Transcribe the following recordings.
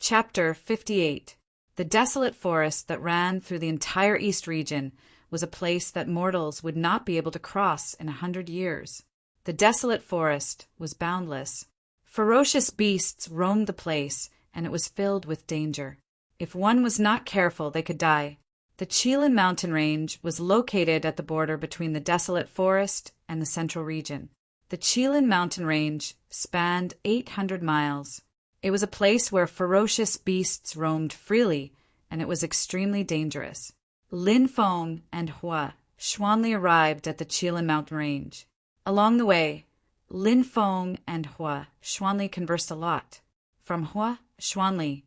Chapter 58. The desolate forest that ran through the entire East region was a place that mortals would not be able to cross in 100 years. The desolate forest was boundless. Ferocious beasts roamed the place, and it was filled with danger. If one was not careful, they could die. The Chilean mountain range was located at the border between the desolate forest and the central region. The Chilean mountain range spanned 800 miles. It was a place where ferocious beasts roamed freely, and it was extremely dangerous. Lin Feng and Hua Xuanli arrived at the Chilean mountain range. Along the way, Lin Feng and Hua Xuanli conversed a lot. From Hua Xuanli,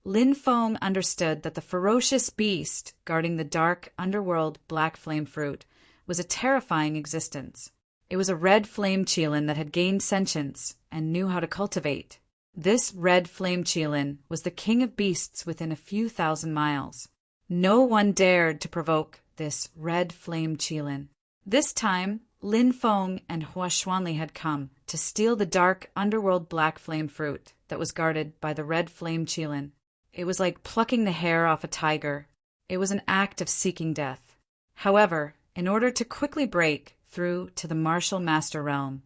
Lin Feng understood that the ferocious beast guarding the dark underworld black flame fruit was a terrifying existence. It was a red flame Chilean that had gained sentience and knew how to cultivate. This red flame Chilean was the king of beasts within a few thousand miles. No one dared to provoke this red flame Chilean. This time, Lin Feng and Hua Xuanli had come to steal the dark underworld black flame fruit that was guarded by the red flame Chilean. It was like plucking the hair off a tiger. It was an act of seeking death. However, in order to quickly break through to the martial master realm,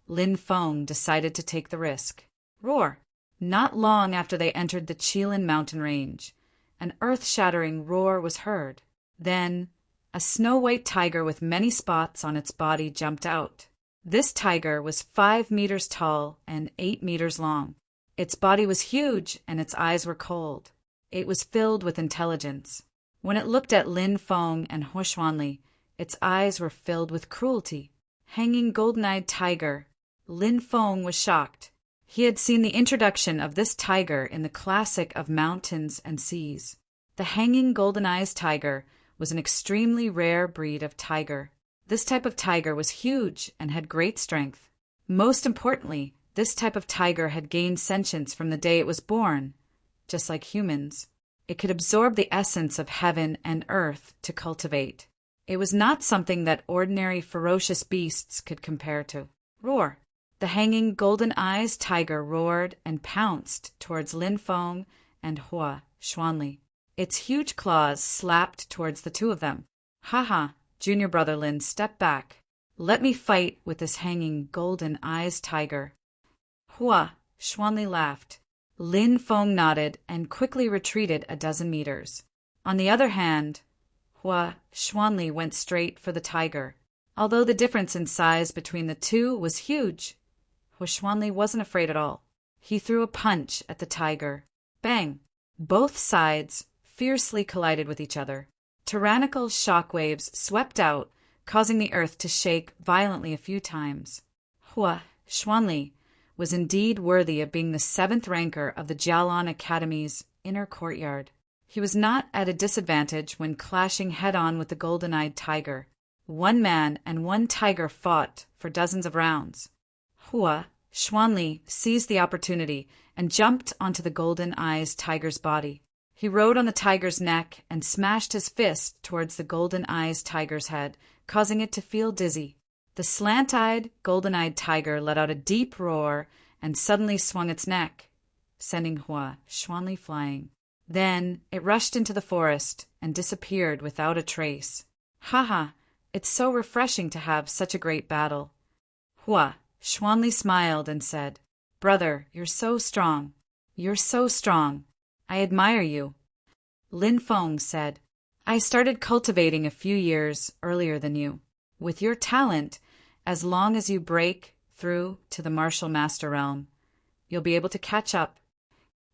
Lin Feng decided to take the risk. Roar! Not long after they entered the Chilean mountain range, an earth-shattering roar was heard. Then, a snow-white tiger with many spots on its body jumped out. This tiger was 5 meters tall and 8 meters long. Its body was huge and its eyes were cold. It was filled with intelligence. When it looked at Lin Feng and Hua Xuanli, its eyes were filled with cruelty. Hanging golden-eyed tiger, Lin Feng was shocked. He had seen the introduction of this tiger in the classic of mountains and seas. The hanging golden-eyed tiger was an extremely rare breed of tiger. This type of tiger was huge and had great strength. Most importantly, this type of tiger had gained sentience from the day it was born, just like humans. It could absorb the essence of heaven and earth to cultivate. It was not something that ordinary ferocious beasts could compare to. Roar! The hanging golden-eyed tiger roared and pounced towards Lin Feng and Hua Xuanli. Its huge claws slapped towards the two of them. "Ha, junior brother Lin, step back. Let me fight with this hanging golden-eyed tiger." Hua Xuanli laughed. Lin Feng nodded and quickly retreated a dozen meters. On the other hand, Hua Xuanli went straight for the tiger. Although the difference in size between the two was huge, Hua Xuanli wasn't afraid at all. He threw a punch at the tiger. Bang! Both sides fiercely collided with each other. Tyrannical shockwaves swept out, causing the earth to shake violently a few times. Hua Xuanli was indeed worthy of being the 7th ranker of the Jialan Academy's inner courtyard. He was not at a disadvantage when clashing head-on with the golden-eyed tiger. One man and one tiger fought for dozens of rounds. Hua Xuanli seized the opportunity and jumped onto the golden-eyed tiger's body. He rode on the tiger's neck and smashed his fist towards the golden-eyed tiger's head, causing it to feel dizzy. The slant-eyed, golden-eyed tiger let out a deep roar and suddenly swung its neck, sending Hua Xuanli flying. Then it rushed into the forest and disappeared without a trace. "Haha, it's so refreshing to have such a great battle." Hua Xuanli smiled and said, "Brother, you're so strong. You're so strong. I admire you." Lin Feng said, "I started cultivating a few years earlier than you. With your talent, as long as you break through to the martial master realm, you'll be able to catch up."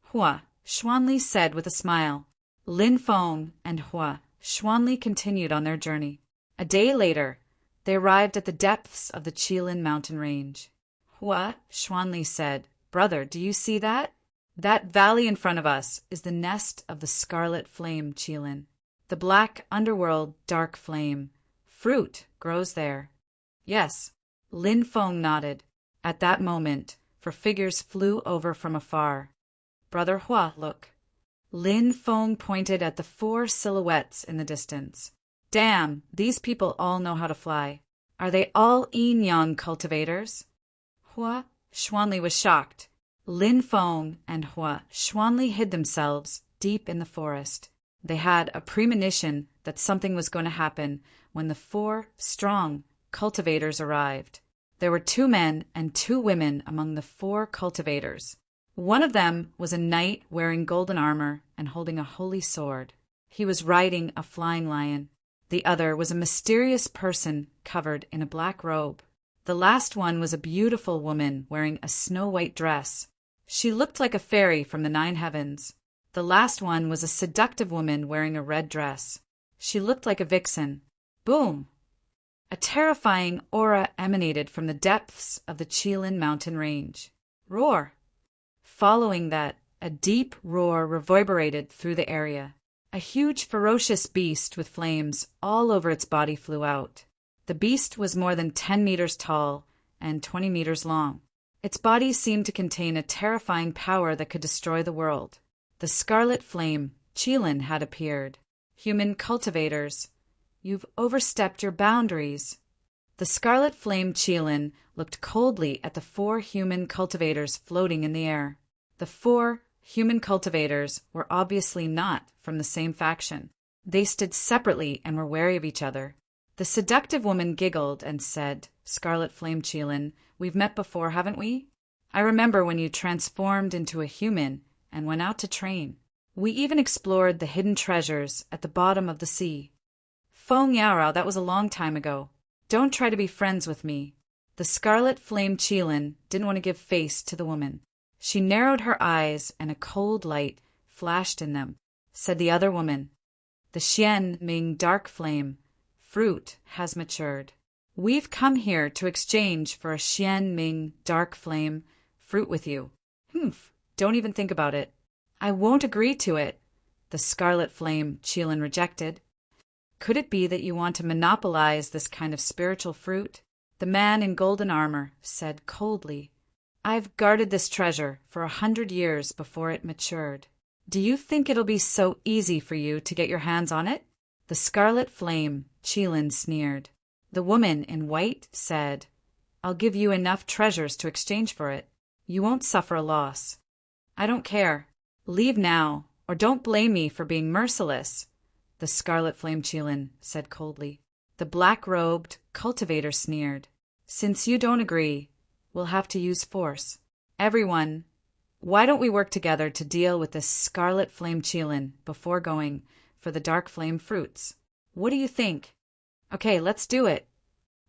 Hua Xuanli said with a smile. Lin Feng and Hua Xuanli continued on their journey. A day later, they arrived at the depths of the Chilean mountain range. Hua Xuanli said, "Brother, do you see that? That valley in front of us is the nest of the scarlet flame Chilean. The black underworld dark flame. Fruit grows there." "Yes." Lin Feng nodded. At that moment, 4 figures flew over from afar. "Brother Hua, look." Lin Feng pointed at the 4 silhouettes in the distance. "Damn, these people all know how to fly. Are they all yin-yang cultivators?" Hua Xuanli was shocked. Lin Feng and Hua Xuanli hid themselves deep in the forest. They had a premonition that something was going to happen when the 4 strong cultivators arrived. There were 2 men and 2 women among the 4 cultivators. One of them was a knight wearing golden armor and holding a holy sword. He was riding a flying lion. The other was a mysterious person covered in a black robe. The last one was a beautiful woman wearing a snow-white dress. She looked like a fairy from the 9 heavens. The last one was a seductive woman wearing a red dress. She looked like a vixen. Boom! A terrifying aura emanated from the depths of the Qilin mountain range. Roar! Following that, a deep roar reverberated through the area. A huge ferocious beast with flames all over its body flew out. The beast was more than 10 meters tall and 20 meters long. Its body seemed to contain a terrifying power that could destroy the world. The scarlet flame, Qilin, had appeared. Human cultivators, you've overstepped your boundaries. The scarlet flame Qilin looked coldly at the 4 human cultivators floating in the air. The 4 human cultivators were obviously not from the same faction. They stood separately and were wary of each other. The seductive woman giggled and said, "Scarlet Flame Qilin, we've met before, haven't we? I remember when you transformed into a human and went out to train. We even explored the hidden treasures at the bottom of the sea." "Feng Yarao, that was a long time ago. Don't try to be friends with me." The Scarlet Flame Qilin didn't want to give face to the woman. She narrowed her eyes and a cold light flashed in them. Said the other woman, "The Xian Ming Dark Flame fruit has matured. We've come here to exchange for a Xian Ming Dark Flame fruit with you." "Humph, don't even think about it." "I won't agree to it." The Scarlet Flame Qilin rejected. "Could it be that you want to monopolize this kind of spiritual fruit?" The man in golden armor said coldly, "I've guarded this treasure for 100 years before it matured. Do you think it'll be so easy for you to get your hands on it?" The Scarlet Flame Qilin sneered. The woman in white said, "I'll give you enough treasures to exchange for it. You won't suffer a loss." "I don't care. Leave now, or don't blame me for being merciless," the Scarlet Flame Qilin said coldly. The black-robed cultivator sneered, "Since you don't agree, we'll have to use force. Everyone, why don't we work together to deal with this Scarlet Flame Qilin before going for the Dark Flame fruits? What do you think?" "Okay, let's do it."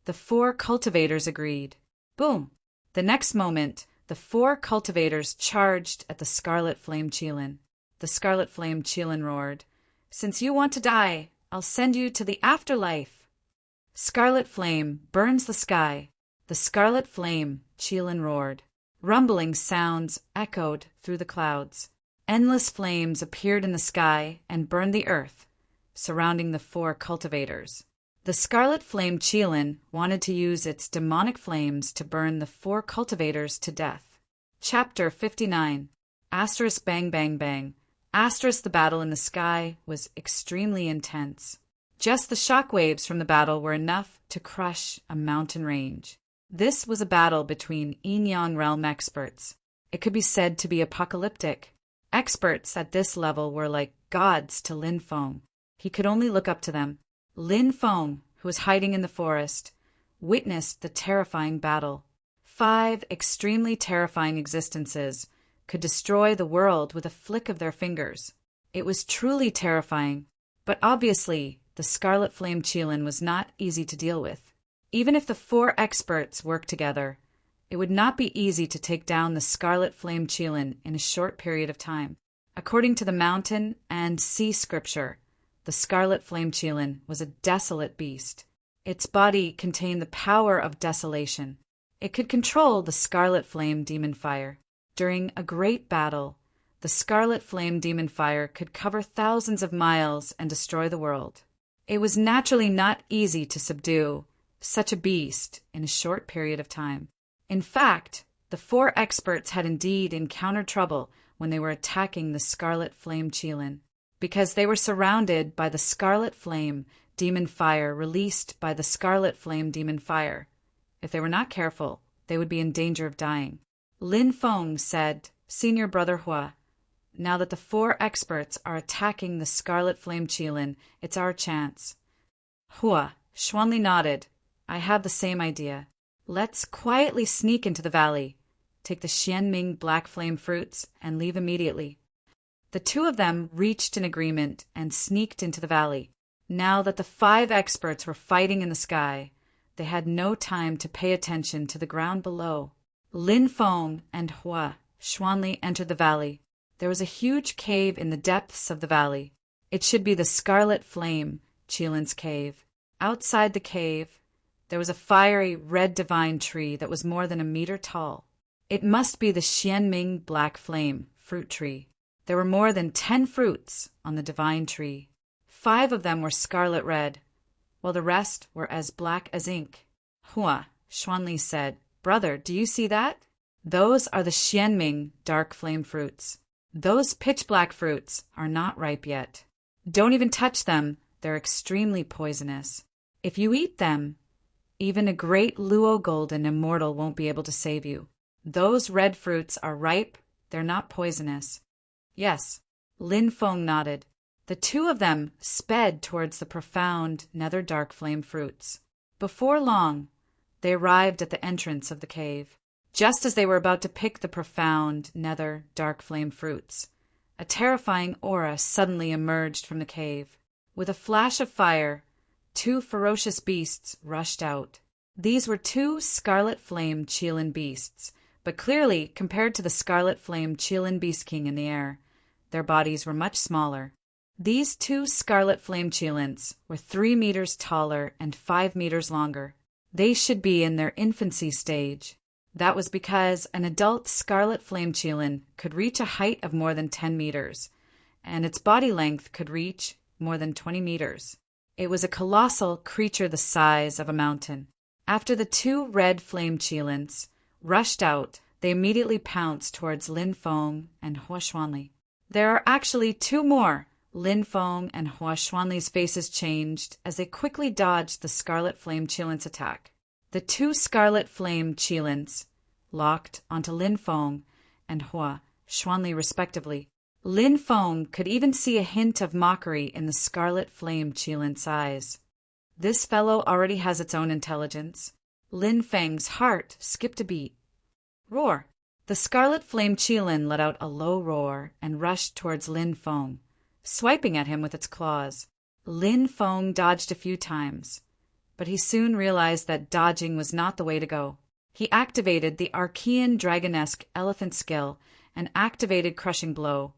The 4 cultivators agreed. Boom! The next moment, the 4 cultivators charged at the Scarlet Flame Qilin. The Scarlet Flame Qilin roared, "Since you want to die, I'll send you to the afterlife." Scarlet Flame burns the sky. The Scarlet Flame Qilin roared. Rumbling sounds echoed through the clouds. Endless flames appeared in the sky and burned the earth, surrounding the 4 cultivators. The Scarlet Flame Qilin wanted to use its demonic flames to burn the 4 cultivators to death. Chapter 59. Asterisk bang bang bang. Asterisk the battle in the sky was extremely intense. Just the shock waves from the battle were enough to crush a mountain range. This was a battle between yin-yang realm experts. It could be said to be apocalyptic. Experts at this level were like gods to Lin Feng. He could only look up to them. Lin Feng, who was hiding in the forest, witnessed the terrifying battle. 5 extremely terrifying existences could destroy the world with a flick of their fingers. It was truly terrifying, but obviously the Scarlet Flame Qilin was not easy to deal with. Even if the 4 experts worked together, it would not be easy to take down the Scarlet Flame Qilin in a short period of time. According to the mountain and sea scripture, the Scarlet Flame Qilin was a desolate beast. Its body contained the power of desolation. It could control the Scarlet Flame Demon Fire. During a great battle, the Scarlet Flame Demon Fire could cover thousands of miles and destroy the world. It was naturally not easy to subdue such a beast in a short period of time. In fact, the 4 experts had indeed encountered trouble when they were attacking the Scarlet Flame Qilin, because they were surrounded by the Scarlet Flame Demon Fire released by the Scarlet Flame Demon Fire. If they were not careful, they would be in danger of dying. Lin Feng said, Senior Brother Hua, now that the 4 experts are attacking the Scarlet Flame Qilin, it's our chance. Hua, Xuanli nodded. I have the same idea. Let's quietly sneak into the valley, take the Xianming Black Flame fruits, and leave immediately. The 2 of them reached an agreement and sneaked into the valley. Now that the 5 experts were fighting in the sky, they had no time to pay attention to the ground below. Lin Feng and Hua, Xuanli entered the valley. There was a huge cave in the depths of the valley. It should be the Scarlet Flame Qilin's cave. Outside the cave, there was a fiery red divine tree that was more than a meter tall. It must be the Xianming Black Flame fruit tree. There were more than 10 fruits on the divine tree. 5 of them were scarlet red, while the rest were as black as ink. Hua, Xuanli said, Brother, do you see that? Those are the Xianming dark flame fruits. Those pitch-black fruits are not ripe yet. Don't even touch them, they're extremely poisonous. If you eat them, even a great Luo Golden immortal won't be able to save you. Those red fruits are ripe, they're not poisonous. Yes, Lin Feng nodded. The 2 of them sped towards the profound nether dark flame fruits. Before long, they arrived at the entrance of the cave. Just as they were about to pick the profound nether dark flame fruits, a terrifying aura suddenly emerged from the cave. With a flash of fire, 2 ferocious beasts rushed out. These were 2 Scarlet Flame Qilin beasts, but clearly, compared to the Scarlet Flame Qilin Beast King in the air, their bodies were much smaller. These 2 Scarlet Flame Qilins were 3 meters taller and 5 meters longer. They should be in their infancy stage. That was because an adult Scarlet Flame Qilin could reach a height of more than 10 meters, and its body length could reach more than 20 meters. It was a colossal creature the size of a mountain. After the 2 red flame Qilins rushed out, they immediately pounced towards Lin Feng and Hua Xuanli. There are actually 2 more. Lin Feng and Hua Xuanli's faces changed as they quickly dodged the Scarlet Flame Qilin's attack. The 2 Scarlet Flame Qilins locked onto Lin Feng and Hua Xuanli respectively. Lin Feng could even see a hint of mockery in the Scarlet Flame Qilin's eyes. This fellow already has its own intelligence. Lin Feng's heart skipped a beat. Roar! The Scarlet Flame Qilin let out a low roar and rushed towards Lin Feng, swiping at him with its claws. Lin Feng dodged a few times, but he soon realized that dodging was not the way to go. He activated the Archean Dragonesque Elephant skill and activated Crushing Blow,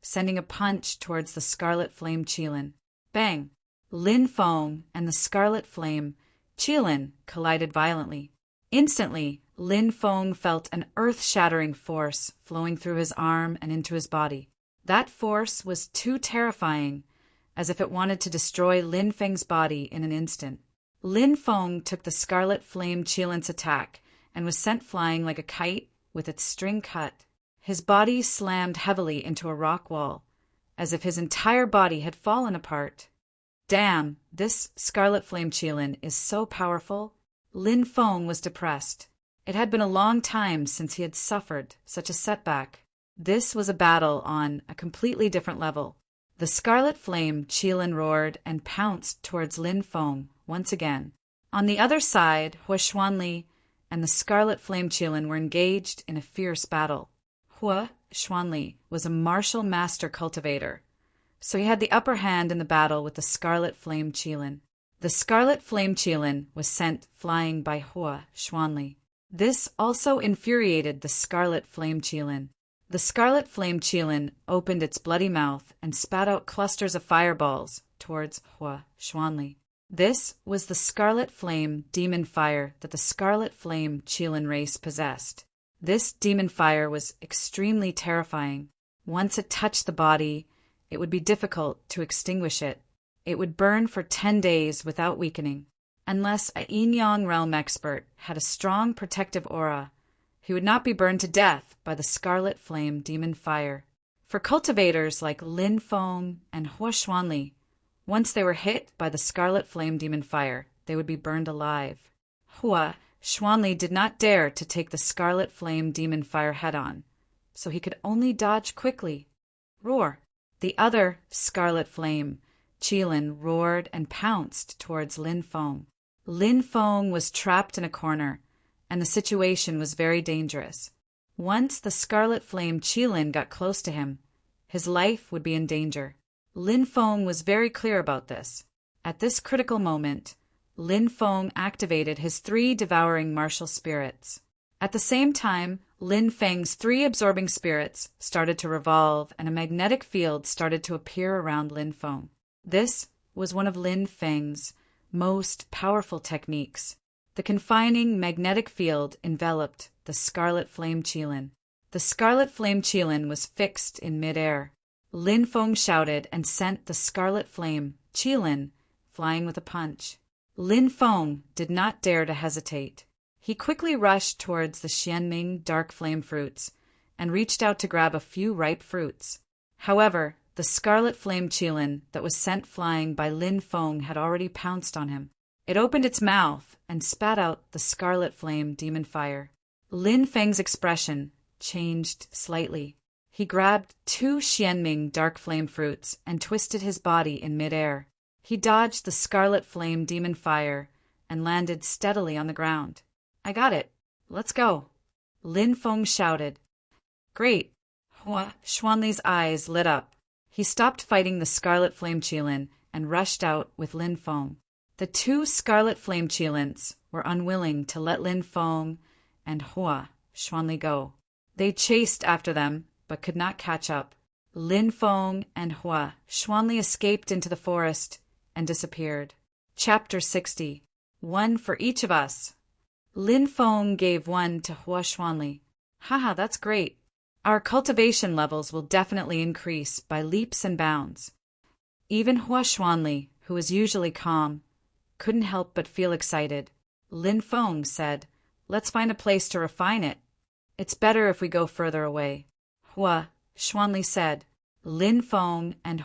sending a punch towards the Scarlet Flame Qilin. Bang! Lin Feng and the Scarlet Flame Qilin collided violently. Instantly, Lin Feng felt an earth-shattering force flowing through his arm and into his body. That force was too terrifying, as if it wanted to destroy Lin Feng's body in an instant. Lin Feng took the Scarlet Flame Qilin's attack and was sent flying like a kite with its string cut. His body slammed heavily into a rock wall, as if his entire body had fallen apart. Damn, this Scarlet Flame Qilin is so powerful. Lin Feng was depressed. It had been a long time since he had suffered such a setback. This was a battle on a completely different level. The Scarlet Flame Qilin roared and pounced towards Lin Feng once again. On the other side, Hua Xuanli and the Scarlet Flame Qilin were engaged in a fierce battle. Hua Xuanli was a martial master cultivator, so he had the upper hand in the battle with the Scarlet Flame Qilin. The Scarlet Flame Qilin was sent flying by Hua Xuanli. This also infuriated the Scarlet Flame Qilin. The Scarlet Flame Qilin opened its bloody mouth and spat out clusters of fireballs towards Hua Xuanli. This was the Scarlet Flame Demon Fire that the Scarlet Flame Qilin race possessed. This demon fire was extremely terrifying. Once it touched the body, it would be difficult to extinguish it. It would burn for 10 days without weakening. Unless a yin-yang realm expert had a strong protective aura, he would not be burned to death by the Scarlet Flame Demon Fire. For cultivators like Lin Feng and Hua Xuanli, once they were hit by the Scarlet Flame Demon Fire, they would be burned alive. Hua Xuanli did not dare to take the scarlet flame demon fire head-on, so he could only dodge quickly. Roar! The other scarlet flame, Qilin, roared and pounced towards Lin Feng. Lin Feng was trapped in a corner, and the situation was very dangerous. Once the scarlet flame Qilin got close to him, his life would be in danger. Lin Feng was very clear about this. At this critical moment, Lin Feng activated his 3 devouring martial spirits. At the same time, Lin Feng's 3 absorbing spirits started to revolve, and a magnetic field started to appear around Lin Feng. This was one of Lin Feng's most powerful techniques. The confining magnetic field enveloped the scarlet flame Qilin. The scarlet flame Qilin was fixed in midair. Lin Feng shouted and sent the scarlet flame Qilin flying with a punch. Lin Feng did not dare to hesitate. He quickly rushed towards the Xianming dark flame fruits and reached out to grab a few ripe fruits. However, the scarlet flame Qilin that was sent flying by Lin Feng had already pounced on him. It opened its mouth and spat out the scarlet flame demon fire. Lin Feng's expression changed slightly. He grabbed 2 Xianming dark flame fruits and twisted his body in midair. He dodged the scarlet flame demon fire and landed steadily on the ground. I got it. Let's go. Lin Feng shouted. Great. Xuanli's eyes lit up. He stopped fighting the scarlet flame Qilin and rushed out with Lin Feng. The 2 scarlet flame Qilins were unwilling to let Lin Feng and Xuanli go. They chased after them, but could not catch up. Lin Feng and Xuanli escaped into the forest and disappeared. Chapter 60. One for each of us. Lin Feng gave 1 to Xuanli. Haha, that's great. Our cultivation levels will definitely increase by leaps and bounds. Even Xuanli, who is usually calm, couldn't help but feel excited. Lin Feng said, "Let's find a place to refine it. It's better if we go further away." Xuanli said. Lin Feng and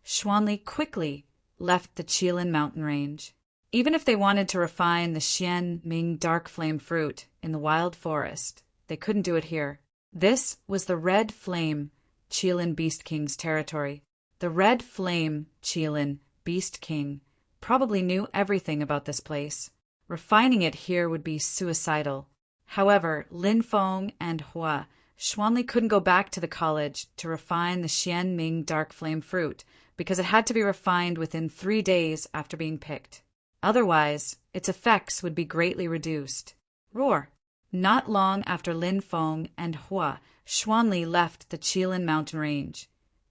Xuanli quickly left the Qilin mountain range. Even if they wanted to refine the Xianming dark flame fruit in the wild forest, they couldn't do it here. This was the Red Flame Qilin Beast King's territory. The Red Flame Qilin Beast King probably knew everything about this place. Refining it here would be suicidal. However, Lin Feng and Xuanli couldn't go back to the college to refine the Xianming dark flame fruit because it had to be refined within 3 days after being picked. Otherwise, its effects would be greatly reduced. Roar! Not long after Lin Feng and Xuanli left the Qilin mountain range,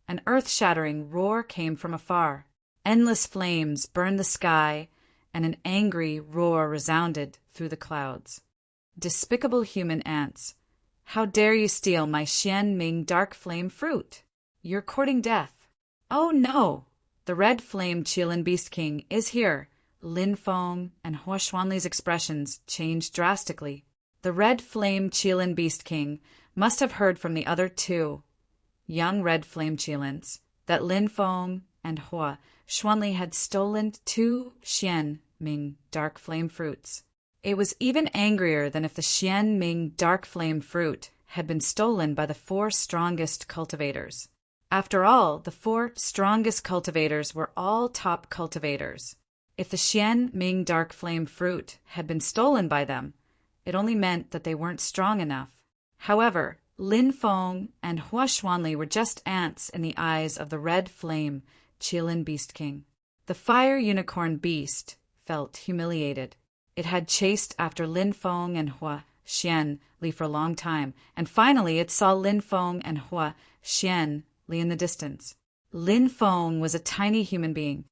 an earth-shattering roar came from afar. Endless flames burned the sky, and an angry roar resounded through the clouds. Despicable human ants! How dare you steal my Xianming dark flame fruit? You're courting death. Oh no! The Red Flame Qilin Beast King is here. Lin Feng and Xuanli's expressions changed drastically. The Red Flame Qilin Beast King must have heard from the other 2 young Red Flame Qilins that Lin Feng and Xuanli had stolen 2 Xianming dark flame fruits. It was even angrier than if the Xianming dark flame fruit had been stolen by the 4 strongest cultivators. After all, the 4 strongest cultivators were all top cultivators. If the Xianming dark flame fruit had been stolen by them, it only meant that they weren't strong enough. However, Lin Feng and Xuanli were just ants in the eyes of the Red Flame Qilin Beast King. The fire unicorn beast felt humiliated. It had chased after Lin Feng and Xianli for a long time, and finally it saw Lin Feng and Xianli in the distance. Lin Feng was a tiny human being.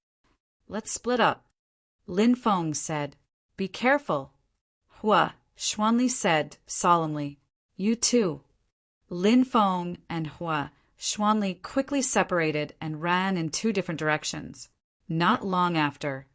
"Let's split up," Lin Feng said. "Be careful," Xuanli said solemnly. "You too." Lin Feng and Xuanli quickly separated and ran in 2 different directions. Not long after,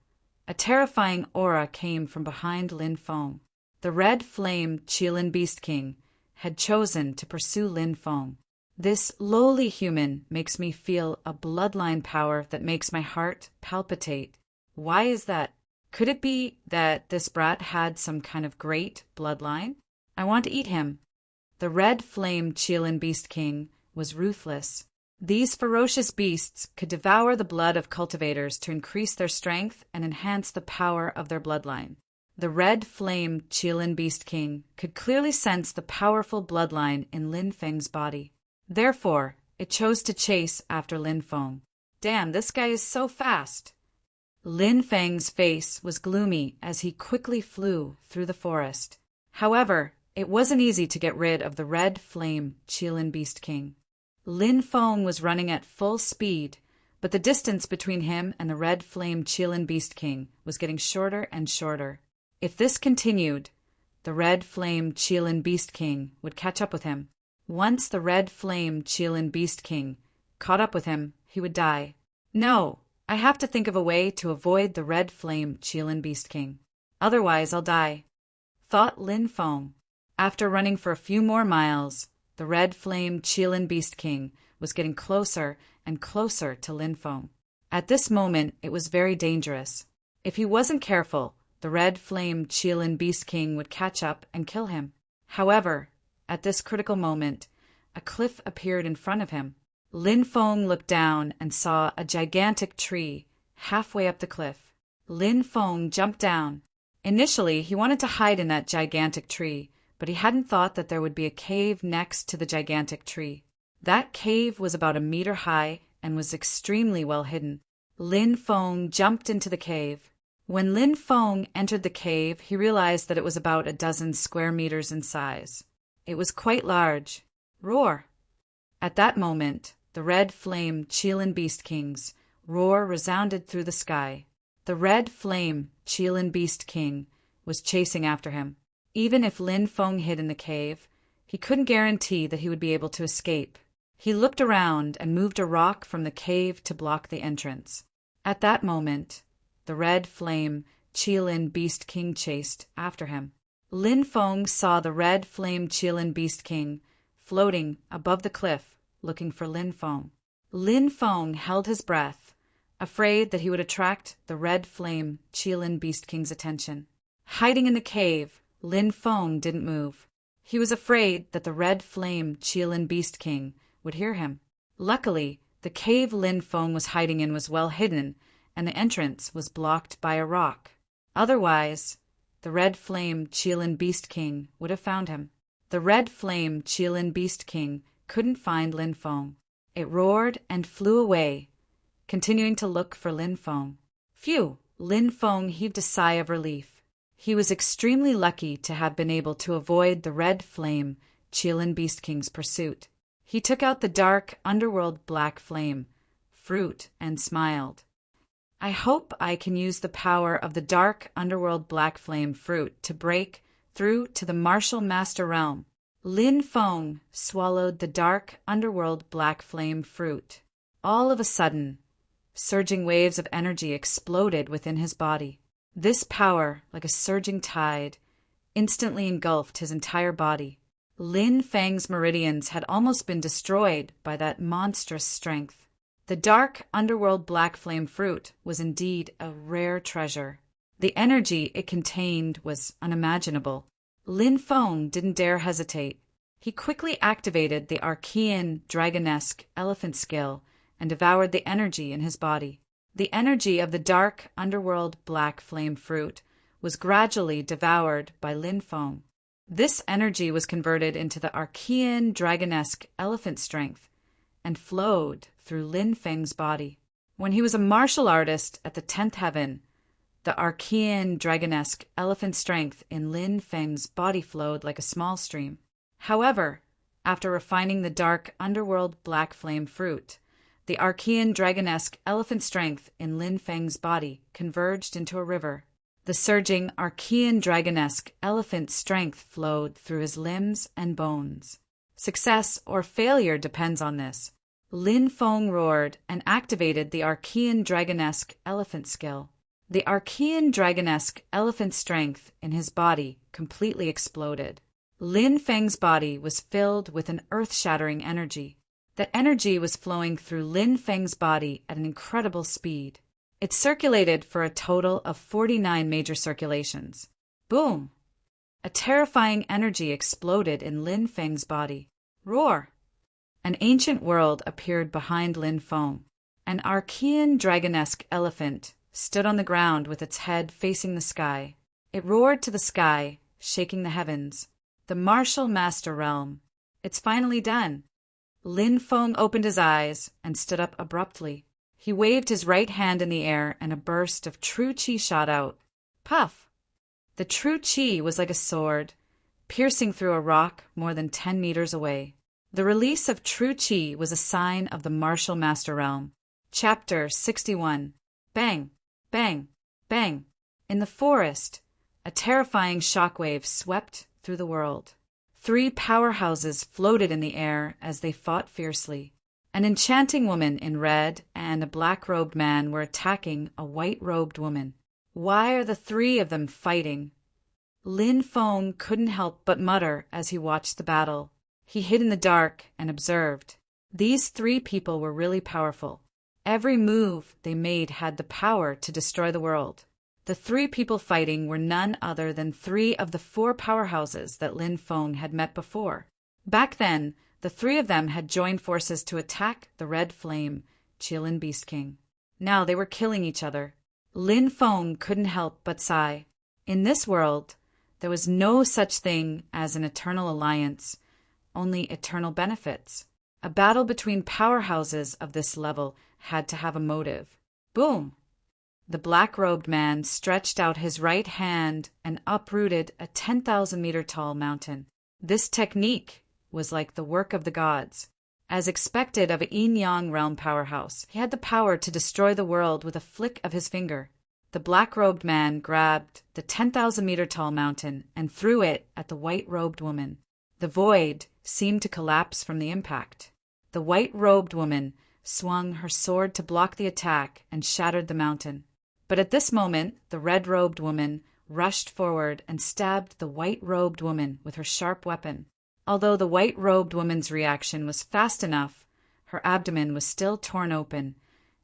a terrifying aura came from behind Lin Feng. The Red Flame Qilin Beast King had chosen to pursue Lin Feng. This lowly human makes me feel a bloodline power that makes my heart palpitate. Why is that? Could it be that this brat had some kind of great bloodline? I want to eat him. The red-flamed Chilean Beast King was ruthless. These ferocious beasts could devour the blood of cultivators to increase their strength and enhance the power of their bloodline. The red-flamed Chilean Beast King could clearly sense the powerful bloodline in Lin Feng's body. Therefore, it chose to chase after Lin Feng. Damn, this guy is so fast! Lin Feng's face was gloomy as he quickly flew through the forest. However, it wasn't easy to get rid of the red flame Chilean Beast King. Lin Feng was running at full speed, but the distance between him and the red flame Chilean Beast King was getting shorter and shorter. If this continued, the red flame Chilean Beast King would catch up with him. Once the red flame Chilean Beast King caught up with him, he would die. No, I have to think of a way to avoid the red flame Chilean Beast King. Otherwise I'll die, thought Lin Feng. After running for a few more miles, the red flame Chilean Beast King was getting closer and closer to Lin Feng. At this moment, it was very dangerous. If he wasn't careful, the red flame Chilean Beast King would catch up and kill him. However, at this critical moment, a cliff appeared in front of him. Lin Feng looked down and saw a gigantic tree halfway up the cliff. Lin Feng jumped down. Initially, he wanted to hide in that gigantic tree, but he hadn't thought that there would be a cave next to the gigantic tree. That cave was about 1 meter high and was extremely well hidden. Lin Feng jumped into the cave. When Lin Feng entered the cave, he realized that it was about 12 square meters in size. It was quite large. Roar! At that moment, the red flame Chilean Beast King's roar resounded through the sky. The red flame Chilean Beast King was chasing after him. Even if Lin Feng hid in the cave, he couldn't guarantee that he would be able to escape. He looked around and moved a rock from the cave to block the entrance. At that moment, the red flame Chilean Beast King chased after him. Lin Feng saw the red flame Chilean Beast King floating above the cliff, looking for Lin Feng. Lin Feng held his breath, afraid that he would attract the red flame Chilean Beast King's attention. Hiding in the cave, Lin Feng didn't move. He was afraid that the red flame Chilean Beast King would hear him. Luckily, the cave Lin Feng was hiding in was well hidden, and the entrance was blocked by a rock. Otherwise, the red flame Chilean Beast King would have found him. The red flame Chilean Beast King couldn't find Lin Feng. It roared and flew away, continuing to look for Lin Feng. Phew! Lin Feng heaved a sigh of relief. He was extremely lucky to have been able to avoid the red flame Chilean Beast King's pursuit. He took out the dark underworld black flame fruit and smiled. I hope I can use the power of the dark underworld black flame fruit to break through to the martial master realm. Lin Feng swallowed the dark underworld black flame fruit. All of a sudden, surging waves of energy exploded within his body. This power, like a surging tide, instantly engulfed his entire body. Lin Feng's meridians had almost been destroyed by that monstrous strength. The dark underworld black flame fruit was indeed a rare treasure. The energy it contained was unimaginable. Lin Feng didn't dare hesitate. He quickly activated the Archean dragonesque elephant skill and devoured the energy in his body. The energy of the dark underworld black flame fruit was gradually devoured by Lin Feng. This energy was converted into the Archean dragonesque elephant strength and flowed through Lin Feng's body. When he was a martial artist at the 10th heaven, the Archean dragonesque elephant strength in Lin Feng's body flowed like a small stream. However, after refining the dark underworld black flame fruit, the Archean dragonesque elephant strength in Lin Feng's body converged into a river. The surging Archean dragonesque elephant strength flowed through his limbs and bones. Success or failure depends on this. Lin Feng roared and activated the Archean dragonesque elephant skill. The Archean dragonesque elephant strength in his body completely exploded. Lin Feng's body was filled with an earth-shattering energy. That energy was flowing through Lin Feng's body at an incredible speed. It circulated for a total of 49 major circulations. Boom! A terrifying energy exploded in Lin Feng's body. Roar! An ancient world appeared behind Lin Feng. An Archean dragonesque elephant stood on the ground with its head facing the sky. It roared to the sky, shaking the heavens. The martial master realm. It's finally done. Lin Feng opened his eyes and stood up abruptly. He waved his right hand in the air and a burst of true qi shot out. Puff! The true qi was like a sword, piercing through a rock more than 10 meters away. The release of true qi was a sign of the martial master realm. Chapter 61. Bang! Bang! Bang! In the forest, a terrifying shockwave swept through the world. 3 powerhouses floated in the air as they fought fiercely. An enchanting woman in red and a black-robed man were attacking a white-robed woman. Why are the 3 of them fighting? Lin Feng couldn't help but mutter as he watched the battle. He hid in the dark and observed. These 3 people were really powerful. Every move they made had the power to destroy the world. The 3 people fighting were none other than 3 of the 4 powerhouses that Lin Feng had met before. Back then, the 3 of them had joined forces to attack the Red Flame, Qilin Beast King. Now they were killing each other. Lin Feng couldn't help but sigh. In this world, there was no such thing as an eternal alliance, only eternal benefits. A battle between powerhouses of this level had to have a motive. Boom! The black-robed man stretched out his right hand and uprooted a 10,000-meter-tall mountain. This technique was like the work of the gods. As expected of a yin-yang realm powerhouse, he had the power to destroy the world with a flick of his finger. The black-robed man grabbed the 10,000-meter-tall mountain and threw it at the white-robed woman. The void seemed to collapse from the impact. The white-robed woman swung her sword to block the attack and shattered the mountain. But at this moment, the red-robed woman rushed forward and stabbed the white-robed woman with her sharp weapon. Although the white-robed woman's reaction was fast enough, her abdomen was still torn open,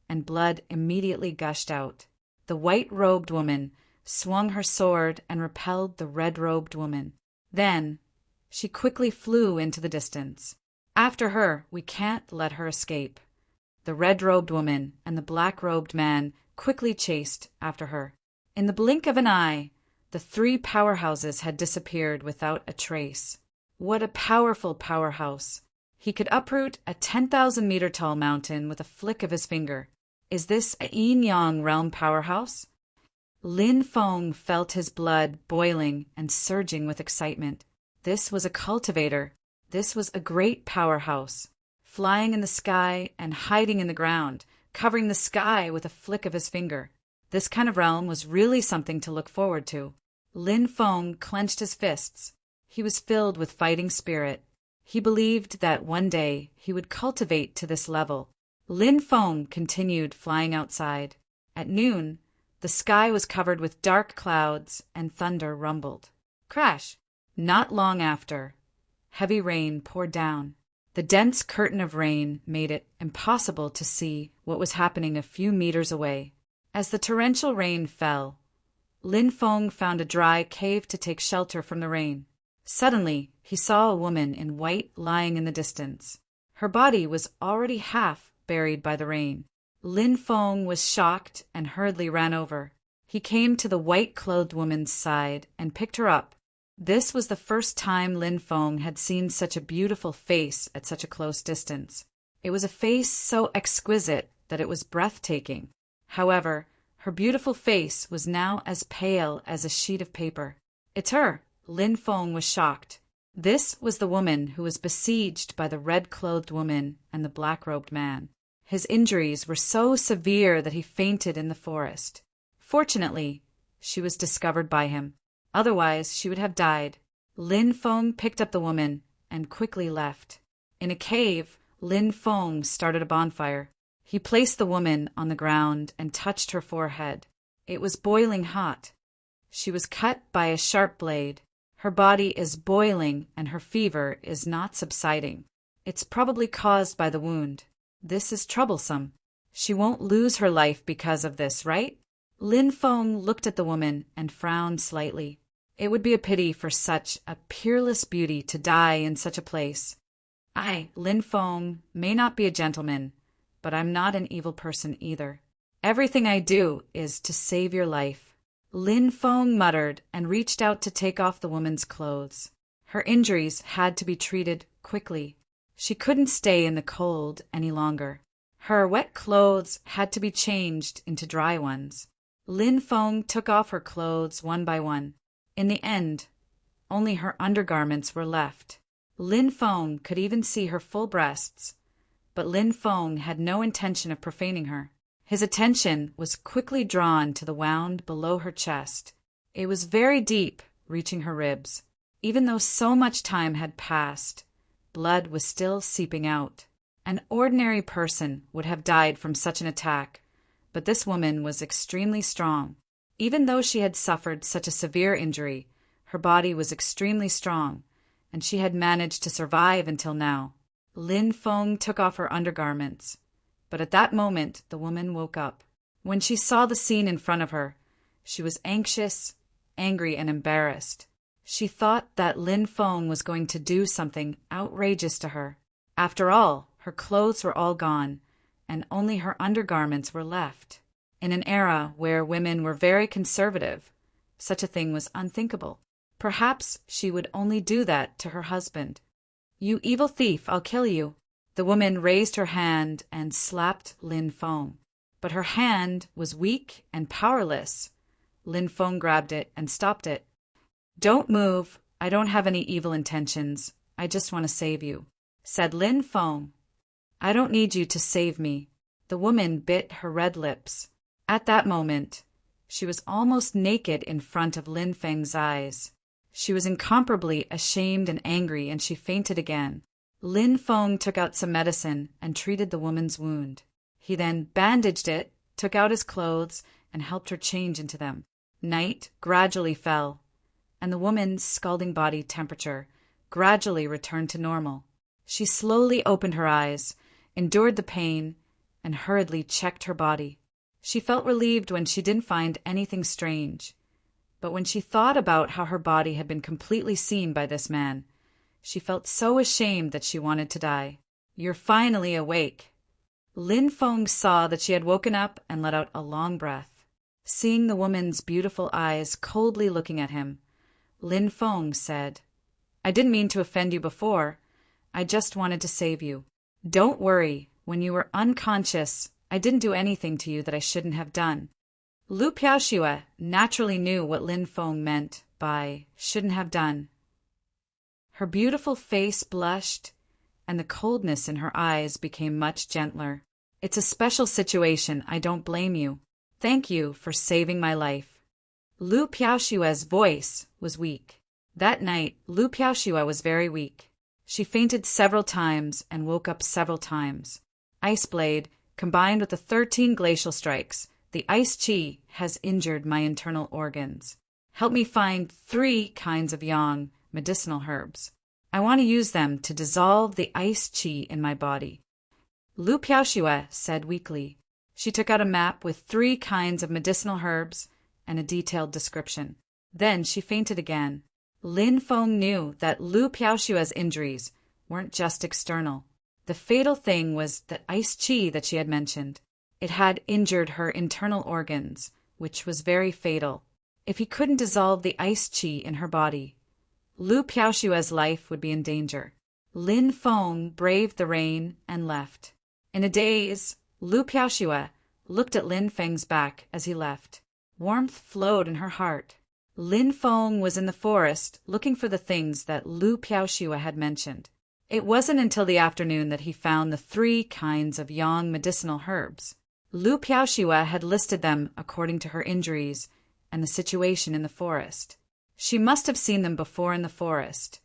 and blood immediately gushed out. The white-robed woman swung her sword and repelled the red-robed woman. Then, she quickly flew into the distance. After her, we can't let her escape. The red-robed woman and the black-robed man quickly chased after her. In the blink of an eye, the 3 powerhouses had disappeared without a trace. What a powerful powerhouse! He could uproot a 10,000-meter-tall mountain with a flick of his finger. Is this a yin-yang realm powerhouse? Lin Feng felt his blood boiling and surging with excitement. This was a cultivator. This was a great powerhouse. Flying in the sky and hiding in the ground, covering the sky with a flick of his finger. This kind of realm was really something to look forward to. Lin Feng clenched his fists. He was filled with fighting spirit. He believed that one day he would cultivate to this level. Lin Feng continued flying outside. At noon, the sky was covered with dark clouds and thunder rumbled. Crash! Not long after, heavy rain poured down. The dense curtain of rain made it impossible to see what was happening a few meters away. As the torrential rain fell, Lin Feng found a dry cave to take shelter from the rain. Suddenly, he saw a woman in white lying in the distance. Her body was already half buried by the rain. Lin Feng was shocked and hurriedly ran over. He came to the white-clothed woman's side and picked her up. This was the first time Lin Feng had seen such a beautiful face at such a close distance. It was a face so exquisite that it was breathtaking. However, her beautiful face was now as pale as a sheet of paper. It's her! Lin Feng was shocked. This was the woman who was besieged by the red-clothed woman and the black-robed man. His injuries were so severe that he fainted in the forest. Fortunately, she was discovered by him. Otherwise, she would have died. Lin Feng picked up the woman and quickly left. In a cave, Lin Feng started a bonfire. He placed the woman on the ground and touched her forehead. It was boiling hot. She was cut by a sharp blade. Her body is boiling and her fever is not subsiding. It's probably caused by the wound. This is troublesome. She won't lose her life because of this, right? Lin Feng looked at the woman and frowned slightly. It would be a pity for such a peerless beauty to die in such a place. I, Lin Feng, may not be a gentleman, but I'm not an evil person either. Everything I do is to save your life. Lin Feng muttered and reached out to take off the woman's clothes. Her injuries had to be treated quickly. She couldn't stay in the cold any longer. Her wet clothes had to be changed into dry ones. Lin Feng took off her clothes one by one. In the end, only her undergarments were left. Lin Feng could even see her full breasts, but Lin Feng had no intention of profaning her. His attention was quickly drawn to the wound below her chest. It was very deep, reaching her ribs. Even though so much time had passed, blood was still seeping out. An ordinary person would have died from such an attack, but this woman was extremely strong. Even though she had suffered such a severe injury, her body was extremely strong, and she had managed to survive until now. Lin Feng took off her undergarments, but at that moment the woman woke up. When she saw the scene in front of her, she was anxious, angry, and embarrassed. She thought that Lin Feng was going to do something outrageous to her. After all, her clothes were all gone, and only her undergarments were left. In an era where women were very conservative, such a thing was unthinkable. Perhaps she would only do that to her husband. "You evil thief, I'll kill you." The woman raised her hand and slapped Lin Feng, but her hand was weak and powerless. Lin Feng grabbed it and stopped it. "Don't move. I don't have any evil intentions. I just want to save you," said Lin Feng. "I don't need you to save me." The woman bit her red lips. At that moment, she was almost naked in front of Lin Feng's eyes. She was incomparably ashamed and angry, and she fainted again. Lin Feng took out some medicine and treated the woman's wound. He then bandaged it, took out his clothes, and helped her change into them. Night gradually fell, and the woman's scalding body temperature gradually returned to normal. She slowly opened her eyes, endured the pain, and hurriedly checked her body. She felt relieved when she didn't find anything strange, but when she thought about how her body had been completely seen by this man, she felt so ashamed that she wanted to die. "You're finally awake." Lin Feng saw that she had woken up and let out a long breath. Seeing the woman's beautiful eyes coldly looking at him, Lin Feng said, "I didn't mean to offend you before. I just wanted to save you. Don't worry, when you were unconscious, I didn't do anything to you that I shouldn't have done." Lu Piaoxue naturally knew what Lin Feng meant by "shouldn't have done." Her beautiful face blushed, and the coldness in her eyes became much gentler. "It's a special situation. I don't blame you. Thank you for saving my life." Lu Piaoxue's voice was weak. That night, Lu Piaoxue was very weak. She fainted several times and woke up several times. Ice Blade, combined with the 13 glacial strikes, the ice chi has injured my internal organs. Help me find 3 kinds of yang medicinal herbs. I want to use them to dissolve the ice chi in my body. Lu Piaoxue said weakly. She took out a map with 3 kinds of medicinal herbs and a detailed description. Then she fainted again. Lin Feng knew that Lu Piaoxue's injuries weren't just external. The fatal thing was the ice chi that she had mentioned. It had injured her internal organs, which was very fatal. If he couldn't dissolve the ice chi in her body, Lu Piaoxue's life would be in danger. Lin Feng braved the rain and left. In a daze, Lu Piaoxue looked at Lin Feng's back as he left. Warmth flowed in her heart. Lin Feng was in the forest looking for the things that Lu Piaoxue had mentioned. It wasn't until the afternoon that he found the 3 kinds of yang medicinal herbs. Lu Piaoxue had listed them according to her injuries and the situation in the forest. She must have seen them before in the forest,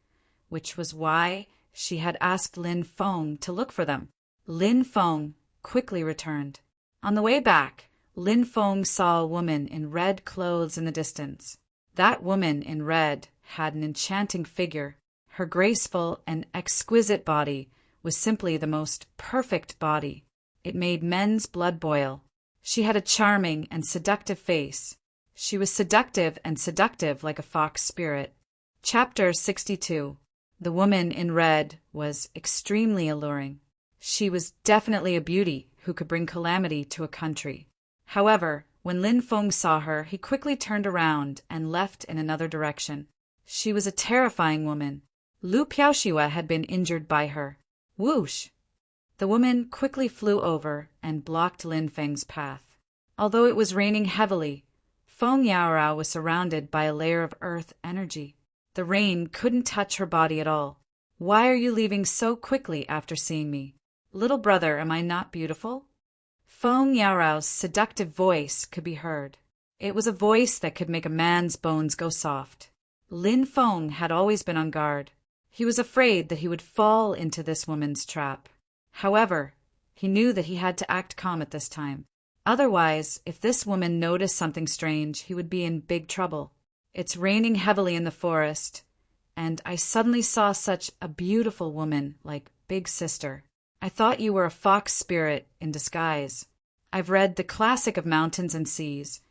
which was why she had asked Lin Feng to look for them. Lin Feng quickly returned. On the way back, Lin Feng saw a woman in red clothes in the distance. That woman in red had an enchanting figure. Her graceful and exquisite body was simply the most perfect body. It made men's blood boil. She had a charming and seductive face. She was seductive and seductive like a fox spirit. Chapter 62. The woman in red was extremely alluring. She was definitely a beauty who could bring calamity to a country. However, when Lin Feng saw her, he quickly turned around and left in another direction. She was a terrifying woman. Lu Piaoxue had been injured by her. Whoosh! The woman quickly flew over and blocked Lin Feng's path. Although it was raining heavily, Feng Yaorao was surrounded by a layer of earth energy. The rain couldn't touch her body at all. Why are you leaving so quickly after seeing me? Little brother, am I not beautiful? Feng Yaorao's seductive voice could be heard. It was a voice that could make a man's bones go soft. Lin Feng had always been on guard. He was afraid that he would fall into this woman's trap. However, he knew that he had to act calm at this time. Otherwise, if this woman noticed something strange, he would be in big trouble. It's raining heavily in the forest, and I suddenly saw such a beautiful woman like Big Sister. I thought you were a fox spirit in disguise. I've read the classic of mountains and seas,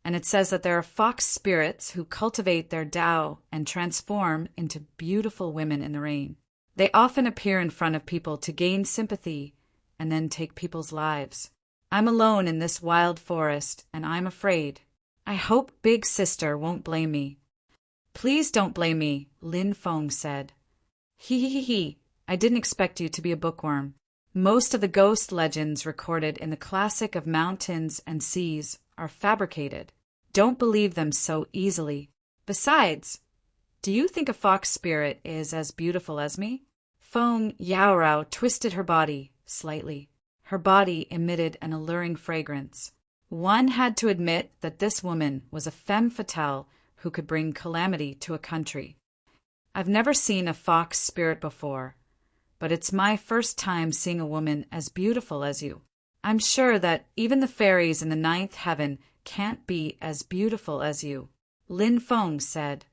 and it says that there are fox spirits who cultivate their Tao and transform into beautiful women in the rain. They often appear in front of people to gain sympathy and then take people's lives. I'm alone in this wild forest, and I'm afraid. I hope Big Sister won't blame me. Please don't blame me, Lin Feng said. He. I didn't expect you to be a bookworm. Most of the ghost legends recorded in the classic of mountains and seas are fabricated. Don't believe them so easily. Besides, do you think a fox spirit is as beautiful as me? Feng Yaorao twisted her body slightly. Her body emitted an alluring fragrance. One had to admit that this woman was a femme fatale who could bring calamity to a country. I've never seen a fox spirit before, but it's my first time seeing a woman as beautiful as you. I'm sure that even the fairies in the ninth heaven can't be as beautiful as you. Lin Feng said.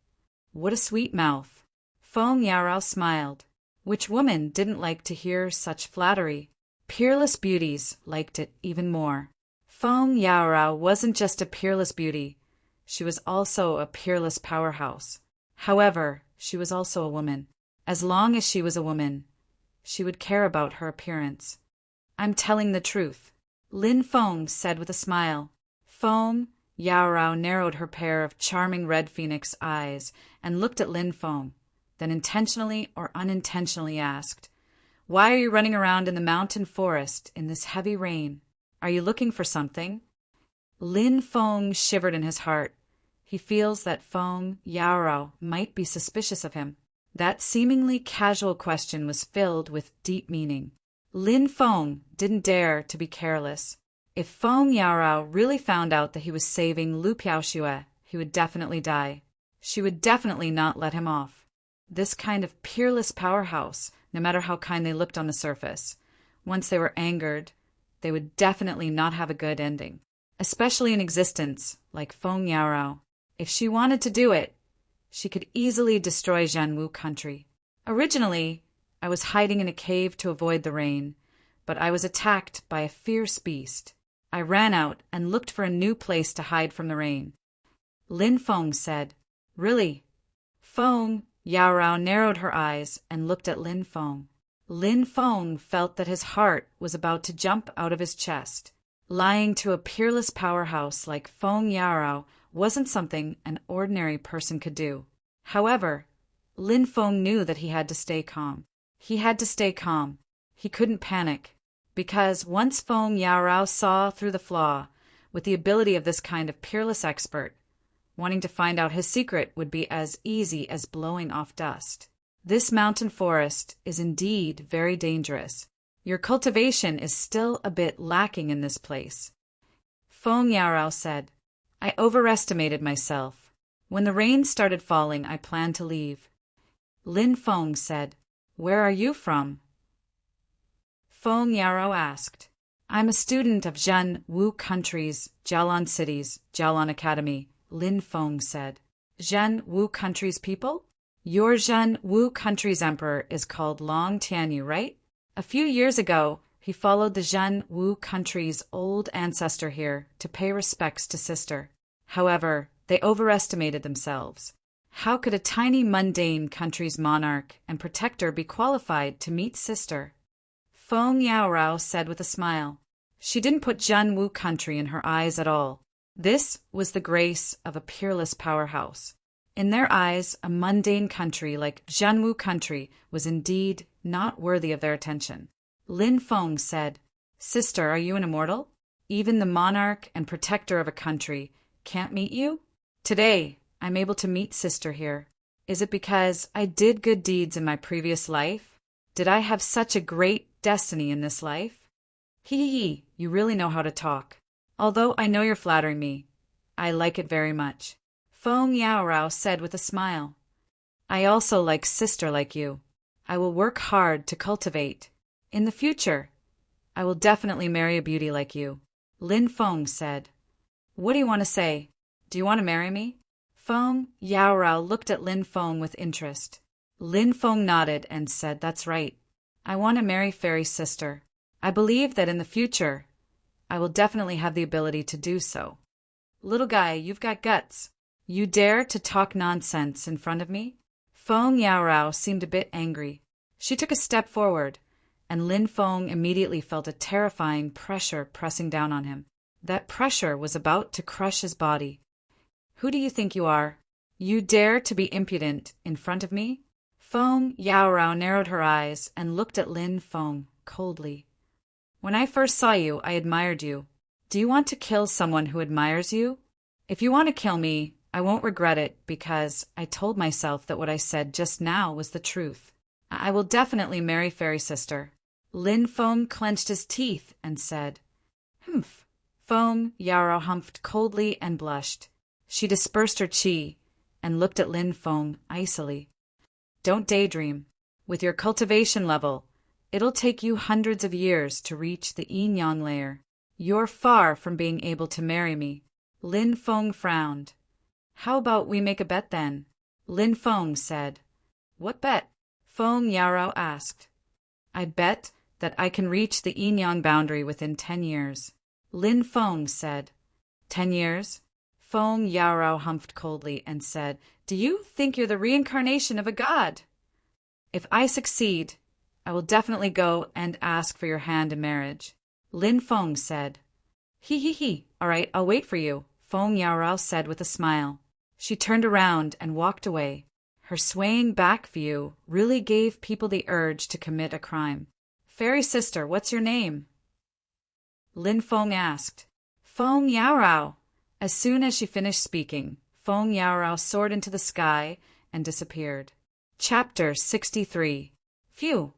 What a sweet mouth. Feng Yaorao smiled. Which woman didn't like to hear such flattery? Peerless beauties liked it even more. Feng Yaorao wasn't just a peerless beauty. She was also a peerless powerhouse. However, she was also a woman. As long as she was a woman, she would care about her appearance. I'm telling the truth, Lin Feng said with a smile. Feng Yaorao narrowed her pair of charming red phoenix eyes and looked at Lin Feng, then intentionally or unintentionally asked, Why are you running around in the mountain forest in this heavy rain? Are you looking for something? Lin Feng shivered in his heart. He feels that Feng Yaorao might be suspicious of him. That seemingly casual question was filled with deep meaning. Lin Feng didn't dare to be careless. If Feng Yaorao really found out that he was saving Lu Piaoxue, he would definitely die. She would definitely not let him off. This kind of peerless powerhouse, no matter how kind they looked on the surface, once they were angered, they would definitely not have a good ending. Especially in existence, like Feng Yaorao. If she wanted to do it, she could easily destroy Zhanwu country. Originally, I was hiding in a cave to avoid the rain, but I was attacked by a fierce beast. I ran out and looked for a new place to hide from the rain. Lin Feng said, Really? Feng Yaorao narrowed her eyes and looked at Lin Feng. Lin Feng felt that his heart was about to jump out of his chest. Lying to a peerless powerhouse like Feng Yaorao wasn't something an ordinary person could do. However, Lin Feng knew that he had to stay calm. He had to stay calm. He couldn't panic, because once Feng Yaorao saw through the flaw, with the ability of this kind of peerless expert, wanting to find out his secret would be as easy as blowing off dust. This mountain forest is indeed very dangerous. Your cultivation is still a bit lacking in this place. Feng Yaorao said, I overestimated myself. When the rain started falling, I planned to leave. Lin Feng said, Where are you from? Feng Yaorao asked, I'm a student of Zhanwu country's Jialan city's Jialan Academy, Lin Feng said. Zhanwu country's people? Your Zhanwu country's emperor is called Long Tianyu, right? A few years ago, He followed the Zhen Wu country's old ancestor here to pay respects to sister. However, they overestimated themselves. How could a tiny mundane country's monarch and protector be qualified to meet sister? Feng Yaorao said with a smile. She didn't put Zhen Wu country in her eyes at all. This was the grace of a peerless powerhouse. In their eyes, a mundane country like Zhen Wu country was indeed not worthy of their attention. Lin Feng said, "Sister, are you an immortal? Even the monarch and protector of a country can't meet you? Today, I'm able to meet sister here. Is it because I did good deeds in my previous life? Did I have such a great destiny in this life?" Hee, you really know how to talk. Although I know you're flattering me, I like it very much. Feng Yaorao said with a smile. I also like sister like you. I will work hard to cultivate. In the future, I will definitely marry a beauty like you. Lin Feng said. What do you want to say? Do you want to marry me? Feng Yaorao looked at Lin Feng with interest. Lin Feng nodded and said, That's right. I want to marry Fairy's sister. I believe that in the future, I will definitely have the ability to do so. Little guy, you've got guts. You dare to talk nonsense in front of me? Feng Yaorao seemed a bit angry. She took a step forward, and Lin Feng immediately felt a terrifying pressure pressing down on him. That pressure was about to crush his body. Who do you think you are? You dare to be impudent in front of me? Feng Yaorao narrowed her eyes and looked at Lin Feng coldly. When I first saw you, I admired you. Do you want to kill someone who admires you? If you want to kill me, I won't regret it because I told myself that what I said just now was the truth. I will definitely marry Fairy Sister. Lin Feng clenched his teeth and said, Humph. Feng Yaorao humphed coldly and blushed. She dispersed her qi and looked at Lin Feng icily. Don't daydream. With your cultivation level, it'll take you hundreds of years to reach the yin-yang layer. You're far from being able to marry me. Lin Feng frowned. How about we make a bet then? Lin Feng said. What bet? Feng Yaorao asked. I bet that I can reach the yin-yang boundary within 10 years. Lin Feng said. 10 years? Feng Yaorao humphed coldly and said, Do you think you're the reincarnation of a god? If I succeed, I will definitely go and ask for your hand in marriage. Lin Feng said. He. All right, I'll wait for you, Feng Yaorao said with a smile. She turned around and walked away. Her swaying back view really gave people the urge to commit a crime. Fairy sister, what's your name? Lin Feng asked. Feng Yaorao. As soon as she finished speaking, Feng Yaorao soared into the sky and disappeared. Chapter 63. Phew!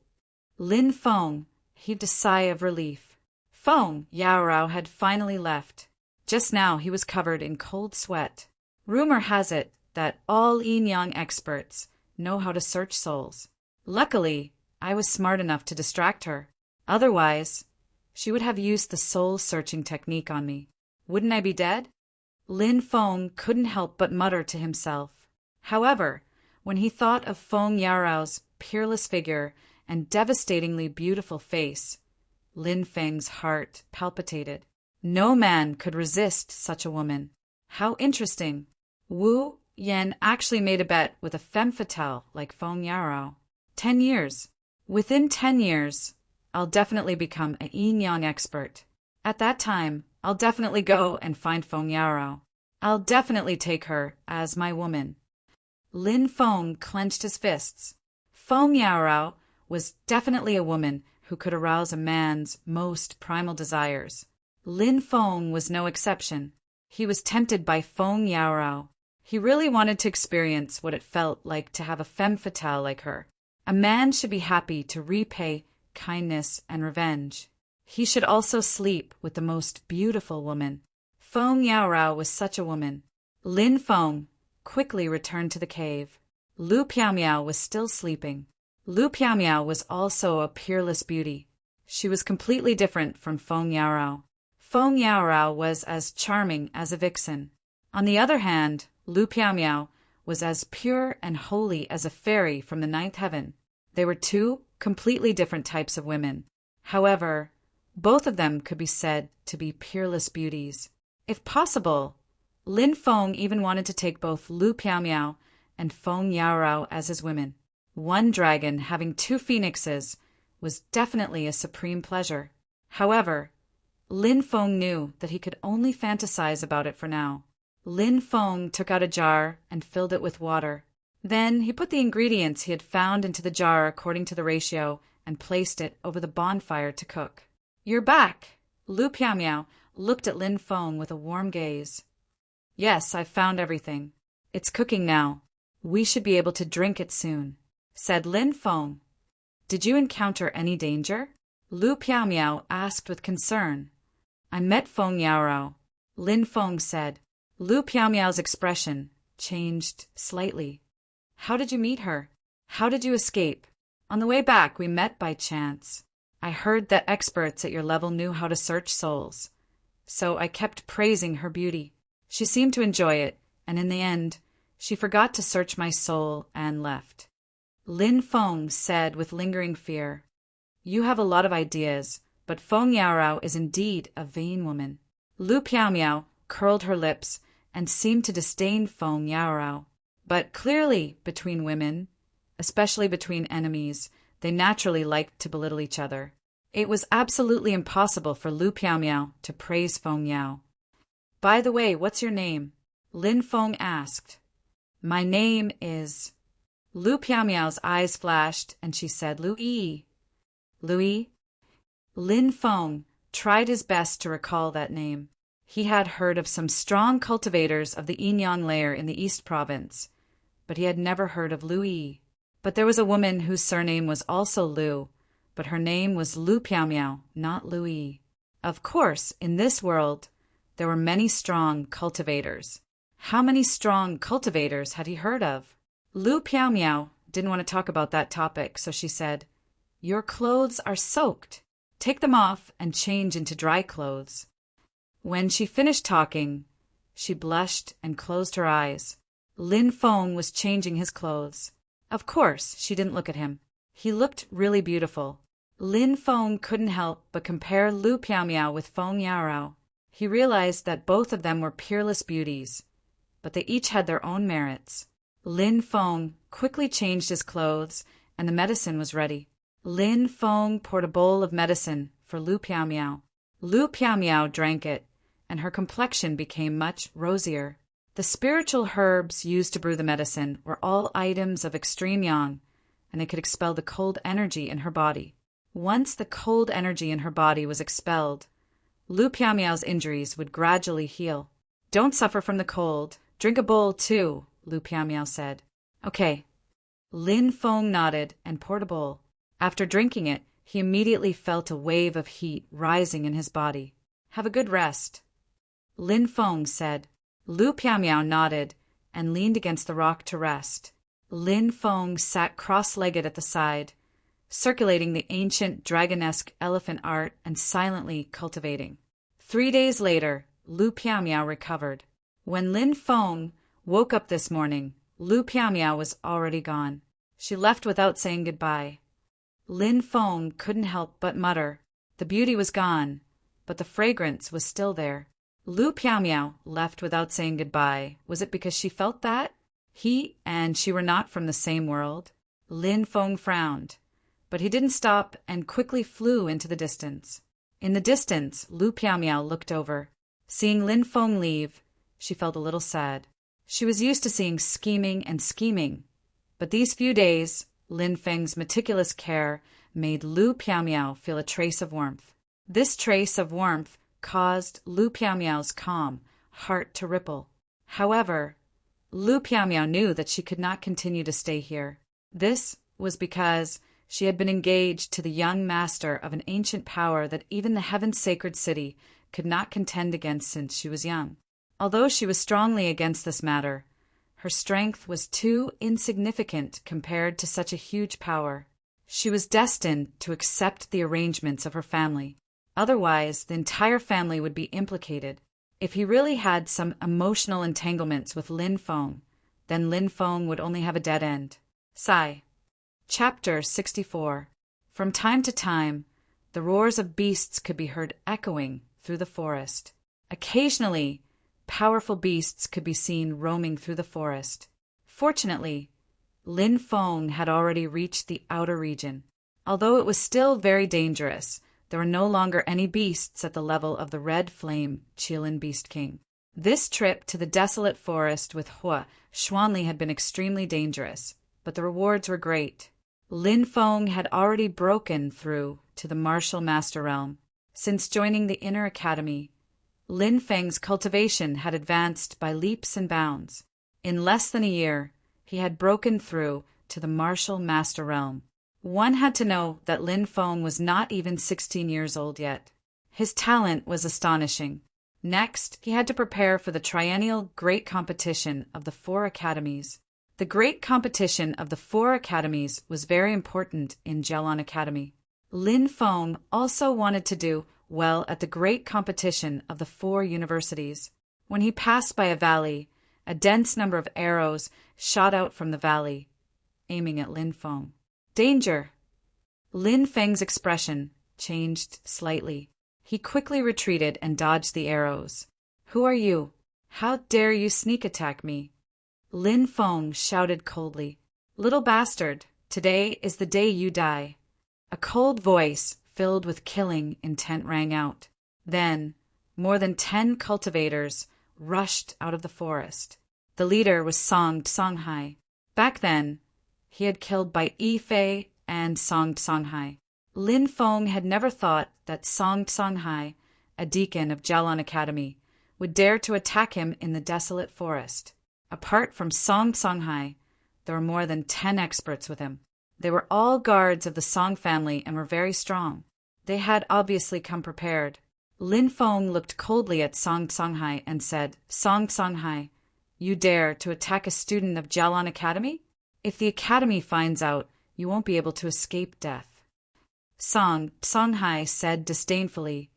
Lin Feng heaved a sigh of relief. Feng Yaorao had finally left. Just now he was covered in cold sweat. Rumor has it that all yin-yang experts know how to search souls. Luckily, I was smart enough to distract her. Otherwise, she would have used the soul-searching technique on me. Wouldn't I be dead? Lin Feng couldn't help but mutter to himself. However, when he thought of Feng Yaorao's peerless figure and devastatingly beautiful face, Lin Feng's heart palpitated. No man could resist such a woman. How interesting. Wu Yan actually made a bet with a femme fatale like Feng Yaorao. 10 years. Within 10 years, I'll definitely become a yin-yang expert. At that time, I'll definitely go and find Feng Yaorao. I'll definitely take her as my woman. Lin Feng clenched his fists. Feng Yaorao was definitely a woman who could arouse a man's most primal desires. Lin Feng was no exception. He was tempted by Feng Yaorao. He really wanted to experience what it felt like to have a femme fatale like her. A man should be happy to repay kindness and revenge. He should also sleep with the most beautiful woman. Feng Yaorao was such a woman. Lin Feng quickly returned to the cave. Lu Piaomiao was still sleeping. Lu Piaomiao was also a peerless beauty. She was completely different from Feng Yaorao. Feng Yaorao was as charming as a vixen. On the other hand, Lu Piaomiao was as pure and holy as a fairy from the ninth heaven. They were two completely different types of women. However, Both of them could be said to be peerless beauties. If possible, Lin Feng even wanted to take both Lu Piao and Feng Yaorao as his women. One dragon having two phoenixes was definitely a supreme pleasure. However, Lin Feng knew that he could only fantasize about it for now. Lin Feng took out a jar and filled it with water. Then he put the ingredients he had found into the jar according to the ratio and placed it over the bonfire to cook. "You're back!" Lu Piao looked at Lin Feng with a warm gaze. "Yes, I've found everything. It's cooking now. We should be able to drink it soon," said Lin Feng. "Did you encounter any danger?" Lu Piao asked with concern. "I met Feng Yaorao," Lin Feng said. Lu Piao's expression changed slightly. "How did you meet her? How did you escape?" "On the way back, we met by chance. I heard that experts at your level knew how to search souls, so I kept praising her beauty. She seemed to enjoy it, and in the end, she forgot to search my soul and left." Lin Feng said with lingering fear, "You have a lot of ideas, but Feng Yaorao is indeed a vain woman." Lu Piao curled her lips and seemed to disdain Feng Yaorao. But clearly, between women, especially between enemies, they naturally liked to belittle each other. It was absolutely impossible for Lu Piao to praise Feng Yao. "By the way, what's your name?" Lin Feng asked. "My name is—" Lu Piao's eyes flashed, and she said, "Louis." "Louis?" Lin Feng tried his best to recall that name. He had heard of some strong cultivators of the Yinyang layer in the East Province, but he had never heard of Louis. But there was a woman whose surname was also Lu, but her name was Lu Piao, not Louis. Of course, in this world, there were many strong cultivators. How many strong cultivators had he heard of? Lu Piao didn't want to talk about that topic, so she said, "Your clothes are soaked. Take them off and change into dry clothes." When she finished talking, she blushed and closed her eyes. Lin Feng was changing his clothes. Of course, she didn't look at him. He looked really beautiful. Lin Feng couldn't help but compare Lu Piao with Feng Yaorao. He realized that both of them were peerless beauties, but they each had their own merits. Lin Feng quickly changed his clothes, and the medicine was ready. Lin Feng poured a bowl of medicine for Lu Piao. Lu Piao drank it, and her complexion became much rosier. The spiritual herbs used to brew the medicine were all items of extreme yang, and they could expel the cold energy in her body. Once the cold energy in her body was expelled, Lu Piao's injuries would gradually heal. "Don't suffer from the cold. Drink a bowl, too," Lu Piao said. "Okay." Lin Feng nodded and poured a bowl. After drinking it, he immediately felt a wave of heat rising in his body. "Have a good rest," Lin Feng said. Lu Piao nodded and leaned against the rock to rest. Lin Feng sat cross-legged at the side, circulating the ancient dragonesque elephant art and silently cultivating. 3 days later, Lu Piao recovered. When Lin Feng woke up this morning, Lu Piao was already gone. She left without saying goodbye. Lin Feng couldn't help but mutter. The beauty was gone, but the fragrance was still there. Lu Piao left without saying goodbye. Was it because she felt that he and she were not from the same world? Lin Feng frowned, but he didn't stop and quickly flew into the distance. In the distance, Lu Piao looked over. Seeing Lin Feng leave, she felt a little sad. She was used to seeing scheming and scheming, but these few days, Lin Feng's meticulous care made Lu Piao feel a trace of warmth. This trace of warmth caused Lu Piao's calm heart to ripple. However, Lu Piao knew that she could not continue to stay here. This was because she had been engaged to the young master of an ancient power that even the heaven-sacred city could not contend against since she was young. Although she was strongly against this matter, her strength was too insignificant compared to such a huge power. She was destined to accept the arrangements of her family. Otherwise, the entire family would be implicated. If he really had some emotional entanglements with Lin Feng, then Lin Feng would only have a dead end. Sigh. Chapter 64. From time to time, The roars of beasts could be heard echoing through the forest. Occasionally, powerful beasts could be seen roaming through the forest. Fortunately, Lin Feng had already reached the outer region. Although it was still very dangerous, there were no longer any beasts at the level of the Red Flame Qilin Beast King. This trip to the desolate forest with Hua Xuanli had been extremely dangerous, but the rewards were great. Lin Feng had already broken through to the martial master realm. Since joining the inner academy, Lin Feng's cultivation had advanced by leaps and bounds. In less than a year, he had broken through to the martial master realm. One had to know that Lin Feng was not even 16 years old yet. His talent was astonishing. Next, he had to prepare for the triennial Great Competition of the 4 academies. The Great Competition of the 4 academies was very important in Jialan Academy. Lin Feng also wanted to do well at the Great Competition of the 4 universities. When he passed by a valley, a dense number of arrows shot out from the valley, aiming at Lin Feng. Danger! Lin Feng's expression changed slightly. He quickly retreated and dodged the arrows. Who are you? How dare you sneak attack me? Lin Feng shouted coldly. Little bastard, today is the day you die. A cold voice filled with killing intent rang out. Then, more than 10 cultivators rushed out of the forest. The leader was Song Songhai. Back then, he had killed Bai Yifei and Song Songhai. Lin Feng had never thought that Song Songhai, a deacon of Jialan Academy, would dare to attack him in the desolate forest. Apart from Song Songhai, there were more than 10 experts with him. They were all guards of the Song family and were very strong. They had obviously come prepared. Lin Feng looked coldly at Song Songhai and said, Song Songhai, you dare to attack a student of Jialan Academy? If the academy finds out, you won't be able to escape death. Song Songhai said disdainfully,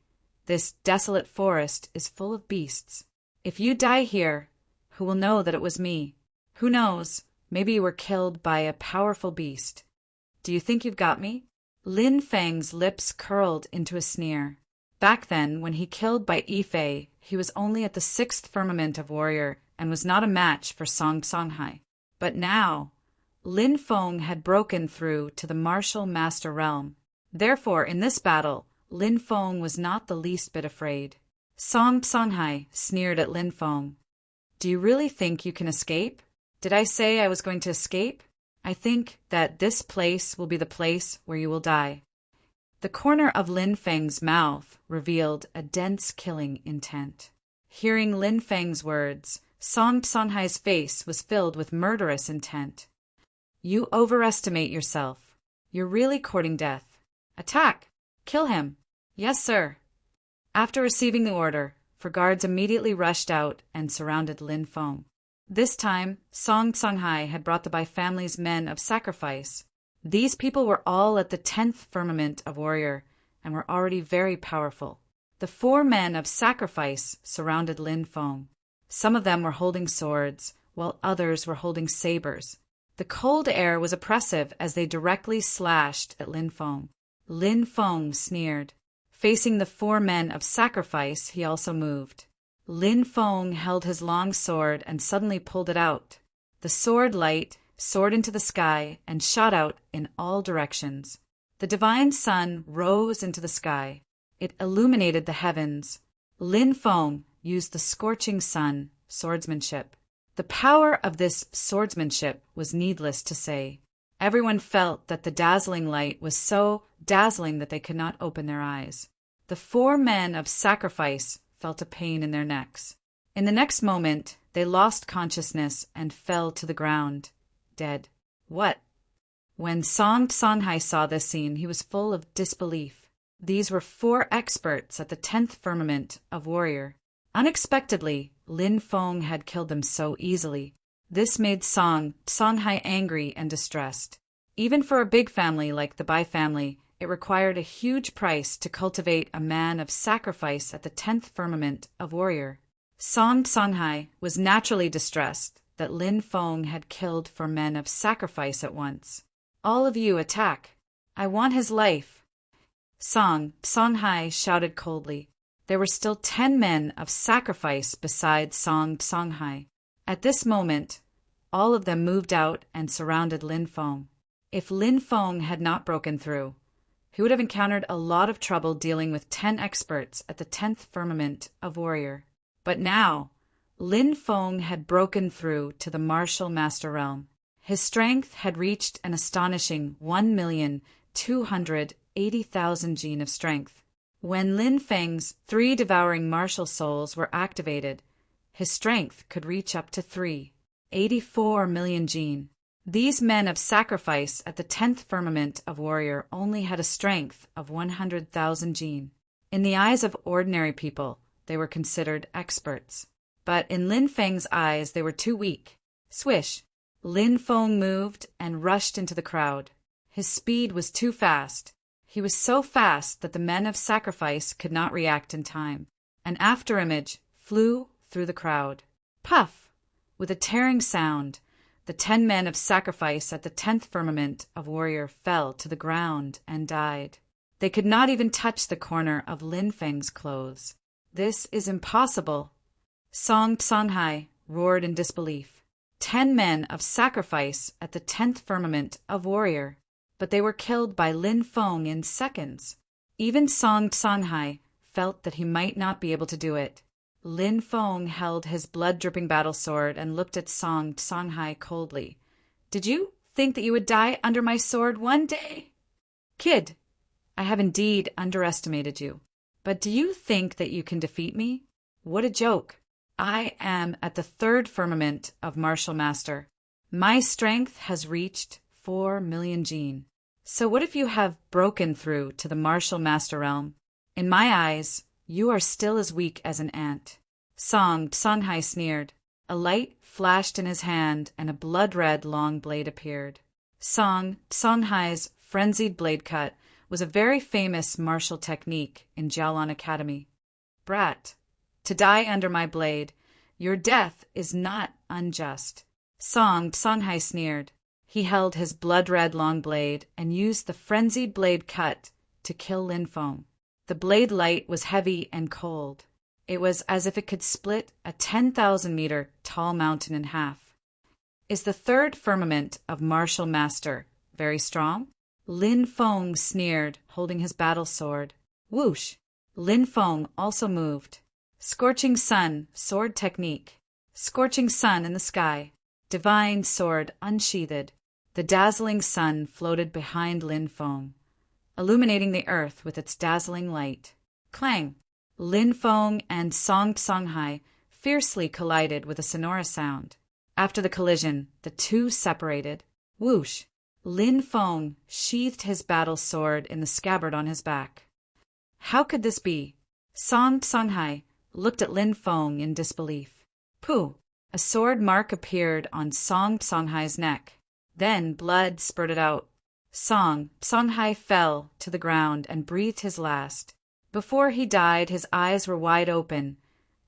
this desolate forest is full of beasts. If you die here, who will know that it was me? Who knows, maybe you were killed by a powerful beast. Do you think you've got me? Lin Feng's lips curled into a sneer. Back then, when he killed Bai Yifei, he was only at the 6th firmament of warrior and was not a match for Song Songhai. But now, Lin Feng had broken through to the martial master realm. Therefore, in this battle, Lin Feng was not the least bit afraid. Song Songhai sneered at Lin Feng. Do you really think you can escape? Did I say I was going to escape? I think that this place will be the place where you will die. The corner of Lin Feng's mouth revealed a dense killing intent. Hearing Lin Feng's words, Song Songhai's face was filled with murderous intent. You overestimate yourself. You're really courting death. Attack! Kill him! Yes, sir. After receiving the order, 4 guards immediately rushed out and surrounded Lin Feng. This time, Song Songhai had brought the Bai family's men of sacrifice. These people were all at the 10th firmament of warrior and were already very powerful. The 4 men of sacrifice surrounded Lin Feng. Some of them were holding swords, while others were holding sabers. The cold air was oppressive as they directly slashed at Lin Feng. Lin Feng sneered. Facing the 4 men of sacrifice, he also moved. Lin Feng held his long sword and suddenly pulled it out. The sword light soared into the sky and shot out in all directions. The divine sun rose into the sky. It illuminated the heavens. Lin Feng used the scorching sun swordsmanship. The power of this swordsmanship was needless to say. Everyone felt that the dazzling light was so dazzling that they could not open their eyes. The 4 men of sacrifice felt a pain in their necks. In the next moment, they lost consciousness and fell to the ground, dead. What? When Song Songhai saw this scene, he was full of disbelief. These were 4 experts at the 10th firmament of warrior. Unexpectedly, Lin Feng had killed them so easily. This made Song Songhai angry and distressed. Even for a big family like the Bai family, it required a huge price to cultivate a man of sacrifice at the 10th firmament of warrior. Song Songhai was naturally distressed that Lin Feng had killed 4 men of sacrifice at once. All of you attack. I want his life. Songhai shouted coldly. There were still 10 men of sacrifice besides Songhai. At this moment, all of them moved out and surrounded Lin Feng. If Lin Feng had not broken through, he would have encountered a lot of trouble dealing with 10 experts at the 10th firmament of Warrior. But now, Lin Feng had broken through to the martial master realm. His strength had reached an astonishing 1,280,000 gene of strength. When Lin Feng's 3 devouring martial souls were activated, his strength could reach up to 384 million gene. These men of sacrifice at the 10th firmament of Warrior only had a strength of 100,000 gene. In the eyes of ordinary people, they were considered experts. But in Lin Feng's eyes, they were too weak. Swish! Lin Feng moved and rushed into the crowd. His speed was too fast. He was so fast that the men of sacrifice could not react in time. An afterimage flew through the crowd. Puff! With a tearing sound, the 10 men of sacrifice at the 10th firmament of Warrior fell to the ground and died. They could not even touch the corner of Lin Feng's clothes. This is impossible. Songhai roared in disbelief. 10 men of sacrifice at the 10th firmament of Warrior, but they were killed by Lin Feng in seconds. Even Songhai felt that he might not be able to do it. Lin Feng held his blood-dripping battle sword and looked at Songhai coldly. "Did you think that you would die under my sword one day? Kid, I have indeed underestimated you. But do you think that you can defeat me? What a joke! I am at the 3rd firmament of Martial Master. My strength has reached 4 million gene. So what if you have broken through to the Martial Master realm? In my eyes, you are still as weak as an ant." Songhai sneered. A light flashed in his hand, and a blood-red long blade appeared. Songhai's frenzied blade cut was a very famous martial technique in Jiaolan Academy. "Brat, to die under my blade, your death is not unjust." Songhai sneered. He held his blood-red long blade and used the frenzied blade cut to kill Lin Feng. The blade light was heavy and cold. It was as if it could split a 10,000-meter tall mountain in half. "Is the 3rd firmament of Martial Master very strong?" Lin Feng sneered, holding his battle sword. Whoosh! Lin Feng also moved. Scorching sun, sword technique. Scorching sun in the sky. Divine sword unsheathed. The dazzling sun floated behind Lin Feng, illuminating the earth with its dazzling light. Clang! Lin Feng and Songhai fiercely collided with a sonorous sound. After the collision, the two separated. Whoosh! Lin Feng sheathed his battle sword in the scabbard on his back. How could this be? Songhai looked at Lin Feng in disbelief. Pooh! A sword mark appeared on Songhai's neck. Then blood spurted out. Songhai fell to the ground and breathed his last. Before he died, his eyes were wide open,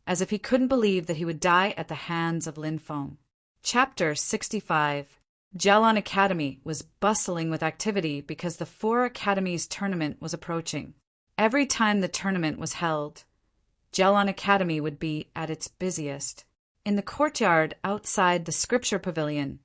as if he couldn't believe that he would die at the hands of Lin Feng. Chapter 65. Jiaolan Academy was bustling with activity because the 4 Academies tournament was approaching. Every time the tournament was held, Jiaolan Academy would be at its busiest. In the courtyard outside the scripture pavilion,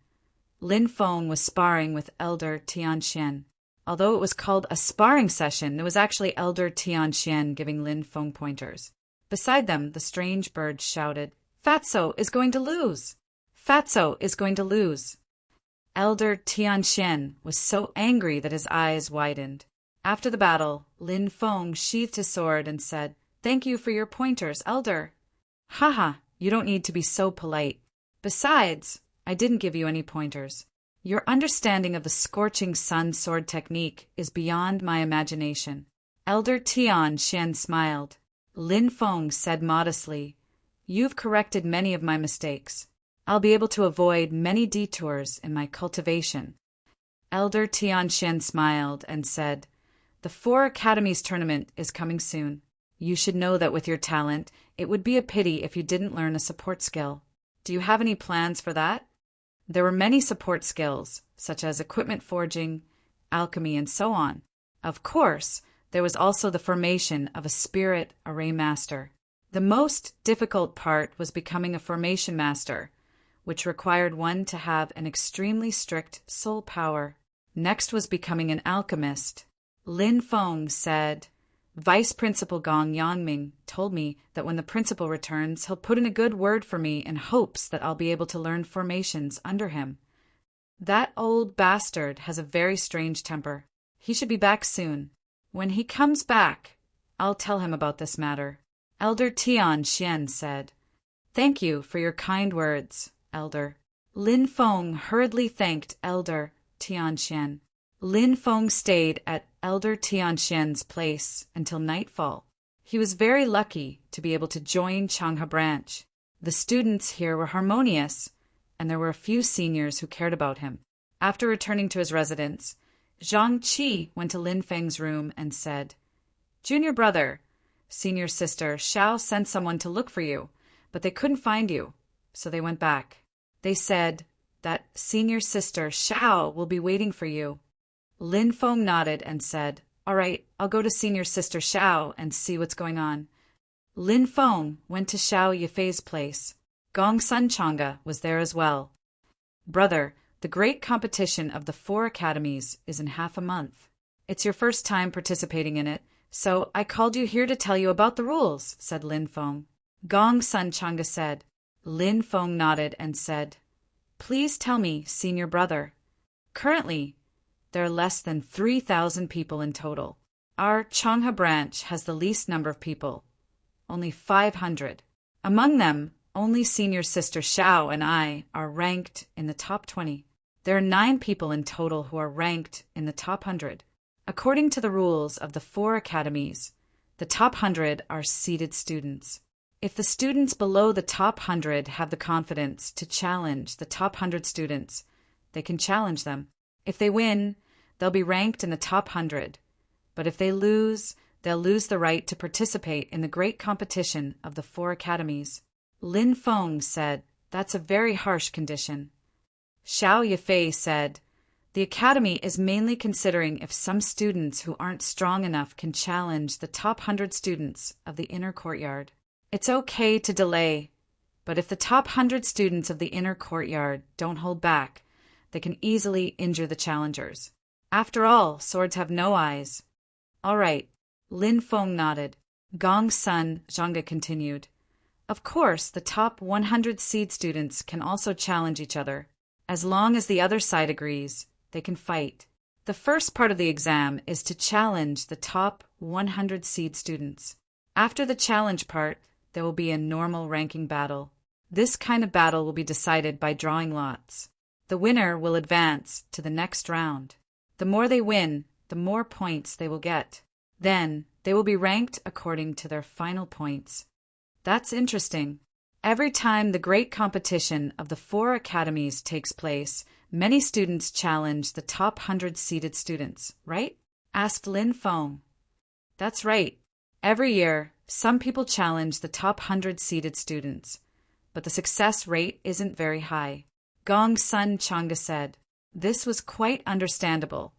Lin Feng was sparring with Elder Tianxian. Although it was called a sparring session, it was actually Elder Tianxian giving Lin Feng pointers. Beside them, the strange bird shouted, "Fatso is going to lose! Fatso is going to lose!" Elder Tianxian was so angry that his eyes widened. After the battle, Lin Feng sheathed his sword and said, "Thank you for your pointers, Elder." "Haha, you don't need to be so polite. Besides, I didn't give you any pointers. Your understanding of the scorching sun sword technique is beyond my imagination." Elder Tianxian smiled. Lin Feng said modestly, "You've corrected many of my mistakes. I'll be able to avoid many detours in my cultivation." Elder Tianxian smiled and said, "The 4 Academies tournament is coming soon. You should know that with your talent, it would be a pity if you didn't learn a support skill. Do you have any plans for that?" There were many support skills, such as equipment forging, alchemy, and so on. Of course, there was also the formation of a spirit array master. The most difficult part was becoming a formation master, which required one to have an extremely strict soul power. Next was becoming an alchemist. Lin Feng said, Vice Principal Gong Yangming told me that when the principal returns, he'll put in a good word for me in hopes that I'll be able to learn formations under him. That old bastard has a very strange temper. He should be back soon. When he comes back, I'll tell him about this matter. Elder Tian Xian said, Thank you for your kind words, Elder. Lin Feng hurriedly thanked Elder Tian Xian. Lin Feng stayed at Elder Tian Xian's place until nightfall. He was very lucky to be able to join Changhe Branch. The students here were harmonious, and there were a few seniors who cared about him. After returning to his residence, Zhang Qi went to Lin Feng's room and said, Junior brother, senior sister Xiao sent someone to look for you, but they couldn't find you, so they went back. They said that senior sister Xiao will be waiting for you. Lin Feng nodded and said, All right, I'll go to senior sister Xiao and see what's going on. Lin Feng went to Xiao Yifei's place. Gong Sun Chang'e was there as well. Brother, the great competition of the 4 academies is in half a month. It's your first time participating in it, so I called you here to tell you about the rules, said Lin Feng. Gong Sun Chang'e said. Lin Feng nodded and said, Please tell me, senior brother. Currently, there are less than 3,000 people in total. Our Chang'e branch has the least number of people, only 500. Among them, only senior sister Xiao and I are ranked in the top 20. There are 9 people in total who are ranked in the top 100. According to the rules of the 4 academies, the top 100 are seeded students. If the students below the top 100 have the confidence to challenge the top 100 students, they can challenge them. If they win, they'll be ranked in the top 100. But if they lose, they'll lose the right to participate in the great competition of the 4 academies. Lin Feng said, That's a very harsh condition. Xiao Yifei said, The academy is mainly considering if some students who aren't strong enough can challenge the top 100 students of the inner courtyard. It's okay to delay, but if the top 100 students of the inner courtyard don't hold back, they can easily injure the challengers. After all, swords have no eyes. All right, Lin Feng nodded. Gong Sun Zhangge continued. Of course, the top 100 seed students can also challenge each other. As long as the other side agrees, they can fight. The first part of the exam is to challenge the top 100 seed students. After the challenge part, there will be a normal ranking battle. This kind of battle will be decided by drawing lots. The winner will advance to the next round. The more they win, the more points they will get. Then, they will be ranked according to their final points. That's interesting. Every time the great competition of the 4 academies takes place, many students challenge the top 100 seeded students, right? Asked Lin Feng. That's right. Every year, some people challenge the top 100 seeded students, but the success rate isn't very high. Gong Sun Chang'e said. This was quite understandable,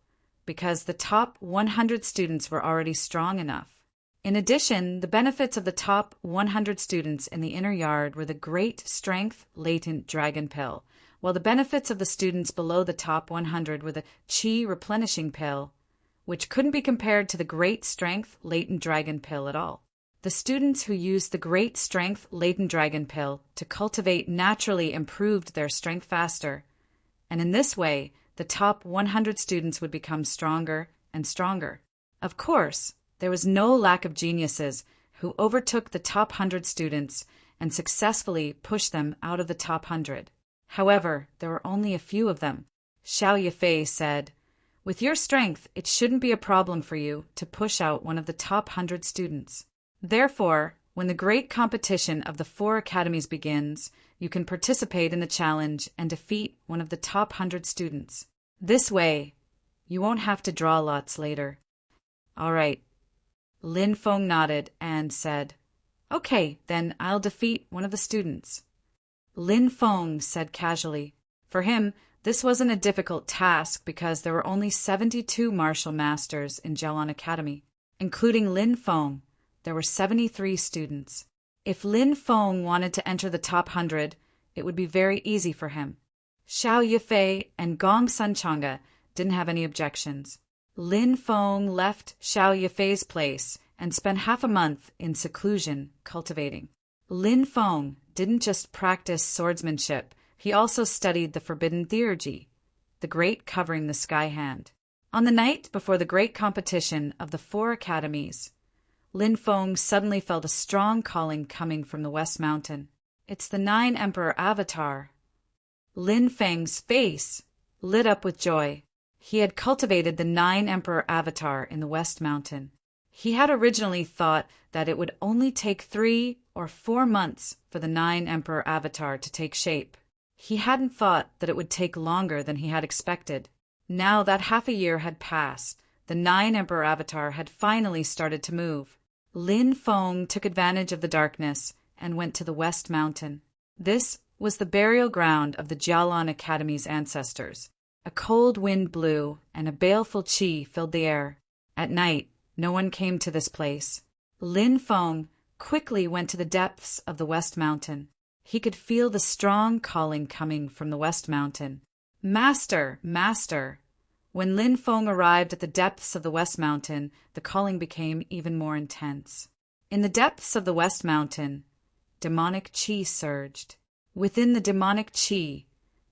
because the top 100 students were already strong enough. In addition, the benefits of the top 100 students in the inner yard were the great strength latent dragon pill, while the benefits of the students below the top 100 were the qi replenishing pill, which couldn't be compared to the great strength latent dragon pill at all. The students who used the great strength latent dragon pill to cultivate naturally improved their strength faster, and in this way, the top 100 students would become stronger and stronger. Of course, there was no lack of geniuses who overtook the top 100 students and successfully pushed them out of the top 100. However, there were only a few of them. Xiao Yifei said, With your strength, it shouldn't be a problem for you to push out one of the top 100 students. Therefore, when the great competition of the 4 academies begins, you can participate in the challenge and defeat one of the top 100 students. This way, you won't have to draw lots later. All right. Lin Feng nodded and said, Okay, then I'll defeat one of the students. Lin Feng said casually. For him, this wasn't a difficult task because there were only 72 martial masters in Jiaolan Academy. Including Lin Feng, there were 73 students. If Lin Feng wanted to enter the top 100, it would be very easy for him. Xiao Yifei and Gong Sanchanga didn't have any objections. Lin Feng left Xiao Yifei's place and spent half a month in seclusion cultivating. Lin Feng didn't just practice swordsmanship, he also studied the forbidden theurgy, the great covering the sky hand. On the night before the great competition of the 4 academies, Lin Feng suddenly felt a strong calling coming from the West Mountain. It's the 9 Emperor Avatar. Lin Feng's face lit up with joy. He had cultivated the 9 Emperor Avatar in the West Mountain. He had originally thought that it would only take 3 or 4 months for the 9 Emperor Avatar to take shape. He hadn't thought that it would take longer than he had expected. Now that half a year had passed, the 9 Emperor Avatar had finally started to move. Lin Feng took advantage of the darkness and went to the West Mountain. This was the burial ground of the Jialan Academy's ancestors. A cold wind blew, and a baleful qi filled the air. At night, no one came to this place. Lin Feng quickly went to the depths of the West Mountain. He could feel the strong calling coming from the West Mountain. Master! Master! When Lin Feng arrived at the depths of the West Mountain, the calling became even more intense. In the depths of the West Mountain, demonic qi surged. Within the demonic qi,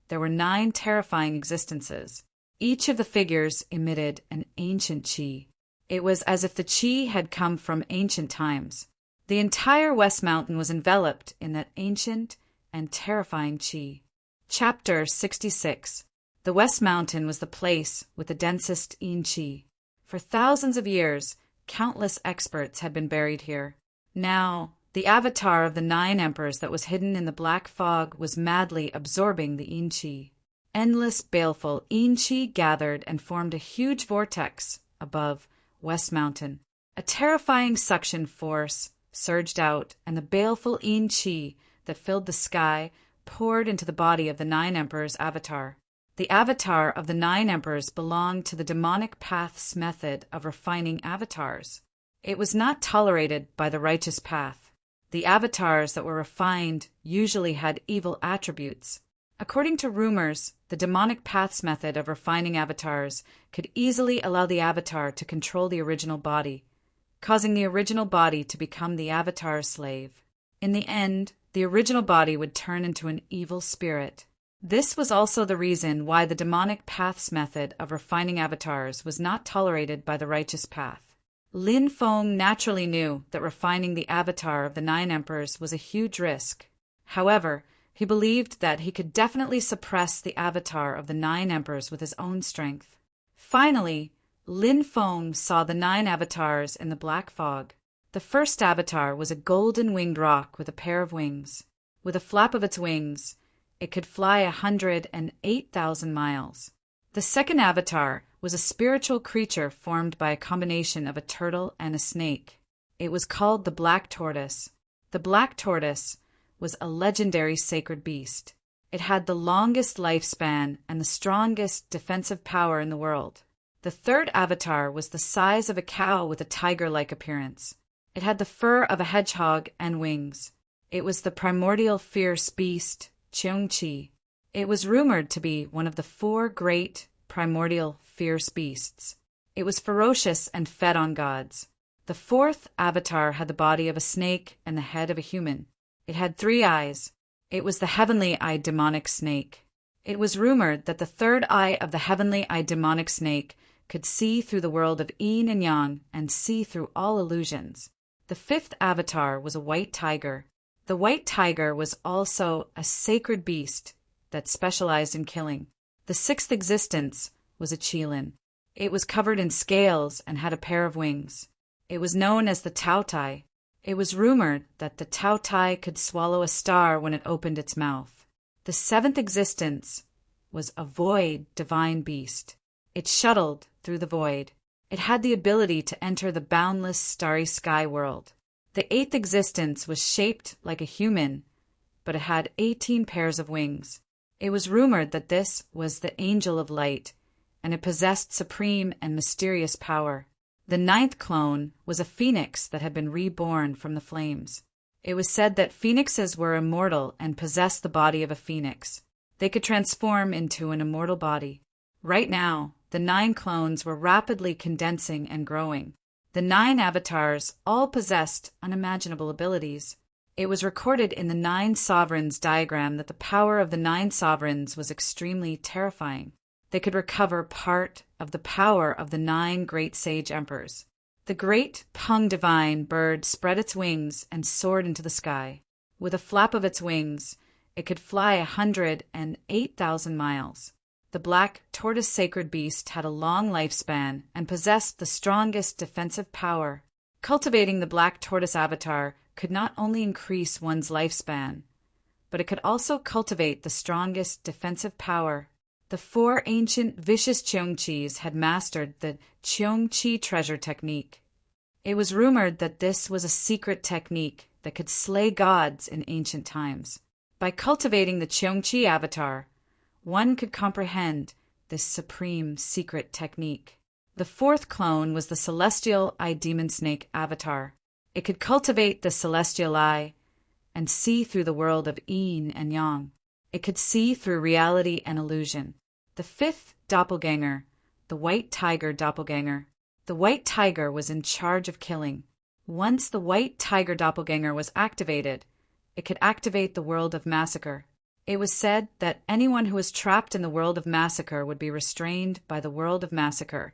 there were 9 terrifying existences. Each of the figures emitted an ancient qi. It was as if the qi had come from ancient times. The entire West Mountain was enveloped in that ancient and terrifying qi. Chapter 66. The West Mountain was the place with the densest yin qi. For thousands of years, countless experts had been buried here. Now, the avatar of the 9 emperors that was hidden in the black fog was madly absorbing the yin qi. Endless, baleful yin qi gathered and formed a huge vortex above West Mountain. A terrifying suction force surged out, and the baleful yin qi that filled the sky poured into the body of the 9 emperors' avatar. The avatar of the 9 emperors belonged to the demonic path's method of refining avatars. It was not tolerated by the righteous path. The avatars that were refined usually had evil attributes. According to rumors, the demonic path's method of refining avatars could easily allow the avatar to control the original body, causing the original body to become the avatar's slave. In the end, the original body would turn into an evil spirit. This was also the reason why the demonic path's method of refining avatars was not tolerated by the righteous path. Lin Feng naturally knew that refining the avatar of the 9 emperors was a huge risk. However, he believed that he could definitely suppress the avatar of the 9 emperors with his own strength. Finally, Lin Feng saw the 9 avatars in the black fog. The first avatar was a golden winged rock with a pair of wings. With a flap of its wings, it could fly 108,000 miles. The second avatar was a spiritual creature formed by a combination of a turtle and a snake. It was called the Black Tortoise. The Black Tortoise was a legendary sacred beast. It had the longest lifespan and the strongest defensive power in the world. The third avatar was the size of a cow with a tiger-like appearance. It had the fur of a hedgehog and wings. It was the primordial fierce beast, Cheongqi. It was rumored to be one of the 4 great primordial fierce beasts. It was ferocious and fed on gods. The 4th avatar had the body of a snake and the head of a human. It had 3 eyes. It was the heavenly-eyed demonic snake. It was rumored that the 3rd eye of the heavenly-eyed demonic snake could see through the world of yin and yang and see through all illusions. The 5th avatar was a white tiger. The white tiger was also a sacred beast that specialized in killing. The 6th existence was a qilin. It was covered in scales and had a pair of wings. It was known as the Taotai. It was rumored that the Taotai could swallow a star when it opened its mouth. The 7th existence was a void divine beast. It shuttled through the void. It had the ability to enter the boundless starry sky world. The 8th existence was shaped like a human, but it had 18 pairs of wings. It was rumored that this was the Angel of Light, and it possessed supreme and mysterious power. The ninth clone was a phoenix that had been reborn from the flames. It was said that phoenixes were immortal and possessed the body of a phoenix. They could transform into an immortal body. Right now, the 9 clones were rapidly condensing and growing. The 9 avatars all possessed unimaginable abilities. It was recorded in the 9 sovereigns diagram that the power of the 9 sovereigns was extremely terrifying. They could recover part of the power of the 9 great sage emperors. The great Pung divine bird spread its wings and soared into the sky. With a flap of its wings, it could fly 108,000 miles. The black tortoise sacred beast had a long lifespan and possessed the strongest defensive power. Cultivating the black tortoise avatar could not only increase one's lifespan, but it could also cultivate the strongest defensive power. The 4 ancient vicious Cheongchis had mastered the Cheongchi treasure technique. It was rumored that this was a secret technique that could slay gods in ancient times. By cultivating the Cheongchi avatar, one could comprehend this supreme secret technique. The 4th clone was the celestial eye demon snake avatar. It could cultivate the celestial eye and see through the world of yin and yang. It could see through reality and illusion. The 5th doppelganger, the white tiger doppelganger. The white tiger was in charge of killing. Once the white tiger doppelganger was activated, it could activate the world of massacre. It was said that anyone who was trapped in the world of massacre would be restrained by the world of massacre,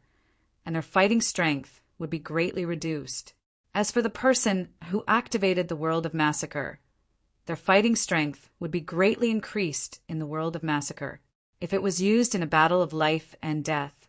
and their fighting strength would be greatly reduced. As for the person who activated the world of massacre, their fighting strength would be greatly increased in the world of massacre. If it was used in a battle of life and death,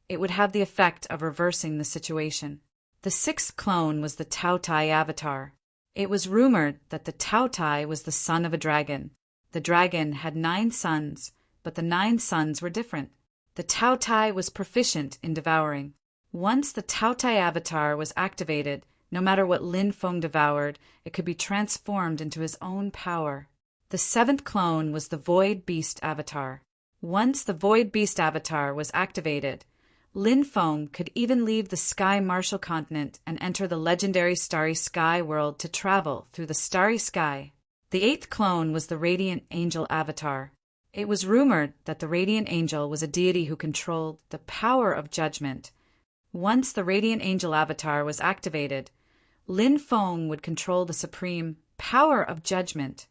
it would have the effect of reversing the situation. The 6th clone was the Tao Tai avatar. It was rumored that the Tao Tai was the son of a dragon. The dragon had 9 sons, but the 9 sons were different. The Tao Tai was proficient in devouring. Once the Tao Tai avatar was activated, no matter what Lin Feng devoured, it could be transformed into his own power. The 7th clone was the Void Beast avatar. Once the Void Beast avatar was activated, Lin Feng could even leave the Sky Martial Continent and enter the legendary Starry Sky world to travel through the starry sky. The 8th clone was the Radiant Angel avatar. It was rumored that the Radiant Angel was a deity who controlled the power of judgment. Once the Radiant Angel avatar was activated, Lin Feng would control the supreme power of judgment.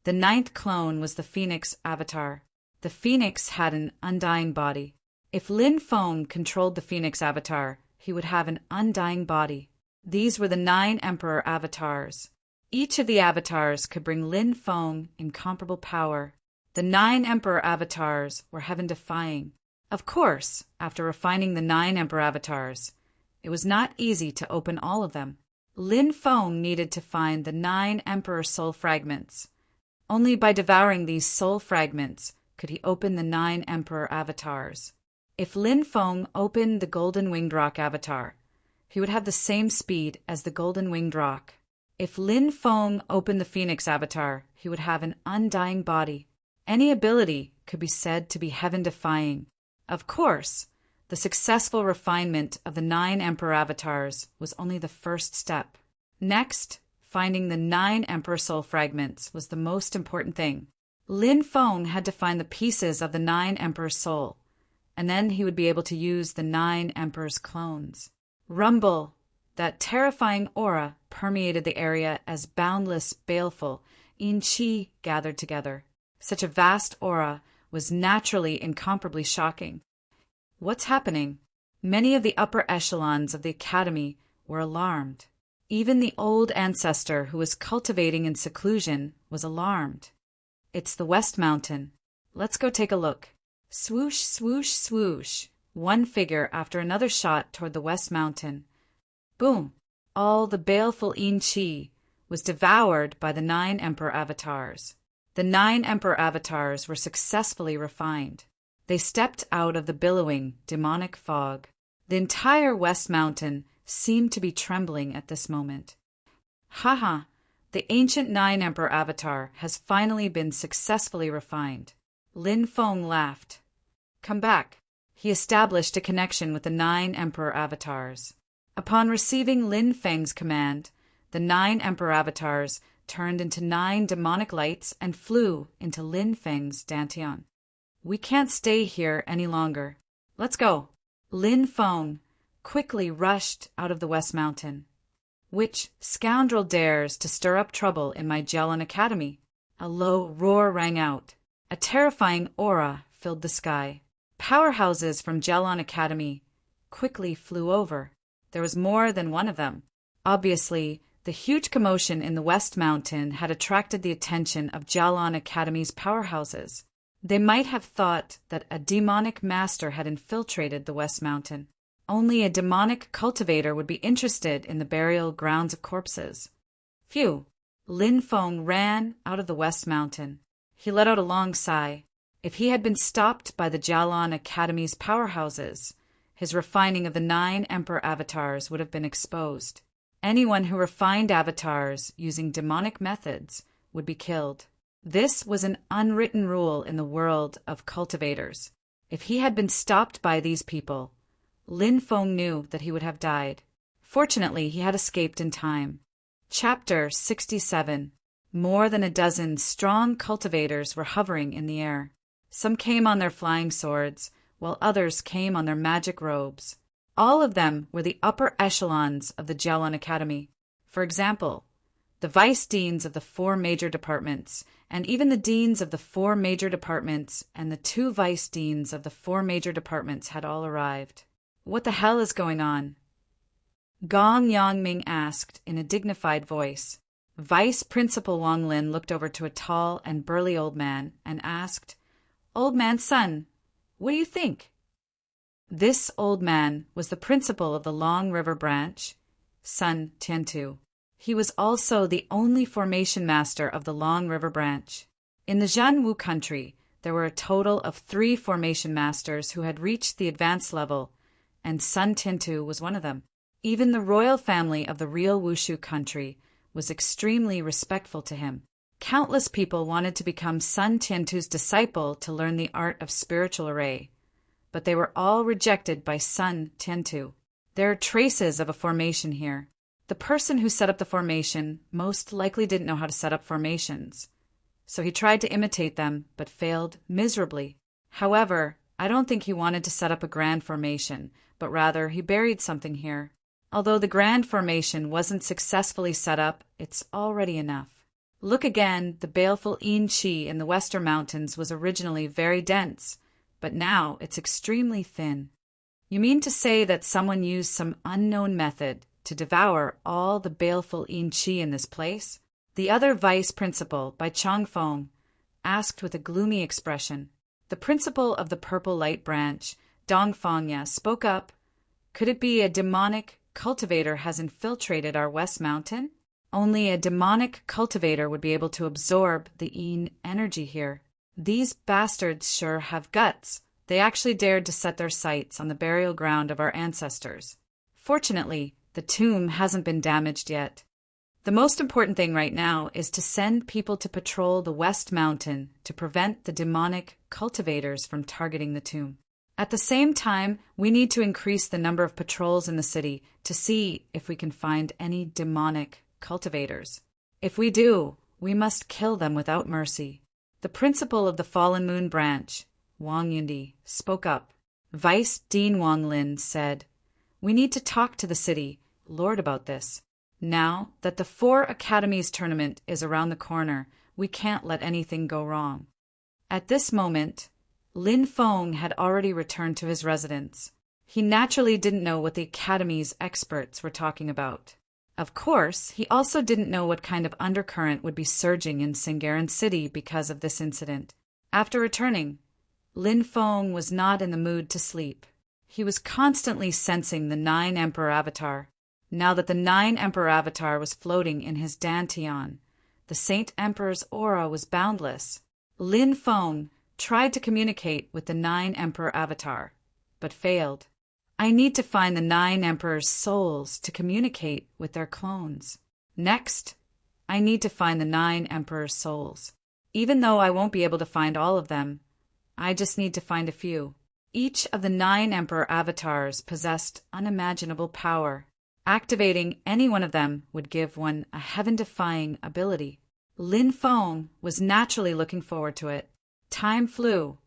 The 9th clone was the Phoenix avatar. The Phoenix had an undying body. If Lin Feng controlled the Phoenix avatar, he would have an undying body. These were the 9 Emperor avatars. Each of the avatars could bring Lin Feng incomparable power. The 9 Emperor avatars were heaven-defying. Of course, after refining the 9 Emperor avatars, it was not easy to open all of them. Lin Feng needed to find the 9 Emperor soul fragments. Only by devouring these soul fragments could he open the 9 Emperor avatars. If Lin Feng opened the Golden Winged Rock avatar, he would have the same speed as the Golden Winged Rock. If Lin Feng opened the Phoenix avatar, he would have an undying body. Any ability could be said to be heaven-defying. Of course, the successful refinement of the 9 Emperor avatars was only the first step. Next, finding the 9 Emperor soul fragments was the most important thing. Lin Feng had to find the pieces of the 9 Emperor soul, and then he would be able to use the 9 Emperor's clones. Rumble, that terrifying aura, permeated the area as boundless, baleful yin qi gathered together. Such a vast aura was naturally incomparably shocking. What's happening? Many of the upper echelons of the academy were alarmed. Even the old ancestor who was cultivating in seclusion was alarmed. It's the West Mountain. Let's go take a look. Swoosh, swoosh, swoosh. One figure after another shot toward the West Mountain. Boom! All the baleful yin qi was devoured by the 9 Emperor avatars. The 9 Emperor avatars were successfully refined. They stepped out of the billowing, demonic fog. The entire West Mountain seemed to be trembling at this moment. Haha! The ancient 9 Emperor avatar has finally been successfully refined. Lin Feng laughed. Come back. He established a connection with the 9 Emperor avatars. Upon receiving Lin Feng's command, the 9 Emperor avatars turned into 9 demonic lights and flew into Lin Feng's dantian. We can't stay here any longer. Let's go. Lin Feng quickly rushed out of the West Mountain. Which scoundrel dares to stir up trouble in my Jialan Academy? A low roar rang out. A terrifying aura filled the sky. Powerhouses from Jialan Academy quickly flew over. There was more than one of them. Obviously, the huge commotion in the West Mountain had attracted the attention of Jialan Academy's powerhouses. They might have thought that a demonic master had infiltrated the West Mountain. Only a demonic cultivator would be interested in the burial grounds of corpses. Phew! Lin Feng ran out of the West Mountain. He let out a long sigh. If he had been stopped by the Jialan Academy's powerhouses, his refining of the 9 Emperor avatars would have been exposed. Anyone who refined avatars using demonic methods would be killed. This was an unwritten rule in the world of cultivators. If he had been stopped by these people, Lin Feng knew that he would have died. Fortunately, he had escaped in time. Chapter 67. More than a dozen strong cultivators were hovering in the air. Some came on their flying swords, while others came on their magic robes. All of them were the upper echelons of the Jialan Academy. For example, the vice deans of the 4 major departments, and even the deans of the 4 major departments and the 2 vice deans of the 4 major departments had all arrived. What the hell is going on? Gong Yangming asked in a dignified voice. Vice Principal Wang Lin looked over to a tall and burly old man and asked, "Old man's son, what do you think?" This old man was the principal of the Long River branch, Sun Tiantu. He was also the only formation master of the Long River branch. In the Jianwu country, there were a total of 3 formation masters who had reached the advanced level, and Sun Tiantu was one of them. Even the royal family of the real Wushu country was extremely respectful to him. Countless people wanted to become Sun Tiantu's disciple to learn the art of spiritual array, but they were all rejected by Sun Tiantu. There are traces of a formation here. The person who set up the formation most likely didn't know how to set up formations, so he tried to imitate them but failed miserably. However, I don't think he wanted to set up a grand formation, but rather he buried something here. Although the grand formation wasn't successfully set up, it's already enough. Look again, the baleful Yin Qi in the Western Mountains was originally very dense, but now it's extremely thin. You mean to say that someone used some unknown method to devour all the baleful Yin Qi in this place? The other vice principal, by Changfeng, asked with a gloomy expression. The principal of the Purple Light branch, Dongfangya, spoke up. Could it be a demonic cultivator has infiltrated our West Mountain? Only a demonic cultivator would be able to absorb the Yin energy here. These bastards sure have guts. They actually dared to set their sights on the burial ground of our ancestors. Fortunately, the tomb hasn't been damaged yet. The most important thing right now is to send people to patrol the West Mountain to prevent the demonic cultivators from targeting the tomb. At the same time, we need to increase the number of patrols in the city to see if we can find any demonic cultivators. If we do, we must kill them without mercy. The principal of the Fallen Moon branch, Wang Yundi, spoke up. Vice Dean Wang Lin said, "We need to talk to the city lord about this. Now that the 4 Academies tournament is around the corner, we can't let anything go wrong." At this moment, Lin Feng had already returned to his residence. He naturally didn't know what the Academy's experts were talking about. Of course, he also didn't know what kind of undercurrent would be surging in Singaran City because of this incident. After returning, Lin Feng was not in the mood to sleep. He was constantly sensing the 9 Emperor Avatar. Now that the 9 Emperor Avatar was floating in his dantian, the Saint Emperor's aura was boundless. Lin Feng tried to communicate with the 9 Emperor Avatar, but failed. I need to find the 9 Emperor's souls to communicate with their clones. Next, I need to find the 9 Emperor's souls. Even though I won't be able to find all of them, I just need to find a few. Each of the 9 Emperor Avatars possessed unimaginable power. Activating any one of them would give one a heaven-defying ability. Lin Feng was naturally looking forward to it. Time flew,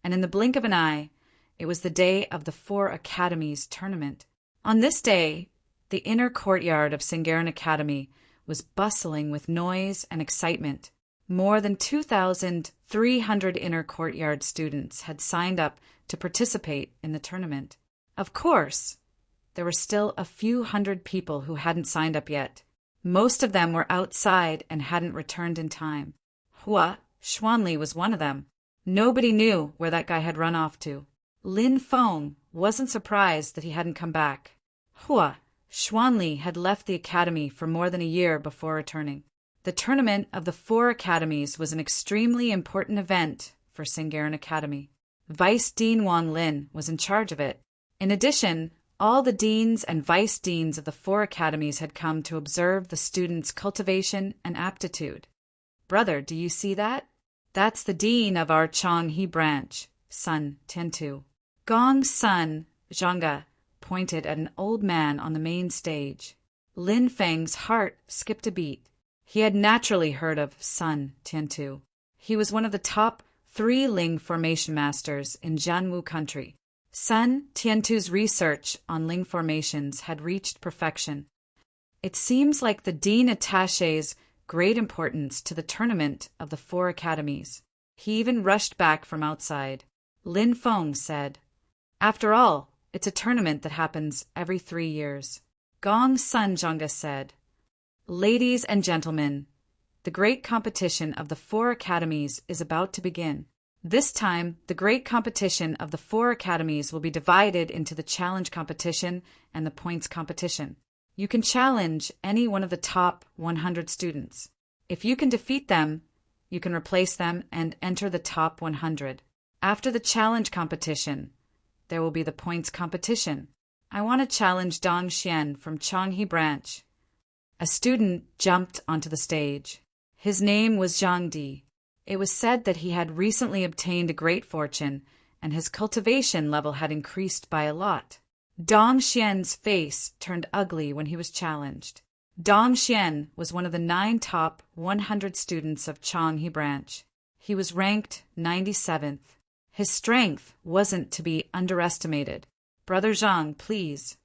and in the blink of an eye, it was the day of the 4 Academies tournament. On this day, the inner courtyard of Singaren Academy was bustling with noise and excitement. More than 2,300 inner courtyard students had signed up to participate in the tournament. Of course, there were still a few hundred people who hadn't signed up yet. Most of them were outside and hadn't returned in time. Hua Xuanli was one of them. Nobody knew where that guy had run off to. Lin Feng wasn't surprised that he hadn't come back. Hua Xuanli had left the academy for more than a year before returning. The tournament of the 4 academies was an extremely important event for Singaren Academy. Vice Dean Wang Lin was in charge of it. In addition, all the deans and vice deans of the 4 academies had come to observe the students' cultivation and aptitude. Brother, do you see that? That's the dean of our Changhe branch, Sun Tiantu. Gong's son, Zhanga, pointed at an old man on the main stage. Lin Feng's heart skipped a beat. He had naturally heard of Sun Tiantu. He was one of the top 3 Ling formation masters in Jianwu country. Sun Tiantu's research on Ling formations had reached perfection. It seems like the dean attaches great importance to the tournament of the 4 academies. He even rushed back from outside. Lin Feng said, "After all, it's a tournament that happens every 3 years." Gong's son Zhanga said, "Ladies and gentlemen, the great competition of the 4 academies is about to begin. This time, the great competition of the 4 academies will be divided into the challenge competition and the points competition. You can challenge any one of the top 100 students. If you can defeat them, you can replace them and enter the top 100. After the challenge competition, there will be the points competition. I want to challenge Dong Xian from Changhe branch." A student jumped onto the stage. His name was Zhang Di. It was said that he had recently obtained a great fortune, and his cultivation level had increased by a lot. Dong Xian's face turned ugly when he was challenged. Dong Xian was one of the 9 top 100 students of Changhe branch. He was ranked 97th. His strength wasn't to be underestimated. "Brother Zhang, please."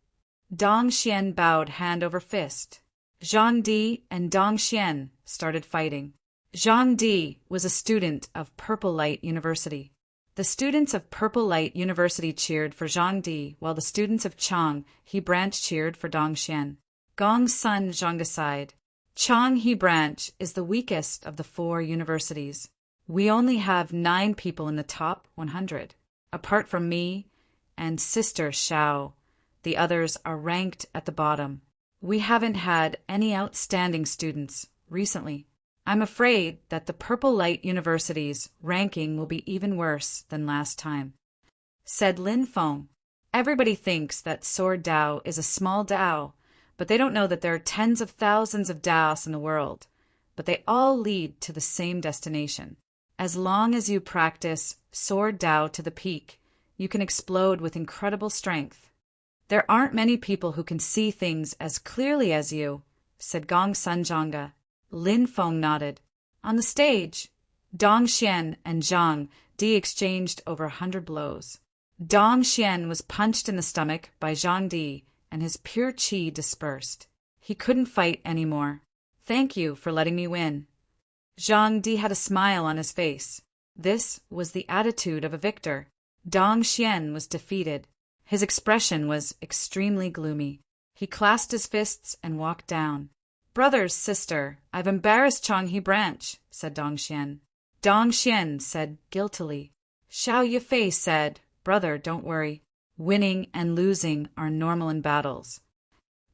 Dong Xian bowed hand over fist. Zhang Di and Dong Xian started fighting. Zhang Di was a student of Purple Light University. The students of Purple Light University cheered for Zhang Di, while the students of Changhe branch cheered for Dong Xian. Gong's son Zhanga sighed. "Changhe branch is the weakest of the 4 universities. We only have 9 people in the top 100. Apart from me and Sister Xiao, the others are ranked at the bottom. We haven't had any outstanding students recently. I'm afraid that the Purple Light University's ranking will be even worse than last time," said Lin Feng. "Everybody thinks that Sword Dao is a small Dao, but they don't know that there are tens of thousands of Daos in the world, but they all lead to the same destination. As long as you practice Sword Dao to the peak, you can explode with incredible strength. There aren't many people who can see things as clearly as you," said Gong's son Zhanga. Lin Feng nodded. On the stage, Dong Xian and Zhang Di exchanged over 100 blows. Dong Xian was punched in the stomach by Zhang Di, and his pure qi dispersed. He couldn't fight anymore. "Thank you for letting me win." Zhang Di had a smile on his face. This was the attitude of a victor. Dong Xian was defeated. His expression was extremely gloomy. He clasped his fists and walked down. "Brothers, sister, I've embarrassed Changhe branch," said Dong Xian. Dong Xian said guiltily. Xiao Yifei said, "Brother, don't worry. Winning and losing are normal in battles."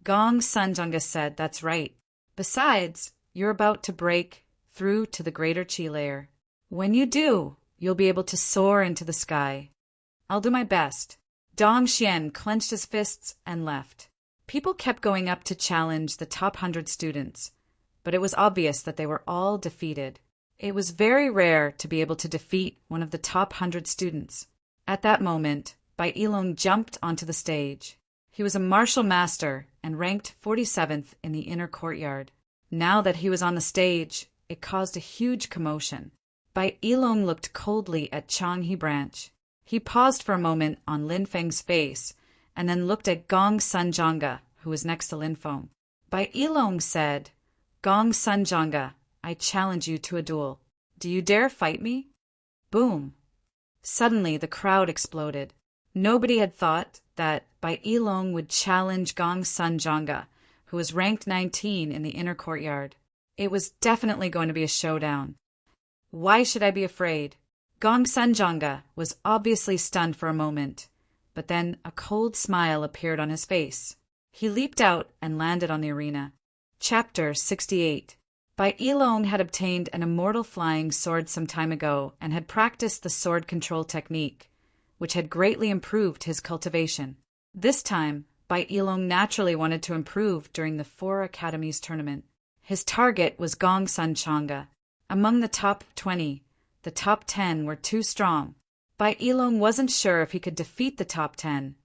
Gong's son Zhanga said, "That's right. Besides, you're about to break through to the greater Qi layer. When you do, you'll be able to soar into the sky. I'll do my best." Dong Xian clenched his fists and left. People kept going up to challenge the top 100 students, but it was obvious that they were all defeated. It was very rare to be able to defeat one of the top 100 students. At that moment, Bai Ilong jumped onto the stage. He was a martial master and ranked 47th in the inner courtyard. Now that he was on the stage, it caused a huge commotion. Bai Yilong looked coldly at Changhe Branch. He paused for a moment on Lin Feng's face and then looked at Gong Sunjonga, who was next to Lin Feng. Bai Yilong said, "Gong Sunjonga, I challenge you to a duel. Do you dare fight me?" Boom! Suddenly the crowd exploded. Nobody had thought that Bai Yilong would challenge Gong Sunjonga, who was ranked 19 in the inner courtyard. It was definitely going to be a showdown. Why should I be afraid? Gong Sunjonga was obviously stunned for a moment, but then a cold smile appeared on his face. He leaped out and landed on the arena. Chapter 68. Bai Yilong had obtained an immortal flying sword some time ago and had practiced the sword control technique, which had greatly improved his cultivation. This time, Bai Yilong naturally wanted to improve during the 4 Academies tournament. His target was Gong Sunjonga. Among the top 20, the top 10 were too strong. Bai Yilong wasn't sure if he could defeat the top 10,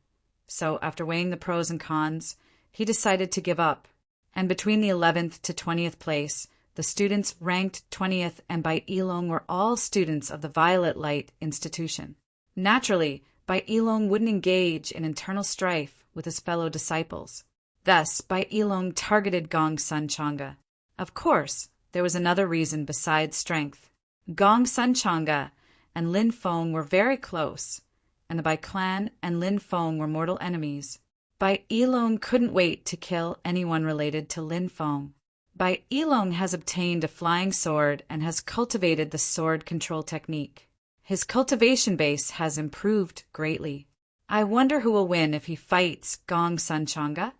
so after weighing the pros and cons, he decided to give up. And between the 11th to 20th place, the students ranked 20th and Bai Yilong were all students of the Violet Light Institution. Naturally, Bai Yilong wouldn't engage in internal strife with his fellow disciples. Thus, Bai Yilong targeted Gong Sunjonga. Of course, there was another reason besides strength. Gong Sunjonga and Lin Feng were very close, and the Bai clan and Lin Feng were mortal enemies. Bai Yilong couldn't wait to kill anyone related to Lin Feng. Bai Yilong has obtained a flying sword and has cultivated the sword control technique. His cultivation base has improved greatly. I wonder who will win if he fights Gong Sunjonga?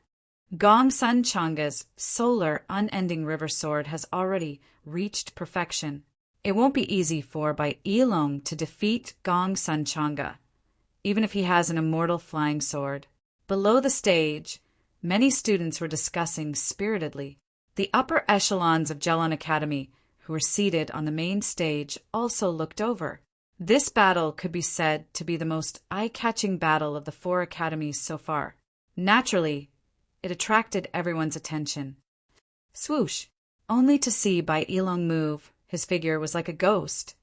Gong Sunjonga's solar unending river sword has already reached perfection. It won't be easy for Bai Yilong to defeat Gong Sunjonga, even if he has an immortal flying sword. Below the stage, many students were discussing spiritedly. The upper echelons of Jelon Academy, who were seated on the main stage, also looked over. This battle could be said to be the most eye-catching battle of the 4 academies so far. Naturally, it attracted everyone's attention. Swoosh! Only to see Bai Yilong move, his figure was like a ghost,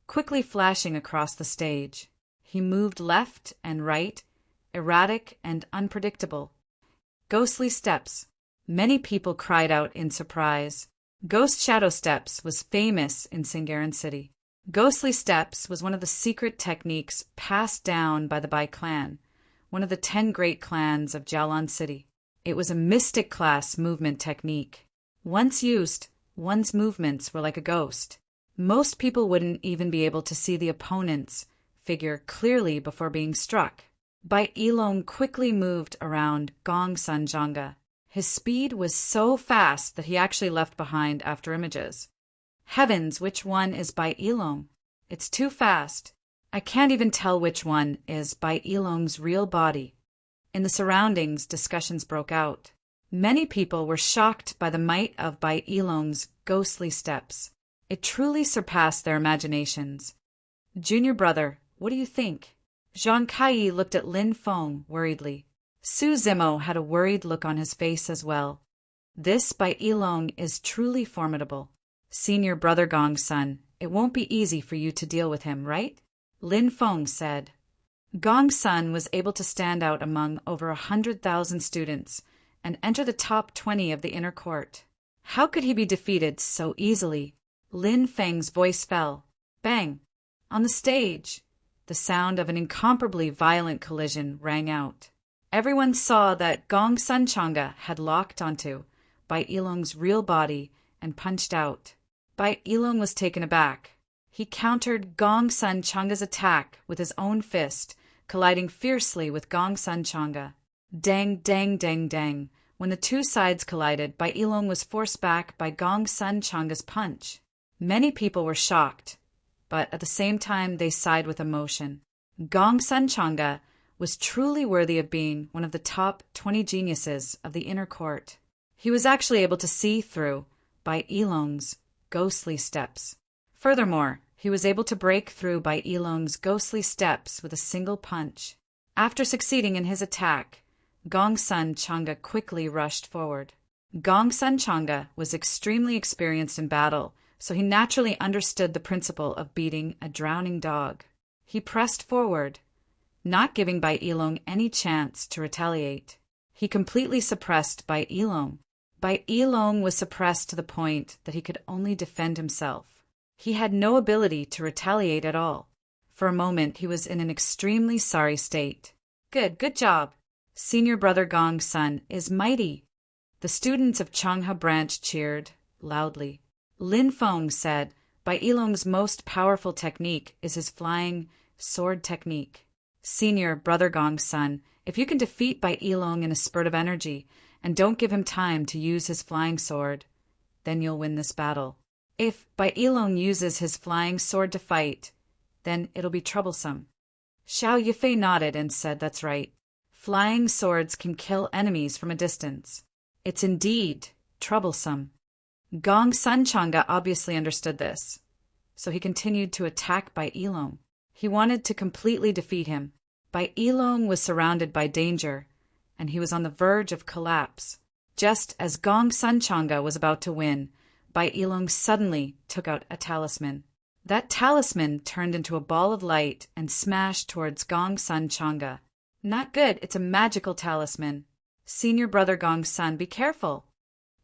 quickly flashing across the stage. He moved left and right, erratic and unpredictable. Ghostly steps. Many people cried out in surprise. Ghost Shadow Steps was famous in Singaran City. Ghostly Steps was one of the secret techniques passed down by the Bai clan, one of the 10 great clans of Jialan City. It was a mystic class movement technique. Once used, one's movements were like a ghost. Most people wouldn't even be able to see the opponent's figure clearly before being struck. Bai Yilong quickly moved around Gong Sunjonga. His speed was so fast that he actually left behind after images. Heavens, which one is Bai Yilong? It's too fast. I can't even tell which one is Bai Yilong's real body. In the surroundings, discussions broke out. Many people were shocked by the might of Bai Yilong's ghostly steps. It truly surpassed their imaginations. Junior brother, what do you think? Zhang Kai looked at Lin Feng worriedly. Su Zimo had a worried look on his face as well. This Bai Yilong is truly formidable. Senior brother Gong Sun, it won't be easy for you to deal with him, right? Lin Feng said. Gong Sun was able to stand out among over 100,000 students and enter the top 20 of the inner court. How could he be defeated so easily? Lin Feng's voice fell. Bang! On the stage, the sound of an incomparably violent collision rang out. Everyone saw that Gong Sunjonga had locked onto Bai Yilong's real body and punched out. Bai Yilong was taken aback. He countered Gong Sunjonga's attack with his own fist, colliding fiercely with Gong Sunjonga. Dang, dang, dang, dang. When the two sides collided, Bai Yilong was forced back by Gong Sunjonga's punch. Many people were shocked, but at the same time they sighed with emotion. Gong Sunjonga was truly worthy of being one of the top 20 geniuses of the inner court. He was actually able to see through Bai Yilong's ghostly steps. Furthermore, he was able to break through Bai Yilong's ghostly steps with a single punch. After succeeding in his attack, Gongsun Chang'e quickly rushed forward. Gongsun Chang'e was extremely experienced in battle, so he naturally understood the principle of beating a drowning dog. He pressed forward, not giving Bai Ilong any chance to retaliate. He completely suppressed Bai Ilong. Bai Ilong was suppressed to the point that he could only defend himself. He had no ability to retaliate at all. For a moment, he was in an extremely sorry state. Good job. Senior brother Gongsun is mighty. The students of Changha branch cheered loudly. Lin Feng said, Bai Ilong's most powerful technique is his flying sword technique. Senior brother Gongsun, if you can defeat Bai Ilong in a spurt of energy and don't give him time to use his flying sword, then you'll win this battle. If Bai Ilong uses his flying sword to fight, then it'll be troublesome. Xiao Yifei nodded and said that's right. Flying swords can kill enemies from a distance. It's indeed troublesome. Gongsun Chang'e obviously understood this, so he continued to attack Bai Ilong. He wanted to completely defeat him. Bai Ilong was surrounded by danger, and he was on the verge of collapse. Just as Gongsun Chang'e was about to win, Bai Ilong suddenly took out a talisman. That talisman turned into a ball of light and smashed towards Gongsun Chang'e. Not good, it's a magical talisman. Senior brother Gongsun, be careful.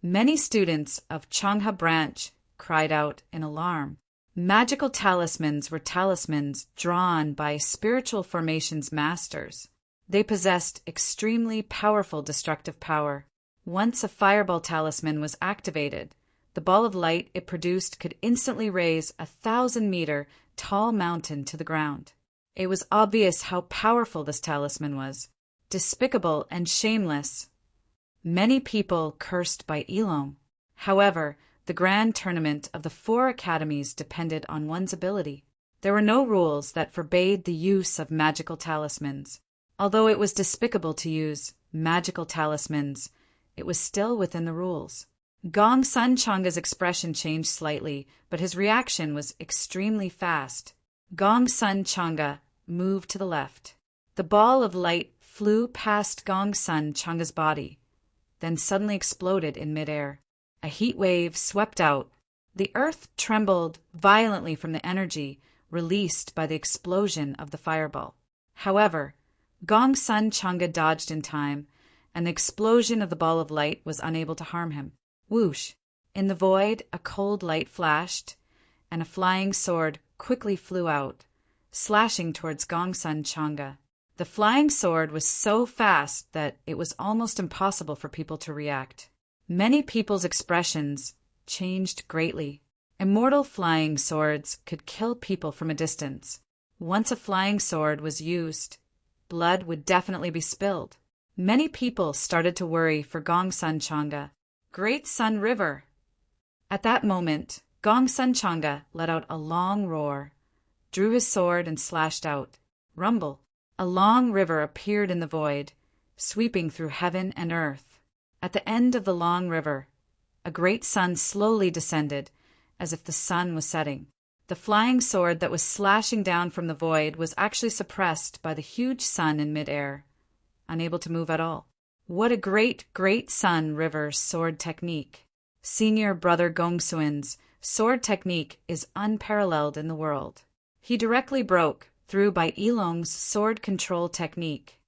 Many students of Changha branch cried out in alarm. Magical talismans were talismans drawn by spiritual formations masters. They possessed extremely powerful destructive power. Once a fireball talisman was activated, the ball of light it produced could instantly raise a 1,000-meter tall mountain to the ground. It was obvious how powerful this talisman was. Despicable and shameless. Many people cursed Bai Ilong. However, the grand tournament of the 4 academies depended on one's ability. There were no rules that forbade the use of magical talismans. Although it was despicable to use magical talismans, it was still within the rules. Gongsun Chang'e's expression changed slightly, but his reaction was extremely fast. Gongsun Chang'e moved to the left. The ball of light flew past Gongsun Chang'e's body, then suddenly exploded in midair. A heat wave swept out. The earth trembled violently from the energy released by the explosion of the fireball. However, Gongsun Chang'e dodged in time, and the explosion of the ball of light was unable to harm him. Whoosh! In the void, a cold light flashed, and a flying sword quickly flew out, slashing towards Gongsun Chang'e. The flying sword was so fast that it was almost impossible for people to react. Many people's expressions changed greatly. Immortal flying swords could kill people from a distance. Once a flying sword was used, blood would definitely be spilled. Many people started to worry for Gongsun Chang'e. Great Sun River! At that moment, Gongsun Chang'e let out a long roar, drew his sword and slashed out. Rumble! A long river appeared in the void, sweeping through heaven and earth. At the end of the long river, a great sun slowly descended, as if the sun was setting. The flying sword that was slashing down from the void was actually suppressed by the huge sun in midair, unable to move at all. What a great sun river sword technique. Senior brother Gongsun's sword technique is unparalleled in the world. He directly broke through Bai Ilong's sword control technique.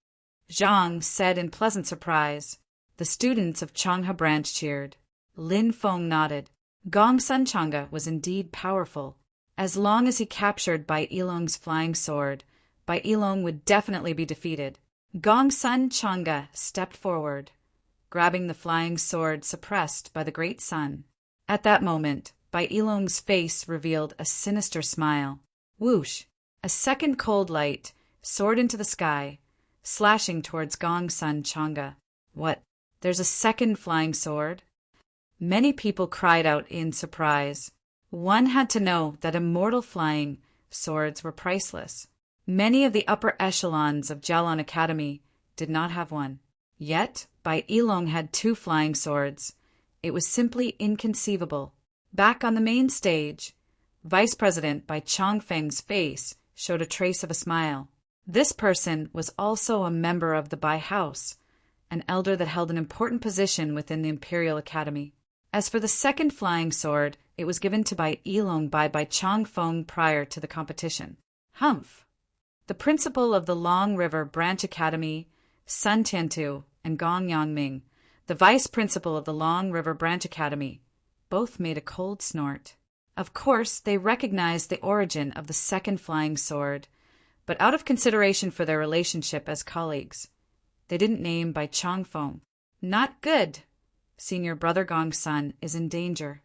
Zhang said in pleasant surprise. The students of Changha branch cheered. Lin Feng nodded. Gongsun Chang'e was indeed powerful. As long as he captured Bai Ilong's flying sword, Bai Ilong would definitely be defeated. Gongsun Chang'e stepped forward, grabbing the flying sword suppressed by the great sun. At that moment, Bai Ilong's face revealed a sinister smile. Whoosh! A second cold light soared into the sky, slashing towards Gongsun Chang'e. What? There's a second flying sword? Many people cried out in surprise. One had to know that immortal flying swords were priceless. Many of the upper echelons of Jialan Academy did not have one. Yet, Bai Ilong had 2 flying swords. It was simply inconceivable. Back on the main stage, Vice President Bai Changfeng's face showed a trace of a smile. This person was also a member of the Bai House, an elder that held an important position within the Imperial Academy. As for the second flying sword, it was given to Bai Yilong by Chang Feng prior to the competition. Humph! The principal of the Long River Branch Academy, Sun Tiantu, and Gong Yangming, the vice principal of the Long River Branch Academy, both made a cold snort. Of course, they recognized the origin of the second flying sword, but out of consideration for their relationship as colleagues, they didn't name Bai Chang Feng. Not good! Senior brother Gong's son is in danger.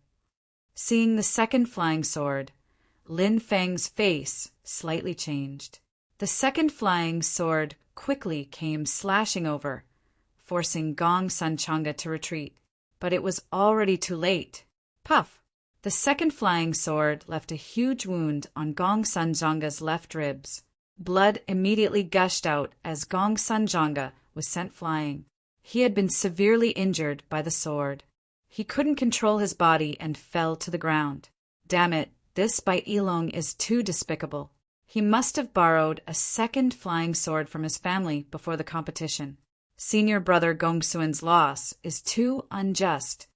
Seeing the second flying sword, Lin Feng's face slightly changed. The second flying sword quickly came slashing over, forcing Gong Sun Chang'e to retreat. But it was already too late. Puff! The second flying sword left a huge wound on Gong Sun Chang'e's left ribs. Blood immediately gushed out as Gong Sun Chang'e was sent flying. He had been severely injured by the sword. He couldn't control his body and fell to the ground. Damn it, this Bai Yilong is too despicable. He must have borrowed a second flying sword from his family before the competition. Senior brother Gong Suan's loss is too unjust.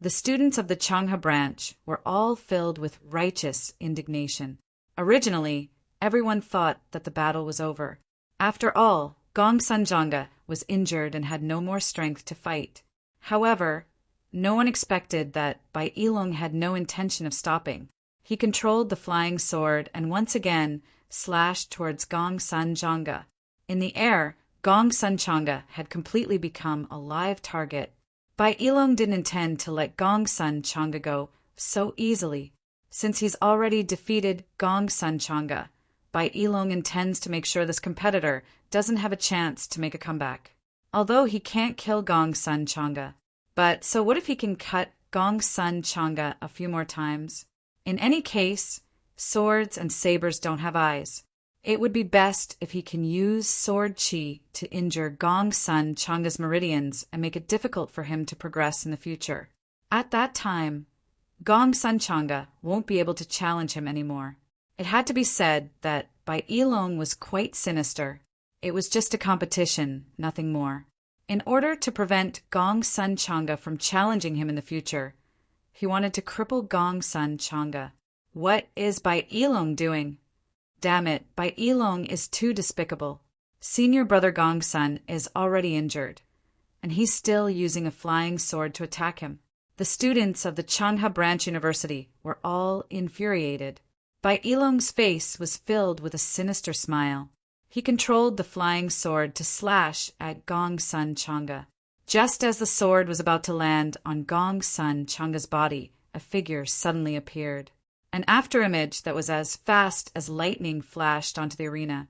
The students of the Changha branch were all filled with righteous indignation. Originally, everyone thought that the battle was over. After all, Gong Sun Chang'e was injured and had no more strength to fight. However, no one expected that Bai Yilong had no intention of stopping. He controlled the flying sword and once again slashed towards Gong Sun Chang'e. In the air, Gong Sun Chang'e had completely become a live target. Bai Yilong didn't intend to let Gong Sun Chang'e go so easily. Since he's already defeated Gong Sun Chang'e, Bai Yilong intends to make sure this competitor doesn't have a chance to make a comeback. Although he can't kill Gong Sun Chang'e. But so what if he can cut Gong Sun Chang'e a few more times? In any case, swords and sabers don't have eyes. It would be best if he can use sword chi to injure Gong Sun Chang'e's meridians and make it difficult for him to progress in the future. At that time, Gong Sun Chang'e won't be able to challenge him anymore. It had to be said that Bai Yilong was quite sinister. It was just a competition, nothing more. In order to prevent Gong Sun Chang'e from challenging him in the future, he wanted to cripple Gong Sun Chang'e. What is Bai Yilong doing? Damn it, Bai Yilong is too despicable. Senior brother Gong Sun is already injured, and he's still using a flying sword to attack him. The students of the Changha Branch University were all infuriated. Bai Yilong's face was filled with a sinister smile. He controlled the flying sword to slash at Gong Sun Chang'e. Just as the sword was about to land on Gong Sun Chang'e's body, a figure suddenly appeared. An afterimage that was as fast as lightning flashed onto the arena.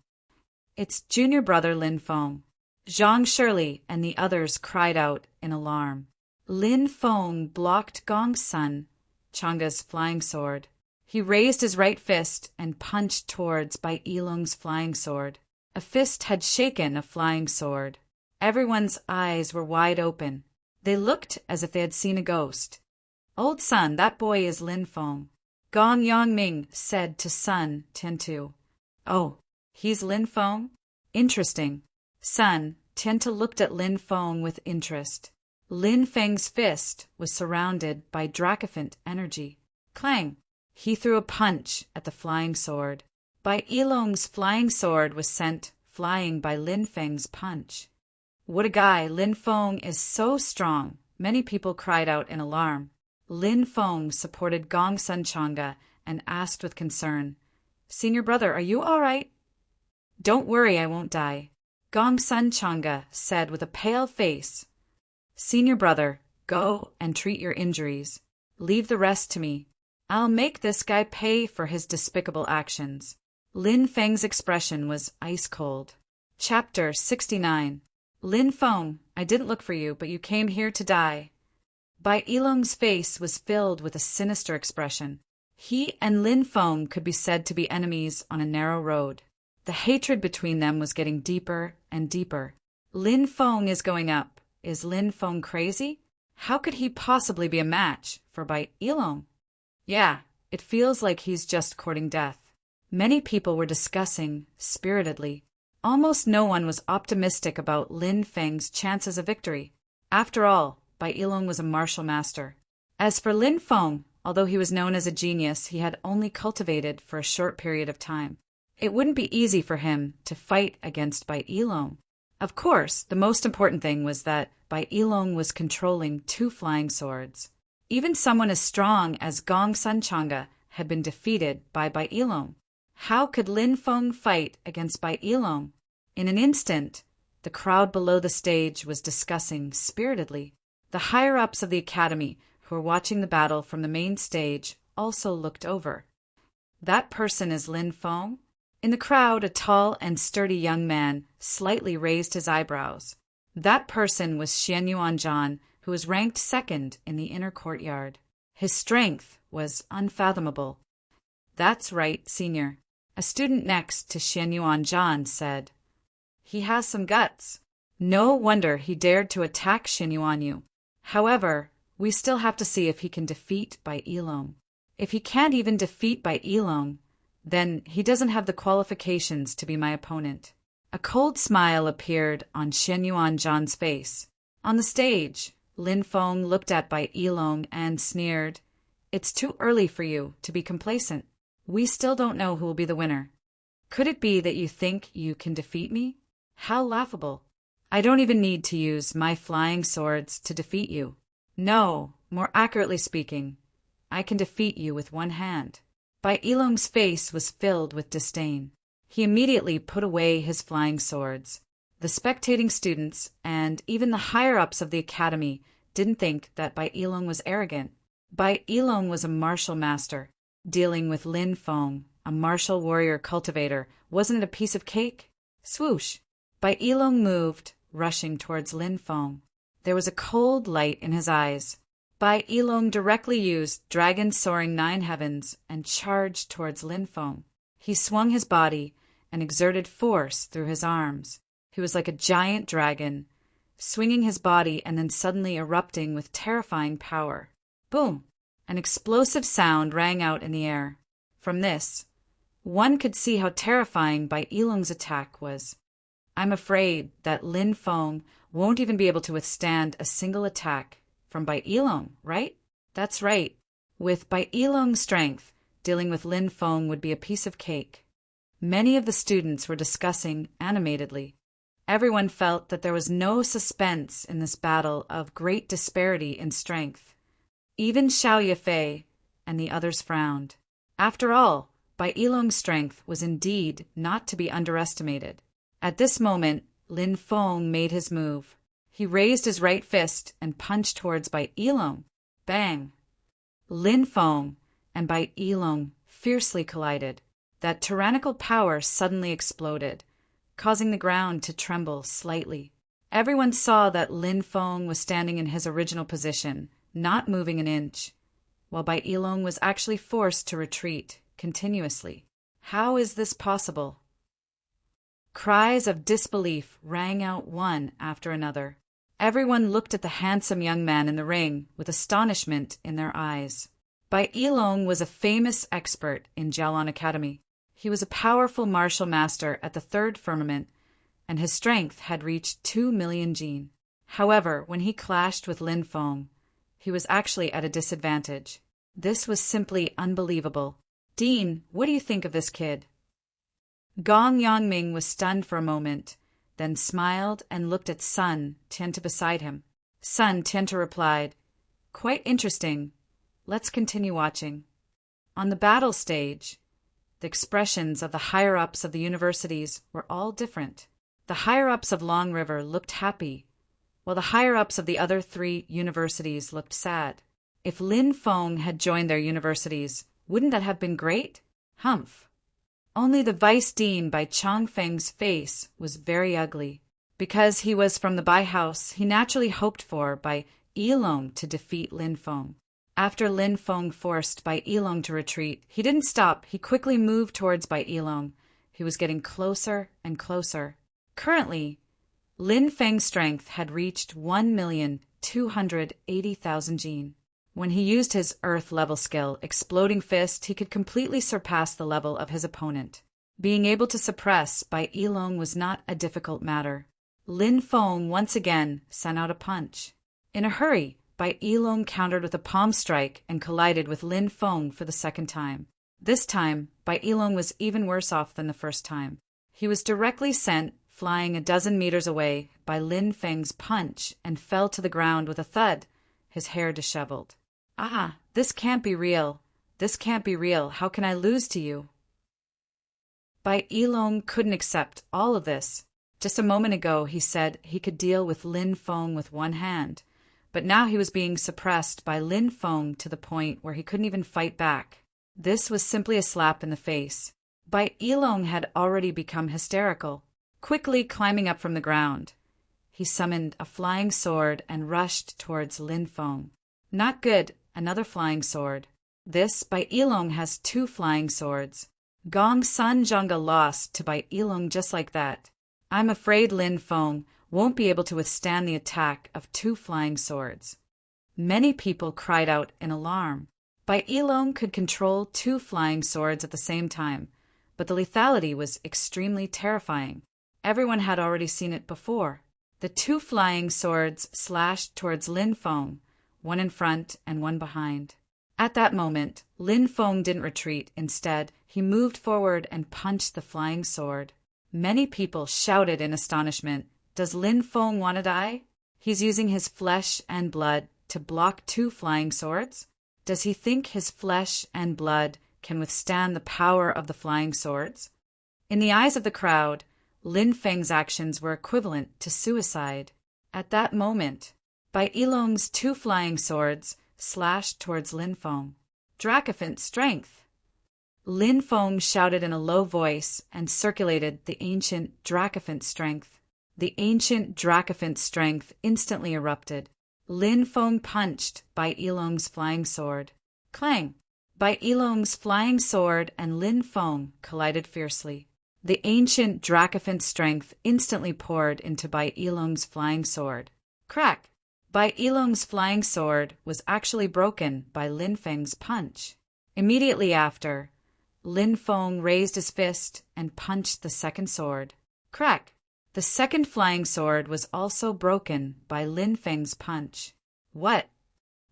It's junior brother Lin Feng. Zhang Shirley and the others cried out in alarm. Lin Feng blocked Gong Sun Chang'e's flying sword. He raised his right fist and punched towards Bai Yilong's flying sword. A fist had shaken a flying sword. Everyone's eyes were wide open. They looked as if they had seen a ghost. Old son, that boy is Lin Feng. Gong Yangming said to Sun Tiantu. Oh, he's Lin Feng? Interesting. Sun Tiantu looked at Lin Feng with interest. Lin Feng's fist was surrounded by Dracophant energy. Clang! He threw a punch at the flying sword. Bai Yilong's flying sword was sent flying by Lin Feng's punch. What a guy! Lin Feng is so strong. Many people cried out in alarm. Lin Feng supported Gong Sun Chang'e and asked with concern, Senior brother, are you all right? Don't worry, I won't die. Gong Sun Chang'e said with a pale face. Senior brother, go and treat your injuries. Leave the rest to me. I'll make this guy pay for his despicable actions. Lin Feng's expression was ice cold. Chapter 69. Lin Feng, I didn't look for you, but you came here to die. Bai Yilong's face was filled with a sinister expression. He and Lin Feng could be said to be enemies on a narrow road. The hatred between them was getting deeper and deeper. Lin Feng is going up. Is Lin Feng crazy? How could he possibly be a match for Bai Yilong? Yeah, it feels like he's just courting death. Many people were discussing spiritedly. Almost no one was optimistic about Lin Feng's chances of victory. After all, Bai Yilong was a martial master. As for Lin Feng, although he was known as a genius, he had only cultivated for a short period of time. It wouldn't be easy for him to fight against Bai Yilong. Of course, the most important thing was that Bai Yilong was controlling 2 flying swords. Even someone as strong as Gong Sanchanga had been defeated by Bai Yilong. How could Lin Feng fight against Bai Yilong? In an instant, the crowd below the stage was discussing spiritedly. The higher-ups of the academy, who were watching the battle from the main stage, also looked over. That person is Lin Feng? In the crowd, a tall and sturdy young man slightly raised his eyebrows. That person was Xian Yuanzhan, who was ranked second in the inner courtyard. His strength was unfathomable. That's right, senior. A student next to Xian Yuanzhan said. He has some guts. No wonder he dared to attack Xin Yuanyu. However, we still have to see if he can defeat Bai Yilong. If he can't even defeat Bai Yilong, then he doesn't have the qualifications to be my opponent. A cold smile appeared on Xian Yuanzhan's face. On the stage, Lin Feng looked at Bai Yilong and sneered, "It's too early for you to be complacent. We still don't know who will be the winner. Could it be that you think you can defeat me? How laughable. I don't even need to use my flying swords to defeat you. No, more accurately speaking, I can defeat you with one hand." Bai Yilong's face was filled with disdain. He immediately put away his flying swords. The spectating students, and even the higher-ups of the academy, didn't think that Bai Yilong was arrogant. Bai Yilong was a martial master. Dealing with Lin Feng, a martial warrior cultivator, wasn't it a piece of cake? Swoosh! Bai Yilong moved, rushing towards Lin Feng. There was a cold light in his eyes. Bai Yilong directly used Dragon Soaring 9 Heavens and charged towards Lin Feng. He swung his body and exerted force through his arms. He was like a giant dragon, swinging his body and then suddenly erupting with terrifying power. Boom! An explosive sound rang out in the air. From this, one could see how terrifying Bai Yilong's attack was. I'm afraid that Lin Feng won't even be able to withstand a single attack from Bai Yilong, right? That's right. With Bai Yilong's strength, dealing with Lin Feng would be a piece of cake. Many of the students were discussing animatedly. Everyone felt that there was no suspense in this battle of great disparity in strength. Even Xiao Yefei and the others frowned. After all, Bai Yilong's strength was indeed not to be underestimated. At this moment, Lin Feng made his move. He raised his right fist and punched towards Bai Yilong. Bang! Lin Feng and Bai Yilong fiercely collided. That tyrannical power suddenly exploded, causing the ground to tremble slightly. Everyone saw that Lin Feng was standing in his original position, not moving an inch, while Bai Yilong was actually forced to retreat continuously. How is this possible? Cries of disbelief rang out one after another. Everyone looked at the handsome young man in the ring with astonishment in their eyes. Bai Yilong was a famous expert in Jiaolan Academy. He was a powerful martial master at the 3rd firmament, and his strength had reached 2 million jin. However, when he clashed with Lin Feng, he was actually at a disadvantage. This was simply unbelievable. Dean, what do you think of this kid? Gong Yangming was stunned for a moment, then smiled and looked at Sun Tianta beside him. Sun Tianta replied, "Quite interesting. Let's continue watching." On the battle stage, the expressions of the higher-ups of the universities were all different. The higher-ups of Long River looked happy, while the higher-ups of the other 3 universities looked sad. If Lin Feng had joined their universities, wouldn't that have been great? Humph. Only the vice dean Bai Changfeng's face was very ugly. Because he was from the Bai house, he naturally hoped for Bai Yilong to defeat Lin Feng. After Lin Feng forced Bai Yilong to retreat, he didn't stop. He quickly moved towards Bai Yilong. He was getting closer and closer. Currently, Lin Feng's strength had reached 1,280,000 jin. When he used his Earth-level skill, Exploding Fist, he could completely surpass the level of his opponent. Being able to suppress Bai Yilong was not a difficult matter. Lin Feng once again sent out a punch. In a hurry, Bai Yilong countered with a palm strike and collided with Lin Feng for the second time. This time, Bai Yilong was even worse off than the first time. He was directly sent flying a dozen meters away by Lin Feng's punch and fell to the ground with a thud, his hair disheveled. "Ah, this can't be real. This can't be real. How can I lose to you?" Bai Yilong couldn't accept all of this. Just a moment ago he said he could deal with Lin Feng with one hand, but now he was being suppressed by Lin Feng to the point where he couldn't even fight back. This was simply a slap in the face. Bai Yilong had already become hysterical. Quickly climbing up from the ground, he summoned a flying sword and rushed towards Lin Feng. Not good, another flying sword. This Bai Yilong has 2 flying swords. Gong Sun Zhanga lost to Bai Yilong just like that. I'm afraid Lin Feng won't be able to withstand the attack of 2 flying swords. Many people cried out in alarm. Bai Yilong could control 2 flying swords at the same time, but the lethality was extremely terrifying. Everyone had already seen it before. The 2 flying swords slashed towards Lin Feng, one in front and one behind. At that moment, Lin Feng didn't retreat. Instead, he moved forward and punched the flying sword. Many people shouted in astonishment, "Does Lin Feng want to die? He's using his flesh and blood to block 2 flying swords? Does he think his flesh and blood can withstand the power of the flying swords?" In the eyes of the crowd, Lin Feng's actions were equivalent to suicide. At that moment, Bai Yilong's 2 flying swords slashed towards Lin Feng. "Dracophant strength!" Lin Feng shouted in a low voice and circulated the ancient Dracophant strength. The ancient Dracophant strength instantly erupted. Lin Feng punched Bai Yilong's flying sword. Clang! Bai Yilong's flying sword and Lin Feng collided fiercely. The ancient Dracophant strength instantly poured into Bai Yilong's flying sword. Crack! Bai Yilong's flying sword was actually broken by Lin Feng's punch. Immediately after, Lin Feng raised his fist and punched the second sword. Crack! The second flying sword was also broken by Lin Feng's punch. What?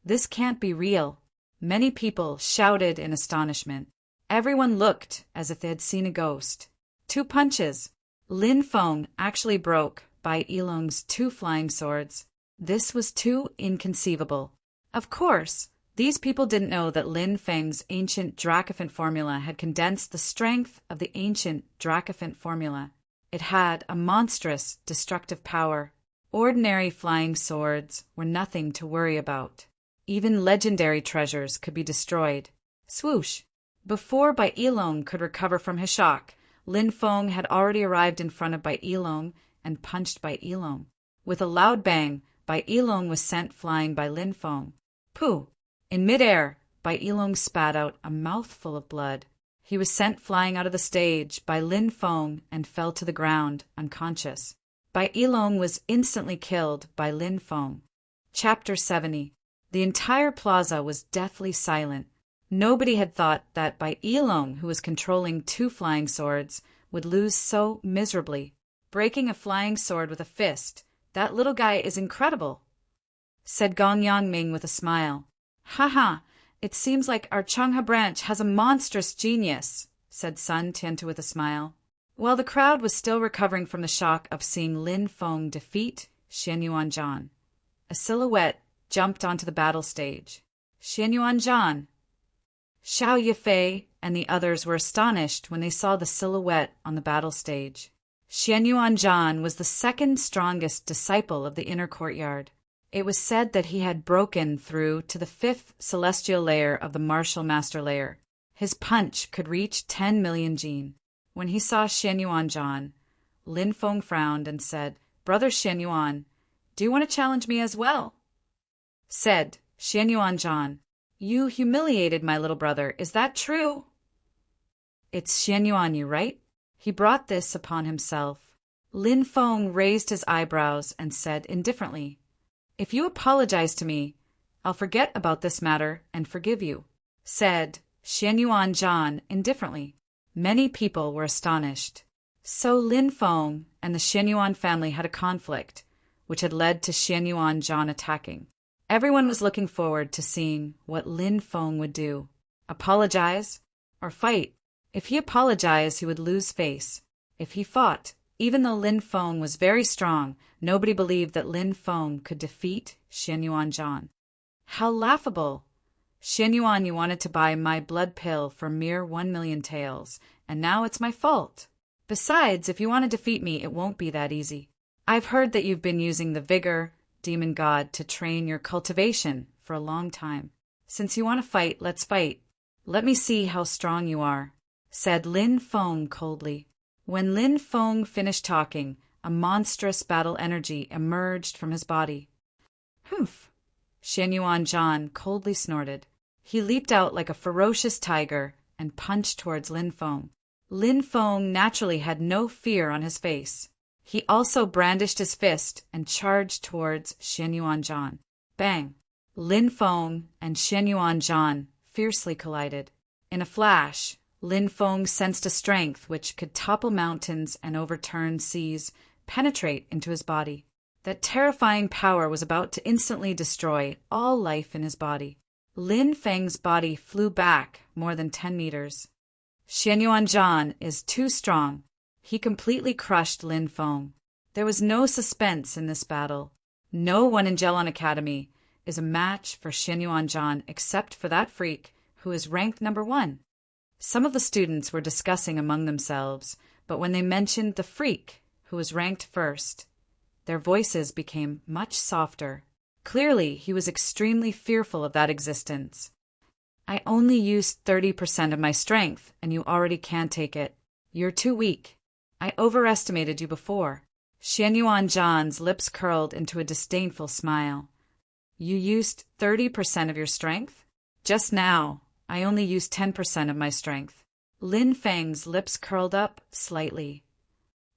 This can't be real. Many people shouted in astonishment. Everyone looked as if they had seen a ghost. 2 punches. Lin Feng actually broke Bai Yilong's 2 flying swords. This was too inconceivable. Of course, these people didn't know that Lin Feng's ancient Dracophant formula had condensed the strength of the ancient Dracophant formula. It had a monstrous destructive power. Ordinary flying swords were nothing to worry about. Even legendary treasures could be destroyed. Swoosh! Before Bai Yilong could recover from his shock, Lin Feng had already arrived in front of Bai Yilong and punched Bai Yilong. With a loud bang, Bai Yilong was sent flying by Lin Feng. Pooh! In midair, Bai Yilong spat out a mouthful of blood. He was sent flying out of the stage by Lin Feng and fell to the ground, unconscious. Bai Yilong was instantly killed by Lin Feng. Chapter 70. The entire plaza was deathly silent. Nobody had thought that Bai Yilong, who was controlling 2 flying swords, would lose so miserably. Breaking a flying sword with a fist, that little guy is incredible, said Gong Yangming with a smile. "Ha! It seems like our Changha branch has a monstrous genius," said Sun Tiantu with a smile. While the crowd was still recovering from the shock of seeing Lin Feng defeat Xian Yuanzhan, a silhouette jumped onto the battle stage. Xian Yuanzhan! Xiao Yifei and the others were astonished when they saw the silhouette on the battle stage. Xian Yuanzhan was the 2nd strongest disciple of the inner courtyard. It was said that he had broken through to the 5th celestial layer of the martial master layer. His punch could reach 10 million jin. When he saw Xian Yuanzhan, Lin Feng frowned and said, "Brother Xian Yuan, do you want to challenge me as well?" Said Xian Yuanzhan, "You humiliated my little brother, is that true?" "It's Xian Yuan, you right? He brought this upon himself." Lin Feng raised his eyebrows and said indifferently, "If you apologize to me, I'll forget about this matter and forgive you," said Xian Yuanzhan indifferently. Many people were astonished. So Lin Feng and the Xianyuan family had a conflict, which had led to Xianyuan Zhan attacking. Everyone was looking forward to seeing what Lin Feng would do. Apologize or fight. If he apologized, he would lose face. If he fought, even though Lin Feng was very strong, nobody believed that Lin Feng could defeat Xianyuan Zhan. How laughable! Xianyuan, you wanted to buy my blood pill for mere 1,000,000 taels, and now it's my fault. Besides, if you want to defeat me, it won't be that easy. I've heard that you've been using the vigor demon god to train your cultivation for a long time. Since you want to fight, let's fight. Let me see how strong you are, said Lin Feng coldly. When Lin Feng finished talking, a monstrous battle energy emerged from his body. Humph! Xianyuan Zhan coldly snorted. He leaped out like a ferocious tiger and punched towards Lin Feng. Lin Feng naturally had no fear on his face. He also brandished his fist and charged towards Xianyuan Zhan. Bang! Lin Feng and Xianyuan Zhan fiercely collided. In a flash, Lin Feng sensed a strength which could topple mountains and overturn seas, penetrate into his body. That terrifying power was about to instantly destroy all life in his body. Lin Feng's body flew back more than 10 meters. Xianyuan Zhan is too strong. He completely crushed Lin Feng. There was no suspense in this battle. No one in Jelon Academy is a match for Xianyuan Zhan except for that freak who is ranked number 1. Some of the students were discussing among themselves, but when they mentioned the freak who was ranked first, their voices became much softer. Clearly, he was extremely fearful of that existence. I only used 30% of my strength, and you already can't take it. You're too weak. I overestimated you before. Xianyuan Zhan's lips curled into a disdainful smile. You used 30% of your strength? Just now, I only used 10% of my strength. Lin Feng's lips curled up slightly.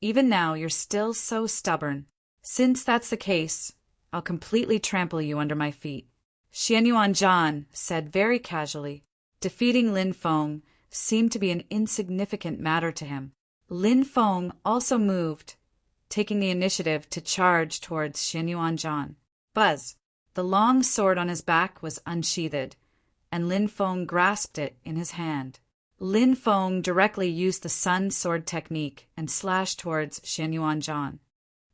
Even now, you're still so stubborn. Since that's the case, I'll completely trample you under my feet. Xianyuan Zhan said very casually. Defeating Lin Feng seemed to be an insignificant matter to him. Lin Feng also moved, taking the initiative to charge towards Xianyuan Zhan. Buzz! The long sword on his back was unsheathed, and Lin Feng grasped it in his hand. Lin Feng directly used the sun sword technique and slashed towards Xianyuan Zhan.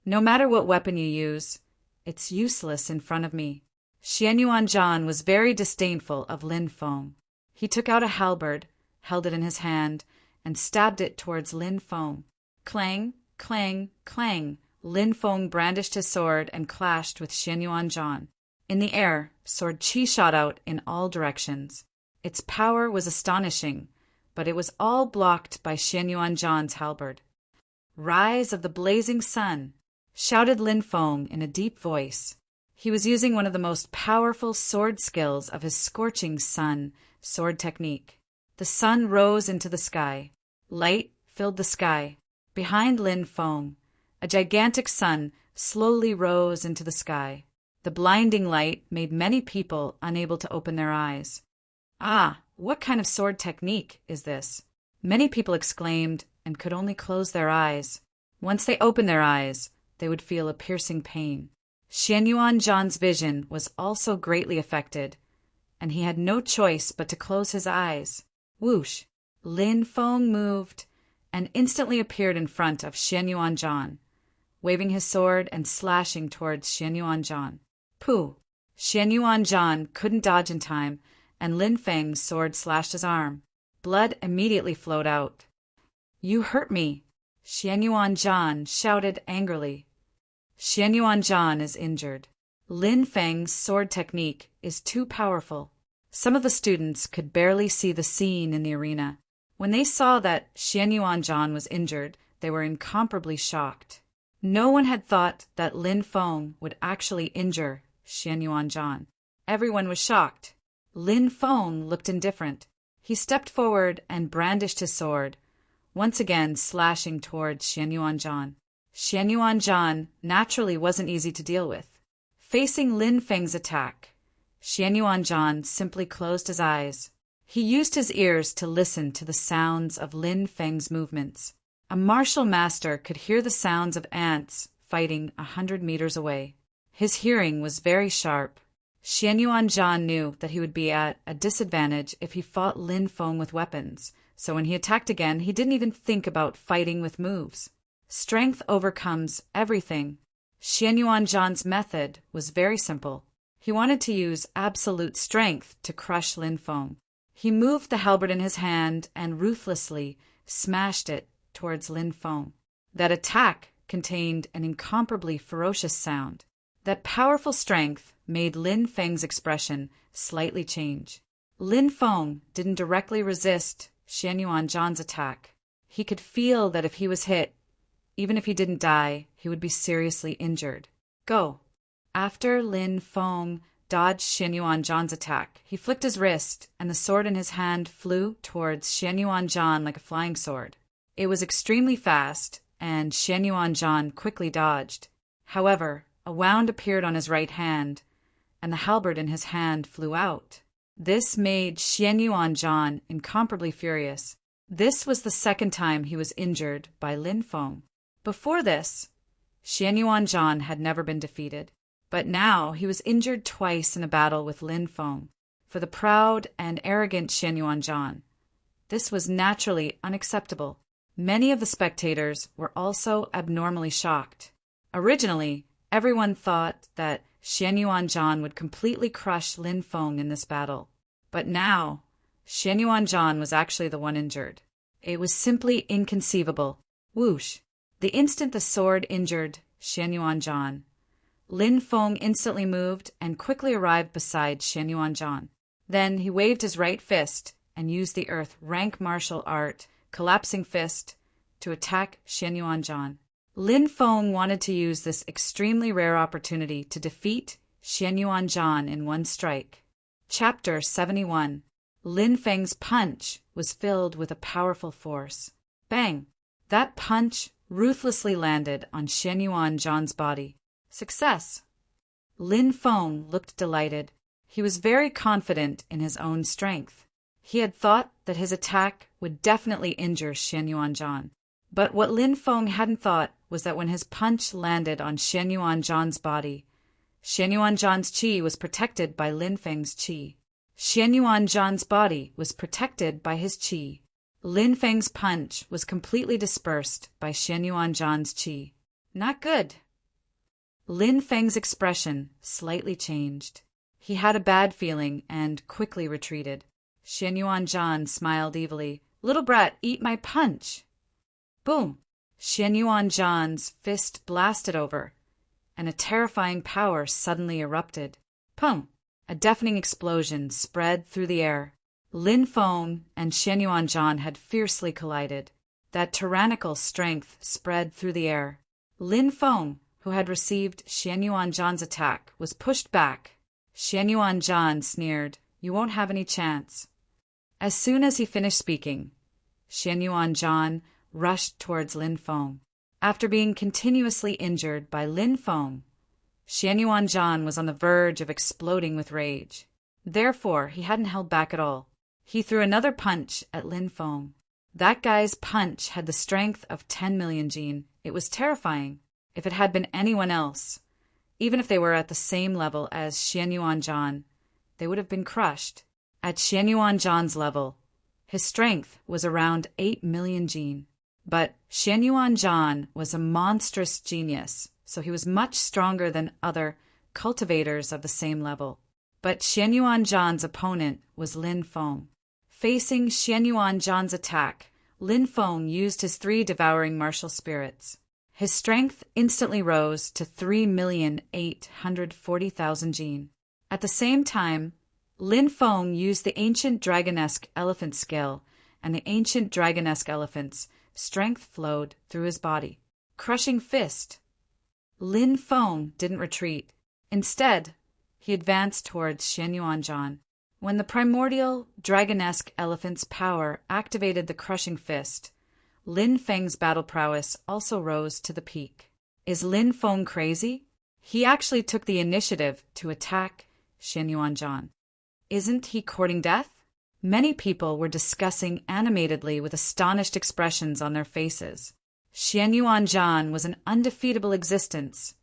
No matter what weapon you use, it's useless in front of me. Xianyuan Zhan was very disdainful of Lin Feng. He took out a halberd, held it in his hand, and stabbed it towards Lin Feng. Clang, clang, clang. Lin Feng brandished his sword and clashed with Xianyuan Zhan. In the air, sword chi shot out in all directions. Its power was astonishing, but it was all blocked by Xianyuan Zhan's halberd. Rise of the blazing sun! Shouted Lin Feng in a deep voice. He was using one of the most powerful sword skills of his scorching sun sword technique. The sun rose into the sky. Light filled the sky. Behind Lin Feng, a gigantic sun slowly rose into the sky. The blinding light made many people unable to open their eyes. Ah, what kind of sword technique is this? Many people exclaimed and could only close their eyes. Once they opened their eyes, they would feel a piercing pain. Xianyuan Zhan's vision was also greatly affected, and he had no choice but to close his eyes. Whoosh! Lin Feng moved and instantly appeared in front of Xianyuan Zhan, waving his sword and slashing towards Xianyuan Zhan. Pooh! Xianyuan Zhan couldn't dodge in time, and Lin Feng's sword slashed his arm. Blood immediately flowed out. You hurt me! Xianyuan Zhan shouted angrily. Xianyuan Zhan is injured. Lin Feng's sword technique is too powerful. Some of the students could barely see the scene in the arena. When they saw that Xianyuan Zhan was injured, they were incomparably shocked. No one had thought that Lin Feng would actually injure Xianyuan Zhan. Everyone was shocked. Lin Feng looked indifferent. He stepped forward and brandished his sword, once again slashing towards Xianyuan Zhan. Xianyuan Zhan naturally wasn't easy to deal with. Facing Lin Feng's attack, Xianyuan Zhan simply closed his eyes. He used his ears to listen to the sounds of Lin Feng's movements. A martial master could hear the sounds of ants fighting 100 meters away. His hearing was very sharp. Xianyuan knew that he would be at a disadvantage if he fought Lin Feng with weapons, so when he attacked again, he didn't even think about fighting with moves. Strength overcomes everything. Xianyuan's method was very simple. He wanted to use absolute strength to crush Lin Feng. He moved the halberd in his hand and ruthlessly smashed it towards Lin Feng. That attack contained an incomparably ferocious sound. That powerful strength made Lin Feng's expression slightly change. Lin Feng didn't directly resist Xianyuan's attack. He could feel that if he was hit, even if he didn't die, he would be seriously injured. Go. After Lin Feng dodged Xianyuan's attack, he flicked his wrist, and the sword in his hand flew towards Xianyuan like a flying sword. It was extremely fast, and Xianyuan quickly dodged. However, a wound appeared on his right hand, and the halberd in his hand flew out. This made Xianyuan incomparably furious. This was the second time he was injured by Lin Feng. Before this, Xianyuan had never been defeated, but now he was injured twice in a battle with Lin Feng. For the proud and arrogant Xianyuan, this was naturally unacceptable. Many of the spectators were also abnormally shocked. Originally, everyone thought that Xianyuan would completely crush Lin Feng in this battle. But now, Xianyuan was actually the one injured. It was simply inconceivable. Whoosh! The instant the sword injured Xianyuan, Lin Feng instantly moved and quickly arrived beside Xianyuan. Then he waved his right fist and used the earth rank martial art, collapsing fist, to attack Xianyuan. Lin Feng wanted to use this extremely rare opportunity to defeat Xianyuan in one strike. Chapter 71. Lin Feng's punch was filled with a powerful force. Bang! That punch ruthlessly landed on Xianyuan's body. Success! Lin Feng looked delighted. He was very confident in his own strength. He had thought that his attack would definitely injure Xianyuan. But what Lin Feng hadn't thought was that when his punch landed on Xianyuan's body, Xianyuan's qi was protected by Lin Feng's qi. Xianyuan's body was protected by his qi. Lin Feng's punch was completely dispersed by Xianyuan's qi. Not good. Lin Feng's expression slightly changed. He had a bad feeling and quickly retreated. Xianyuan smiled evilly. Little brat, eat my punch. Boom! Xianyuan's fist blasted over, and a terrifying power suddenly erupted. Pum! A deafening explosion spread through the air. Lin Feng and Xianyuan had fiercely collided. That tyrannical strength spread through the air. Lin Feng, who had received Xianyuan's attack, was pushed back. Xianyuan sneered, "You won't have any chance." As soon as he finished speaking, Xianyuan rushed towards Lin Feng. After being continuously injured by Lin Feng, Xianyuan was on the verge of exploding with rage. Therefore, he hadn't held back at all. He threw another punch at Lin Feng. That guy's punch had the strength of 10 million Jin. It was terrifying. If it had been anyone else, even if they were at the same level as Xianyuan, they would have been crushed. At Xianyuan's level, his strength was around 8 million Jin. But Xianyuan was a monstrous genius, so he was much stronger than other cultivators of the same level. But Xianyuan's opponent was Lin Feng. Facing Xianyuan's attack, Lin Feng used his 3 devouring martial spirits. His strength instantly rose to 3,840,000 Jin. At the same time, Lin Feng used the ancient dragonesque elephant skill, and the ancient dragonesque elephant's strength flowed through his body. Crushing fist. Lin Feng didn't retreat. Instead, he advanced towards Xianyuan. When the primordial dragonesque elephant's power activated the crushing fist, Lin Feng's battle prowess also rose to the peak. Is Lin Feng crazy? He actually took the initiative to attack Xianyuan. Isn't he courting death? Many people were discussing animatedly with astonished expressions on their faces. Xianyuan Zhan was an undefeatable existence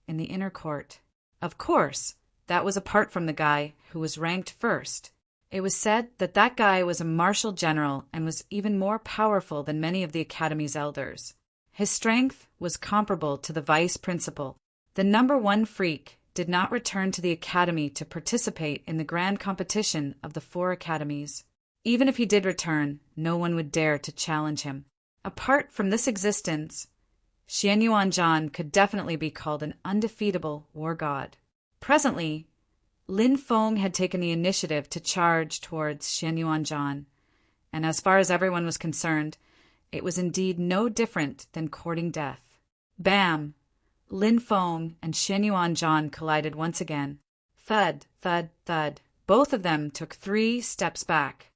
in the inner court. Of course, that was apart from the guy who was ranked first. It was said that that guy was a martial general and was even more powerful than many of the academy's elders. His strength was comparable to the vice principal. The number one freak did not return to the academy to participate in the grand competition of the 4 academies. Even if he did return, no one would dare to challenge him. Apart from this existence, Xianyuan Zhan could definitely be called an undefeatable war god. Presently, Lin Feng had taken the initiative to charge towards Xianyuan Zhan, and as far as everyone was concerned, it was indeed no different than courting death. Bam! Lin Feng and Xianyuan Zhan collided once again. Thud, thud, thud. Both of them took 3 steps back.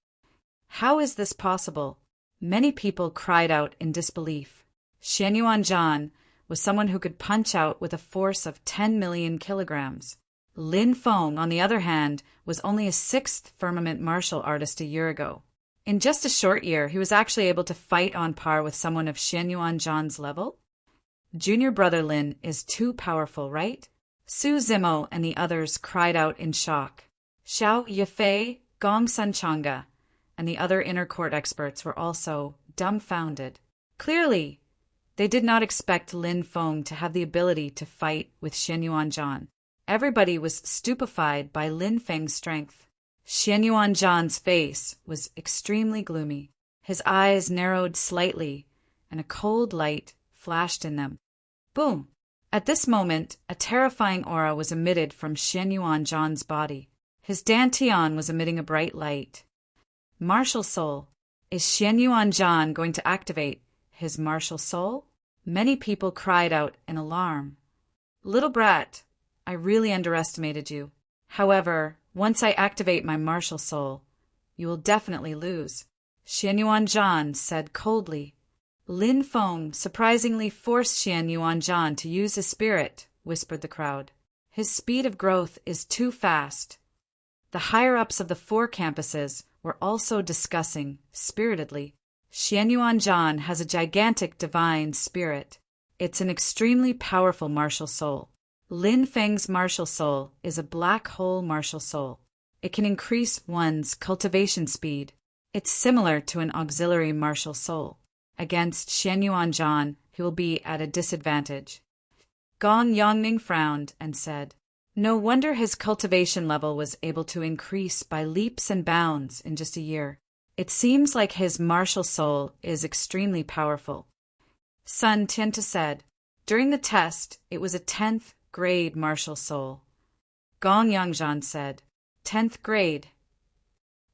How is this possible? Many people cried out in disbelief. Xianyuan Zhan was someone who could punch out with a force of 10 million kilograms. Lin Feng, on the other hand, was only a 6th firmament martial artist a year ago. In just a short year, he was actually able to fight on par with someone of Xianyuan Zhan's level. Junior brother Lin is too powerful, right? Su Zimo and the others cried out in shock. Xiao Yifei, Gong Sanchanga, and the other inner court experts were also dumbfounded. Clearly, they did not expect Lin Feng to have the ability to fight with Xianyuan Zhan. Everybody was stupefied by Lin Feng's strength. Xianyuan Zhan's face was extremely gloomy. His eyes narrowed slightly, and a cold light flashed in them. Boom! At this moment, a terrifying aura was emitted from Xianyuan Zhan's body. His dantian was emitting a bright light. Martial soul. Is Xianyuan Zhan going to activate his martial soul? Many people cried out in alarm. Little brat, I really underestimated you. However, once I activate my martial soul, you will definitely lose, Xianyuan Zhan said coldly. Lin Feng surprisingly forced Xianyuan Zhan to use his spirit, whispered the crowd. His speed of growth is too fast. The higher-ups of the 4 campuses were also discussing, spiritedly. Xianyuan Zhan has a gigantic divine spirit. It's an extremely powerful martial soul. Lin Feng's martial soul is a black hole martial soul. It can increase one's cultivation speed. It's similar to an auxiliary martial soul. Against Xianyuan Zhan, he will be at a disadvantage. Gong Yongning frowned and said, no wonder his cultivation level was able to increase by leaps and bounds in just a year. It seems like his martial soul is extremely powerful. Sun Tiantu said, during the test, it was a 10th grade martial soul. Gong Yongzhan said, 10th grade.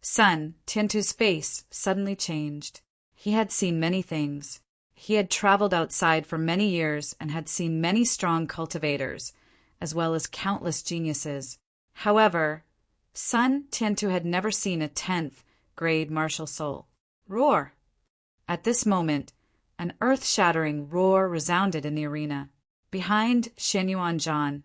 Sun Tiantu's face suddenly changed. He had seen many things. He had traveled outside for many years and had seen many strong cultivators, as well as countless geniuses. However, Sun Tiantu had never seen a 10th grade martial soul. Roar! At this moment, an earth-shattering roar resounded in the arena. Behind Xianyuan Zhan,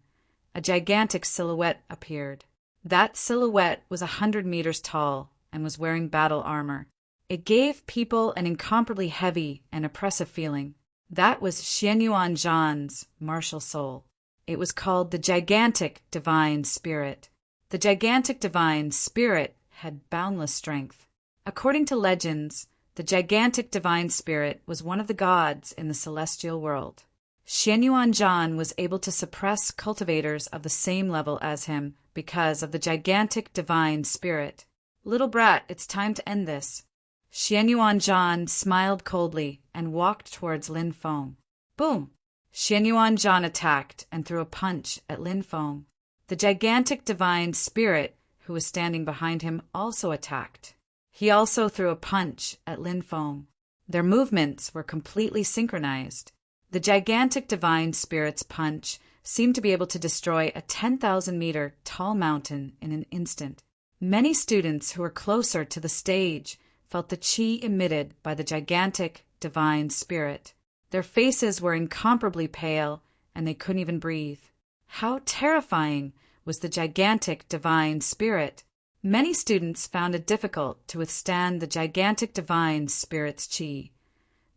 a gigantic silhouette appeared. That silhouette was 100 meters tall and was wearing battle armor. It gave people an incomparably heavy and oppressive feeling. That was Xianyuan Zhan's martial soul. It was called the Gigantic Divine Spirit. The Gigantic Divine Spirit had boundless strength. According to legends, the Gigantic Divine Spirit was one of the gods in the celestial world. Xianyuan Zhan was able to suppress cultivators of the same level as him because of the Gigantic Divine Spirit. Little brat, it's time to end this. Xianyuan Zhan smiled coldly and walked towards Lin Feng. Boom! Xianyuan Zhan attacked and threw a punch at Lin Feng. The Gigantic Divine Spirit, who was standing behind him, also attacked. He also threw a punch at Lin Feng. Their movements were completely synchronized. The Gigantic Divine Spirit's punch seemed to be able to destroy a 10,000-meter tall mountain in an instant. Many students who were closer to the stage felt the chi emitted by the Gigantic Divine Spirit. Their faces were incomparably pale, and they couldn't even breathe. How terrifying was the Gigantic Divine Spirit! Many students found it difficult to withstand the gigantic divine spirit's chi,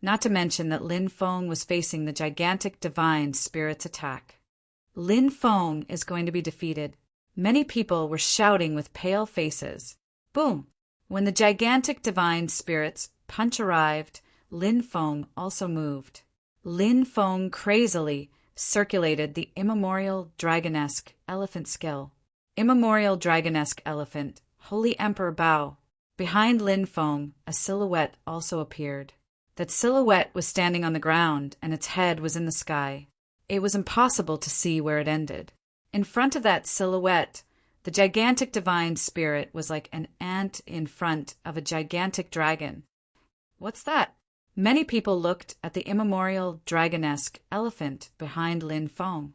not to mention that Lin Feng was facing the gigantic divine spirit's attack. Lin Feng is going to be defeated. Many people were shouting with pale faces. Boom! When the gigantic divine spirit's punch arrived, Lin Feng also moved. Lin Feng crazily circulated the immemorial dragonesque elephant skill. Immemorial dragonesque elephant, Holy Emperor Bao. Behind Lin Feng, a silhouette also appeared. That silhouette was standing on the ground, and its head was in the sky. It was impossible to see where it ended. In front of that silhouette, the gigantic divine spirit was like an ant in front of a gigantic dragon. What's that? Many people looked at the immemorial dragonesque elephant behind Lin Feng.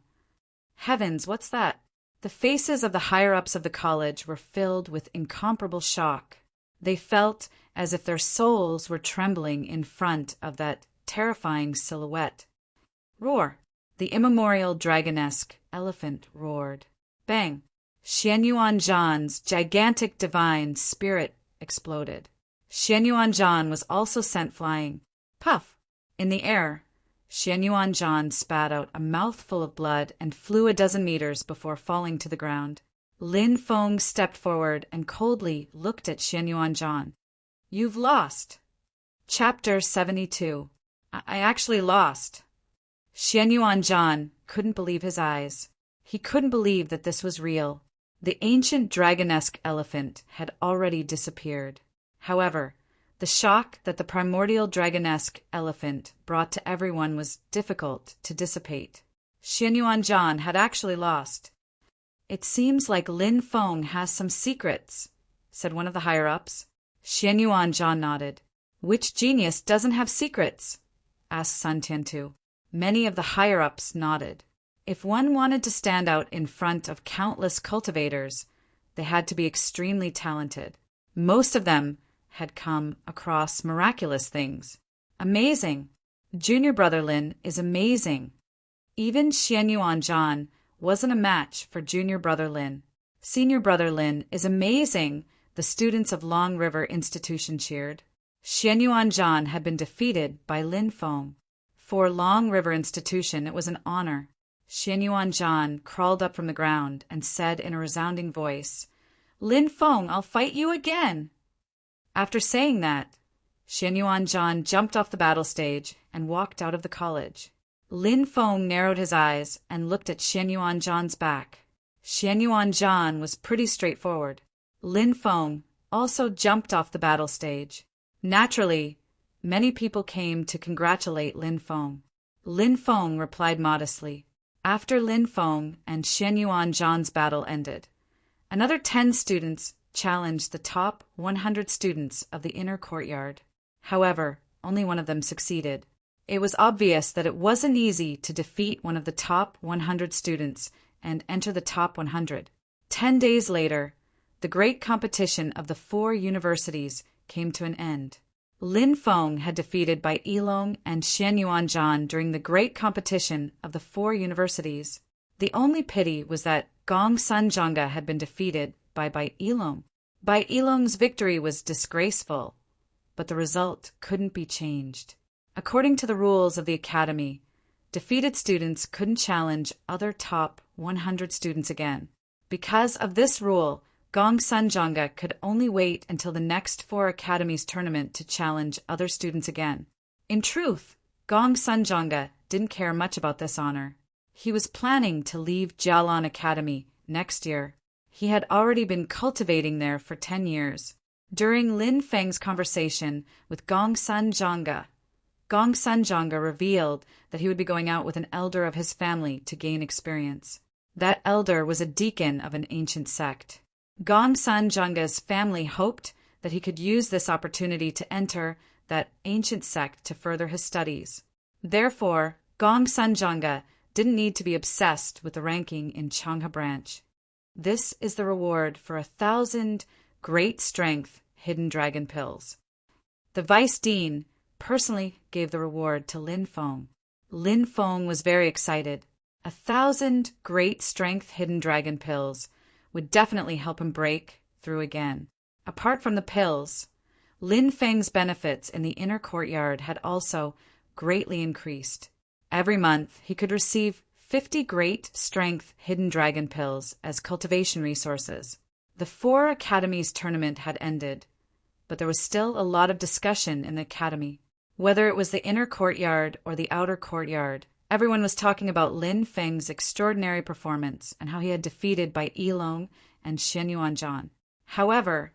Heavens, what's that? The faces of the higher-ups of the college were filled with incomparable shock. They felt as if their souls were trembling in front of that terrifying silhouette. Roar! The immemorial dragonesque elephant roared. Bang! Xianyuan Zhan's gigantic divine spirit exploded. Xianyuan Zhan was also sent flying. Puff! In the air, Xianyuan Zhan spat out a mouthful of blood and flew a dozen meters before falling to the ground. Lin Feng stepped forward and coldly looked at Xianyuan Zhan. You've lost. Chapter 72. I actually lost. Xianyuan Zhan couldn't believe his eyes. He couldn't believe that this was real. The ancient dragonesque elephant had already disappeared. However, the shock that the primordial dragonesque elephant brought to everyone was difficult to dissipate. Xianyuan Zhan had actually lost. It seems like Lin Feng has some secrets, said one of the higher-ups. Xianyuan Zhan nodded. Which genius doesn't have secrets? Asked Sun Tiantu. Many of the higher-ups nodded. If one wanted to stand out in front of countless cultivators, they had to be extremely talented. Most of them had come across miraculous things. Amazing. Junior brother Lin is amazing. Even Xianyuan Zhan wasn't a match for junior brother Lin. Senior brother Lin is amazing, the students of Long River Institution cheered. Xianyuan Zhan had been defeated by Lin Feng. For Long River Institution, it was an honor. Xianyuan Zhan crawled up from the ground and said in a resounding voice, Lin Feng, I'll fight you again. After saying that, Xianyuan Zhan jumped off the battle stage and walked out of the college. Lin Feng narrowed his eyes and looked at Xianyuan Zhan's back. Xianyuan Zhan was pretty straightforward. Lin Feng also jumped off the battle stage. Naturally, many people came to congratulate Lin Feng. Lin Feng replied modestly. After Lin Feng and Xianyuan Zhan's battle ended, another 10 students challenged the top 100 students of the inner courtyard. However, only one of them succeeded. It was obvious that it wasn't easy to defeat one of the top 100 students and enter the top 100. 10 days later, the great competition of the 4 universities came to an end. Lin Feng had defeated Bai Yilong and Xianyuan Zhan during the great competition of the 4 universities. The only pity was that Gong Sun Zhanga had been defeated by Bai Yilong. Bai Yilong's victory was disgraceful, but the result couldn't be changed. According to the rules of the academy, defeated students couldn't challenge other top 100 students again. Because of this rule, Gong Sun Zhanga could only wait until the next 4 academies tournament to challenge other students again. In truth, Gong Sun Zhanga didn't care much about this honor. He was planning to leave Jialan Academy next year. He had already been cultivating there for 10 years. During Lin Feng's conversation with Gong Sun Zhanga revealed that he would be going out with an elder of his family to gain experience. That elder was a deacon of an ancient sect. Gong Sun Zhanga's family hoped that he could use this opportunity to enter that ancient sect to further his studies. Therefore, Gong Sun Zhanga didn't need to be obsessed with the ranking in Changha branch. This is the reward for 1,000 great strength hidden dragon pills. The vice dean personally gave the reward to Lin Feng. Lin Feng was very excited. 1,000 great strength hidden dragon pills would definitely help him break through again. Apart from the pills, Lin Feng's benefits in the inner courtyard had also greatly increased. Every month, he could receive 50 great strength hidden dragon pills as cultivation resources. The 4 academies tournament had ended, but there was still a lot of discussion in the academy. Whether it was the inner courtyard or the outer courtyard, everyone was talking about Lin Feng's extraordinary performance and how he had defeated Bai Yilong and Xian Yuanzhan. However,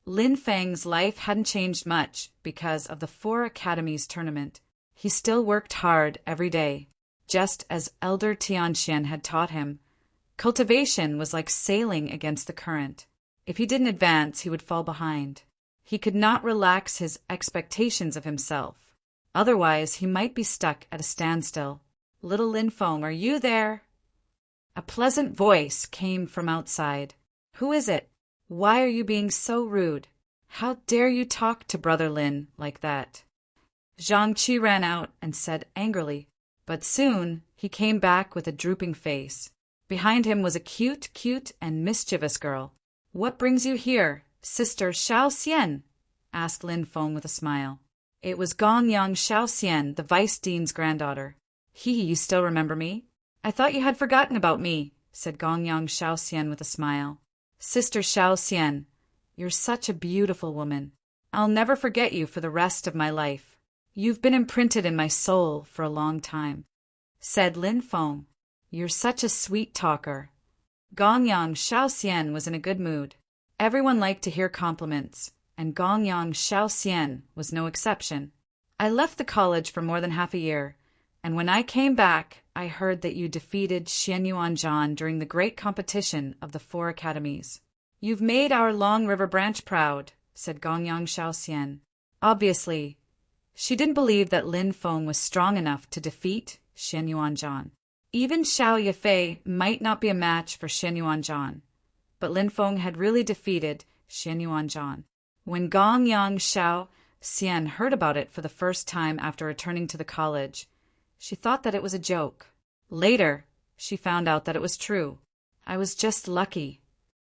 Lin Feng's life hadn't changed much because of the 4 academies tournament. He still worked hard every day, just as Elder Tianxian had taught him. Cultivation was like sailing against the current. If he didn't advance, he would fall behind. He could not relax his expectations of himself. Otherwise, he might be stuck at a standstill. "Little Lin Feng, are you there?" A pleasant voice came from outside. "Who is it? Why are you being so rude? How dare you talk to Brother Lin like that?" Zhang Qi ran out and said angrily, but soon he came back with a drooping face. Behind him was a cute and mischievous girl. "What brings you here, Sister Xiao Xian?" asked Lin Feng with a smile. It was Gongyang Xiao Xian, the vice dean's granddaughter. You still remember me? I thought you had forgotten about me," said Gongyang Xiao Xian with a smile. "Sister Xiao Xian, you're such a beautiful woman. I'll never forget you for the rest of my life. You've been imprinted in my soul for a long time," said Lin Feng. "You're such a sweet talker." Gongyang Xiao Xian was in a good mood. Everyone liked to hear compliments, and Gongyang Xiao Xian was no exception. "I left the college for more than half a year, and when I came back, I heard that you defeated Xian Yuanzhan during the great competition of the 4 academies. You've made our Long River branch proud," said Gongyang Xiao Xian. Obviously, she didn't believe that Lin Feng was strong enough to defeat Xian Yuanzhan. Even Xiao Yefei might not be a match for Xian Yuanzhan, but Lin Feng had really defeated Xian Yuanzhan. When Gongyang Xiao Xian heard about it for the first time after returning to the college, she thought that it was a joke. Later, she found out that it was true. "I was just lucky,"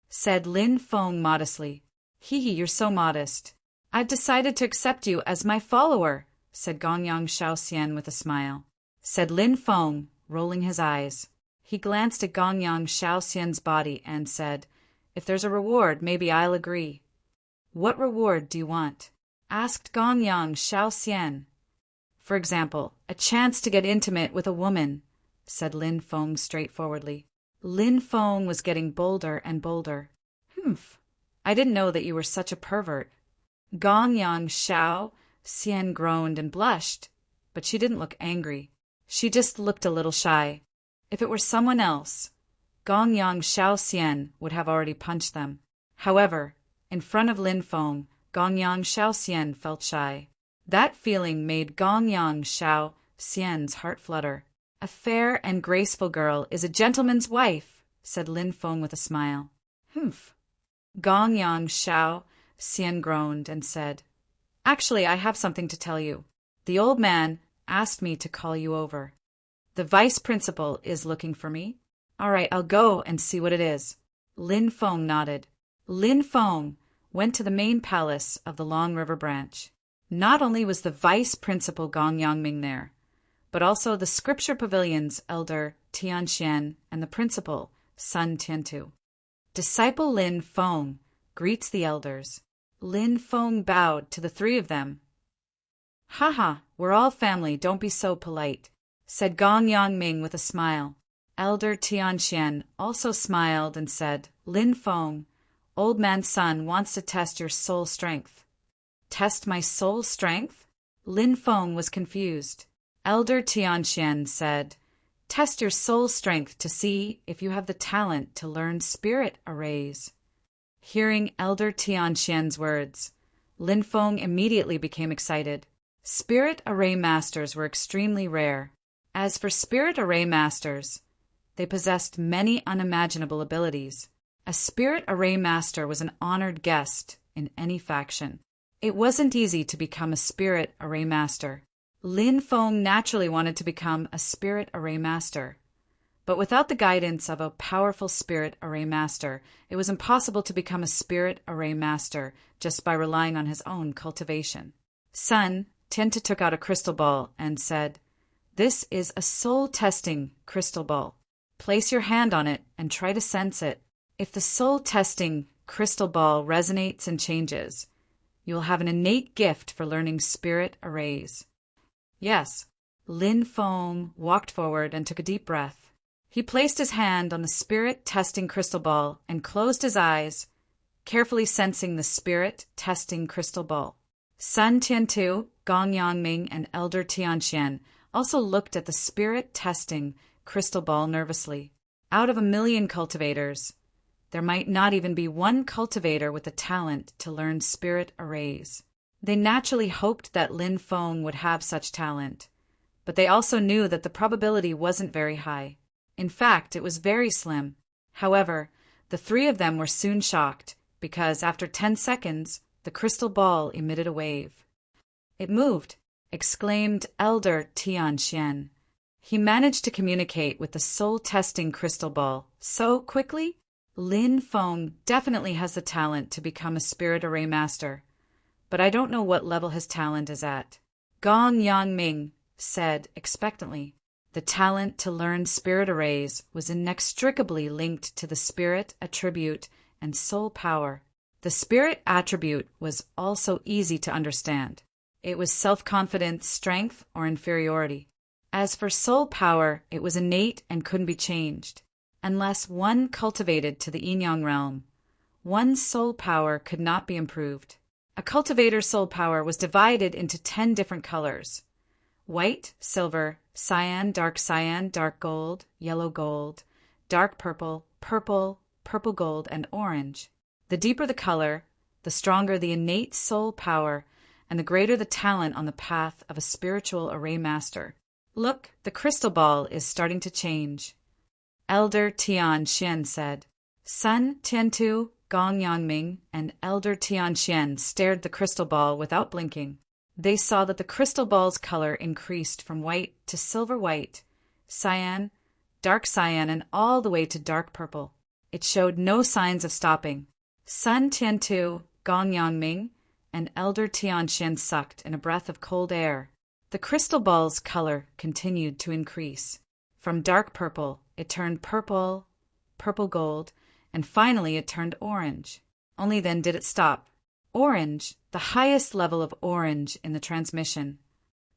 said Lin Feng modestly. You're so modest. "I've decided to accept you as my follower," said Gongyang Xiao Xian with a smile. Said Lin Feng, rolling his eyes. He glanced at Gongyang Xiao Xian's body and said, "If there's a reward, maybe I'll agree." "What reward do you want?" asked Gongyang Xiao Xian. "For example, a chance to get intimate with a woman," said Lin Feng straightforwardly. Lin Feng was getting bolder and bolder. I didn't know that you were such a pervert." Gongyang Xiao Xian groaned and blushed, but she didn't look angry. She just looked a little shy. If it were someone else, Gongyang Xiao Xian would have already punched them. However, in front of Lin Feng, Gongyang Xiao Xian felt shy. That feeling made Gongyang Xiao Xian's heart flutter. "A fair and graceful girl is a gentleman's wife," said Lin Feng with a smile. Gongyang Xiao Xian groaned and said, "Actually, I have something to tell you. The old man asked me to call you over. The vice principal is looking for me." "All right, I'll go and see what it is." Lin Feng nodded. Lin Feng went to the main palace of the Long River branch. Not only was the vice principal Gong Yangming there, but also the scripture pavilion's elder Tianxian and the principal Sun Tiantu. Disciple Lin Feng greets the elders. Lin Feng bowed to the 3 of them. "Haha, we're all family, don't be so polite," said Gong Yangming with a smile. Elder Tianxian also smiled and said, "Lin Feng, old man's son wants to test your soul strength." "Test my soul strength?" Lin Feng was confused. Elder Tianxian said, "Test your soul strength to see if you have the talent to learn spirit arrays." Hearing Elder Tianxian's words, Lin Feng immediately became excited. Spirit array masters were extremely rare. As for spirit array masters, they possessed many unimaginable abilities. A spirit array master was an honored guest in any faction. It wasn't easy to become a spirit array master. Lin Feng naturally wanted to become a spirit array master, But without the guidance of a powerful spirit array master, it was impossible to become a spirit array master just by relying on his own cultivation. Sun Tiantu took out a crystal ball and said, "This is a soul-testing crystal ball. Place your hand on it and try to sense it. If the soul-testing crystal ball resonates and changes, you will have an innate gift for learning spirit arrays." Yes, Lin Feng walked forward and took a deep breath. He placed his hand on the spirit-testing crystal ball and closed his eyes, carefully sensing the spirit-testing crystal ball. Sun Tiantu, Gong Yangming, and Elder Tianxian also looked at the spirit-testing crystal ball nervously. Out of 1,000,000 cultivators, there might not even be one cultivator with the talent to learn spirit arrays. They naturally hoped that Lin Feng would have such talent, but they also knew that the probability wasn't very high. In fact, it was very slim. However, the three of them were soon shocked, because after 10 seconds, the crystal ball emitted a wave. "It moved," exclaimed Elder Tianxian. He managed to communicate with the soul-testing crystal ball so quickly. Lin Feng definitely has the talent to become a spirit array master, but I don't know what level his talent is at. Gong Yangming said expectantly. The talent to learn spirit arrays was inextricably linked to the spirit attribute and soul power. The spirit attribute was also easy to understand. It was self-confidence, strength, or inferiority. As for soul power, it was innate and couldn't be changed. Unless one cultivated to the yin-yang realm, one's soul power could not be improved. A cultivator's soul power was divided into 10 different colors: white, silver, cyan, dark gold, yellow gold, dark purple, purple gold, and orange. The deeper the color, the stronger the innate soul power, and the greater the talent on the path of a spiritual array master. Look, the crystal ball is starting to change, Elder Tianxian said. Sun Tiantu, Gong Yangming, and Elder Tianxian stared the crystal ball without blinking. They saw that the crystal ball's color increased from white to silver white, cyan, and all the way to dark purple. It showed no signs of stopping. Sun Tiantu, Gong Yangming, and Elder Tianxian sucked in a breath of cold air. The crystal ball's color continued to increase. From dark purple, it turned purple gold, and finally it turned orange. Only then did it stop. Orange, the highest level of orange in the transmission.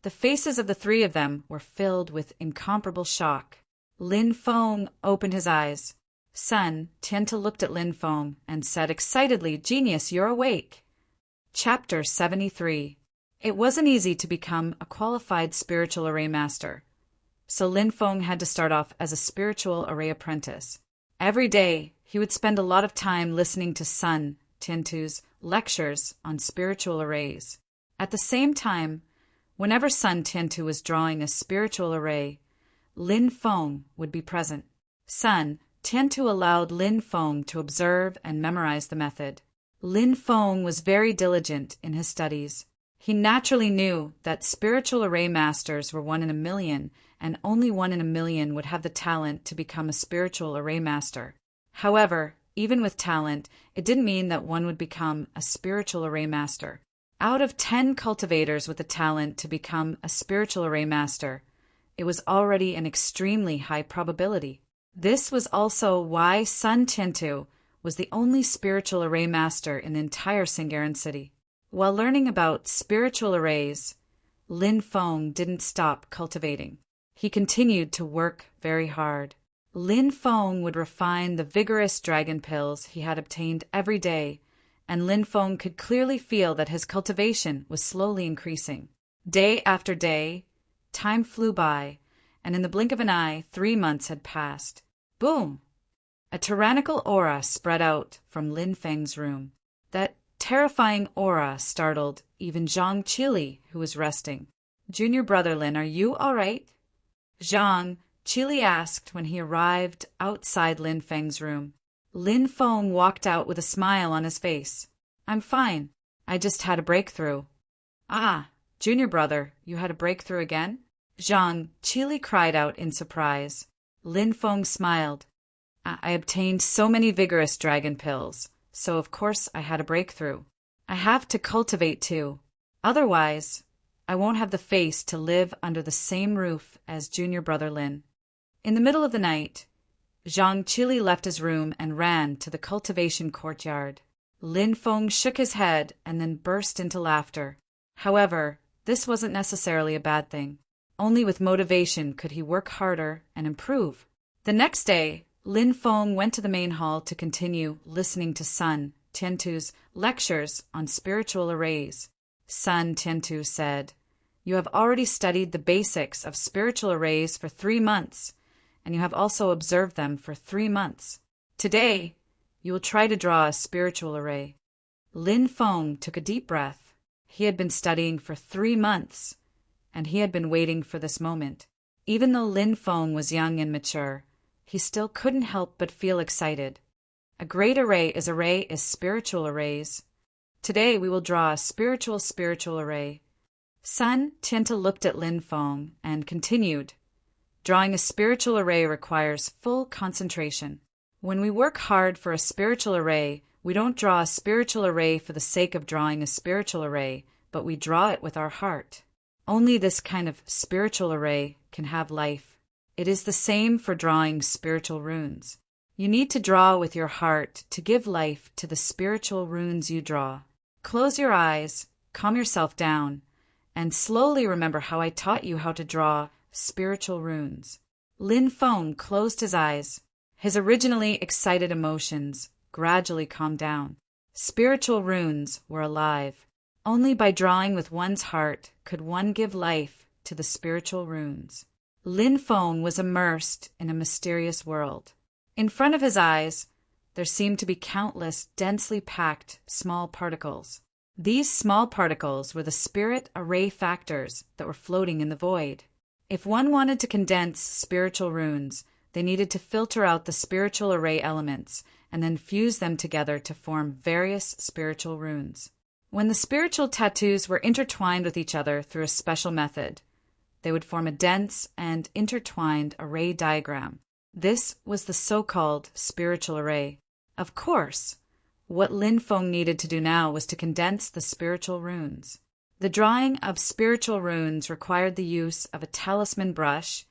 The faces of the three of them were filled with incomparable shock. Lin Feng opened his eyes. Sun Tiantu looked at Lin Feng and said excitedly, "Genius, you're awake." Chapter 73. It wasn't easy to become a qualified spiritual array master, so Lin Feng had to start off as a spiritual array apprentice. Every day, he would spend a lot of time listening to Sun Tiantu's lectures on spiritual arrays. At the same time, whenever Sun Tiantu was drawing a spiritual array, Lin Feng would be present. Sun Tiantu allowed Lin Feng to observe and memorize the method. Lin Feng was very diligent in his studies. He naturally knew that spiritual array masters were 1 in 1,000,000, and only 1 in 1,000,000 would have the talent to become a spiritual array master. However, even with talent, it didn't mean that one would become a spiritual array master. Out of 10 cultivators with the talent to become a spiritual array master, it was already an extremely high probability. This was also why Sun Tiantu was the only spiritual array master in the entire Singaren city. While learning about spiritual arrays, Lin Feng didn't stop cultivating. He continued to work very hard. Lin Feng would refine the vigorous dragon pills he had obtained every day, and Lin Feng could clearly feel that his cultivation was slowly increasing. Day after day, time flew by, and in the blink of an eye, 3 months had passed. Boom! A tyrannical aura spread out from Lin Feng's room. That terrifying aura startled even Zhang Qili, who was resting. "Junior brother Lin, are you all right?" Zhang Qili asked when he arrived outside Lin Feng's room. Lin Feng walked out with a smile on his face. "I'm fine. I just had a breakthrough." "Ah, junior brother, you had a breakthrough again?" Zhang Qili cried out in surprise. Lin Feng smiled. I obtained so many vigorous dragon pills, so of course I had a breakthrough. I have to cultivate too. Otherwise, I won't have the face to live under the same roof as junior brother Lin. In the middle of the night, Zhang Qili left his room and ran to the cultivation courtyard. Lin Feng shook his head and then burst into laughter. However, this wasn't necessarily a bad thing. Only with motivation could he work harder and improve. The next day, Lin Feng went to the main hall to continue listening to Sun Tiantu's lectures on spiritual arrays. Sun Tiantu said, "You have already studied the basics of spiritual arrays for 3 months, and you have also observed them for 3 months. Today, you will try to draw a spiritual array." Lin Feng took a deep breath. He had been studying for 3 months, and he had been waiting for this moment. Even though Lin Feng was young and mature, he still couldn't help but feel excited. A great array is spiritual arrays. Today we will draw a spiritual array. Sun Tiantu looked at Lin Feng and continued. Drawing a spiritual array requires full concentration. When we work hard for a spiritual array, we don't draw a spiritual array for the sake of drawing a spiritual array, but we draw it with our heart. Only this kind of spiritual array can have life. It is the same for drawing spiritual runes. You need to draw with your heart to give life to the spiritual runes you draw. Close your eyes, calm yourself down, and slowly remember how I taught you how to draw spiritual runes. Lin Feng closed his eyes. His originally excited emotions gradually calmed down. Spiritual runes were alive. Only by drawing with one's heart could one give life to the spiritual runes. Lin Feng was immersed in a mysterious world. In front of his eyes, there seemed to be countless densely packed small particles. These small particles were the spirit array factors that were floating in the void. If one wanted to condense spiritual runes, they needed to filter out the spiritual array elements and then fuse them together to form various spiritual runes. When the spiritual tattoos were intertwined with each other through a special method, they would form a dense and intertwined array diagram. This was the so-called spiritual array. Of course, what Lin Feng needed to do now was to condense the spiritual runes. The drawing of spiritual runes required the use of a talisman brush,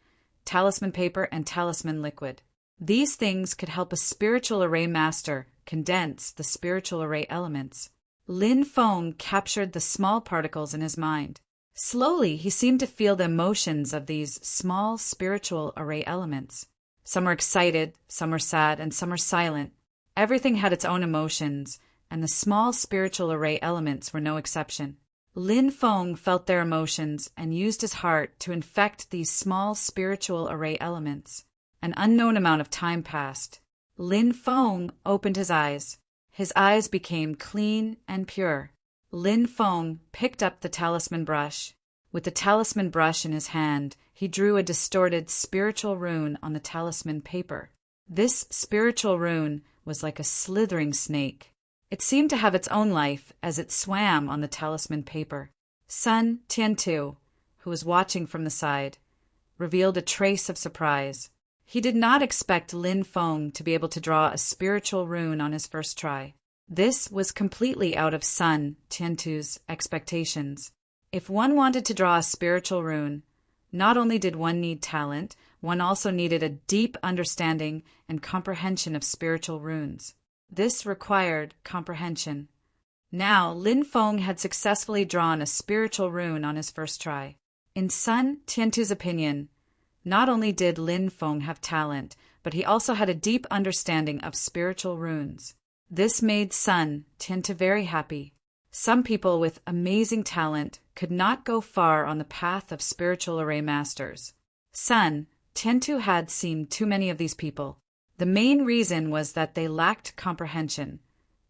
talisman paper, and talisman liquid. These things could help a spiritual array master condense the spiritual array elements. Lin Feng captured the small particles in his mind. Slowly, he seemed to feel the emotions of these small spiritual array elements. Some were excited, some were sad, and some were silent. Everything had its own emotions, and the small spiritual array elements were no exception. Lin Feng felt their emotions and used his heart to infect these small spiritual array elements. An unknown amount of time passed. Lin Feng opened his eyes. His eyes became clean and pure. Lin Feng picked up the talisman brush. With the talisman brush in his hand, he drew a distorted spiritual rune on the talisman paper. This spiritual rune was like a slithering snake. It seemed to have its own life as it swam on the talisman paper. Sun Tiantu, who was watching from the side, revealed a trace of surprise. He did not expect Lin Feng to be able to draw a spiritual rune on his first try. This was completely out of Sun Tiantu's expectations. If one wanted to draw a spiritual rune, not only did one need talent, one also needed a deep understanding and comprehension of spiritual runes. This required comprehension. Now, Lin Feng had successfully drawn a spiritual rune on his first try. In Sun Tiantu's opinion, not only did Lin Feng have talent, but he also had a deep understanding of spiritual runes. This made Sun Tiantu very happy. Some people with amazing talent could not go far on the path of spiritual array masters. Sun Tiantu had seen too many of these people. The main reason was that they lacked comprehension,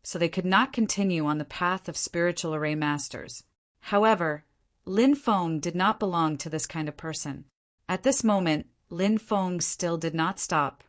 so they could not continue on the path of spiritual array masters. However, Lin Feng did not belong to this kind of person. At this moment, Lin Feng still did not stop.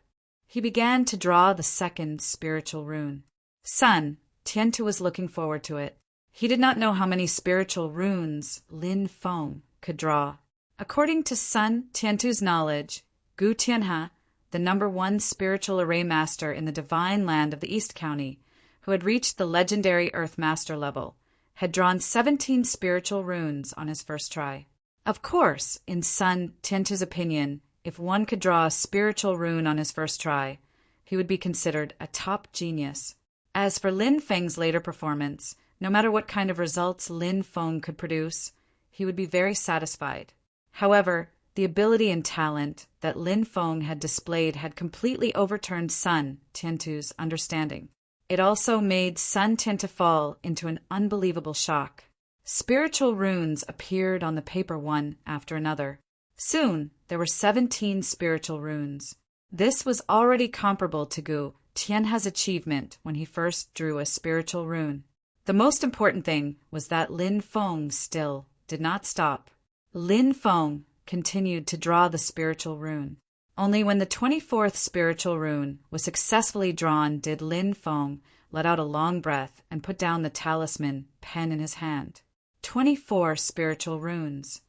He began to draw the second spiritual rune. Sun Tiantu was looking forward to it. He did not know how many spiritual runes Lin Feng could draw. According to Sun Tiantu's knowledge, Gu Tianhe, the #1 spiritual array master in the divine land of the East County, who had reached the legendary Earth Master level, had drawn 17 spiritual runes on his first try. Of course, in Sun Tiantu's opinion, if one could draw a spiritual rune on his first try, he would be considered a top genius. As for Lin Feng's later performance, no matter what kind of results Lin Feng could produce, he would be very satisfied. However, the ability and talent that Lin Feng had displayed had completely overturned Sun Tiantu's understanding. It also made Sun Tiantu fall into an unbelievable shock. Spiritual runes appeared on the paper one after another. Soon, there were 17 spiritual runes. This was already comparable to Gu Tianha's achievement when he first drew a spiritual rune. The most important thing was that Lin Feng still did not stop. Lin Feng continued to draw the spiritual rune. Only when the 24th spiritual rune was successfully drawn did Lin Feng let out a long breath and put down the talisman pen in his hand. 24 spiritual runes.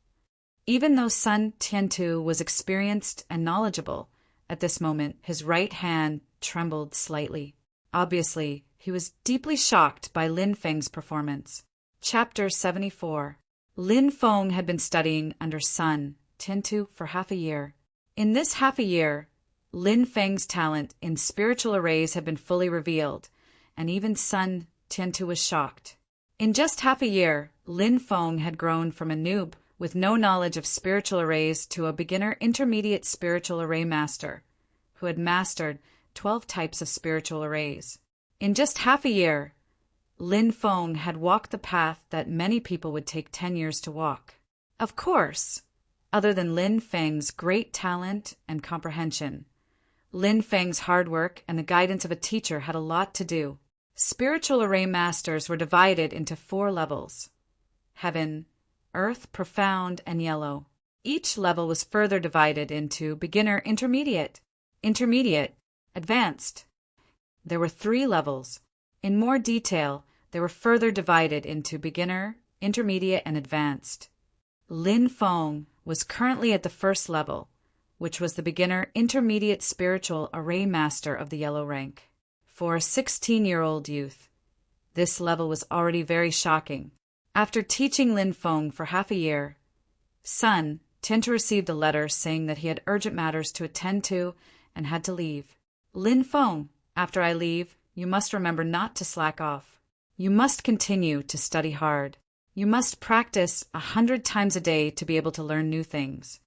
Even though Sun Tiantu was experienced and knowledgeable, at this moment his right hand trembled slightly. Obviously, he was deeply shocked by Lin Feng's performance. Chapter 74. Lin Feng had been studying under Sun Tiantu for half a year. In this half a year, Lin Feng's talent in spiritual arrays had been fully revealed, and even Sun Tiantu was shocked. In just half a year, Lin Feng had grown from a noob with no knowledge of spiritual arrays to a beginner intermediate spiritual array master, who had mastered 12 types of spiritual arrays. In just half a year, Lin Feng had walked the path that many people would take 10 years to walk. Of course, other than Lin Feng's great talent and comprehension, Lin Feng's hard work and the guidance of a teacher had a lot to do. Spiritual array masters were divided into 4 levels: Heaven, Earth, Profound, and Yellow. Each level was further divided into Beginner, Intermediate, Advanced. There were 3 levels. In more detail, they were further divided into Beginner, Intermediate, and Advanced. Lin Feng was currently at the first level, which was the Beginner Intermediate Spiritual Array Master of the Yellow rank. For a 16-year-old youth, this level was already very shocking. After teaching Lin Feng for half a year, Sun Tiantu received a letter saying that he had urgent matters to attend to and had to leave. Lin Feng, after I leave, you must remember not to slack off. You must continue to study hard. You must practice 100 times a day to be able to learn new things.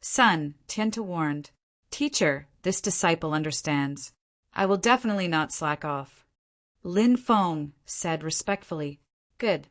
Sun Tiantu warned, Teacher, this disciple understands. I will definitely not slack off. Lin Feng said respectfully, Good.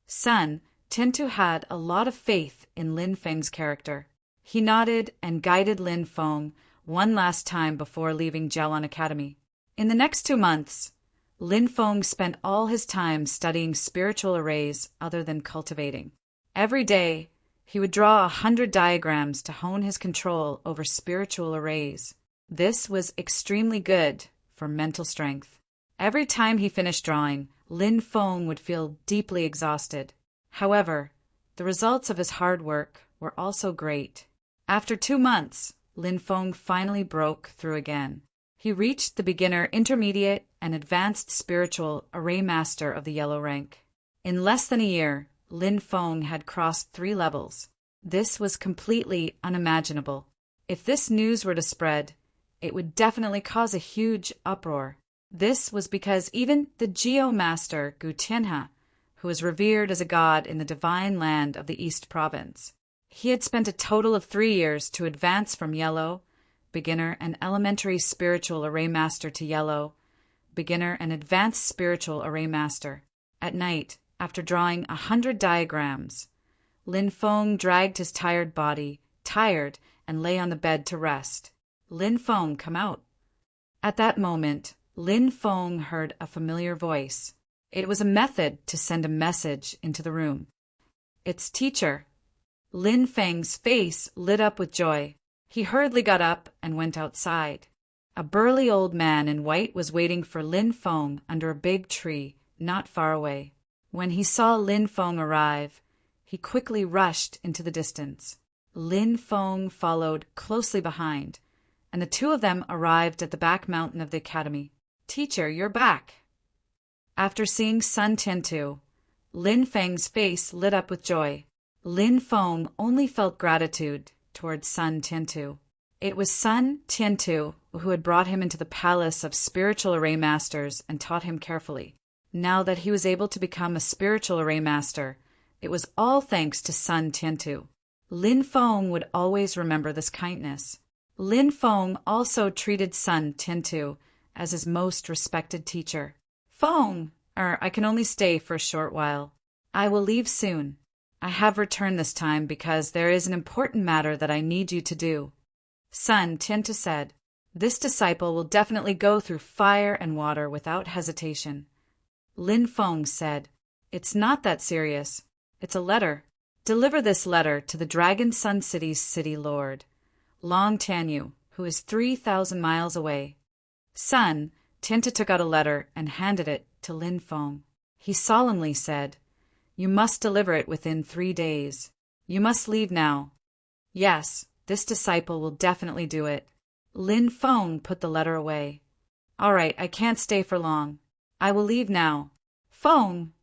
Sun Tiantu had a lot of faith in Lin Feng's character. He nodded and guided Lin Feng one last time before leaving Jiaolan Academy. In the next 2 months, Lin Feng spent all his time studying spiritual arrays other than cultivating. Every day, he would draw 100 diagrams to hone his control over spiritual arrays. This was extremely good for mental strength. Every time he finished drawing, Lin Feng would feel deeply exhausted. However, the results of his hard work were also great. After 2 months, Lin Feng finally broke through again. He reached the Beginner, Intermediate, and Advanced Spiritual Array Master of the Yellow rank. In less than a year, Lin Feng had crossed 3 levels. This was completely unimaginable. If this news were to spread, it would definitely cause a huge uproar. This was because even the Geo Master Gu Tianha, who was revered as a god in the divine land of the East Province, he had spent a total of 3 years to advance from Yellow, Beginner and Elementary Spiritual Array Master to Yellow, Beginner and Advanced Spiritual Array Master. At night, after drawing 100 diagrams, Lin Feng dragged his tired body, and lay on the bed to rest. Lin Feng, come out. At that moment, Lin Feng heard a familiar voice. It was a method to send a message into the room. It's Teacher. Lin Feng's face lit up with joy. He hurriedly got up and went outside. A burly old man in white was waiting for Lin Feng under a big tree not far away. When he saw Lin Feng arrive, he quickly rushed into the distance. Lin Feng followed closely behind, and the two of them arrived at the back mountain of the academy. "Teacher, you're back." After seeing Sun Tiantu, Lin Feng's face lit up with joy. Lin Feng only felt gratitude towards Sun Tiantu. It was Sun Tiantu who had brought him into the palace of spiritual array masters and taught him carefully. Now that he was able to become a spiritual array master, it was all thanks to Sun Tiantu. Lin Feng would always remember this kindness. Lin Feng also treated Sun Tiantu as his most respected teacher. "Feng, I can only stay for a short while. I will leave soon. I have returned this time because there is an important matter that I need you to do." Sun Tiantu said, "This disciple will definitely go through fire and water without hesitation." Lin Feng said, "It's not that serious. It's a letter. Deliver this letter to the Dragon Sun City's city lord, Long Tanyu, who is 3,000 miles away." Sun Tiantu took out a letter and handed it to Lin Feng. He solemnly said, "You must deliver it within 3 days. You must leave now." "Yes, this disciple will definitely do it." Lin Feng put the letter away. "All right, I can't stay for long. I will leave now. Feng,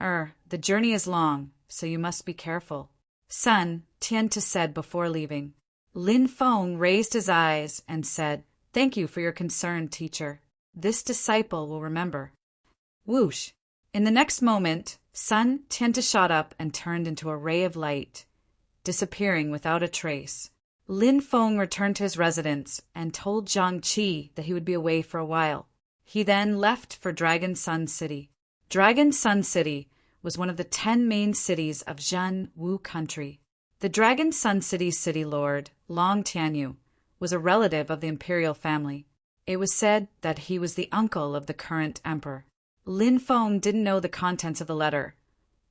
the journey is long, so you must be careful," Sun Tiantu said before leaving. Lin Feng raised his eyes and said, "Thank you for your concern, teacher. This disciple will remember." Whoosh! In the next moment, Sun Tiantu shot up and turned into a ray of light, disappearing without a trace. Lin Feng returned to his residence and told Zhang Qi that he would be away for a while. He then left for Dragon Sun City. Dragon Sun City was one of the 10 main cities of Zhen Wu country. The Dragon Sun City's city lord, Long Tanyu, was a relative of the imperial family. It was said that he was the uncle of the current emperor. Lin Feng didn't know the contents of the letter,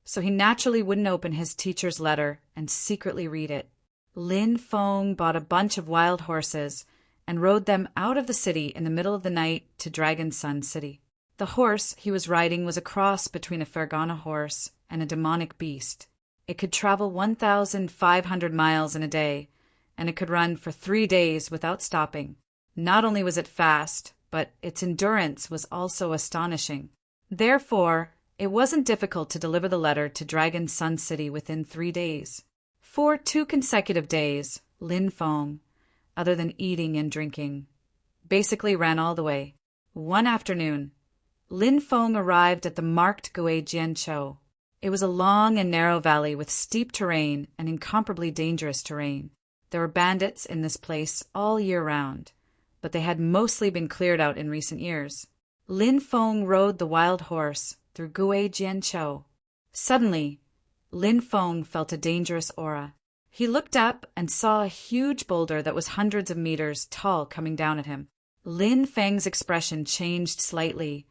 so he naturally wouldn't open his teacher's letter and secretly read it. Lin Feng bought a bunch of wild horses and rode them out of the city in the middle of the night to Dragon Sun City. The horse he was riding was a cross between a Fergana horse and a demonic beast. It could travel 1,500 miles in a day, and it could run for 3 days without stopping. Not only was it fast, but its endurance was also astonishing. Therefore, it wasn't difficult to deliver the letter to Dragon Sun City within 3 days. For 2 consecutive days, Lin Feng, other than eating and drinking, basically ran all the way. One afternoon, Lin Feng arrived at the marked Guijianzhou. It was a long and narrow valley with steep terrain and incomparably dangerous terrain. There were bandits in this place all year round, but they had mostly been cleared out in recent years. Lin Feng rode the wild horse through Guijianzhou. Suddenly, Lin Feng felt a dangerous aura. He looked up and saw a huge boulder that was hundreds of meters tall coming down at him. Lin Feng's expression changed slightly,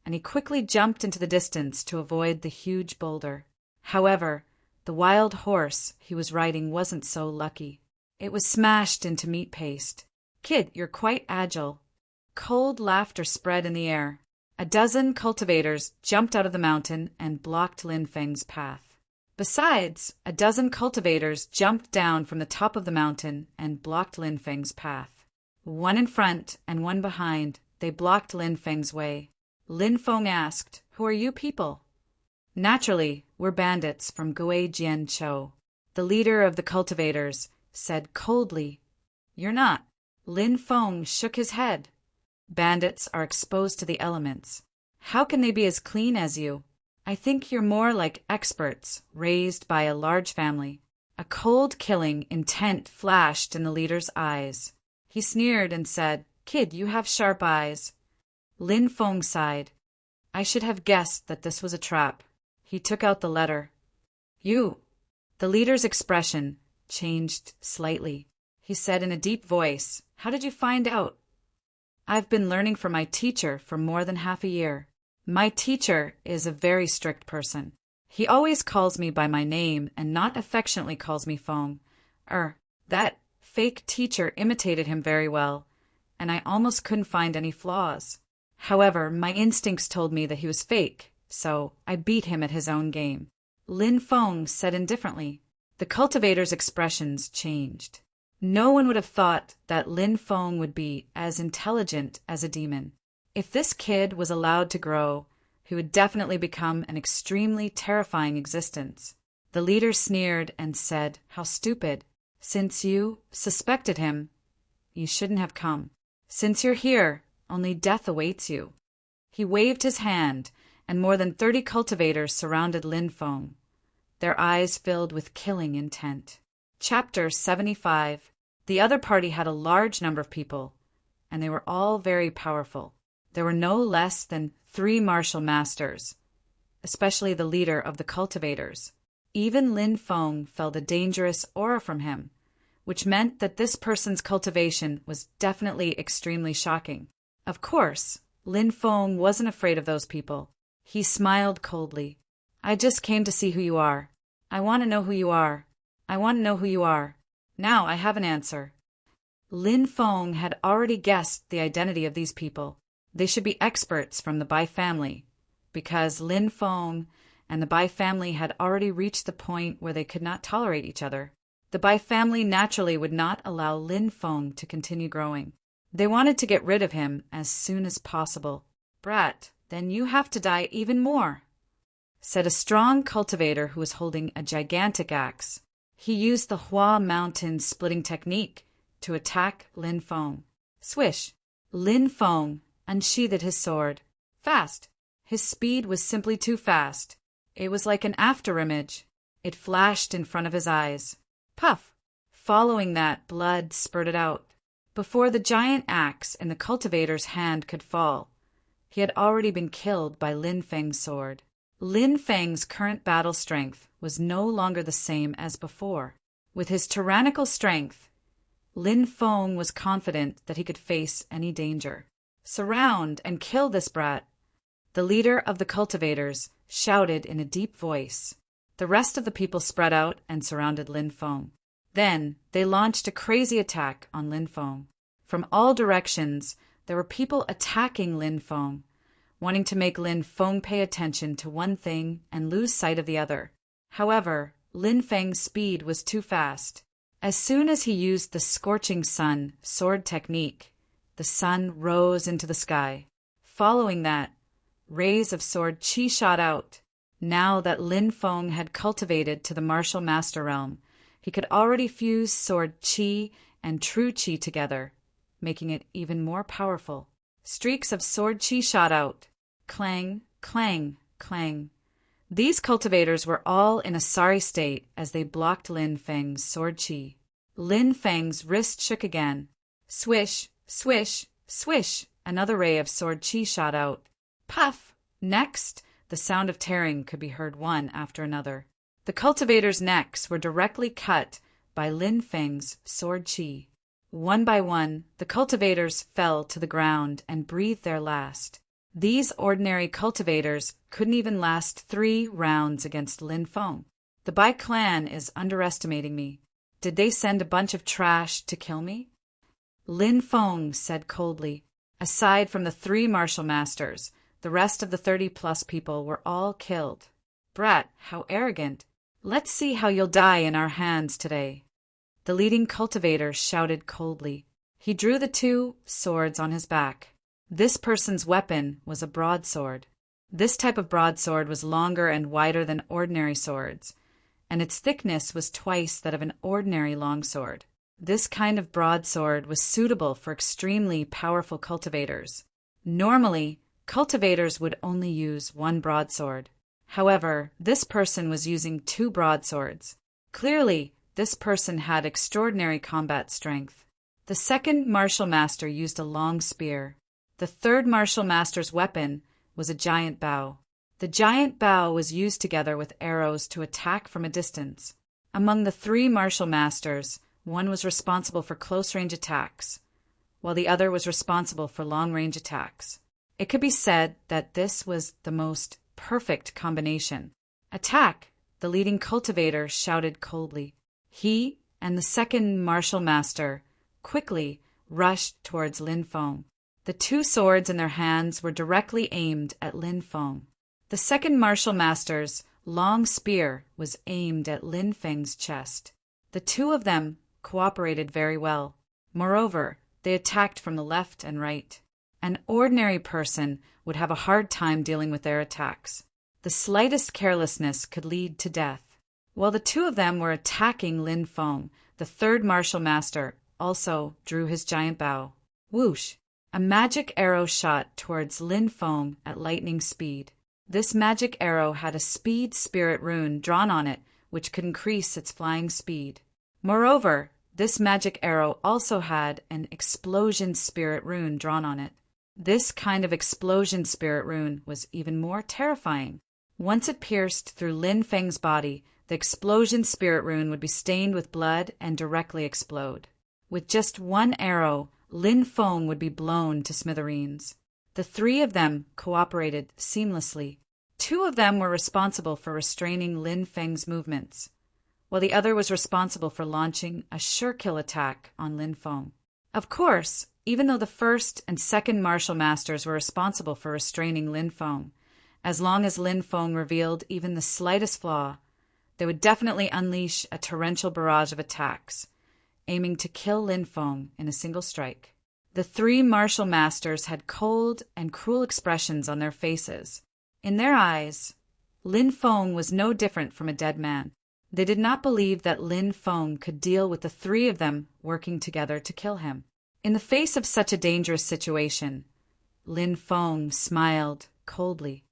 and he quickly jumped into the distance to avoid the huge boulder. However, the wild horse he was riding wasn't so lucky. It was smashed into meat paste. "Kid, you're quite agile." Cold laughter spread in the air. A dozen cultivators jumped out of the mountain and blocked Lin Feng's path. Besides, a dozen cultivators jumped down from the top of the mountain and blocked Lin Feng's path. One in front and one behind, they blocked Lin Feng's way. Lin Feng asked, "Who are you people?" "Naturally, we're bandits from Guijianzhou." The leader of the cultivators said coldly, "You're not." Lin Feng shook his head. "Bandits are exposed to the elements. How can they be as clean as you? I think you're more like experts raised by a large family." A cold killing intent flashed in the leader's eyes. He sneered and said, "Kid, you have sharp eyes." Lin Feng sighed. "I should have guessed that this was a trap." He took out the letter. "You." The leader's expression changed slightly. He said in a deep voice, "How did you find out?" "I've been learning from my teacher for more than half a year. My teacher is a very strict person. He always calls me by my name and not affectionately calls me Feng. That fake teacher imitated him very well, and I almost couldn't find any flaws. However, my instincts told me that he was fake, so I beat him at his own game." Lin Feng said indifferently. The cultivator's expressions changed. No one would have thought that Lin Feng would be as intelligent as a demon. If this kid was allowed to grow, he would definitely become an extremely terrifying existence. The leader sneered and said, "How stupid. Since you suspected him, you shouldn't have come. Since you're here, only death awaits you." He waved his hand, and more than 30 cultivators surrounded Lin Feng, their eyes filled with killing intent. Chapter 75. The other party had a large number of people, and they were all very powerful. There were no less than 3 martial masters, especially the leader of the cultivators. Even Lin Feng felt a dangerous aura from him, which meant that this person's cultivation was definitely extremely shocking. Of course, Lin Feng wasn't afraid of those people. He smiled coldly. "I just came to see who you are. I want to know who you are. I want to know who you are. Now I have an answer." Lin Feng had already guessed the identity of these people. They should be experts from the Bai family, because Lin Feng and the Bai family had already reached the point where they could not tolerate each other. The Bai family naturally would not allow Lin Feng to continue growing. They wanted to get rid of him as soon as possible. "Brat, then you have to die even more," said a strong cultivator who was holding a gigantic axe. He used the Hua Mountain splitting technique to attack Lin Feng. Swish! Lin Feng unsheathed his sword. Fast! His speed was simply too fast. It was like an afterimage. It flashed in front of his eyes. Puff! Following that, blood spurted out. Before the giant axe in the cultivator's hand could fall, he had already been killed by Lin Feng's sword. Lin Feng's current battle strength was no longer the same as before. With his tyrannical strength, Lin Feng was confident that he could face any danger. "Surround and kill this brat," the leader of the cultivators shouted in a deep voice. The rest of the people spread out and surrounded Lin Feng. Then they launched a crazy attack on Lin Feng. From all directions, there were people attacking Lin Feng, wanting to make Lin Feng pay attention to one thing and lose sight of the other. However, Lin Feng's speed was too fast. As soon as he used the scorching sun sword technique, the sun rose into the sky. Following that, rays of sword chi shot out. Now that Lin Feng had cultivated to the martial master realm, he could already fuse sword chi and true chi together, making it even more powerful. Streaks of sword chi shot out. Clang, clang, clang. These cultivators were all in a sorry state as they blocked Lin Feng's sword chi. Lin Feng's wrist shook again. Swish, swish, swish. Another ray of sword chi shot out. Puff! Next, the sound of tearing could be heard one after another. The cultivators' necks were directly cut by Lin Feng's sword chi. One by one, the cultivators fell to the ground and breathed their last. These ordinary cultivators couldn't even last 3 rounds against Lin Feng. The Bai clan is underestimating me. Did they send a bunch of trash to kill me? Lin Feng said coldly. Aside from the 3 martial masters, the rest of the 30-plus people were all killed. Brat, how arrogant. Let's see how you'll die in our hands today. The leading cultivator shouted coldly. He drew the 2 swords on his back. This person's weapon was a broadsword. This type of broadsword was longer and wider than ordinary swords, and its thickness was twice that of an ordinary longsword. This kind of broadsword was suitable for extremely powerful cultivators. Normally, cultivators would only use 1 broadsword. However, this person was using 2 broadswords. Clearly, this person had extraordinary combat strength. The second martial master used a long spear. The third martial master's weapon was a giant bow. The giant bow was used together with arrows to attack from a distance. Among the 3 martial masters, one was responsible for close-range attacks, while the other was responsible for long-range attacks. It could be said that this was the most perfect combination. Attack! The leading cultivator shouted coldly. He and the second martial master quickly rushed towards Lin Feng. The 2 swords in their hands were directly aimed at Lin Feng. The second martial master's long spear was aimed at Lin Feng's chest. The 2 of them cooperated very well. Moreover, they attacked from the left and right. An ordinary person would have a hard time dealing with their attacks. The slightest carelessness could lead to death. While the two of them were attacking Lin Feng, the third martial master also drew his giant bow. Whoosh! A magic arrow shot towards Lin Feng at lightning speed. This magic arrow had a speed spirit rune drawn on it, which could increase its flying speed. Moreover, this magic arrow also had an explosion spirit rune drawn on it. This kind of explosion spirit rune was even more terrifying. Once it pierced through Lin Feng's body, the explosion spirit rune would be stained with blood and directly explode. With just one arrow, Lin Feng would be blown to smithereens. The three of them cooperated seamlessly. Two of them were responsible for restraining Lin Feng's movements, while the other was responsible for launching a sure-kill attack on Lin Feng. Of course, even though the first and second martial masters were responsible for restraining Lin Feng, as long as Lin Feng revealed even the slightest flaw, they would definitely unleash a torrential barrage of attacks, aiming to kill Lin Feng in a single strike. The three martial masters had cold and cruel expressions on their faces. In their eyes, Lin Feng was no different from a dead man. They did not believe that Lin Feng could deal with the three of them working together to kill him. In the face of such a dangerous situation, Lin Feng smiled coldly.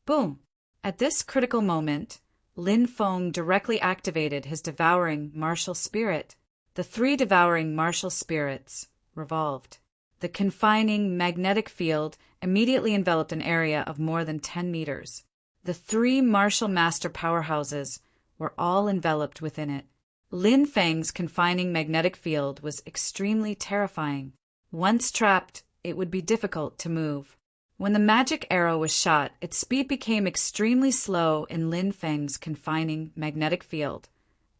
Boom! At this critical moment, Lin Feng directly activated his devouring martial spirit. The three devouring martial spirits revolved. The confining magnetic field immediately enveloped an area of more than 10 meters. The three martial master powerhouses were all enveloped within it. Lin Feng's confining magnetic field was extremely terrifying. Once trapped, it would be difficult to move. When the magic arrow was shot, its speed became extremely slow in Lin Feng's confining magnetic field,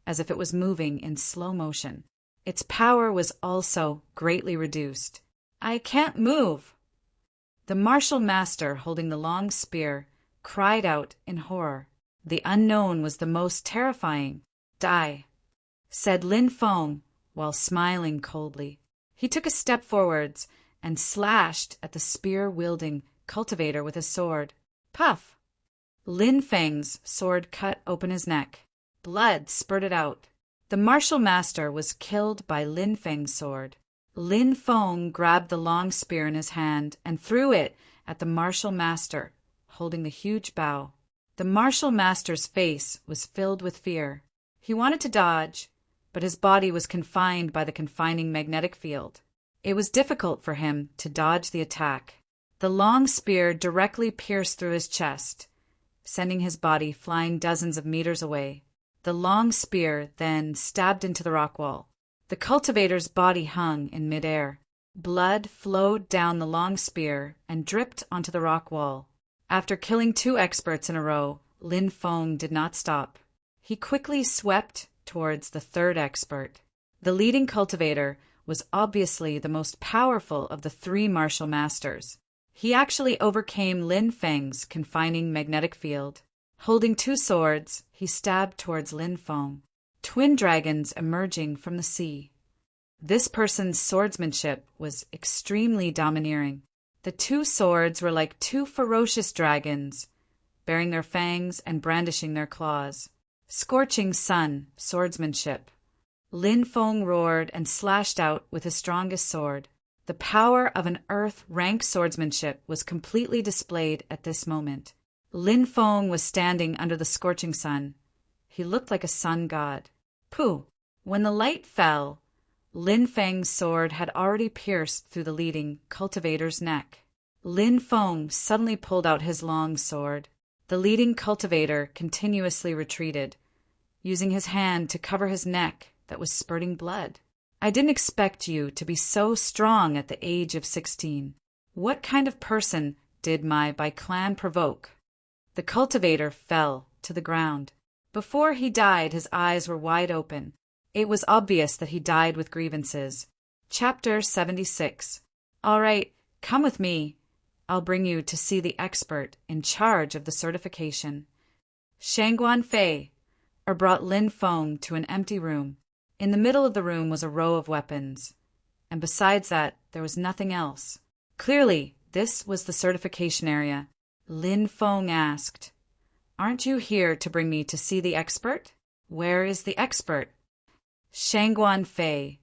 as if it was moving in slow motion. Its power was also greatly reduced. "I can't move!" The martial master holding the long spear cried out in horror. The unknown was the most terrifying. "Die," said Lin Feng while smiling coldly. He took a step forwards and slashed at the spear-wielding cultivator with his sword. Puff! Lin Feng's sword cut open his neck. Blood spurted out. The martial master was killed by Lin Feng's sword. Lin Feng grabbed the long spear in his hand and threw it at the martial master, holding the huge bow. The martial master's face was filled with fear. He wanted to dodge, but his body was confined by the confining magnetic field. It was difficult for him to dodge the attack. The long spear directly pierced through his chest, sending his body flying dozens of meters away. The long spear then stabbed into the rock wall. The cultivator's body hung in midair. Blood flowed down the long spear and dripped onto the rock wall. After killing two experts in a row, Lin Feng did not stop. He quickly swept towards the third expert. The leading cultivator was obviously the most powerful of the three martial masters. He actually overcame Lin Feng's confining magnetic field. Holding two swords, he stabbed towards Lin Feng. Twin dragons emerging from the sea. This person's swordsmanship was extremely domineering. The two swords were like two ferocious dragons, baring their fangs and brandishing their claws. Scorching sun swordsmanship. Lin Feng roared and slashed out with his strongest sword. The power of an earth-rank swordsmanship was completely displayed at this moment. Lin Feng was standing under the scorching sun. He looked like a sun god. Pooh! When the light fell, Lin Feng's sword had already pierced through the leading cultivator's neck. Lin Feng suddenly pulled out his long sword. The leading cultivator continuously retreated, using his hand to cover his neck that was spurting blood. "I didn't expect you to be so strong at the age of 16. What kind of person did my clan provoke?" The cultivator fell to the ground. Before he died, his eyes were wide open. It was obvious that he died with grievances. Chapter 76. All right, come with me. I'll bring you to see the expert in charge of the certification. Shangguan Fei brought Lin Feng to an empty room. In the middle of the room was a row of weapons, and besides that, there was nothing else. Clearly, this was the certification area. Lin Feng asked, "Aren't you here to bring me to see the expert? Where is the expert?" Shangguan Fei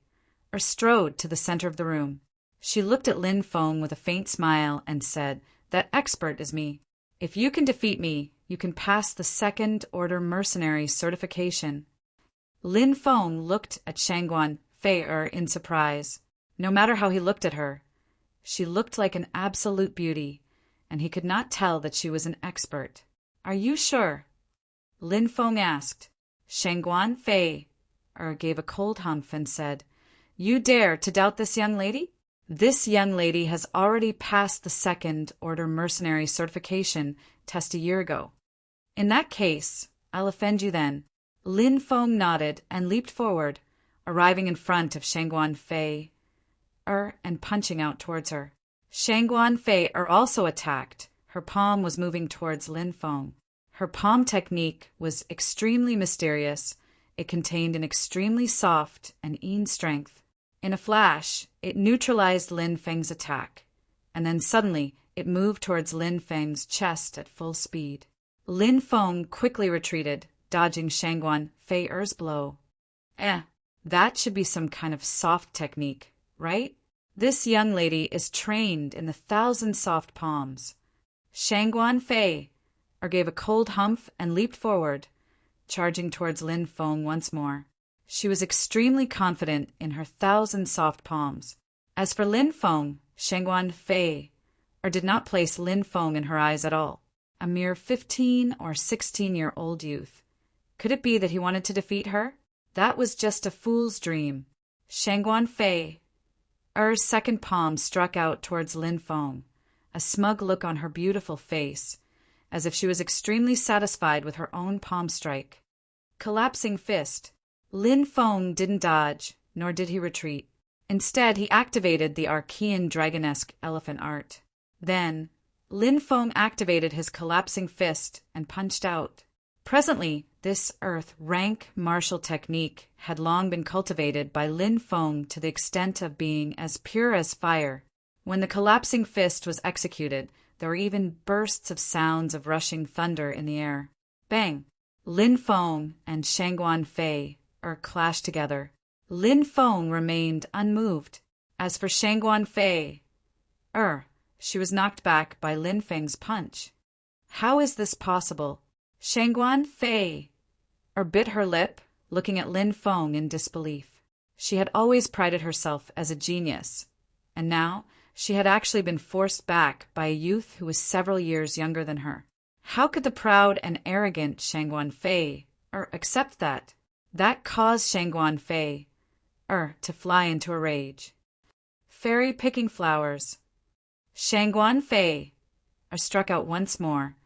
strode to the center of the room. She looked at Lin Feng with a faint smile and said, "That expert is me. If you can defeat me, you can pass the second order mercenary certification." Lin Feng looked at Shangguan Fei in surprise. No matter how he looked at her, she looked like an absolute beauty, and he could not tell that she was an expert. "Are you sure?" Lin Feng asked. Shangguan Fei gave a cold humph and said, "You dare to doubt this young lady? This young lady has already passed the second order mercenary certification test a year ago." "In that case, I'll offend you then." Lin Feng nodded and leaped forward, arriving in front of Shangguan Fei and punching out towards her. Shangguan Fei also attacked. Her palm was moving towards Lin Feng. Her palm technique was extremely mysterious. It contained an extremely soft and keen strength. In a flash, it neutralized Lin Feng's attack, and then suddenly it moved towards Lin Feng's chest at full speed. Lin Feng quickly retreated, dodging Shangguan Fei's blow. That should be some kind of soft technique, right? This young lady is trained in the 1,000 soft palms. Shangguan Fei gave a cold humph and leaped forward, charging towards Lin Feng once more. She was extremely confident in her 1,000 soft palms. As for Lin Feng, Shangguan Fei did not place Lin Feng in her eyes at all. A mere 15 or 16-year-old youth. Could it be that he wanted to defeat her? That was just a fool's dream. Shangguan Fei's second palm struck out towards Lin Feng, a smug look on her beautiful face, as if she was extremely satisfied with her own palm strike. Collapsing fist. Lin Feng didn't dodge, nor did he retreat. Instead, he activated the Archean dragonesque elephant art. Then, Lin Feng activated his collapsing fist and punched out. Presently, this rank martial technique had long been cultivated by Lin Feng to the extent of being as pure as fire. When the collapsing fist was executed, there were even bursts of sounds of rushing thunder in the air. Bang! Lin Feng and Shangguan Fei clashed together. Lin Feng remained unmoved. As for Shangguan Fei, she was knocked back by Lin Feng's punch. How is this possible? Shangguan Fei bit her lip, looking at Lin Feng in disbelief. She had always prided herself as a genius, and now she had actually been forced back by a youth who was several years younger than her. How could the proud and arrogant Shangguan Fei accept that? That caused Shangguan Fei to fly into a rage. Fairy picking flowers. Shangguan Fei struck out once more,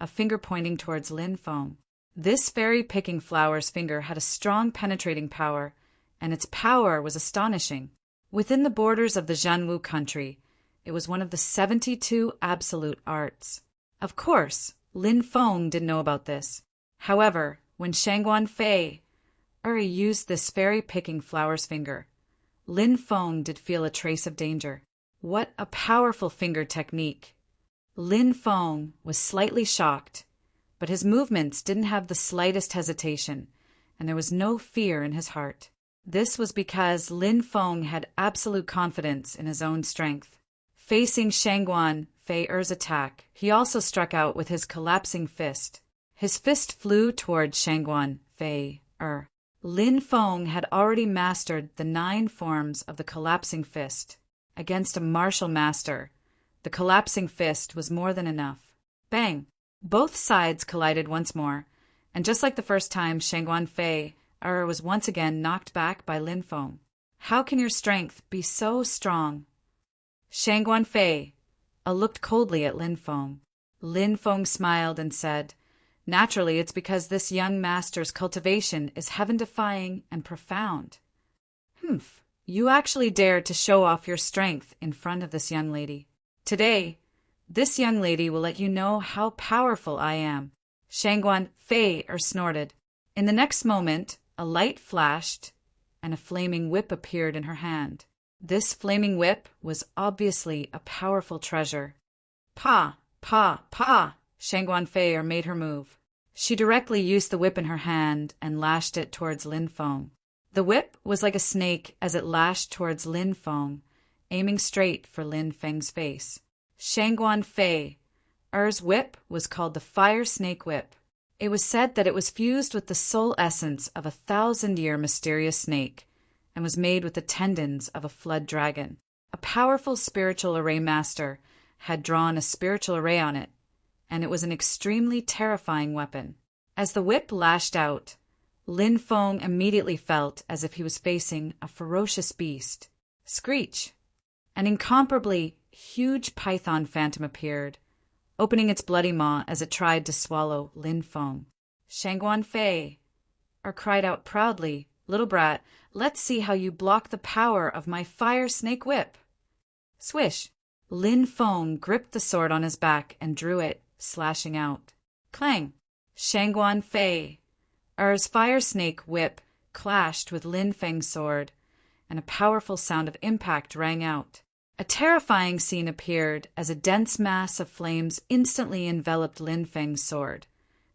a finger pointing towards Lin Feng. This fairy picking flowers finger had a strong penetrating power, and its power was astonishing. Within the borders of the Zhanwu country, it was one of the 72 absolute arts. Of course, Lin Feng didn't know about this. However, when Shangguan Fei used this fairy picking flowers finger, Lin Feng did feel a trace of danger. What a powerful finger technique! Lin Feng was slightly shocked, but his movements didn't have the slightest hesitation, and there was no fear in his heart. This was because Lin Feng had absolute confidence in his own strength. Facing Shangguan Fei's attack, he also struck out with his collapsing fist. His fist flew toward Shangguan Fei. Lin Feng had already mastered the 9 forms of the collapsing fist. Against a martial master, the collapsing fist was more than enough. Bang! Both sides collided once more, and just like the first time, Shangguan Fei was once again knocked back by Lin Feng. How can your strength be so strong? Shangguan Fei looked coldly at Lin Feng. Lin Feng smiled and said, "Naturally, it's because this young master's cultivation is heaven-defying and profound." You actually dared to show off your strength in front of this young lady. Today, this young lady will let you know how powerful I am. Shangguan Fei snorted. In the next moment, a light flashed, and a flaming whip appeared in her hand. This flaming whip was obviously a powerful treasure. Pa! Pa! Pa! Shangguan Fei made her move. She directly used the whip in her hand and lashed it towards Lin Feng. The whip was like a snake as it lashed towards Lin Feng, aiming straight for Lin Feng's face. Shangguan Fei whip was called the Fire Snake Whip. It was said that it was fused with the soul essence of a 1,000-year mysterious snake and was made with the tendons of a flood dragon. A powerful spiritual array master had drawn a spiritual array on it, and it was an extremely terrifying weapon. As the whip lashed out, Lin Feng immediately felt as if he was facing a ferocious beast. Screech! An incomparably huge python phantom appeared, opening its bloody maw as it tried to swallow Lin Feng. Shangguan Fei cried out proudly, "Little brat, let's see how you block the power of my fire snake whip." Swish! Lin Feng gripped the sword on his back and drew it, slashing out. Clang! Shangguan Fei's fire snake whip clashed with Lin Feng's sword, and a powerful sound of impact rang out. A terrifying scene appeared as a dense mass of flames instantly enveloped Lin Feng's sword,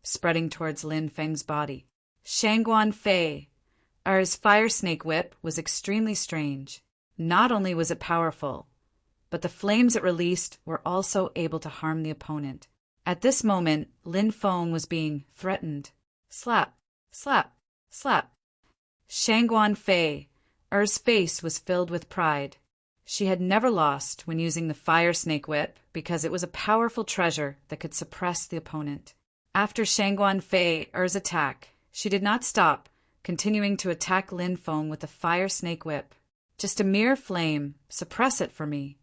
spreading towards Lin Feng's body. Shangguan Fei's fire snake whip was extremely strange. Not only was it powerful, but the flames it released were also able to harm the opponent. At this moment, Lin Feng was being threatened. Slap! Slap! Slap! Shangguan Fei's face was filled with pride. She had never lost when using the fire snake whip because it was a powerful treasure that could suppress the opponent. After Shangguan Fei's attack, she did not stop, continuing to attack Lin Feng with the fire snake whip. Just a mere flame, suppress it for me.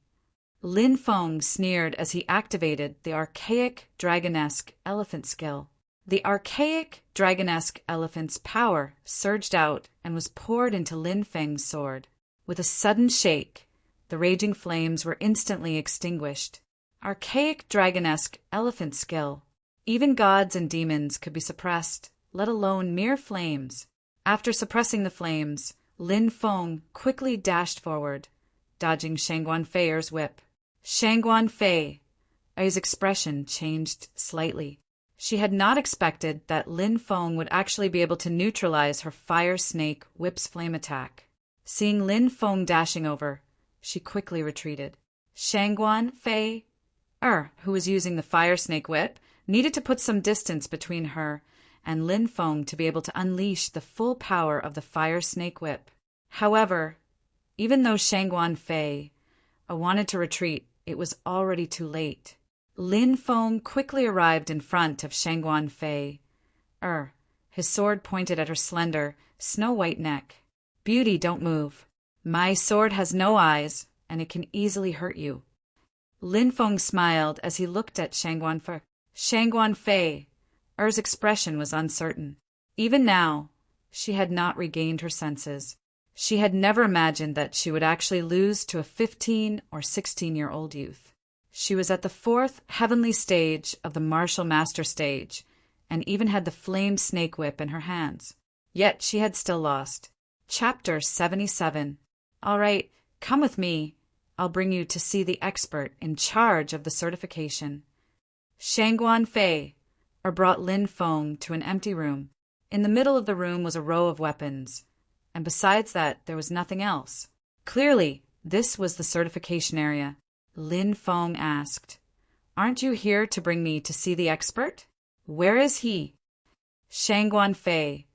Lin Feng sneered as he activated the archaic dragonesque elephant skill. The archaic dragonesque elephant's power surged out and was poured into Lin Feng's sword. With a sudden shake, the raging flames were instantly extinguished. Archaic dragonesque elephant skill. Even gods and demons could be suppressed, let alone mere flames. After suppressing the flames, Lin Feng quickly dashed forward, dodging Shangguan Fei's whip. Shangguan Fei's expression changed slightly. She had not expected that Lin Feng would actually be able to neutralize her fire snake whip's flame attack. Seeing Lin Feng dashing over, she quickly retreated. Shangguan Fei, who was using the fire snake whip, needed to put some distance between her and Lin Feng to be able to unleash the full power of the fire snake whip. However, even though Shangguan Fei wanted to retreat, it was already too late. Lin Feng quickly arrived in front of Shangguan Fei, his sword pointed at her slender, snow-white neck. "Beauty, don't move. My sword has no eyes, and it can easily hurt you." Lin Feng smiled as he looked at Shangguan Fei. Shangguan Fei's expression was uncertain. Even now, she had not regained her senses. She had never imagined that she would actually lose to a 15 or 16-year-old youth. She was at the 4th heavenly stage of the martial master stage, and even had the flame snake whip in her hands. Yet she had still lost. Chapter 77. All right, come with me. I'll bring you to see the expert in charge of the certification. Shangguan Fei brought Lin Feng to an empty room. In the middle of the room was a row of weapons, and besides that there was nothing else. Clearly, this was the certification area. Lin Feng asked, "Aren't you here to bring me to see the expert? Where is he?" Shangguan Fei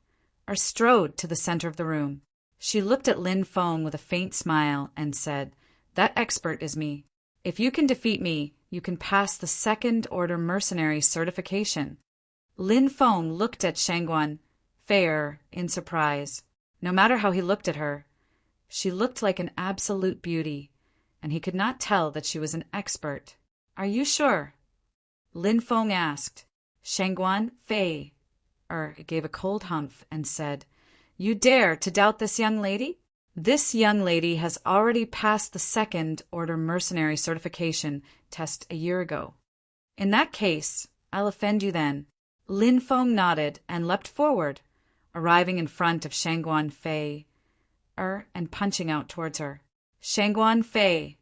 strode to the center of the room. She looked at Lin Feng with a faint smile and said, "That expert is me. If you can defeat me, you can pass the second order mercenary certification." Lin Feng looked at Shangguan Fei in surprise. No matter how he looked at her, she looked like an absolute beauty, and he could not tell that she was an expert. "Are you sure?" Lin Feng asked. Shangguan Fei gave a cold humph and said, "You dare to doubt this young lady? This young lady has already passed the second order mercenary certification test a year ago." "In that case, I'll offend you then." Lin Feng nodded and leapt forward, arriving in front of Shangguan Fei and punching out towards her. Shangguan Fei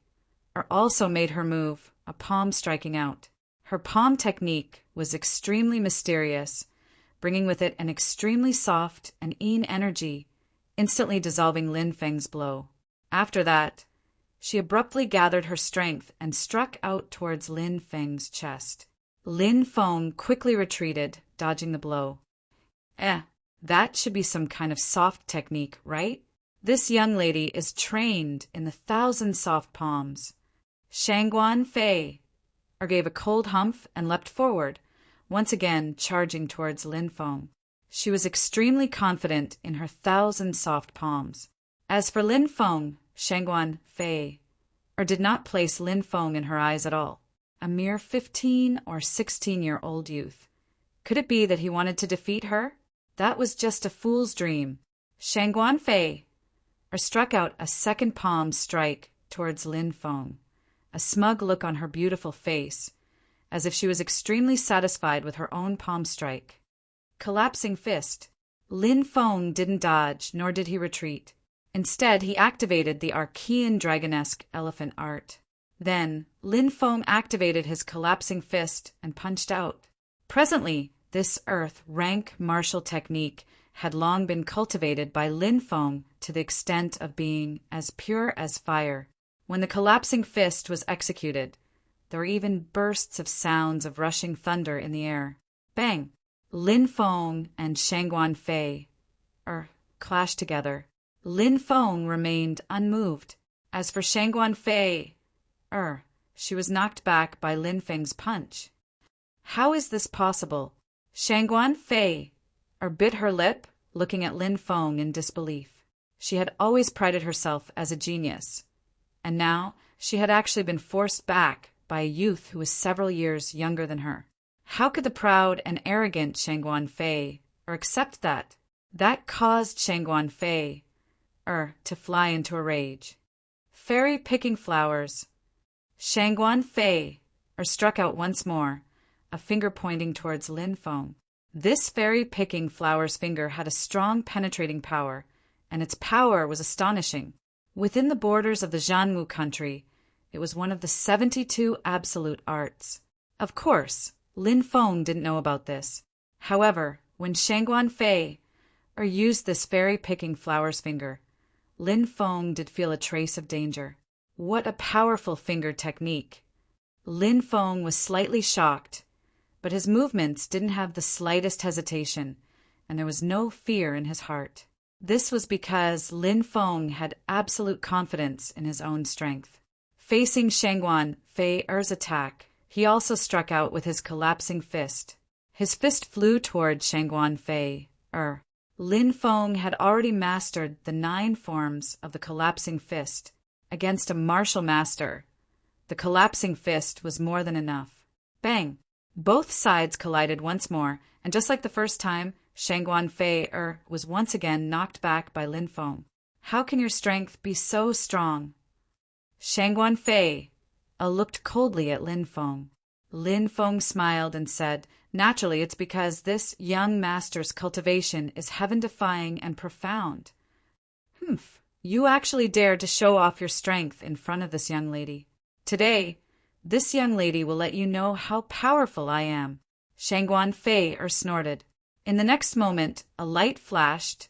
also made her move, a palm striking out. Her palm technique was extremely mysterious, bringing with it an extremely soft and yin energy, instantly dissolving Lin Feng's blow. After that, she abruptly gathered her strength and struck out towards Lin Feng's chest. Lin Feng quickly retreated, dodging the blow. That should be some kind of soft technique, right? This young lady is trained in the 1,000 soft palms. Shangguan Fei gave a cold humph and leapt forward, once again charging towards Lin Feng. She was extremely confident in her 1,000 soft palms. As for Lin Feng, Shangguan Fei did not place Lin Feng in her eyes at all. A mere 15 or 16-year-old youth. Could it be that he wanted to defeat her? That was just a fool's dream. Shangguan Fei struck out a second palm strike towards Lin Feng, a smug look on her beautiful face, as if she was extremely satisfied with her own palm strike. Collapsing fist. Lin Feng didn't dodge, nor did he retreat. Instead, he activated the Archean dragonesque elephant art. Then, Lin Feng activated his collapsing fist and punched out. Presently, this rank martial technique had long been cultivated by Lin Feng to the extent of being as pure as fire. When the collapsing fist was executed, there were even bursts of sounds of rushing thunder in the air. Bang! Lin Feng and Shangguan Fei clashed together. Lin Feng remained unmoved. As for Shangguan Fei, she was knocked back by Lin Feng's punch. How is this possible? Shangguan Fei bit her lip, looking at Lin Feng in disbelief. She had always prided herself as a genius, and now she had actually been forced back by a youth who was several years younger than her. How could the proud and arrogant Shangguan Fei accept that? That caused Shangguan Fei to fly into a rage. Fairy picking flowers. Shangguan Fei struck out once more, a finger pointing towards Lin Feng. This fairy picking flowers finger had a strong penetrating power, and its power was astonishing. Within the borders of the Jianwu country, it was one of the 72 absolute arts. Of course, Lin Feng didn't know about this. However, when Shangguan Fei used this fairy picking flowers finger, Lin Feng did feel a trace of danger. What a powerful finger technique! Lin Feng was slightly shocked, but his movements didn't have the slightest hesitation, and there was no fear in his heart. This was because Lin Feng had absolute confidence in his own strength. Facing Shangguan Fei's attack, he also struck out with his collapsing fist. His fist flew toward Shangguan Fei. Lin Feng had already mastered the 9 forms of the collapsing fist. Against a martial master, the collapsing fist was more than enough. Bang! Both sides collided once more, and just like the first time, Shangguan Fei was once again knocked back by Lin Feng. How can your strength be so strong? Shangguan Fei looked coldly at Lin Feng. Lin Feng smiled and said, "Naturally, it's because this young master's cultivation is heaven-defying and profound." You actually dared to show off your strength in front of this young lady. Today, this young lady will let you know how powerful I am. Shangguan Fei snorted. In the next moment, a light flashed,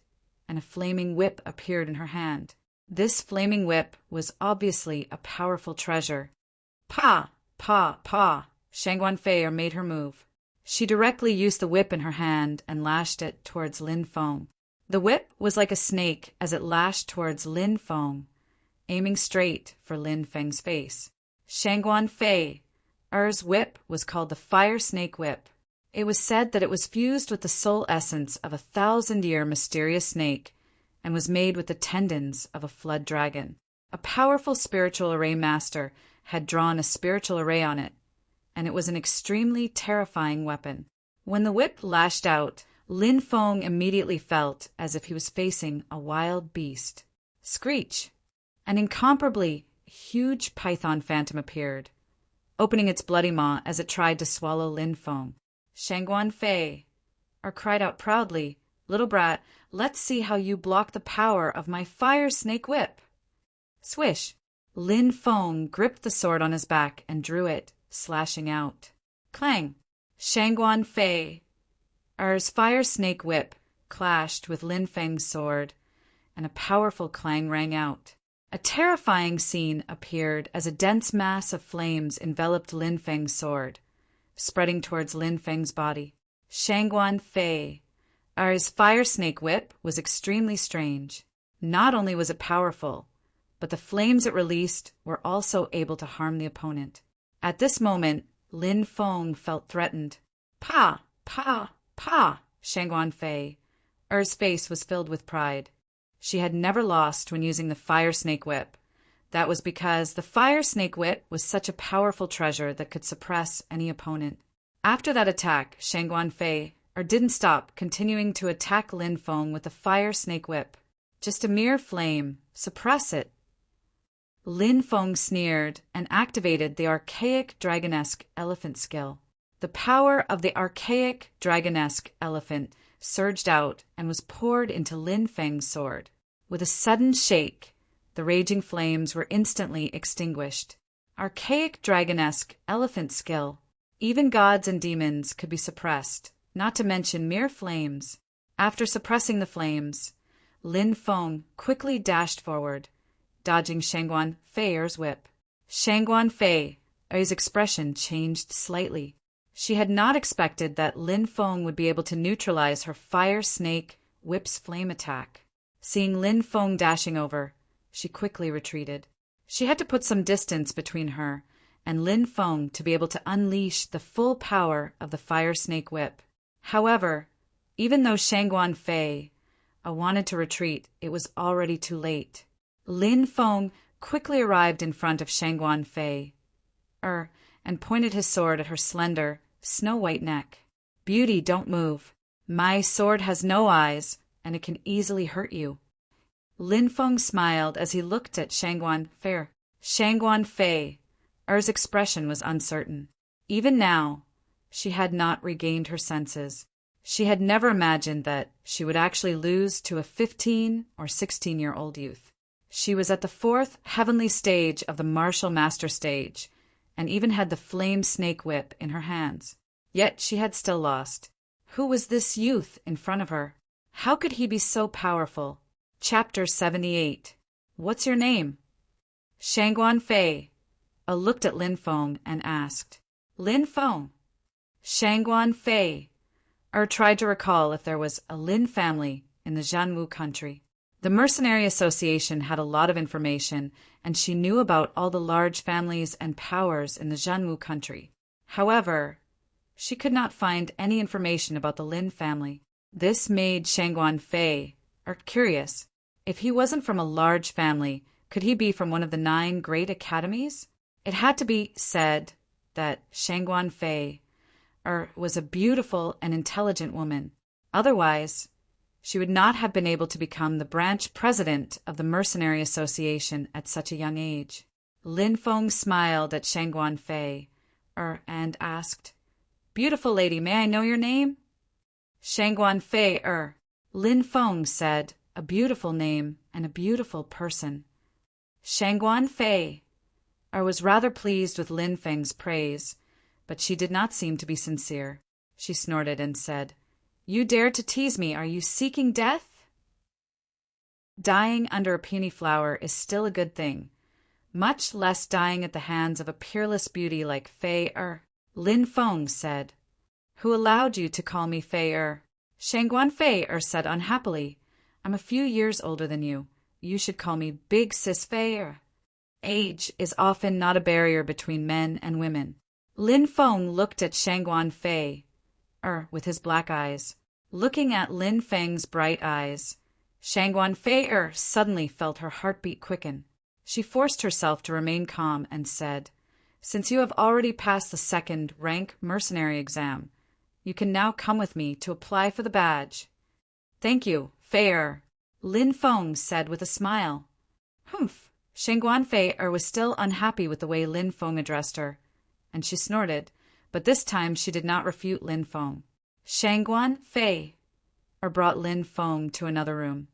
and a flaming whip appeared in her hand. This flaming whip was obviously a powerful treasure. Pa! Pa! Pa! Shangguan Fei made her move. She directly used the whip in her hand and lashed it towards Lin Feng. The whip was like a snake as it lashed towards Lin Feng, aiming straight for Lin Feng's face. Shangguan Fei's whip was called the Fire Snake Whip. It was said that it was fused with the soul essence of a 1,000-year mysterious snake and was made with the tendons of a flood dragon. A powerful spiritual array master had drawn a spiritual array on it, and it was an extremely terrifying weapon. When the whip lashed out, Lin Feng immediately felt as if he was facing a wild beast. Screech! An incomparably huge python phantom appeared, opening its bloody maw as it tried to swallow Lin Feng. Shangguan Fei cried out proudly, Little brat, let's see how you block the power of my fire snake whip. Swish! Lin Feng gripped the sword on his back and drew it, slashing out. Clang! Shangguan Fei Er's fire snake whip clashed with Lin Feng's sword, and a powerful clang rang out. A terrifying scene appeared as a dense mass of flames enveloped Lin Feng's sword, spreading towards Lin Feng's body. Shangguan Fei Er's fire snake whip was extremely strange. Not only was it powerful, but the flames it released were also able to harm the opponent. At this moment, Lin Feng felt threatened. Pa! Pa! Pa! Shangguan Fei Er's face was filled with pride. She had never lost when using the fire snake whip. That was because the fire snake whip was such a powerful treasure that could suppress any opponent. After that attack, Shangguan Fei didn't stop, continuing to attack Lin Feng with the fire snake whip. Just a mere flame. Suppress it. Lin Feng sneered and activated the archaic dragonesque elephant skill. The power of the archaic dragonesque elephant surged out and was poured into Lin Feng's sword. With a sudden shake, the raging flames were instantly extinguished. Archaic dragonesque elephant skill. Even gods and demons could be suppressed, not to mention mere flames. After suppressing the flames, Lin Feng quickly dashed forward, dodging Shangguan Fei's whip. Shangguan Fei's expression changed slightly. She had not expected that Lin Feng would be able to neutralize her fire snake whip's flame attack. Seeing Lin Feng dashing over, she quickly retreated. She had to put some distance between her and Lin Feng to be able to unleash the full power of the fire snake whip. However, even though Shangguan Fei wanted to retreat, it was already too late. Lin Feng quickly arrived in front of Shangguan Fei and pointed his sword at her slender, snow-white neck. Beauty, don't move. My sword has no eyes, and it can easily hurt you. Lin Feng smiled as he looked at Shangguan Fei. Shangguan Fei's expression was uncertain. Even now, she had not regained her senses. She had never imagined that she would actually lose to a 15 or 16-year-old youth. She was at the 4th heavenly stage of the martial master stage, and even had the flame snake whip in her hands. Yet she had still lost. Who was this youth in front of her? How could he be so powerful? Chapter 78. What's your name? Shangguan Fei looked at Lin Feng and asked. Lin Feng. Shangguan Fei tried to recall if there was a Lin family in the Zhanwu country. The Mercenary Association had a lot of information, and she knew about all the large families and powers in the Zhanwu country. However, she could not find any information about the Lin family. This made Shangguan Fei curious. If he wasn't from a large family, could he be from one of the 9 great academies? It had to be said that Shangguan Fei was a beautiful and intelligent woman. Otherwise, she would not have been able to become the branch president of the Mercenary Association at such a young age. Lin Feng smiled at Shangguan Fei and asked, Beautiful lady, may I know your name? Shangguan Fei Lin Feng said, a beautiful name and a beautiful person. Shangguan Fei was rather pleased with Lin Feng's praise, but she did not seem to be sincere. She snorted and said, You dare to tease me, are you seeking death? Dying under a peony flower is still a good thing, much less dying at the hands of a peerless beauty like Fei Lin Feng said. Who allowed you to call me Fei Shangguan Fei said unhappily, I'm a few years older than you. You should call me Big Sis Fei Age is often not a barrier between men and women. Lin Feng looked at Shangguan Fei with his black eyes. Looking at Lin Feng's bright eyes, Shangguan Fei suddenly felt her heartbeat quicken. She forced herself to remain calm and said, Since you have already passed the 2nd rank mercenary exam, you can now come with me to apply for the badge. Thank you, Fei Lin Feng said with a smile. Humph. Shangguan Fei was still unhappy with the way Lin Feng addressed her, and she snorted, but this time she did not refute Lin Feng. Shangguan Fei or brought Lin Feng to another room,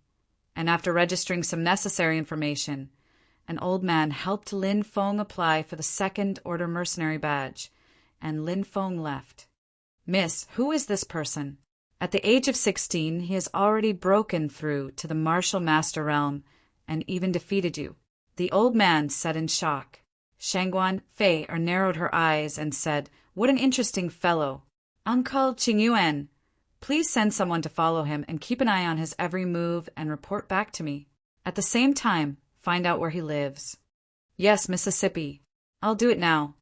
and after registering some necessary information, an old man helped Lin Feng apply for the second order mercenary badge, and Lin Feng left. Miss, who is this person? At the age of 16, he has already broken through to the martial master realm and even defeated you. The old man said in shock. Shangguan Fei narrowed her eyes and said, What an interesting fellow. Uncle Qingyuan, please send someone to follow him and keep an eye on his every move and report back to me. At the same time, find out where he lives. Yes, Mississippi. I'll do it now.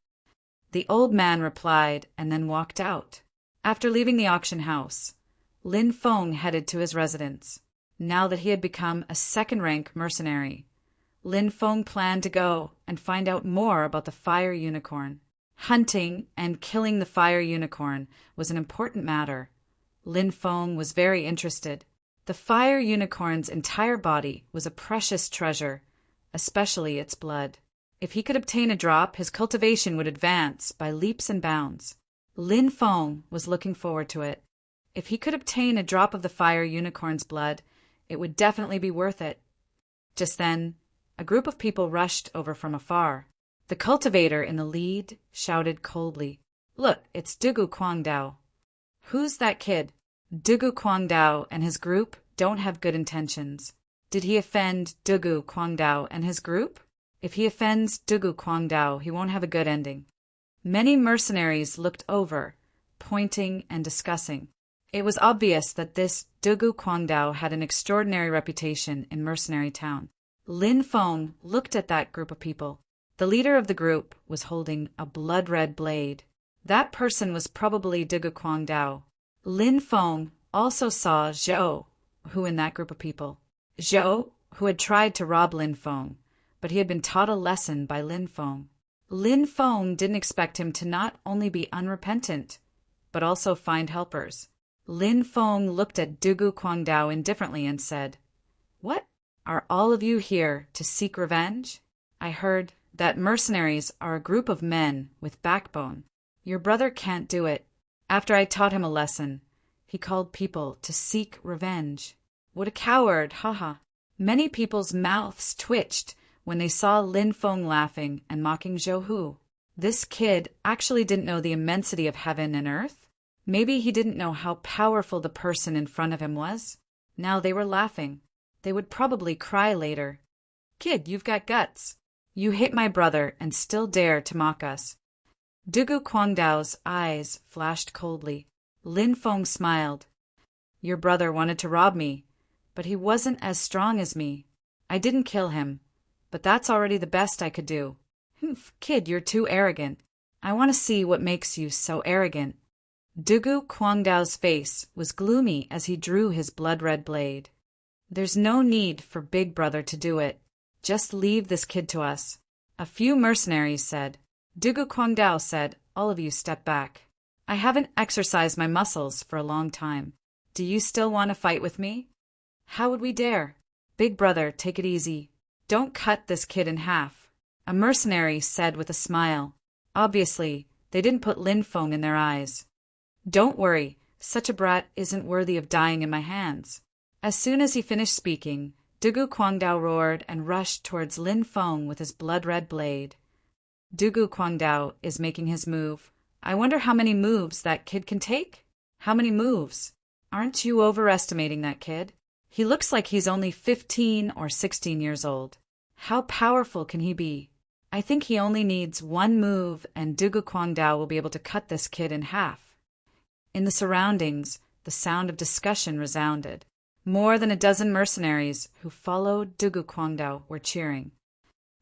The old man replied and then walked out. After leaving the auction house, Lin Feng headed to his residence. Now that he had become a second-rank mercenary, Lin Feng planned to go and find out more about the fire unicorn. Hunting and killing the fire unicorn was an important matter. Lin Feng was very interested. The fire unicorn's entire body was a precious treasure, especially its blood. If he could obtain a drop, his cultivation would advance by leaps and bounds. Lin Feng was looking forward to it. If he could obtain a drop of the fire unicorn's blood, it would definitely be worth it. Just then, a group of people rushed over from afar. The cultivator in the lead shouted coldly, Look, it's Dugu Guangdao. Who's that kid? Dugu Guangdao and his group don't have good intentions. Did he offend Dugu Guangdao and his group? If he offends Dugu Guangdao, he won't have a good ending. Many mercenaries looked over, pointing and discussing. It was obvious that this Dugu Guangdao had an extraordinary reputation in Mercenary Town. Lin Feng looked at that group of people. The leader of the group was holding a blood-red blade. That person was probably Dugu Guangdao. Lin Feng also saw Zhou, who in that group of people. Zhou, who had tried to rob Lin Feng, but he had been taught a lesson by Lin Feng. Lin Feng didn't expect him to not only be unrepentant, but also find helpers. Lin Feng looked at Dugu Guangdao indifferently and said, What? Are all of you here to seek revenge? I heard that mercenaries are a group of men with backbone. Your brother can't do it. After I taught him a lesson, he called people to seek revenge. What a coward, haha. Many people's mouths twitched when they saw Lin Feng laughing and mocking Zhou Hu. This kid actually didn't know the immensity of heaven and earth. Maybe he didn't know how powerful the person in front of him was. Now they were laughing. They would probably cry later. Kid, you've got guts. You hit my brother and still dare to mock us. Dugu Guangdao's eyes flashed coldly. Lin Feng smiled. Your brother wanted to rob me, but he wasn't as strong as me. I didn't kill him, but that's already the best I could do. Kid, you're too arrogant. I want to see what makes you so arrogant. Dugu Guangdao's face was gloomy as he drew his blood-red blade. There's no need for Big Brother to do it. Just leave this kid to us. A few mercenaries said. Dugu Guangdao said, All of you step back. I haven't exercised my muscles for a long time. Do you still want to fight with me? How would we dare? Big Brother, take it easy. Don't cut this kid in half. A mercenary said with a smile. Obviously, they didn't put Lin Feng in their eyes. Don't worry, such a brat isn't worthy of dying in my hands. As soon as he finished speaking, Dugu Guangdao roared and rushed towards Lin Feng with his blood-red blade. Dugu Guangdao is making his move. I wonder how many moves that kid can take? How many moves? Aren't you overestimating that kid? He looks like he's only 15 or 16 years old. How powerful can he be? I think he only needs one move and Dugu Guangdao will be able to cut this kid in half. In the surroundings, the sound of discussion resounded. More than a dozen mercenaries who followed Dugu Guangdao were cheering.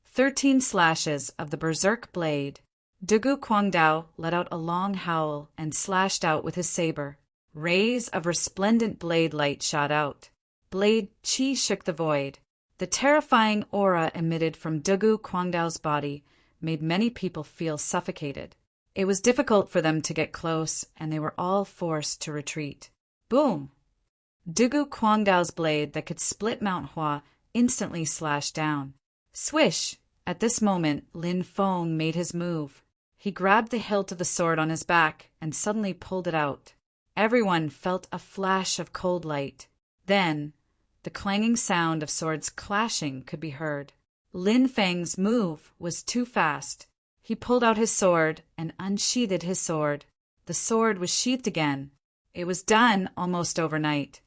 13 slashes of the berserk blade. Dugu Guangdao let out a long howl and slashed out with his saber. Rays of resplendent blade light shot out. Blade chi shook the void. The terrifying aura emitted from Dugu Guangdao's body made many people feel suffocated. It was difficult for them to get close, and they were all forced to retreat. Boom! Dugu Guangdao's blade that could split Mount Hua instantly slashed down. Swish! At this moment, Lin Feng made his move. He grabbed the hilt of the sword on his back and suddenly pulled it out. Everyone felt a flash of cold light. Then, the clanging sound of swords clashing could be heard. Lin Feng's move was too fast. He pulled out his sword and unsheathed his sword. The sword was sheathed again. It was done almost overnight.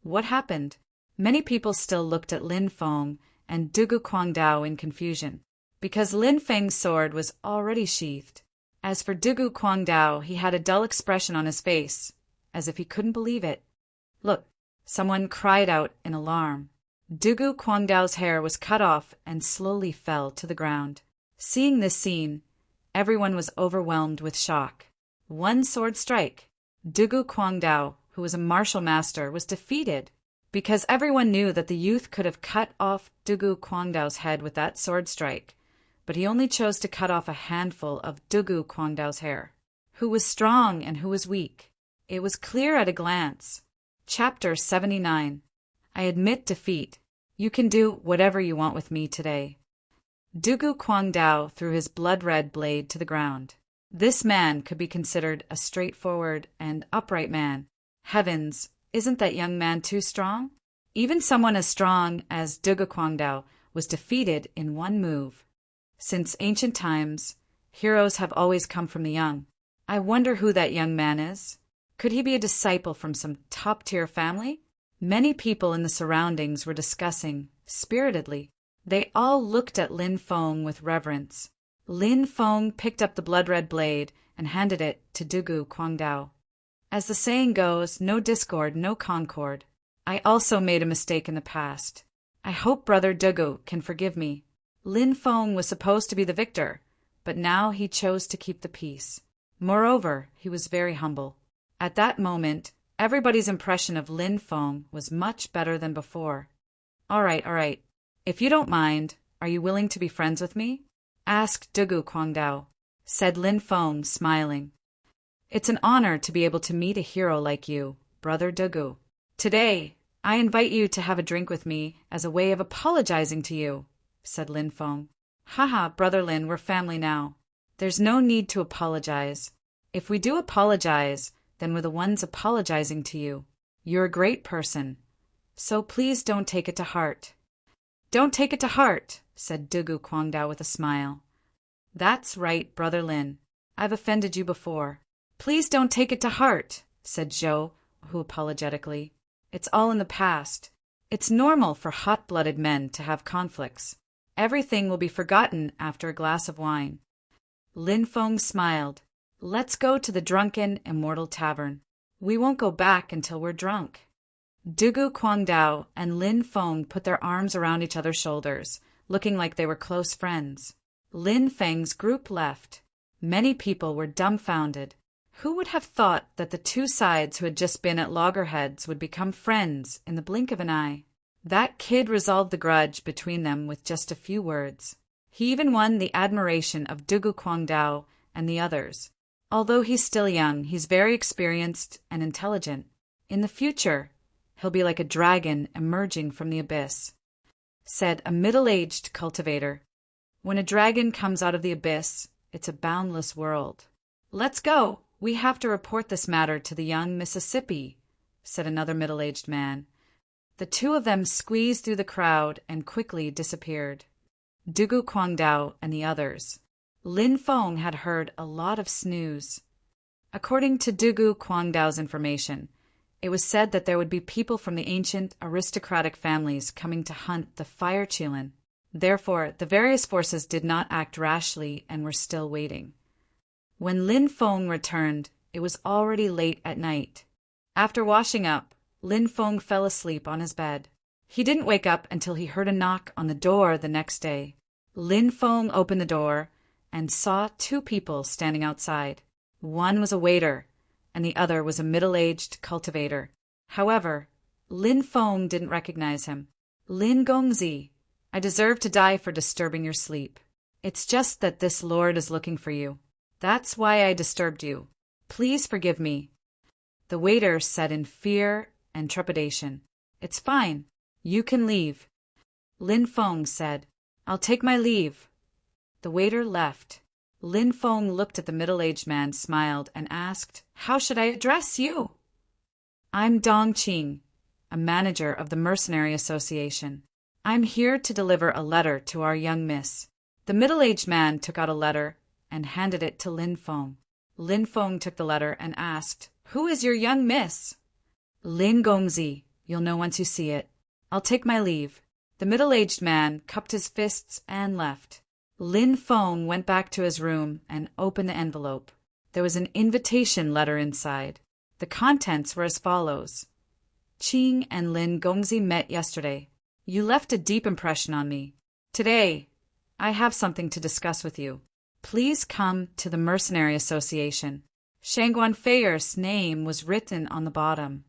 What happened? Many people still looked at Lin Feng and Dugu Guangdao in confusion, because Lin Feng's sword was already sheathed. As for Dugu Guangdao, he had a dull expression on his face, as if he couldn't believe it. Look, someone cried out in alarm. Dugu Guangdao's hair was cut off and slowly fell to the ground. Seeing this scene, everyone was overwhelmed with shock. One sword strike. Dugu Guangdao, who was a martial master, was defeated, because everyone knew that the youth could have cut off Dugu Guangdao's head with that sword strike, but he only chose to cut off a handful of Dugu Guangdao's hair. Who was strong and who was weak? It was clear at a glance. Chapter 79. I admit defeat. You can do whatever you want with me today. Dugu Guangdao threw his blood-red blade to the ground. This man could be considered a straightforward and upright man. Heavens, isn't that young man too strong? Even someone as strong as Dugu Guangdao was defeated in one move. Since ancient times, heroes have always come from the young. I wonder who that young man is. Could he be a disciple from some top-tier family? Many people in the surroundings were discussing spiritedly. They all looked at Lin Feng with reverence. Lin Feng picked up the blood-red blade and handed it to Dugu Guangdao. As the saying goes, no discord, no concord. I also made a mistake in the past. I hope Brother Dugu can forgive me. Lin Feng was supposed to be the victor, but now he chose to keep the peace. Moreover, he was very humble. At that moment, everybody's impression of Lin Feng was much better than before. All right. If you don't mind, are you willing to be friends with me? Asked Dugu Guangdao. Said Lin Feng, smiling. It's an honor to be able to meet a hero like you, Brother Dugu. Today, I invite you to have a drink with me as a way of apologizing to you, said Lin Feng. Haha, Brother Lin, we're family now. There's no need to apologize. If we do apologize, then we're the ones apologizing to you. You're a great person, so please don't take it to heart. Don't take it to heart, said Dugu Guangdao with a smile. That's right, Brother Lin. I've offended you before. Please don't take it to heart, said Zhou, who apologetically. It's all in the past. It's normal for hot-blooded men to have conflicts. Everything will be forgotten after a glass of wine. Lin Feng smiled. Let's go to the drunken, immortal tavern. We won't go back until we're drunk. Dugu Guangdao and Lin Feng put their arms around each other's shoulders, looking like they were close friends. Lin Feng's group left. Many people were dumbfounded. Who would have thought that the two sides who had just been at loggerheads would become friends in the blink of an eye? That kid resolved the grudge between them with just a few words. He even won the admiration of Dugu Guangdao and the others. Although he's still young, he's very experienced and intelligent. In the future, he'll be like a dragon emerging from the abyss, said a middle-aged cultivator. When a dragon comes out of the abyss, it's a boundless world. Let's go. We have to report this matter to the young Mississippi, said another middle-aged man. The two of them squeezed through the crowd and quickly disappeared. Dugu Guangdao and the others. Lin Feng had heard a lot of snooze. According to Dugu Guangdao's information, it was said that there would be people from the ancient aristocratic families coming to hunt the fire Qilin. Therefore, the various forces did not act rashly and were still waiting. When Lin Feng returned, it was already late at night. After washing up, Lin Feng fell asleep on his bed. He didn't wake up until he heard a knock on the door the next day. Lin Feng opened the door and saw two people standing outside. One was a waiter, and the other was a middle-aged cultivator. However, Lin Feng didn't recognize him. Lin Gongzi, I deserve to die for disturbing your sleep. It's just that this lord is looking for you. That's why I disturbed you. Please forgive me. The waiter said in fear and trepidation. It's fine. You can leave. Lin Feng said, I'll take my leave. The waiter left. Lin Feng looked at the middle-aged man, smiled, and asked, How should I address you? I'm Dong Qing, a manager of the Mercenary Association. I'm here to deliver a letter to our young miss." The middle-aged man took out a letter and handed it to Lin Feng. Lin Feng took the letter and asked, "Who is your young miss?" "Lin Gongzi. You'll know once you see it. I'll take my leave." The middle-aged man cupped his fists and left. Lin Feng went back to his room and opened the envelope. There was an invitation letter inside. The contents were as follows. "Qing and Lin Gongzi met yesterday. You left a deep impression on me. Today, I have something to discuss with you. Please come to the Mercenary Association." Shangguan Feier's name was written on the bottom.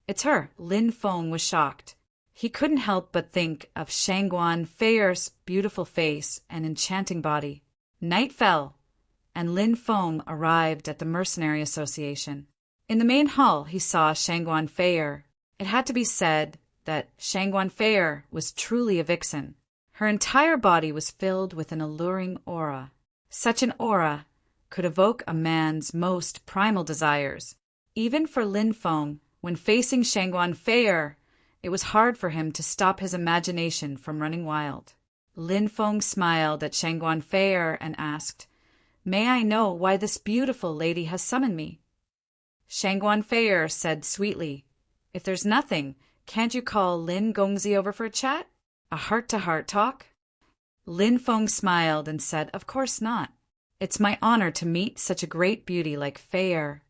"It's her." Lin Feng was shocked. He couldn't help but think of Shangguan Feier's beautiful face and enchanting body. Night fell, and Lin Feng arrived at the Mercenary Association. In the main hall, he saw Shangguan Feier. It had to be said that Shangguan Feier was truly a vixen. Her entire body was filled with an alluring aura. Such an aura could evoke a man's most primal desires. Even for Lin Feng, when facing Shangguan Feier, it was hard for him to stop his imagination from running wild. Lin Feng smiled at Shangguan Feier and asked, "May I know why this beautiful lady has summoned me?" Shangguan Feier said sweetly, "If there's nothing, can't you call Lin Gongzi over for a chat? A heart-to-heart talk?" Lin Feng smiled and said, "Of course not. It's my honor to meet such a great beauty like Feier."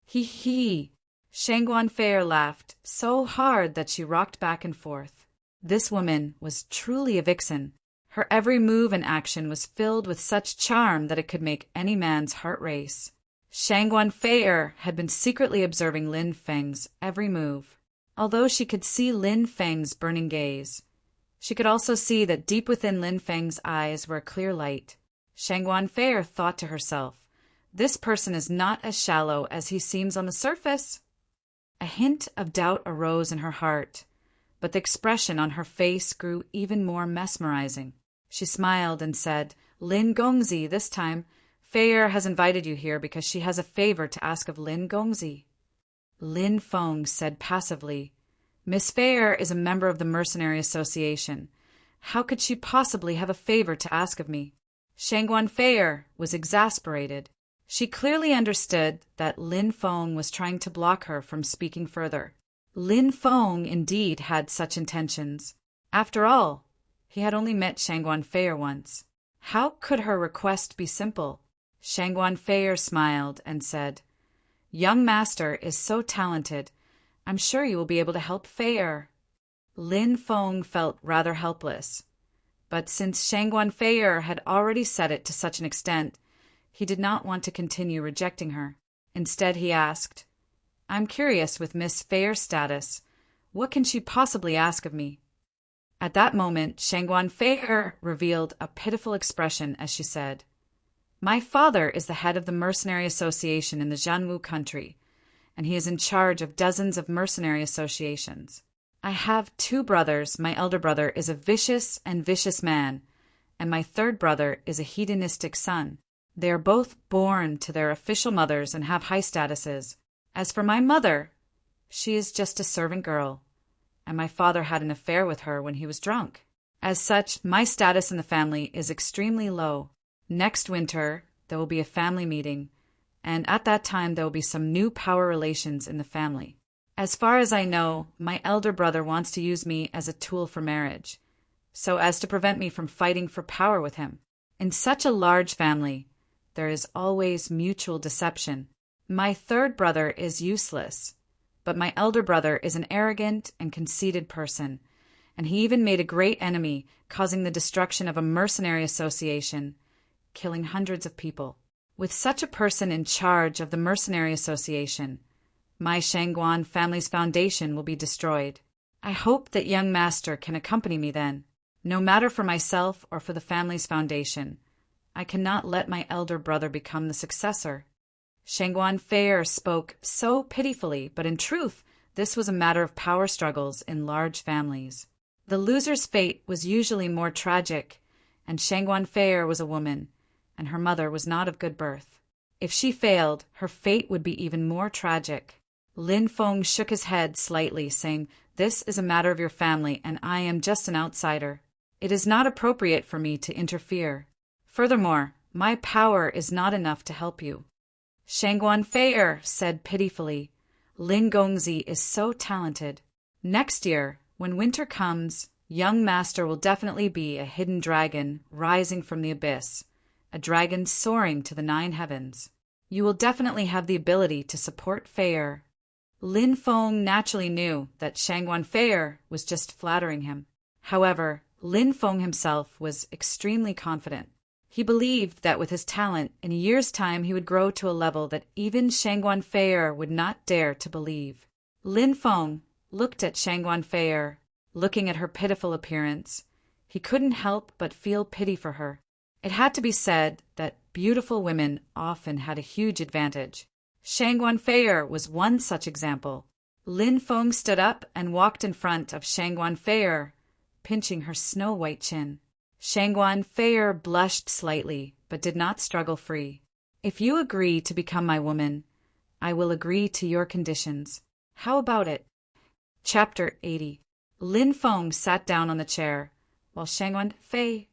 He. Shangguan Feier laughed so hard that she rocked back and forth. This woman was truly a vixen. Her every move and action was filled with such charm that it could make any man's heart race. Shangguan Feier had been secretly observing Lin Feng's every move. Although she could see Lin Feng's burning gaze, she could also see that deep within Lin Feng's eyes were a clear light. Shangguan Feier thought to herself, "This person is not as shallow as he seems on the surface." A hint of doubt arose in her heart, but the expression on her face grew even more mesmerizing. She smiled and said, "Lin Gongzi, this time, Feier has invited you here because she has a favor to ask of Lin Gongzi." Lin Feng said passively, "Miss Feier is a member of the Mercenary Association. How could she possibly have a favor to ask of me?" Shangguan Feier was exasperated. She clearly understood that Lin Feng was trying to block her from speaking further. Lin Feng indeed had such intentions. After all, he had only met Shangguan Feier once. How could her request be simple? Shangguan Feier smiled and said, "Young master is so talented. I'm sure you will be able to help Feier." Lin Feng felt rather helpless. But since Shangguan Feier had already said it to such an extent, he did not want to continue rejecting her. Instead, he asked, "I'm curious with Miss Feier's status. What can she possibly ask of me?" At that moment, Shangguan Feier revealed a pitiful expression as she said, "My father is the head of the Mercenary Association in the Jianwu country, and he is in charge of dozens of mercenary associations. I have 2 brothers. My elder brother is a vicious man, and my third brother is a hedonistic son. They are both born to their official mothers and have high statuses. As for my mother, she is just a servant girl, and my father had an affair with her when he was drunk. As such, my status in the family is extremely low. Next winter, there will be a family meeting, and at that time there will be some new power relations in the family. As far as I know, my elder brother wants to use me as a tool for marriage, so as to prevent me from fighting for power with him. In such a large family, there is always mutual deception. My third brother is useless, but my elder brother is an arrogant and conceited person, and he even made a great enemy, causing the destruction of a mercenary association, killing hundreds of people. With such a person in charge of the mercenary association, my Shangguan family's foundation will be destroyed. I hope that young master can accompany me then. No matter for myself or for the family's foundation, I cannot let my elder brother become the successor." Shangguan Feier spoke so pitifully, but in truth, this was a matter of power struggles in large families. The loser's fate was usually more tragic, and Shangguan Feier was a woman, and her mother was not of good birth. If she failed, her fate would be even more tragic. Lin Feng shook his head slightly, saying, "This is a matter of your family, and I am just an outsider. It is not appropriate for me to interfere. Furthermore, my power is not enough to help you." Shangguan Fei said pitifully, "Lin Gongzi is so talented. Next year, when winter comes, young master will definitely be a hidden dragon rising from the abyss, a dragon soaring to the 9 heavens. You will definitely have the ability to support Fei." Lin Feng naturally knew that Shangguan Fei was just flattering him. However, Lin Feng himself was extremely confident. He believed that with his talent, in a year's time he would grow to a level that even Shangguan Fei would not dare to believe. Lin Feng looked at Shangguan Fei, looking at her pitiful appearance. He couldn't help but feel pity for her. It had to be said that beautiful women often had a huge advantage. Shangguan Fei was one such example. Lin Feng stood up and walked in front of Shangguan Fei, pinching her snow-white chin. Shangguan Fei blushed slightly, but did not struggle free. "If you agree to become my woman, I will agree to your conditions. How about it?" Chapter 80. Lin Feng sat down on the chair, while Shangguan Fei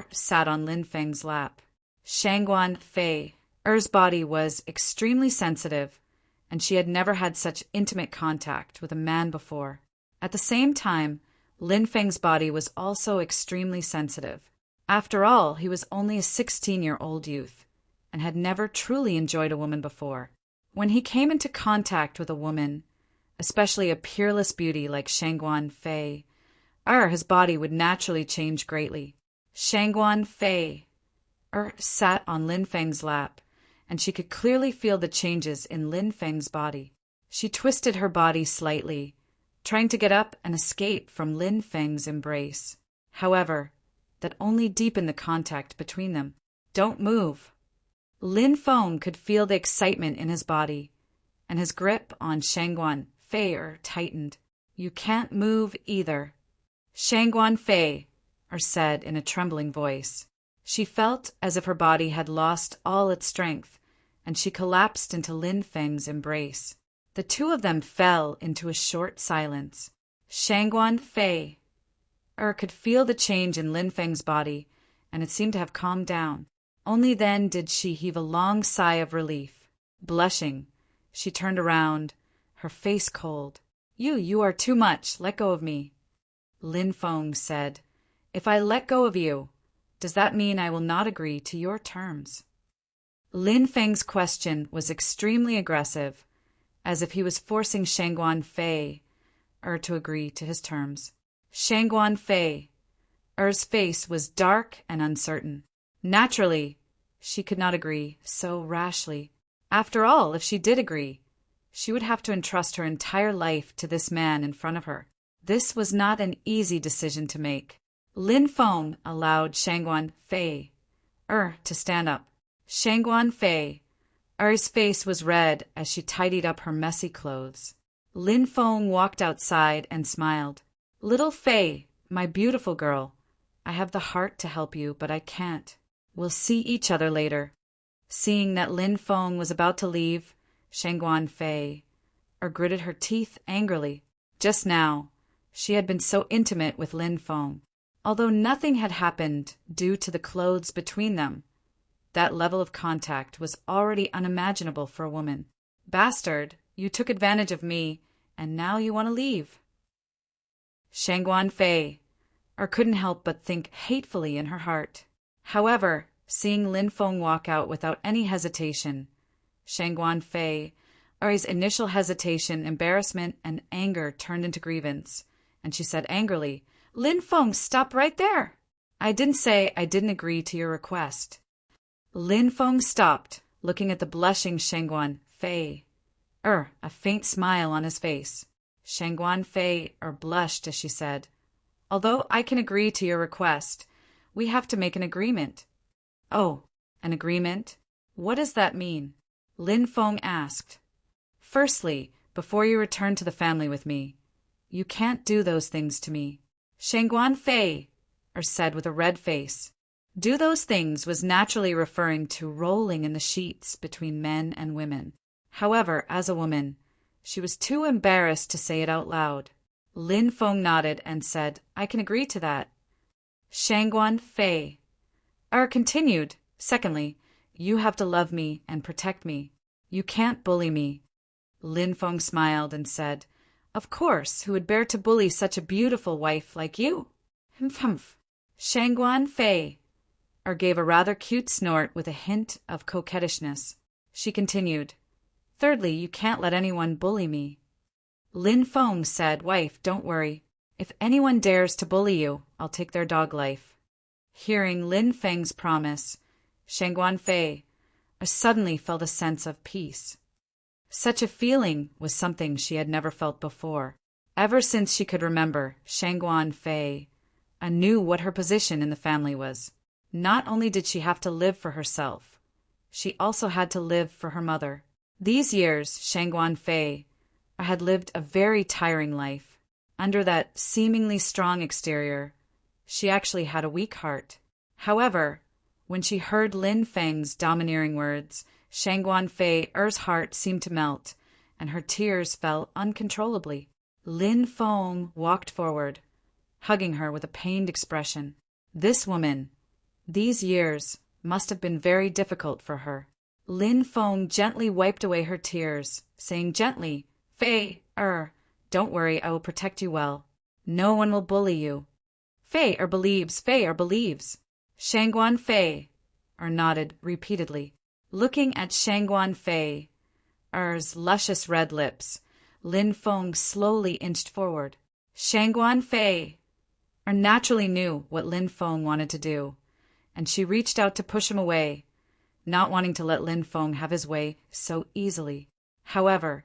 sat on Lin Feng's lap. Shangguan Fei's body was extremely sensitive, and she had never had such intimate contact with a man before. At the same time, Lin Feng's body was also extremely sensitive. After all, he was only a 16-year-old youth, and had never truly enjoyed a woman before. When he came into contact with a woman, especially a peerless beauty like Shangguan Fei, his body would naturally change greatly. Shangguan Fei sat on Lin Feng's lap, and she could clearly feel the changes in Lin Feng's body. She twisted her body slightly, trying to get up and escape from Lin Feng's embrace. However, that only deepened the contact between them. "Don't move." Lin Feng could feel the excitement in his body, and his grip on Shangguan Fei tightened. "You can't move either," Shangguan Fei said in a trembling voice. She felt as if her body had lost all its strength, and she collapsed into Lin Feng's embrace. The two of them fell into a short silence. Shangguan Fei could feel the change in Lin Feng's body, and it seemed to have calmed down. Only then did she heave a long sigh of relief. Blushing, she turned around, her face cold. You are too much. Let go of me." Lin Feng said, "If I let go of you, does that mean I will not agree to your terms?" Lin Feng's question was extremely aggressive, as if he was forcing Shangguan Fei to agree to his terms. Shangguan Fei's face was dark and uncertain. Naturally, she could not agree so rashly. After all, if she did agree, she would have to entrust her entire life to this man in front of her. This was not an easy decision to make. Lin Feng allowed Shangguan Fei to stand up. Shangguan Fei's face was red as she tidied up her messy clothes. Lin Feng walked outside and smiled. "Little Fei, my beautiful girl, I have the heart to help you, but I can't. We'll see each other later." Seeing that Lin Feng was about to leave, Shangguan Fei gritted her teeth angrily. Just now, she had been so intimate with Lin Feng. Although nothing had happened due to the clothes between them, that level of contact was already unimaginable for a woman. "Bastard, you took advantage of me, and now you want to leave." Shangguan Fei couldn't help but think hatefully in her heart. However, seeing Lin Feng walk out without any hesitation, Shangguan Fei's initial hesitation, embarrassment, and anger turned into grievance, and she said angrily, "Lin Feng, stop right there! I didn't say I didn't agree to your request." Lin Feng stopped, looking at the blushing Shangguan Fei, a faint smile on his face. Shangguan Fei blushed as she said, "Although I can agree to your request, we have to make an agreement." "Oh, an agreement? What does that mean?" Lin Feng asked. "Firstly, before you return to the family with me, you can't do those things to me." Shangguan Fei said with a red face. "Do those things" was naturally referring to rolling in the sheets between men and women. However, as a woman, She was too embarrassed to say it out loud. Lin Feng nodded and said, "I can agree to that." Shangguan Fei continued, "Secondly, you have to love me and protect me. You can't bully me." Lin Feng smiled and said, "Of course, who would bear to bully such a beautiful wife like you?" Humph. Shangguan Fei gave a rather cute snort with a hint of coquettishness. She continued, "Thirdly, you can't let anyone bully me." Lin Feng said, "Wife, don't worry. If anyone dares to bully you, I'll take their dog life." Hearing Lin Feng's promise, Shangguan Fei suddenly felt a sense of peace. Such a feeling was something she had never felt before. Ever since she could remember, Shangguan Fei knew what her position in the family was. Not only did she have to live for herself, she also had to live for her mother. These years, Shangguan Fei had lived a very tiring life. Under that seemingly strong exterior, she actually had a weak heart. However, when she heard Lin Feng's domineering words, Shangguan Fei's heart seemed to melt, and her tears fell uncontrollably. Lin Feng walked forward, hugging her with a pained expression. This woman, these years, must have been very difficult for her. Lin Feng gently wiped away her tears, saying gently, "Fei, don't worry, I will protect you well. No one will bully you." Fei believes. Shangguan Fei nodded repeatedly. Looking at Shangguan Fei's luscious red lips, Lin Feng slowly inched forward. Shangguan Fei naturally knew what Lin Feng wanted to do, and she reached out to push him away, not wanting to let Lin Feng have his way so easily. However,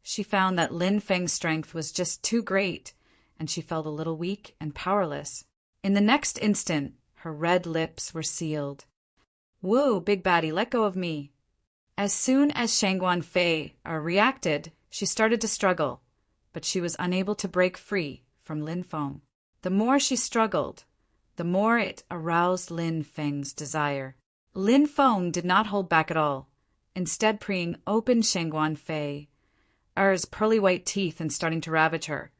she found that Lin Feng's strength was just too great, and she felt a little weak and powerless. In the next instant, her red lips were sealed. "Whoa, big baddie, let go of me." As soon as Shangguan Fei reacted, she started to struggle, but she was unable to break free from Lin Feng. The more she struggled, the more it aroused Lin Feng's desire. Lin Feng did not hold back at all, instead preying open Shangguan Fei's pearly white teeth and starting to ravage her,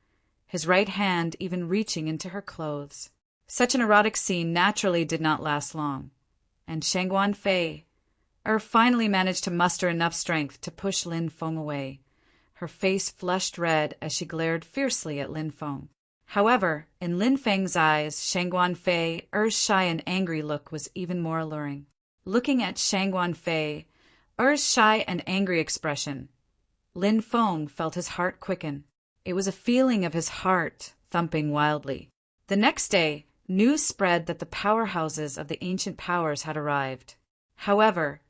his right hand even reaching into her clothes. Such an erotic scene naturally did not last long, and Shangguan Fei finally managed to muster enough strength to push Lin Feng away. Her face flushed red as she glared fiercely at Lin Feng. However, in Lin Feng's eyes, Shangguan Fei's shy and angry look was even more alluring. Looking at Shangguan Fei's shy and angry expression, Lin Feng felt his heart quicken. It was a feeling of his heart thumping wildly. The next day, news spread that the powerhouses of the ancient powers had arrived. However,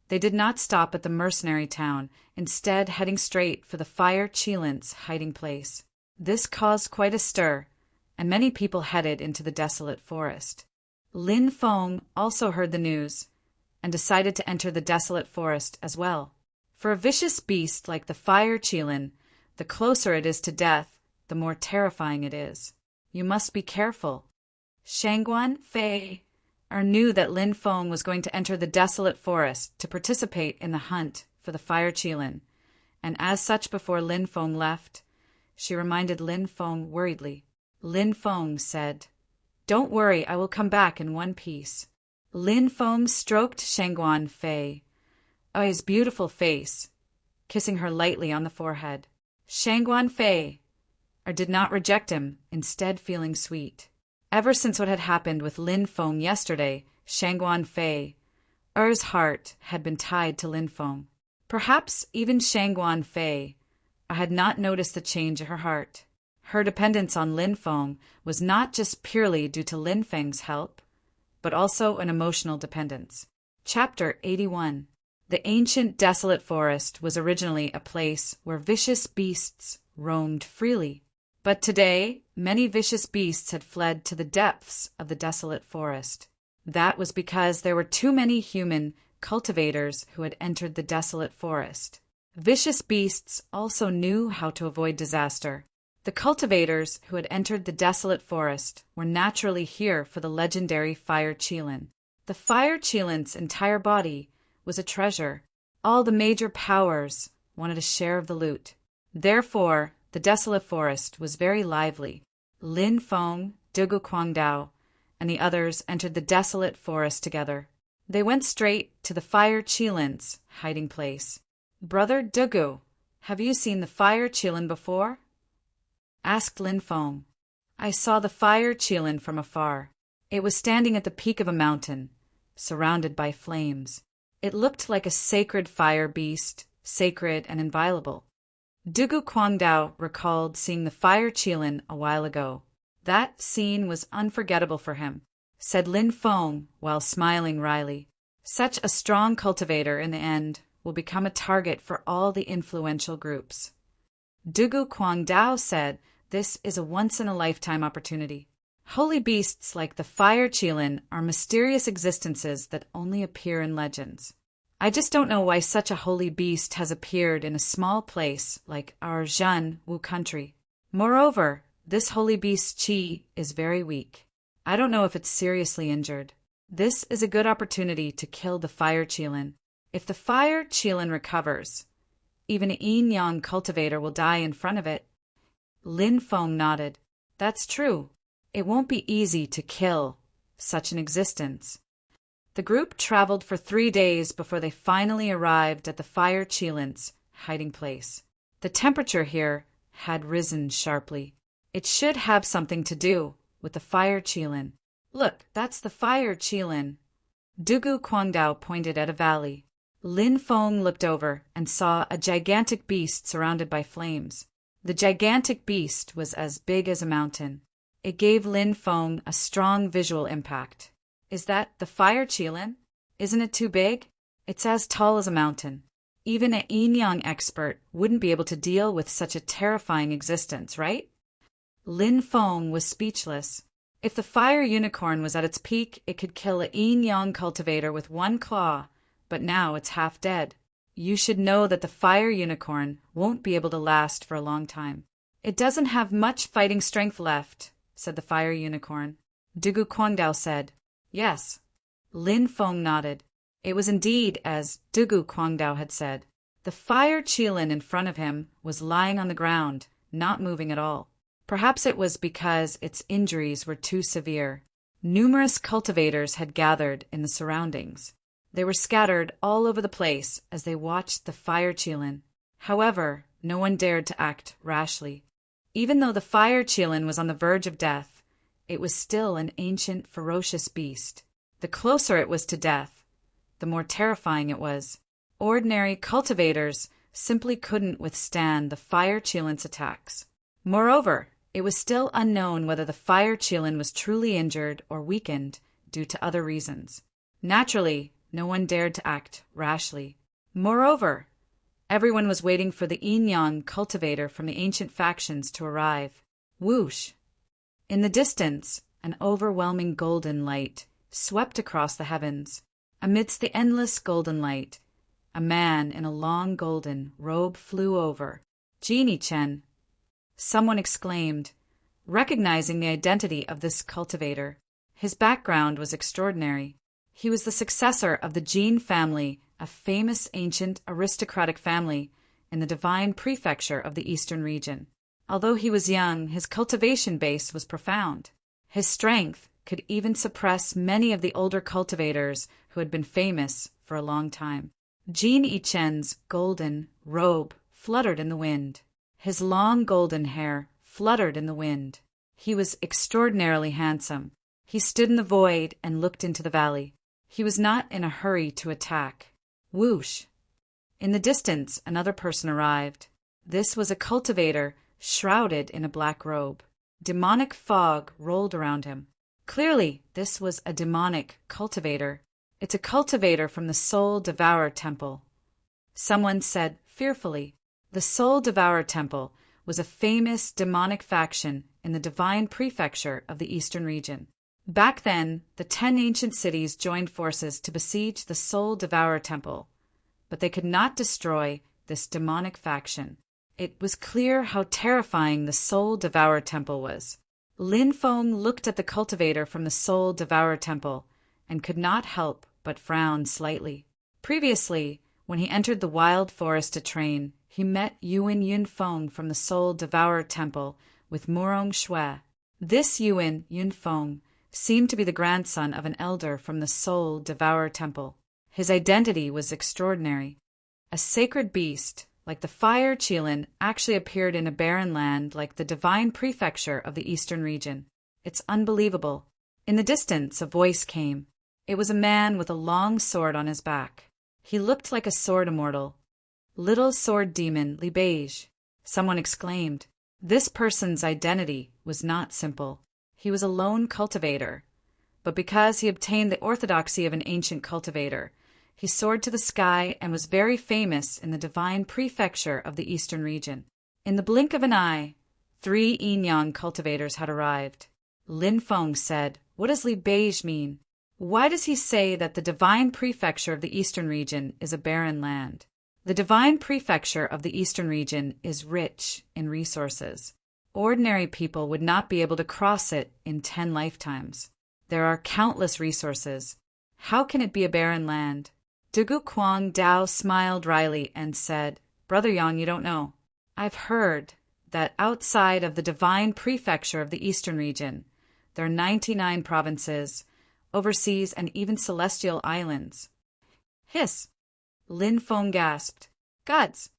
they did not stop at the mercenary town, instead heading straight for the Fire Qilins' hiding place. This caused quite a stir, and many people headed into the desolate forest. Lin Feng also heard the news and decided to enter the desolate forest as well. For a vicious beast like the Fire Qilin, the closer it is to death, the more terrifying it is. You must be careful. Shangguan Fei knew that Lin Feng was going to enter the desolate forest to participate in the hunt for the Fire Qilin, and as such before Lin Feng left, she reminded Lin Feng worriedly. Lin Feng said, "Don't worry, I will come back in one piece." Lin Feng stroked Shangguan Fei's beautiful face, kissing her lightly on the forehead. Shangguan Fei did not reject him, instead feeling sweet. Ever since what had happened with Lin Feng yesterday, Shangguan Fei's heart had been tied to Lin Feng. Perhaps even Shangguan Fei had not noticed the change in her heart. Her dependence on Lin Feng was not just purely due to Lin Feng's help, but also an emotional dependence. Chapter 81. The ancient desolate forest was originally a place where vicious beasts roamed freely. But today, many vicious beasts had fled to the depths of the desolate forest. That was because there were too many human cultivators who had entered the desolate forest. Vicious beasts also knew how to avoid disaster. The cultivators who had entered the desolate forest were naturally here for the legendary Fire Qilin. The Fire Qilin's entire body was a treasure. All the major powers wanted a share of the loot. Therefore, the desolate forest was very lively. Lin Feng, Dugu Quangdao, and the others entered the desolate forest together. They went straight to the Fire Qilin's hiding place. "Brother Dugu, have you seen the Fire Qilin before?" asked Lin Feng. "I saw the Fire Qilin from afar. It was standing at the peak of a mountain, surrounded by flames. It looked like a sacred fire beast, sacred and inviolable." Dugu Quangdao recalled seeing the Fire Qilin a while ago. That scene was unforgettable for him, said Lin Feng while smiling wryly. Such a strong cultivator in the end will become a target for all the influential groups. Dugu Quangdao said this is a once-in-a-lifetime opportunity. Holy beasts like the Fire Qilin are mysterious existences that only appear in legends. I just don't know why such a holy beast has appeared in a small place like our Zhan Wu country. Moreover, this holy beast's qi is very weak. I don't know if it's seriously injured. This is a good opportunity to kill the Fire Qilin. If the Fire Qilin recovers, even a yin-yang cultivator will die in front of it. Lin Feng nodded. That's true. It won't be easy to kill such an existence. The group traveled for 3 days before they finally arrived at the Fire Qilin's hiding place. The temperature here had risen sharply. It should have something to do with the Fire Qilin. Look, that's the Fire Qilin. Dugu Quangdao pointed at a valley. Lin Feng looked over and saw a gigantic beast surrounded by flames. The gigantic beast was as big as a mountain. It gave Lin Feng a strong visual impact. Is that the Fire Qilin? Isn't it too big? It's as tall as a mountain. Even an yin-yang expert wouldn't be able to deal with such a terrifying existence, right? Lin Feng was speechless. If the fire unicorn was at its peak, it could kill a yin-yang cultivator with one claw, but now it's half dead. You should know that the fire unicorn won't be able to last for a long time. It doesn't have much fighting strength left, said the fire unicorn. Dugu Quangdao said, Yes. Lin Feng nodded. It was indeed as Dugu Quangdao had said. The Fire Qilin in front of him was lying on the ground, not moving at all. Perhaps it was because its injuries were too severe. Numerous cultivators had gathered in the surroundings. They were scattered all over the place as they watched the Fire Qilin. However, no one dared to act rashly. Even though the Fire Qilin was on the verge of death, it was still an ancient, ferocious beast. The closer it was to death, the more terrifying it was. Ordinary cultivators simply couldn't withstand the Fire Qilin's attacks. Moreover, it was still unknown whether the Fire Qilin was truly injured or weakened due to other reasons. Naturally, no one dared to act rashly. Moreover, everyone was waiting for the yin-yang cultivator from the ancient factions to arrive. Whoosh! In the distance, an overwhelming golden light swept across the heavens. Amidst the endless golden light, a man in a long golden robe flew over. Genie Chen, someone exclaimed, recognizing the identity of this cultivator. His background was extraordinary. He was the successor of the Jin family, a famous ancient aristocratic family in the divine prefecture of the eastern region. Although he was young, his cultivation base was profound. His strength could even suppress many of the older cultivators who had been famous for a long time. Jin Yichen's golden robe fluttered in the wind. His long golden hair fluttered in the wind. He was extraordinarily handsome. He stood in the void and looked into the valley. He was not in a hurry to attack. Whoosh! In the distance, another person arrived. This was a cultivator shrouded in a black robe. Demonic fog rolled around him. Clearly, this was a demonic cultivator. It's a cultivator from the Soul Devourer Temple. Someone said fearfully. The Soul Devourer Temple was a famous demonic faction in the divine prefecture of the eastern region. Back then, the 10 ancient cities joined forces to besiege the Soul Devourer Temple, but they could not destroy this demonic faction. It was clear how terrifying the Soul Devourer Temple was. Lin Feng looked at the cultivator from the Soul Devourer Temple and could not help but frown slightly. Previously, when he entered the wild forest to train, he met Yuan Yunfeng from the Soul Devourer Temple with Murong Shui. This Yuan Yunfeng seemed to be the grandson of an elder from the Soul Devourer Temple. His identity was extraordinary. A sacred beast, like the fire Qilin, actually appeared in a barren land like the divine prefecture of the eastern region. It's unbelievable. In the distance, a voice came. It was a man with a long sword on his back. He looked like a sword immortal. Little sword demon Li Beige. Someone exclaimed. This person's identity was not simple. He was a lone cultivator. But because he obtained the orthodoxy of an ancient cultivator, he soared to the sky and was very famous in the divine prefecture of the eastern region. In the blink of an eye, 3 Yinyang cultivators had arrived. Lin Feng said, "What does Li Beige mean? Why does he say that the divine prefecture of the eastern region is a barren land?" The divine prefecture of the eastern region is rich in resources. Ordinary people would not be able to cross it in 10 lifetimes. There are countless resources. How can it be a barren land? Dugu Quang Dao smiled wryly and said, "Brother Yang, you don't know. I've heard that outside of the divine prefecture of the eastern region, there are 99 provinces, overseas, and even celestial islands." Hiss! Lin Feng gasped. "Gods!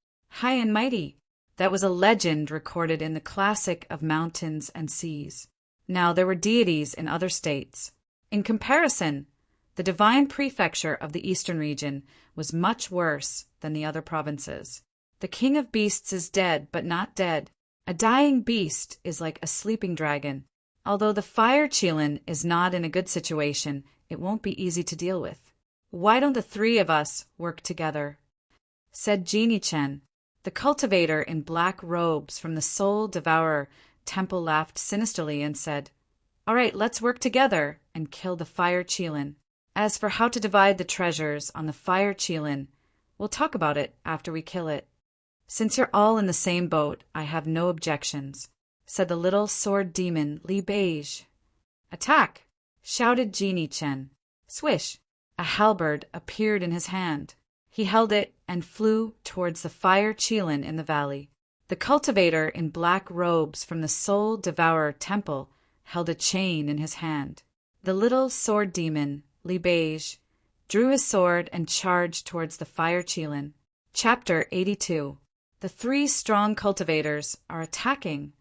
High and mighty!" That was a legend recorded in the classic of mountains and seas. Now there were deities in other states. In comparison, the divine prefecture of the eastern region was much worse than the other provinces. The king of beasts is dead, but not dead. A dying beast is like a sleeping dragon. Although the fire Qilin is not in a good situation, it won't be easy to deal with. "Why don't the 3 of us work together?" said Genie Chen. The cultivator in black robes from the Soul Devourer Temple laughed sinisterly and said, "All right, let's work together and kill the fire Qilin. As for how to divide the treasures on the fire Qilin, we'll talk about it after we kill it. Since you're all in the same boat, I have no objections," said the little sword demon Li Beige. "Attack!" shouted Genie Chen. Swish! A halberd appeared in his hand. He held it and flew towards the fire Qilin in the valley. The cultivator in black robes from the Soul Devourer Temple held a chain in his hand. The little sword demon, Li Beige, drew his sword and charged towards the fire Qilin. Chapter 82. The 3 strong cultivators are attacking.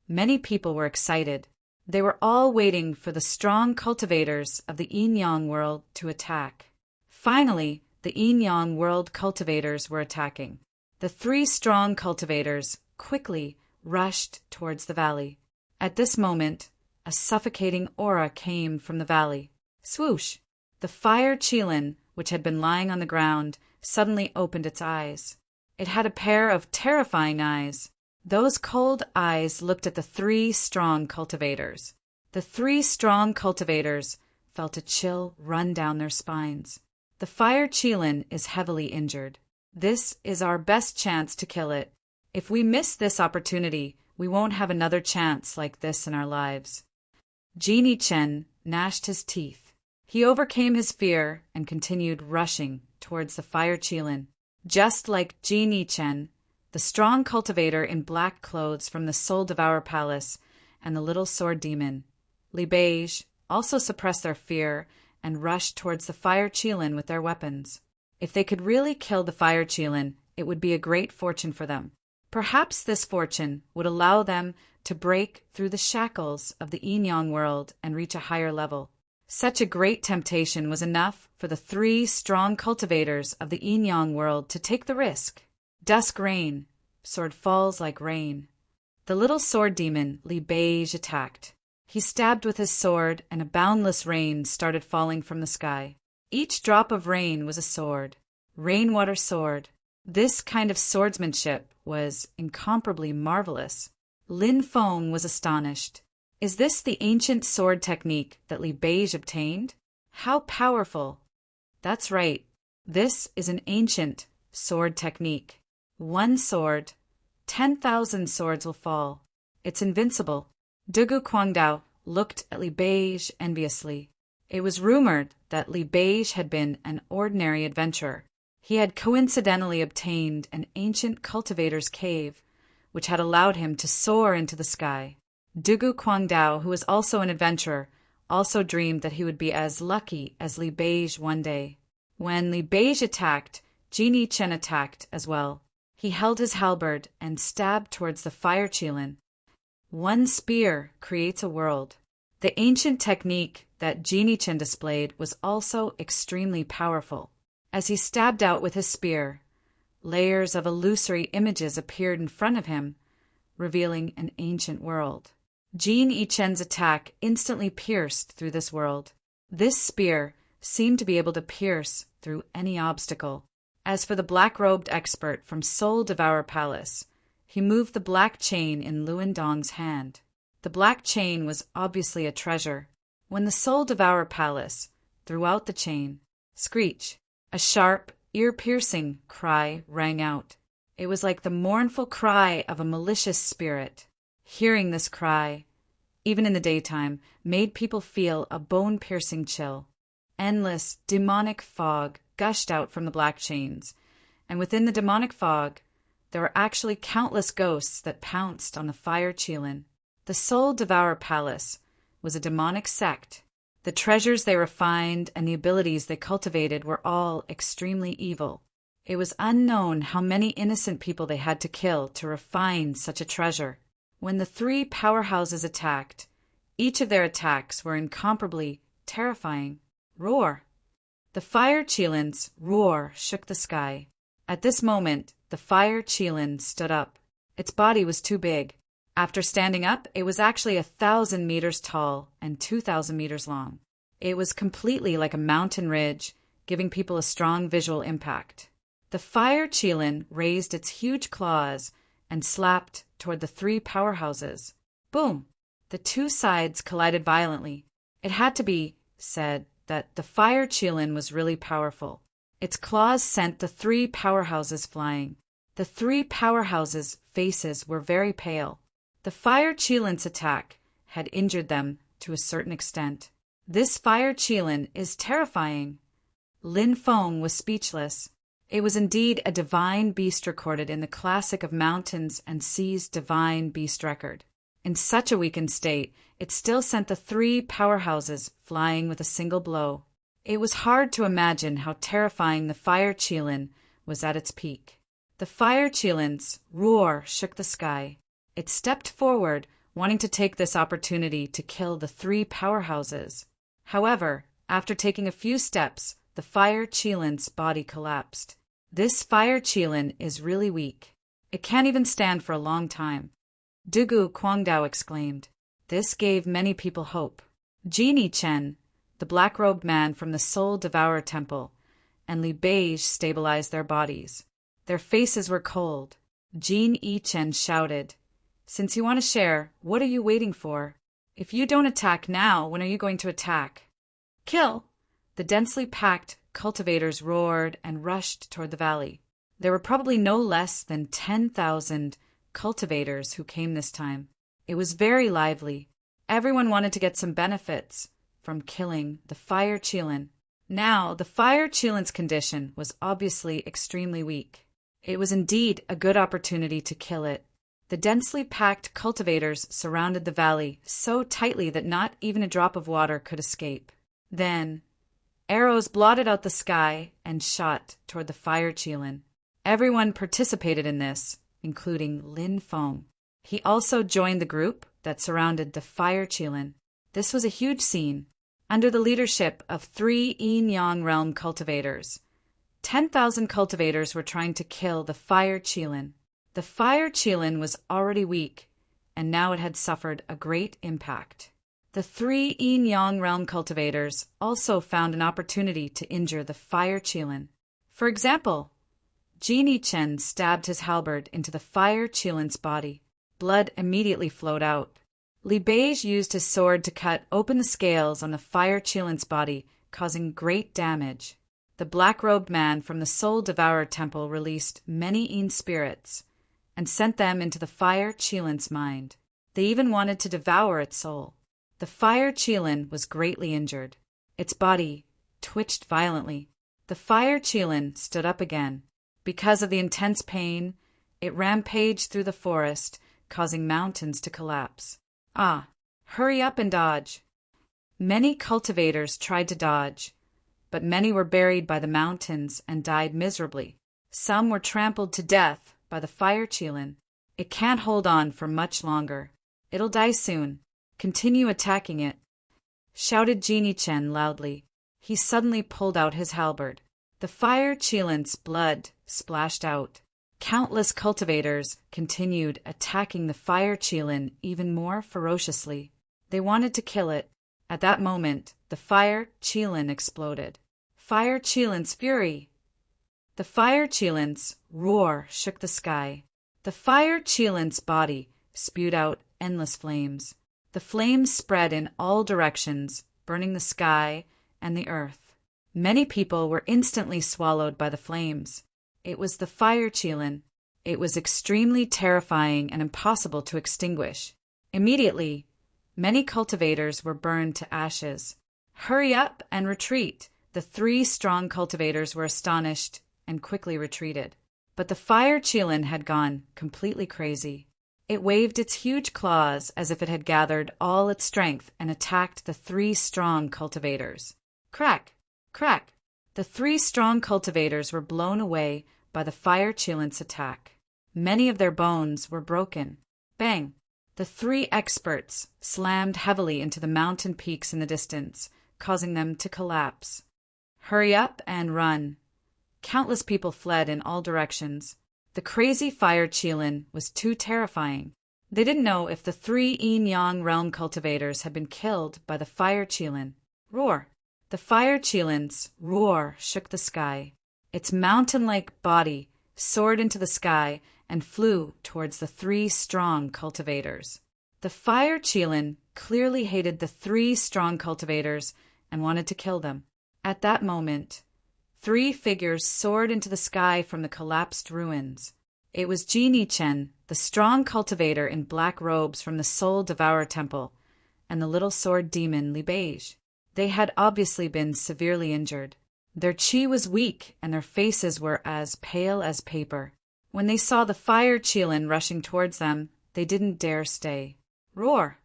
Many people were excited. They were all waiting for the strong cultivators of the Yin-Yang world to attack. Finally, the Yin-Yang world cultivators were attacking. The 3 strong cultivators quickly rushed towards the valley. At this moment, a suffocating aura came from the valley. Swoosh! The fire Qilin, which had been lying on the ground, suddenly opened its eyes. It had a pair of terrifying eyes. Those cold eyes looked at the 3 strong cultivators. The 3 strong cultivators felt a chill run down their spines. The fire Qilin is heavily injured. This is our best chance to kill it. If we miss this opportunity, we won't have another chance like this in our lives. Genie Chen gnashed his teeth. He overcame his fear and continued rushing towards the fire Qilin. Just like Genie Chen, the strong cultivator in black clothes from the Soul Devourer Palace and the little sword demon, Li Beige, also suppressed their fear and rushed towards the fire Qilin with their weapons. If they could really kill the fire Qilin, it would be a great fortune for them. Perhaps this fortune would allow them to break through the shackles of the Yin-Yang world and reach a higher level. Such a great temptation was enough for the 3 strong cultivators of the Yin-Yang world to take the risk. Dusk rain, sword falls like rain. The little sword demon, Li Beige, attacked. He stabbed with his sword, and a boundless rain started falling from the sky. Each drop of rain was a sword. Rainwater sword. This kind of swordsmanship was incomparably marvelous. Lin Feng was astonished. Is this the ancient sword technique that Li Beige obtained? How powerful! That's right. This is an ancient sword technique. 1 sword, 10,000 swords will fall. It's invincible. Dugu Quangdao looked at Li Beige enviously. It was rumored that Li Beige had been an ordinary adventurer. He had coincidentally obtained an ancient cultivator's cave, which had allowed him to soar into the sky. Dugu Kwangdao, who was also an adventurer, also dreamed that he would be as lucky as Li Beige one day. When Li Beige attacked, Genie Chen attacked as well. He held his halberd and stabbed towards the fire Qilin. One spear creates a world. The ancient technique that Genie Chen displayed was also extremely powerful. As he stabbed out with his spear, layers of illusory images appeared in front of him, revealing an ancient world. Jin Yichen's attack instantly pierced through this world. This spear seemed to be able to pierce through any obstacle. As for the black-robed expert from Soul Devourer Palace, he moved the black chain in Luan Dong's hand. The black chain was obviously a treasure. When the Soul Devourer Palace threw out the chain, screech, a sharp, ear-piercing cry rang out. It was like the mournful cry of a malicious spirit. Hearing this cry, even in the daytime, made people feel a bone-piercing chill. Endless, demonic fog gushed out from the black chains, and within the demonic fog, there were actually countless ghosts that pounced on the fire Qilin. The Soul Devourer Palace was a demonic sect. The treasures they refined and the abilities they cultivated were all extremely evil. It was unknown how many innocent people they had to kill to refine such a treasure. When the three powerhouses attacked, each of their attacks were incomparably terrifying. Roar! The fire Qilin's roar shook the sky. At this moment, the fire Qilin stood up. Its body was too big. After standing up, it was actually 1,000 meters tall and 2,000 meters long. It was completely like a mountain ridge, giving people a strong visual impact. The fire Qilin raised its huge claws and slapped toward the three powerhouses. Boom! The two sides collided violently. It had to be said that the fire Qilin was really powerful. Its claws sent the three powerhouses flying. The three powerhouses' faces were very pale. The fire Qilin's attack had injured them to a certain extent. This fire Qilin is terrifying. Lin Feng was speechless. It was indeed a divine beast recorded in the classic of mountains and seas divine beast record. In such a weakened state, it still sent the three powerhouses flying with a single blow. It was hard to imagine how terrifying the fire Qilin was at its peak. The fire Qilin's roar shook the sky. It stepped forward, wanting to take this opportunity to kill the three powerhouses. However, after taking a few steps, the fire Qilin's body collapsed. This fire Qilin is really weak. It can't even stand for a long time. Dugu Kwangdao exclaimed. This gave many people hope. Genie Chen, the black-robed man from the Soul Devourer Temple, and Li Beige stabilized their bodies. Their faces were cold. Jin Yichen shouted, "Since you want to share, what are you waiting for? If you don't attack now, when are you going to attack?" "Kill!" The densely packed cultivators roared and rushed toward the valley. There were probably no less than 10,000 cultivators who came this time. It was very lively. Everyone wanted to get some benefits from killing the fire Qilin. Now, the fire Qilin's condition was obviously extremely weak. It was indeed a good opportunity to kill it. The densely packed cultivators surrounded the valley so tightly that not even a drop of water could escape. Then, arrows blotted out the sky and shot toward the fire Qilin. Everyone participated in this, including Lin Feng. He also joined the group that surrounded the fire Qilin. This was a huge scene. Under the leadership of 3 Yin-Yang realm cultivators, 10,000 cultivators were trying to kill the fire Qilin. The fire Qilin was already weak, and now it had suffered a great impact. The 3 Yin-Yang realm cultivators also found an opportunity to injure the fire Qilin. For example, Genie Chen stabbed his halberd into the fire Qilin's body. Blood immediately flowed out. Li Beige used his sword to cut open the scales on the fire Qilin's body, causing great damage. The black-robed man from the Soul Devourer Temple released many Yin spirits and sent them into the fire Qilin's mind. They even wanted to devour its soul. The fire Qilin was greatly injured. Its body twitched violently. The fire Qilin stood up again. Because of the intense pain, it rampaged through the forest, causing mountains to collapse. Ah, hurry up and dodge! Many cultivators tried to dodge, but many were buried by the mountains and died miserably. Some were trampled to death by the fire Qilin. It can't hold on for much longer. It'll die soon. Continue attacking it, shouted Genie Chen loudly. He suddenly pulled out his halberd. The fire Qilin's blood splashed out. Countless cultivators continued attacking the fire Qilin even more ferociously. They wanted to kill it. At that moment, the fire Qilin exploded. Fire Qilin's fury! The fire Qilin's roar shook the sky. The fire Qilin's body spewed out endless flames. The flames spread in all directions, burning the sky and the earth. Many people were instantly swallowed by the flames. It was the fire Qilin. It was extremely terrifying and impossible to extinguish. Immediately, many cultivators were burned to ashes. Hurry up and retreat! The 3 strong cultivators were astonished and quickly retreated. But the fire Qilin had gone completely crazy. It waved its huge claws as if it had gathered all its strength and attacked the 3 strong cultivators. Crack! Crack! The 3 strong cultivators were blown away by the fire Qilin's attack. Many of their bones were broken. Bang! The 3 experts slammed heavily into the mountain peaks in the distance, causing them to collapse. Hurry up and run! Countless people fled in all directions. The crazy fire Qilin was too terrifying. They didn't know if the 3 Yin-Yang realm cultivators had been killed by the fire Qilin. Roar! The fire Qilin's roar shook the sky. Its mountain-like body soared into the sky and flew towards the 3 strong cultivators. The fire Qilin clearly hated the 3 strong cultivators and wanted to kill them. At that moment, 3 figures soared into the sky from the collapsed ruins. It was Genie Chen, the strong cultivator in black robes from the Soul Devourer Temple, and the little sword demon Li Beige. They had obviously been severely injured. Their chi was weak, and their faces were as pale as paper. When they saw the fire Qilin rushing towards them, they didn't dare stay. Roar!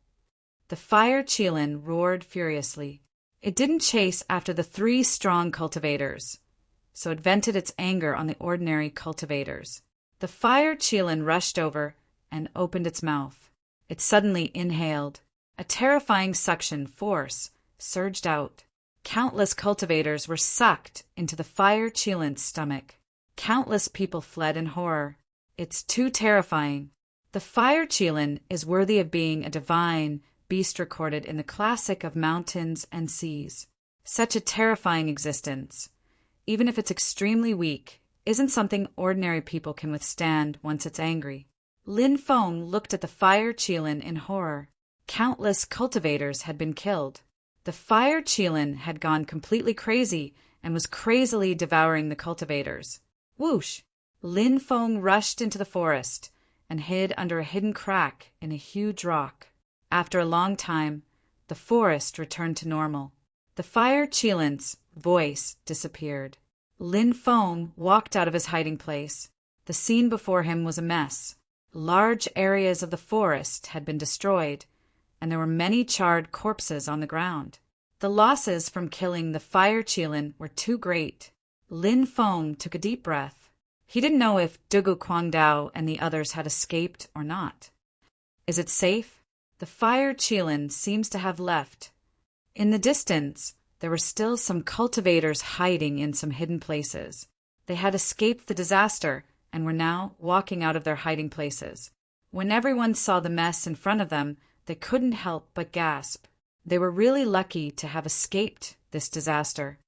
The fire Qilin roared furiously. It didn't chase after the 3 strong cultivators, so it vented its anger on the ordinary cultivators. The fire Qilin rushed over and opened its mouth. It suddenly inhaled. A terrifying suction force surged out. Countless cultivators were sucked into the fire Qilin's stomach. Countless people fled in horror. It's too terrifying. The fire Qilin is worthy of being a divine beast recorded in the classic of mountains and seas. Such a terrifying existence, even if it's extremely weak, isn't something ordinary people can withstand once it's angry. Lin Feng looked at the fire Qilin in horror. Countless cultivators had been killed. The fire Qilin had gone completely crazy and was crazily devouring the cultivators. Whoosh! Lin Feng rushed into the forest and hid under a hidden crack in a huge rock. After a long time, the forest returned to normal. The fire Qilin's voice disappeared. Lin Feng walked out of his hiding place. The scene before him was a mess. Large areas of the forest had been destroyed, and there were many charred corpses on the ground. The losses from killing the fire Qilin were too great. Lin Feng took a deep breath. He didn't know if Dugu Guangdao and the others had escaped or not. Is it safe? The fire Qilin seems to have left. In the distance, there were still some cultivators hiding in some hidden places. They had escaped the disaster and were now walking out of their hiding places. When everyone saw the mess in front of them, they couldn't help but gasp. They were really lucky to have escaped this disaster.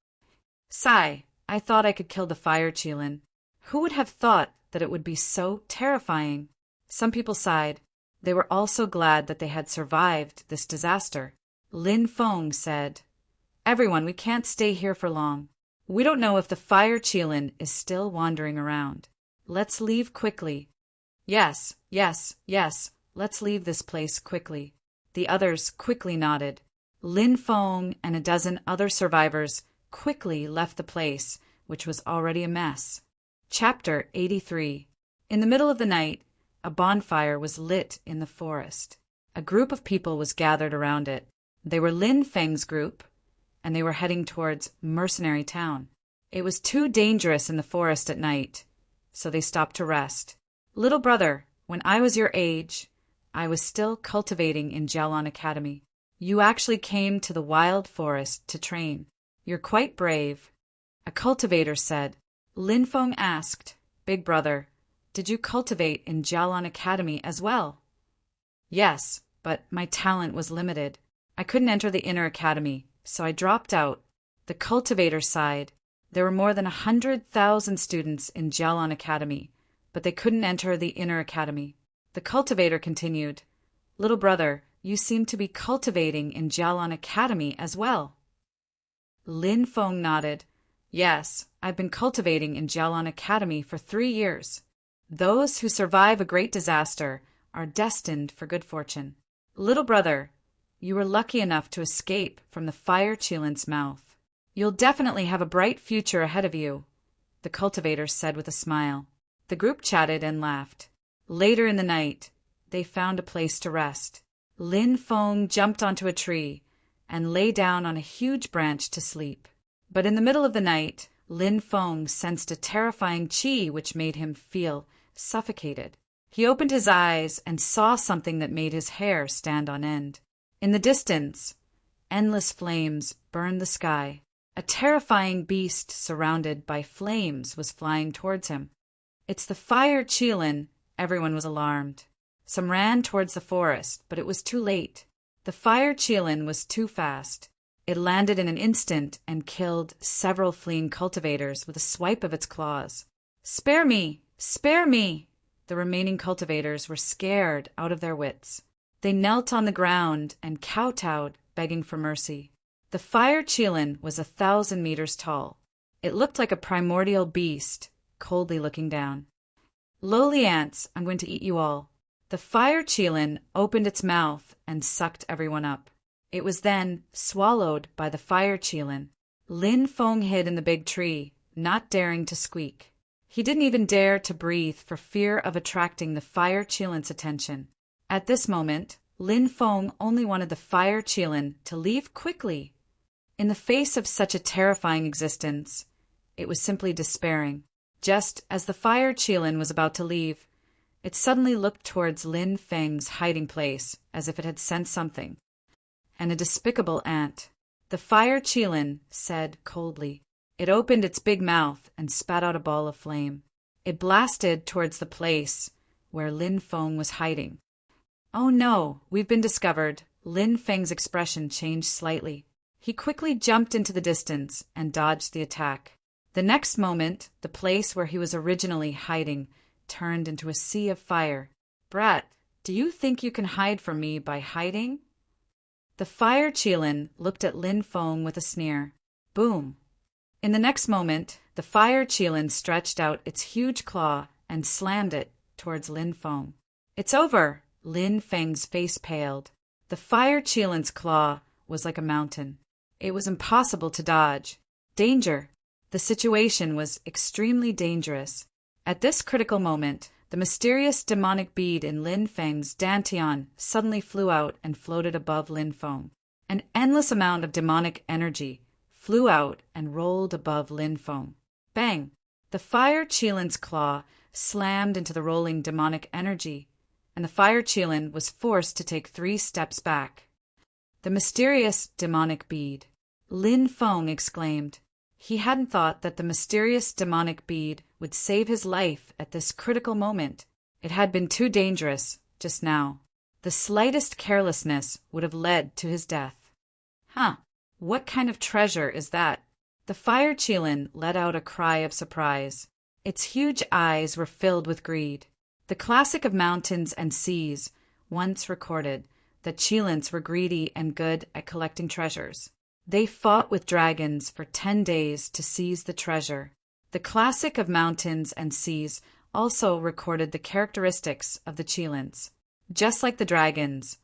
Sigh, I thought I could kill the fire Qilin. Who would have thought that it would be so terrifying? Some people sighed. They were also glad that they had survived this disaster. Lin Feng said, Everyone, we can't stay here for long. We don't know if the fire Qilin is still wandering around. Let's leave quickly. Yes, yes, yes, let's leave this place quickly. The others quickly nodded. Lin Feng and a dozen other survivors quickly left the place which was already a mess. Chapter 83. In the middle of the night, a bonfire was lit in the forest. A group of people was gathered around it. They were Lin Feng's group, and they were heading towards Mercenary Town. It was too dangerous in the forest at night, so they stopped to rest. Little brother, when I was your age, I was still cultivating in Jialan Academy. You actually came to the wild forest to train. You're quite brave. A cultivator said. Lin Feng asked, Big brother, did you cultivate in Jialan Academy as well? Yes, but my talent was limited. I couldn't enter the inner academy, so I dropped out. The cultivator sighed. There were more than 100,000 students in Jialan Academy, but they couldn't enter the inner academy. The cultivator continued, Little brother, you seem to be cultivating in Jialan Academy as well. Lin Feng nodded. Yes, I've been cultivating in Jialan Academy for 3 years. Those who survive a great disaster are destined for good fortune. Little brother, you were lucky enough to escape from the fire Qilin's mouth. You'll definitely have a bright future ahead of you, the cultivator said with a smile. The group chatted and laughed. Later in the night, they found a place to rest. Lin Feng jumped onto a tree and lay down on a huge branch to sleep. But in the middle of the night, Lin Feng sensed a terrifying qi which made him feel suffocated. He opened his eyes and saw something that made his hair stand on end. In the distance, endless flames burned the sky. A terrifying beast surrounded by flames was flying towards him. It's the fire Qilin. Everyone was alarmed. Some ran towards the forest, but it was too late. The fire Qilin was too fast. It landed in an instant and killed several fleeing cultivators with a swipe of its claws. Spare me! Spare me! The remaining cultivators were scared out of their wits. They knelt on the ground and kowtowed, begging for mercy. The fire Qilin was 1,000 meters tall. It looked like a primordial beast, coldly looking down. Lowly ants, I'm going to eat you all. The fire Qilin opened its mouth and sucked everyone up. It was then swallowed by the fire Qilin. Lin Feng hid in the big tree, not daring to squeak. He didn't even dare to breathe for fear of attracting the fire Qilin's attention. At this moment, Lin Feng only wanted the fire Qilin to leave quickly. In the face of such a terrifying existence, it was simply despairing. Just as the fire Qilin was about to leave, it suddenly looked towards Lin Feng's hiding place as if it had sensed something. And a despicable ant. The fire Qilin said coldly. It opened its big mouth and spat out a ball of flame. It blasted towards the place where Lin Feng was hiding. Oh no, we've been discovered. Lin Feng's expression changed slightly. He quickly jumped into the distance and dodged the attack. The next moment, the place where he was originally hiding turned into a sea of fire. Brat, do you think you can hide from me by hiding? The fire Qilin looked at Lin Feng with a sneer. Boom! In the next moment, the fire Qilin stretched out its huge claw and slammed it towards Lin Feng. It's over! Lin Feng's face paled. The fire Qilin's claw was like a mountain. It was impossible to dodge. Danger! The situation was extremely dangerous. At this critical moment, the mysterious demonic bead in Lin Feng's dantian suddenly flew out and floated above Lin Feng. An endless amount of demonic energy flew out and rolled above Lin Feng. Bang! The fire Qilin's claw slammed into the rolling demonic energy, and the fire Qilin was forced to take 3 steps back. The mysterious demonic bead. Lin Feng exclaimed. He hadn't thought that the mysterious demonic bead would save his life at this critical moment. It had been too dangerous just now. The slightest carelessness would have led to his death. Huh, what kind of treasure is that? The fire Qilin let out a cry of surprise. Its huge eyes were filled with greed. The classic of mountains and seas once recorded that Qilins were greedy and good at collecting treasures. They fought with dragons for 10 days to seize the treasure. The classic of mountains and seas also recorded the characteristics of the Qilins. Just like the dragons,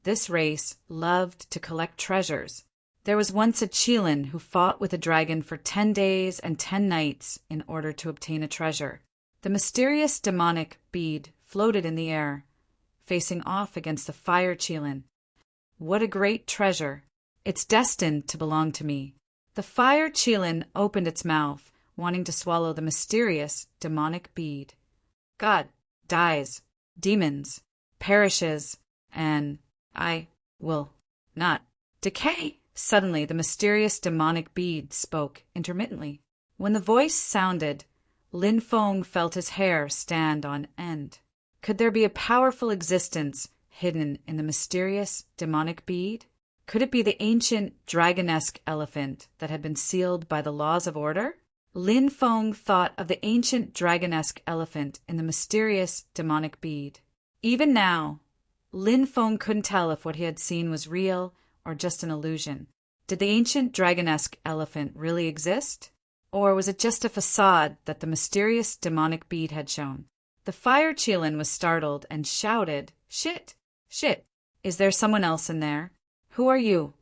this race loved to collect treasures. There was once a Qilin who fought with a dragon for 10 days and 10 nights in order to obtain a treasure. The mysterious demonic bead floated in the air, facing off against the fire Qilin. What a great treasure! It's destined to belong to me. The fire Qilin opened its mouth, wanting to swallow the mysterious demonic bead. God dies, demons perishes, and I will not decay. Suddenly, the mysterious demonic bead spoke intermittently. When the voice sounded, Lin Feng felt his hair stand on end. Could there be a powerful existence hidden in the mysterious demonic bead? Could it be the ancient dragonesque elephant that had been sealed by the laws of order? Lin Feng thought of the ancient dragonesque elephant in the mysterious demonic bead. Even now, Lin Feng couldn't tell if what he had seen was real or just an illusion. Did the ancient dragonesque elephant really exist? Or was it just a facade that the mysterious demonic bead had shown? The fire Qilin was startled and shouted, "Shit! Shit! Is there someone else in there? Who are you?"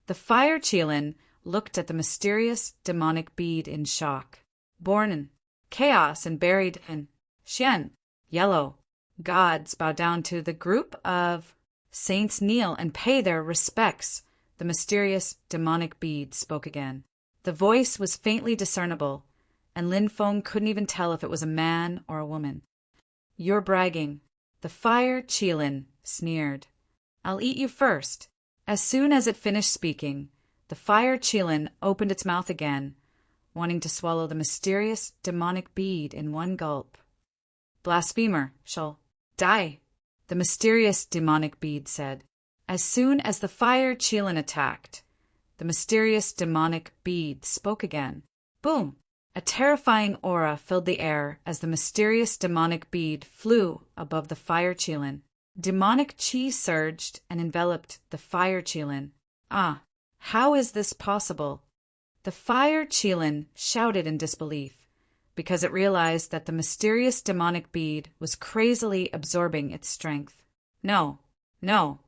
The fire Qilin looked at the mysterious demonic bead in shock. Born in chaos and buried in Xian, yellow. Gods bow down to the group of saints kneel and pay their respects. The mysterious demonic bead spoke again. The voice was faintly discernible, and Lin Feng couldn't even tell if it was a man or a woman. "You're bragging." The fire Qilin sneered. "I'll eat you first." As soon as it finished speaking, the fire Qilin opened its mouth again, wanting to swallow the mysterious demonic bead in one gulp. "Blasphemer shall die," the mysterious demonic bead said. As soon as the fire Qilin attacked, the mysterious demonic bead spoke again. Boom! A terrifying aura filled the air as the mysterious demonic bead flew above the fire Qilin. Demonic chi surged and enveloped the fire Qilin. Ah, how is this possible? The fire Qilin shouted in disbelief, because it realized that the mysterious demonic bead was crazily absorbing its strength. No, no.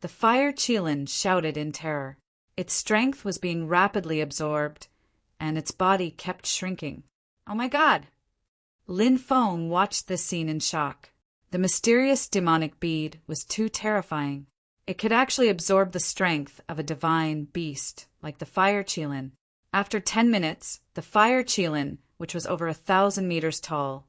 The fire Qilin shouted in terror. Its strength was being rapidly absorbed, and its body kept shrinking. Oh my God! Lin Feng watched this scene in shock. The mysterious demonic bead was too terrifying. It could actually absorb the strength of a divine beast, like the fire Qilin. After 10 minutes, the fire Qilin, which was over 1,000 meters tall,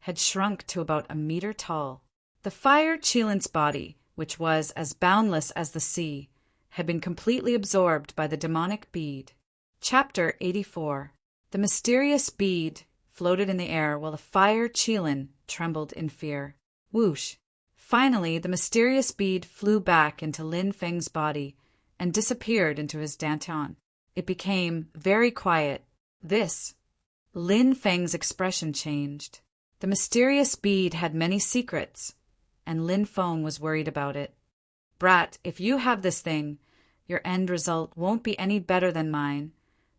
had shrunk to about a meter tall. The fire Qilin's body, which was as boundless as the sea, had been completely absorbed by the demonic bead. Chapter 84. The mysterious bead floated in the air while the fire Qilin trembled in fear. Whoosh! Finally, the mysterious bead flew back into Lin Feng's body and disappeared into his dantian. It became very quiet. Lin Feng's expression changed. The mysterious bead had many secrets, and Lin Feng was worried about it. "Brat, if you have this thing, your end result won't be any better than mine,"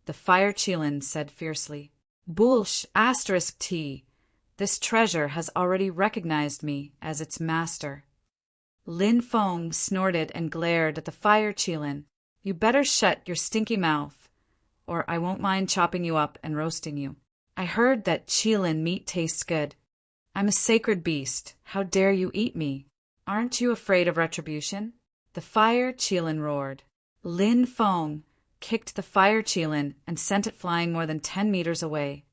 the fire Qilin said fiercely. "Bullsh *T. This treasure has already recognized me as its master." Lin Feng snorted and glared at the fire Qilin. "You better shut your stinky mouth, or I won't mind chopping you up and roasting you. I heard that Qilin meat tastes good. I'm a sacred beast. How dare you eat me? Aren't you afraid of retribution?" The fire Qilin roared. Lin Feng kicked the fire Qilin and sent it flying more than 10 meters away.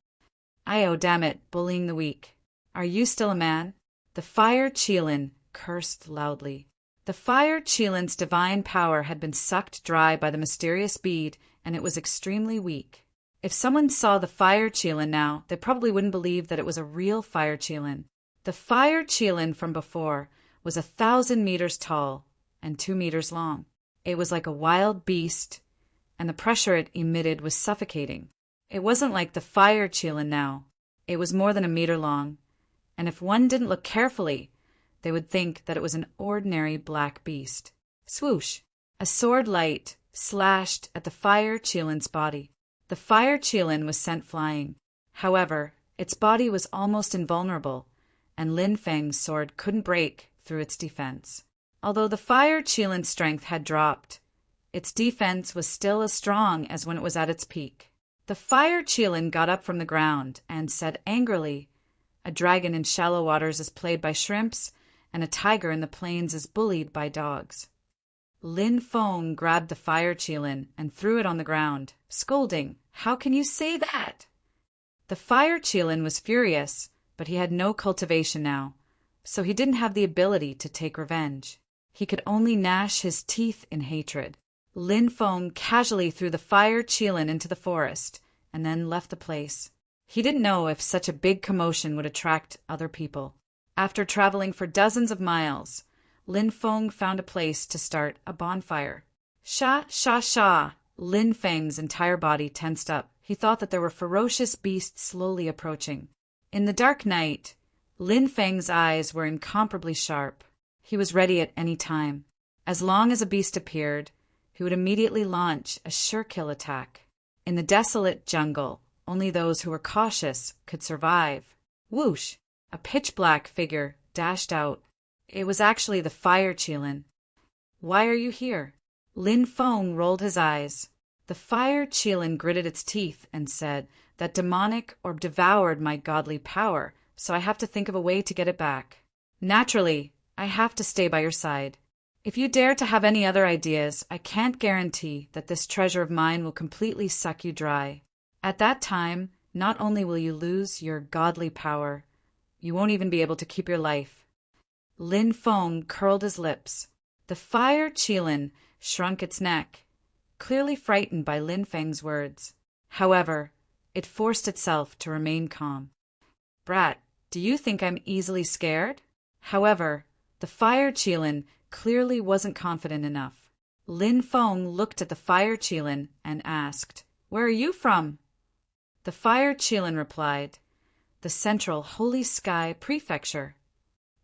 "Oh, damn it, bullying the weak. Are you still a man?" The fire Qilin cursed loudly. The fire Qilin's divine power had been sucked dry by the mysterious bead, and it was extremely weak. If someone saw the fire Qilin now, they probably wouldn't believe that it was a real fire Qilin. The fire Qilin from before was 1,000 meters tall and 2 meters long. It was like a wild beast, and the pressure it emitted was suffocating. It wasn't like the fire Qilin now. It was more than a meter long, and if one didn't look carefully, they would think that it was an ordinary black beast. Swoosh! A sword light slashed at the fire Qilin's body. The fire Qilin was sent flying. However, its body was almost invulnerable, and Lin Feng's sword couldn't break through its defense. Although the fire Qilin's strength had dropped, its defense was still as strong as when it was at its peak. The fire Qilin got up from the ground and said angrily, "A dragon in shallow waters is played by shrimps, and a tiger in the plains is bullied by dogs." Lin Feng grabbed the fire Qilin and threw it on the ground, scolding, "How can you say that?" The fire Qilin was furious, but he had no cultivation now, so he didn't have the ability to take revenge. He could only gnash his teeth in hatred. Lin Feng casually threw the fire Qilin into the forest and then left the place. He didn't know if such a big commotion would attract other people. After traveling for dozens of miles, Lin Feng found a place to start a bonfire. Sha, sha, sha! Lin Feng's entire body tensed up. He thought that there were ferocious beasts slowly approaching. In the dark night, Lin Feng's eyes were incomparably sharp. He was ready at any time. As long as a beast appeared, he would immediately launch a sure-kill attack. In the desolate jungle, only those who were cautious could survive. Whoosh! A pitch-black figure dashed out. It was actually the fire Qilin. "Why are you here?" Lin Feng rolled his eyes. The fire Qilin gritted its teeth and said, "That demonic orb devoured my godly power, so I have to think of a way to get it back. Naturally, I have to stay by your side. If you dare to have any other ideas, I can't guarantee that this treasure of mine will completely suck you dry. At that time, not only will you lose your godly power, you won't even be able to keep your life." Lin Feng curled his lips. The fire Qilin shrunk its neck, clearly frightened by Lin Feng's words. However, it forced itself to remain calm. "Brat, do you think I'm easily scared?" However, the fire Qilin clearly wasn't confident enough. Lin Feng looked at the fire Qilin and asked, "Where are you from?" The fire Qilin replied, "The Central Holy Sky Prefecture."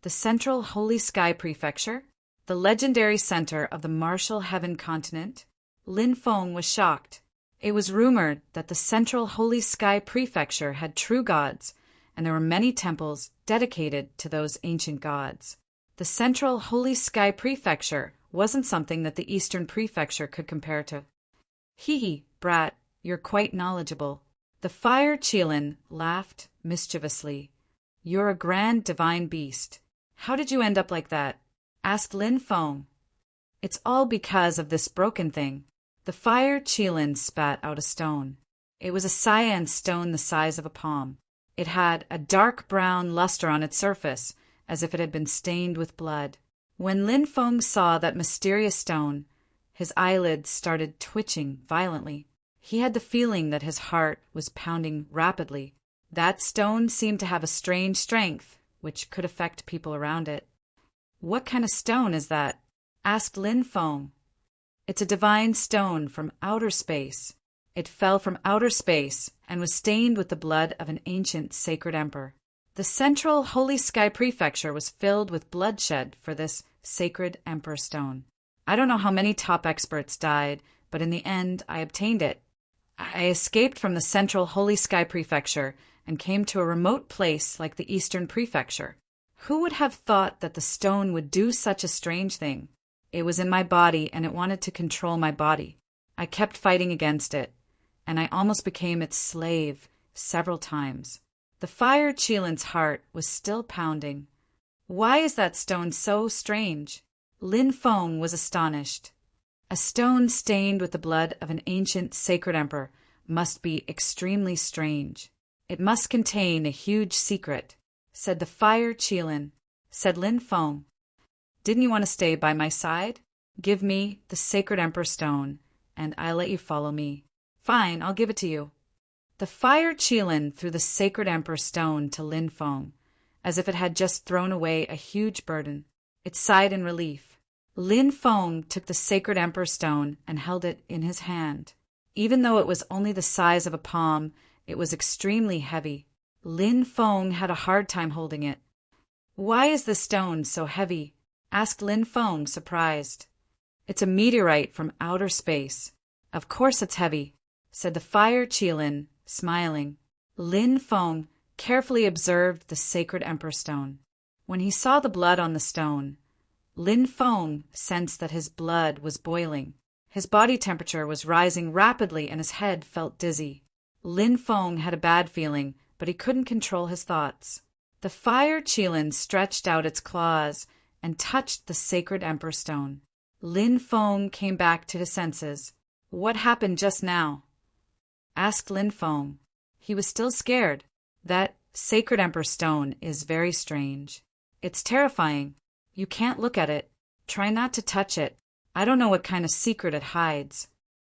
The Central Holy Sky Prefecture? The legendary center of the martial heaven continent? Lin Feng was shocked. It was rumored that the Central Holy Sky Prefecture had true gods, and there were many temples dedicated to those ancient gods. The Central Holy Sky Prefecture wasn't something that the Eastern Prefecture could compare to. "Hee, brat, you're quite knowledgeable." The fire Qilin laughed mischievously. "You're a grand divine beast. How did you end up like that?" asked Lin Feng. "It's all because of this broken thing." The fire Qilin spat out a stone. It was a cyan stone the size of a palm. It had a dark brown luster on its surface, as if it had been stained with blood. When Lin Feng saw that mysterious stone, his eyelids started twitching violently. He had the feeling that his heart was pounding rapidly. That stone seemed to have a strange strength, which could affect people around it. "What kind of stone is that?" asked Lin Feng. "It's a divine stone from outer space. It fell from outer space and was stained with the blood of an ancient sacred emperor." The Central Holy Sky Prefecture was filled with bloodshed for this sacred emperor stone. I don't know how many top experts died, but in the end I obtained it. I escaped from the Central Holy Sky Prefecture and came to a remote place like the Eastern Prefecture. Who would have thought that the stone would do such a strange thing? It was in my body and it wanted to control my body. I kept fighting against it, and I almost became its slave several times. The fire Qilin's heart was still pounding. "Why is that stone so strange?" Lin Feng was astonished. "A stone stained with the blood of an ancient sacred emperor must be extremely strange. It must contain a huge secret," said the fire Qilin. Said Lin Feng, "Didn't you want to stay by my side? Give me the sacred emperor stone, and I'll let you follow me." "Fine, I'll give it to you." The fire Qilin threw the sacred emperor stone to Lin Feng, as if it had just thrown away a huge burden. It sighed in relief. Lin Feng took the sacred emperor stone and held it in his hand. Even though it was only the size of a palm, it was extremely heavy. Lin Feng had a hard time holding it. "Why is the stone so heavy?" asked Lin Feng, surprised. "It's a meteorite from outer space. Of course it's heavy," said the fire Qilin, smiling. Lin Feng carefully observed the sacred emperor stone. When he saw the blood on the stone, Lin Feng sensed that his blood was boiling. His body temperature was rising rapidly and his head felt dizzy. Lin Feng had a bad feeling, but he couldn't control his thoughts. The fire Qilin stretched out its claws and touched the sacred Emperor Stone. Lin Feng came back to his senses. "What happened just now?" asked Lin Feng. He was still scared. "That sacred Emperor Stone is very strange. It's terrifying. You can't look at it. Try not to touch it. I don't know what kind of secret it hides,"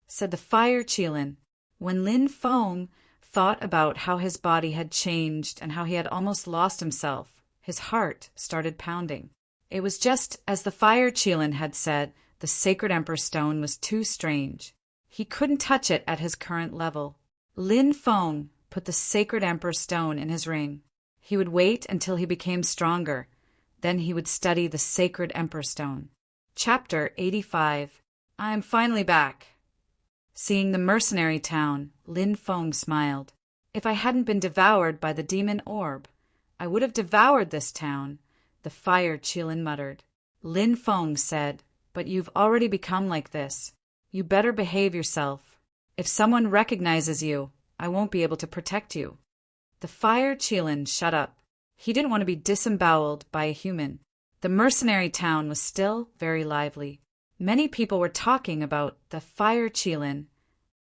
said the fire Qilin. When Lin Feng thought about how his body had changed and how he had almost lost himself, his heart started pounding. It was just as the fire Qilin had said. The sacred Emperor Stone was too strange. He couldn't touch it at his current level. Lin Feng put the sacred Emperor Stone in his ring. He would wait until he became stronger. Then he would study the sacred Emperor Stone. Chapter 85. I'm finally back. Seeing the mercenary town, Lin Feng smiled. "If I hadn't been devoured by the demon orb, I would have devoured this town," the fire Qilin muttered. Lin Feng said, "But you've already become like this. You better behave yourself. If someone recognizes you, I won't be able to protect you." The fire Qilin shut up. He didn't want to be disemboweled by a human. The mercenary town was still very lively. Many people were talking about the fire Qilin.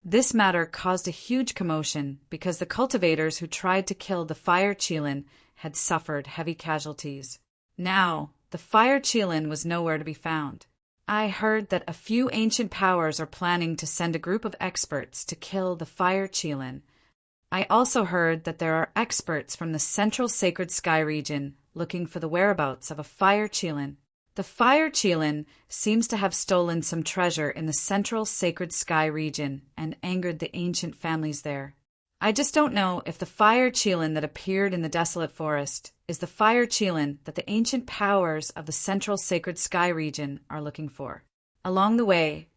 This matter caused a huge commotion because the cultivators who tried to kill the fire Qilin had suffered heavy casualties. Now, the fire Qilin was nowhere to be found. "I heard that a few ancient powers are planning to send a group of experts to kill the fire Qilin. I also heard that there are experts from the Central Sacred Sky region looking for the whereabouts of a fire Qilin. The fire Qilin seems to have stolen some treasure in the Central Sacred Sky region and angered the ancient families there. I just don't know if the fire Qilin that appeared in the desolate forest is the fire Qilin that the ancient powers of the Central Sacred Sky region are looking for." Along the way,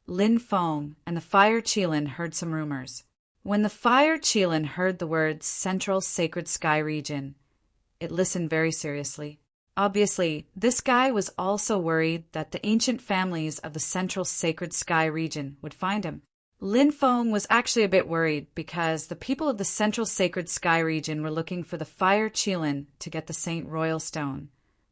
Lin Feng and the fire Qilin heard some rumors. When the fire Qilin heard the words Central Sacred Sky region, it listened very seriously. Obviously, this guy was also worried that the ancient families of the Central Sacred Sky region would find him. Lin Feng was actually a bit worried because the people of the Central Sacred Sky region were looking for the fire Qilin to get the Saint Royal Stone.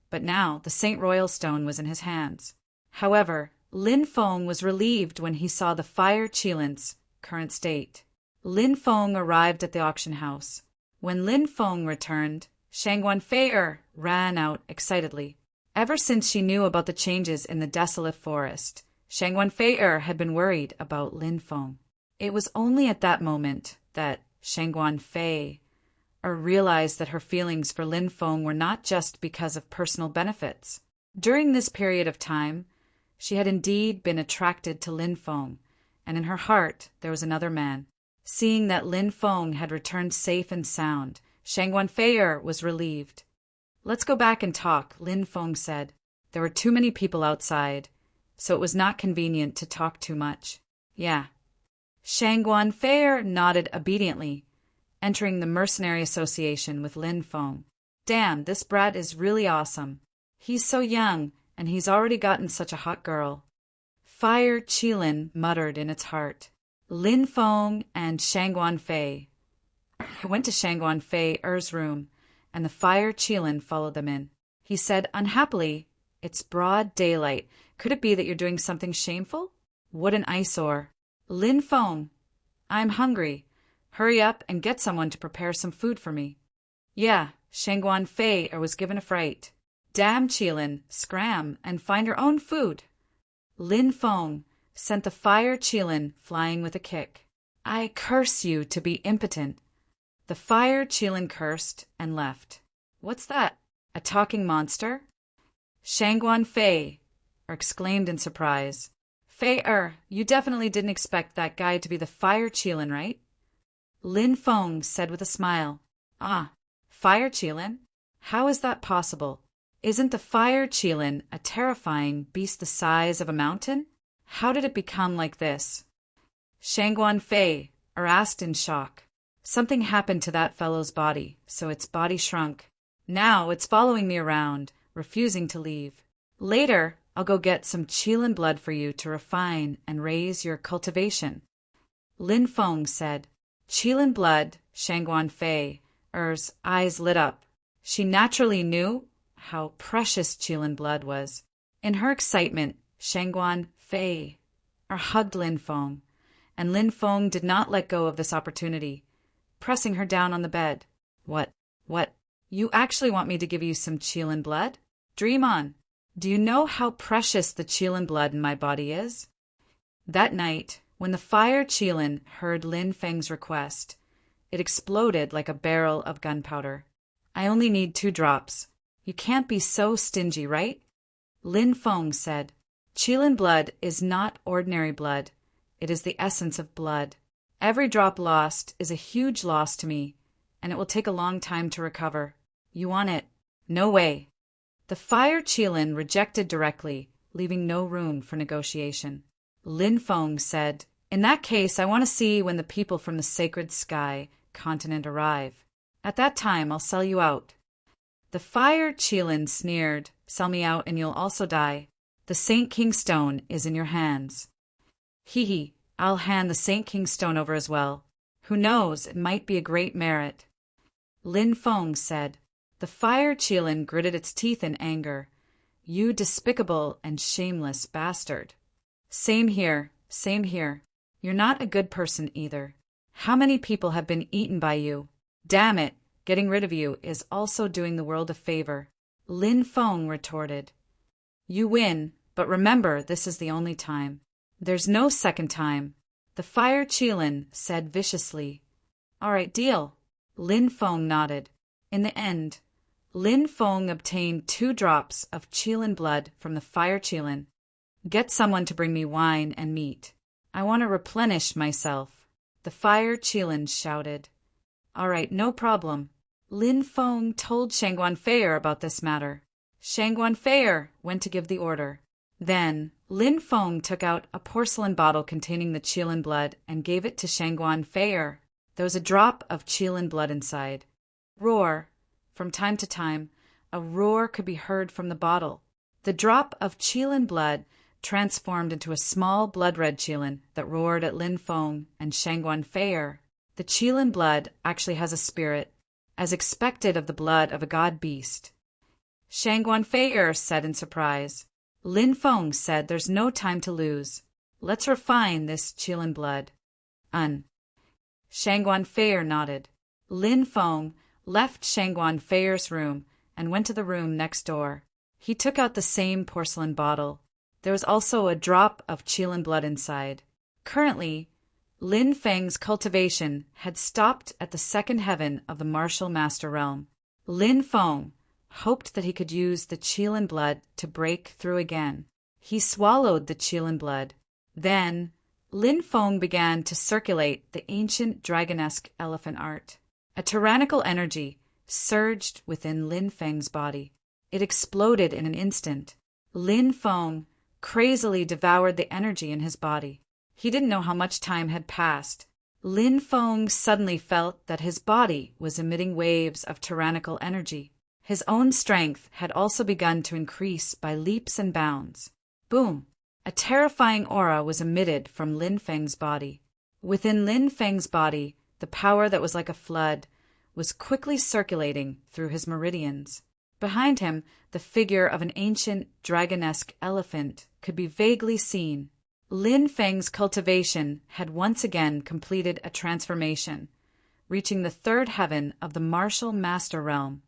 But now the Saint Royal Stone was in his hands. However, Lin Feng was relieved when he saw the fire Qilin's current state. Lin Feng arrived at the auction house. When Lin Feng returned, Shangguan Fei ran out excitedly. Ever since she knew about the changes in the desolate forest, Shangguan Fei had been worried about Lin Feng. It was only at that moment that Shangguan Fei realized that her feelings for Lin Feng were not just because of personal benefits. During this period of time, she had indeed been attracted to Lin Feng, and in her heart there was another man. Seeing that Lin Feng had returned safe and sound, Shangguan Fei was relieved. "Let's go back and talk," Lin Feng said. There were too many people outside, so it was not convenient to talk too much. "Yeah." Shangguan Fei nodded obediently, entering the mercenary association with Lin Feng. "Damn, this brat is really awesome. He's so young, and he's already gotten such a hot girl." Fire Qilin muttered in its heart. Lin Feng and Shangguan Fei went to Shangguan Fei's room, and the fire Qilin followed them in. He said unhappily, "It's broad daylight. Could it be that you're doing something shameful? What an eyesore." "Lin Feng, I'm hungry. Hurry up and get someone to prepare some food for me." "Yeah," Shangguan Fei was given a fright. "Damn Qilin, scram and find her own food." Lin Feng sent the fire Qilin flying with a kick. "I curse you to be impotent." The fire Qilin cursed and left. "What's that? A talking monster?" Shangguan Fei exclaimed in surprise. "Fei you definitely didn't expect that guy to be the fire Qilin, right?" Lin Feng said with a smile. "Ah, fire Qilin? How is that possible? Isn't the fire Qilin a terrifying beast the size of a mountain? How did it become like this?" Shangguan Fei asked in shock. "Something happened to that fellow's body, so its body shrunk. Now it's following me around, refusing to leave." Later, I'll go get some Qilin blood for you to refine and raise your cultivation. Lin Feng said. Qilin blood, Shangguan Fei. Er's eyes lit up. She naturally knew how precious Qilin blood was. In her excitement, Shangguan Fei hugged Lin Feng, and Lin Feng did not let go of this opportunity, pressing her down on the bed. What? You actually want me to give you some Qilin blood? Dream on. Do you know how precious the Qilin blood in my body is? That night, when the fire Qilin heard Lin Feng's request, it exploded like a barrel of gunpowder. I only need 2 drops. You can't be so stingy, right? Lin Feng said. Qilin blood is not ordinary blood. It is the essence of blood. Every drop lost is a huge loss to me, and it will take a long time to recover. You want it? No way. The fire Qilin rejected directly, leaving no room for negotiation. Lin Feng said, In that case, I want to see when the people from the sacred sky continent arrive. At that time, I'll sell you out. The fire Qilin sneered, Sell me out and you'll also die. The Saint King Stone is in your hands. Hee, I'll hand the Saint King Stone over as well. Who knows, it might be a great merit. Lin Feng said. The fire Qilin gritted its teeth in anger. You despicable and shameless bastard. Same here. You're not a good person either. How many people have been eaten by you? Damn it, getting rid of you is also doing the world a favor. Lin Feng retorted. You win, but remember this is the only time. There's no second time. The fire Qilin said viciously. All right, deal. Lin Feng nodded. In the end, Lin Feng obtained 2 drops of Qilin blood from the fire Qilin. Get someone to bring me wine and meat. I want to replenish myself. The fire Qilin shouted. All right, no problem. Lin Feng told Shangguan Fei about this matter. Shangguan Fei went to give the order. Then, Lin Feng took out a porcelain bottle containing the Qilin blood and gave it to Shangguan Fei. There was a drop of Qilin blood inside. Roar. From time to time, a roar could be heard from the bottle. The drop of Qilin blood transformed into a small blood-red Qilin that roared at Lin Feng and Shangguan Fei. The Qilin blood actually has a spirit, as expected of the blood of a god beast. Shangguan Fei said in surprise. Lin Feng said there's no time to lose. Let's refine this Qilin blood. Shangguan Fei nodded. Lin Feng left Shangguan Fei's room and went to the room next door. He took out the same porcelain bottle. There was also a drop of Qilin blood inside. Currently, Lin Feng's cultivation had stopped at the 2nd heaven of the martial master realm. Lin Feng hoped that he could use the Qilin blood to break through again. He swallowed the Qilin blood. Then, Lin Feng began to circulate the ancient dragonesque elephant art. A tyrannical energy surged within Lin Feng's body. It exploded in an instant. Lin Feng crazily devoured the energy in his body. He didn't know how much time had passed. Lin Feng suddenly felt that his body was emitting waves of tyrannical energy. His own strength had also begun to increase by leaps and bounds. Boom! A terrifying aura was emitted from Lin Feng's body. Within Lin Feng's body, the power that was like a flood was quickly circulating through his meridians. Behind him, the figure of an ancient dragonesque elephant could be vaguely seen. Lin Feng's cultivation had once again completed a transformation, reaching the 3rd heaven of the martial master realm.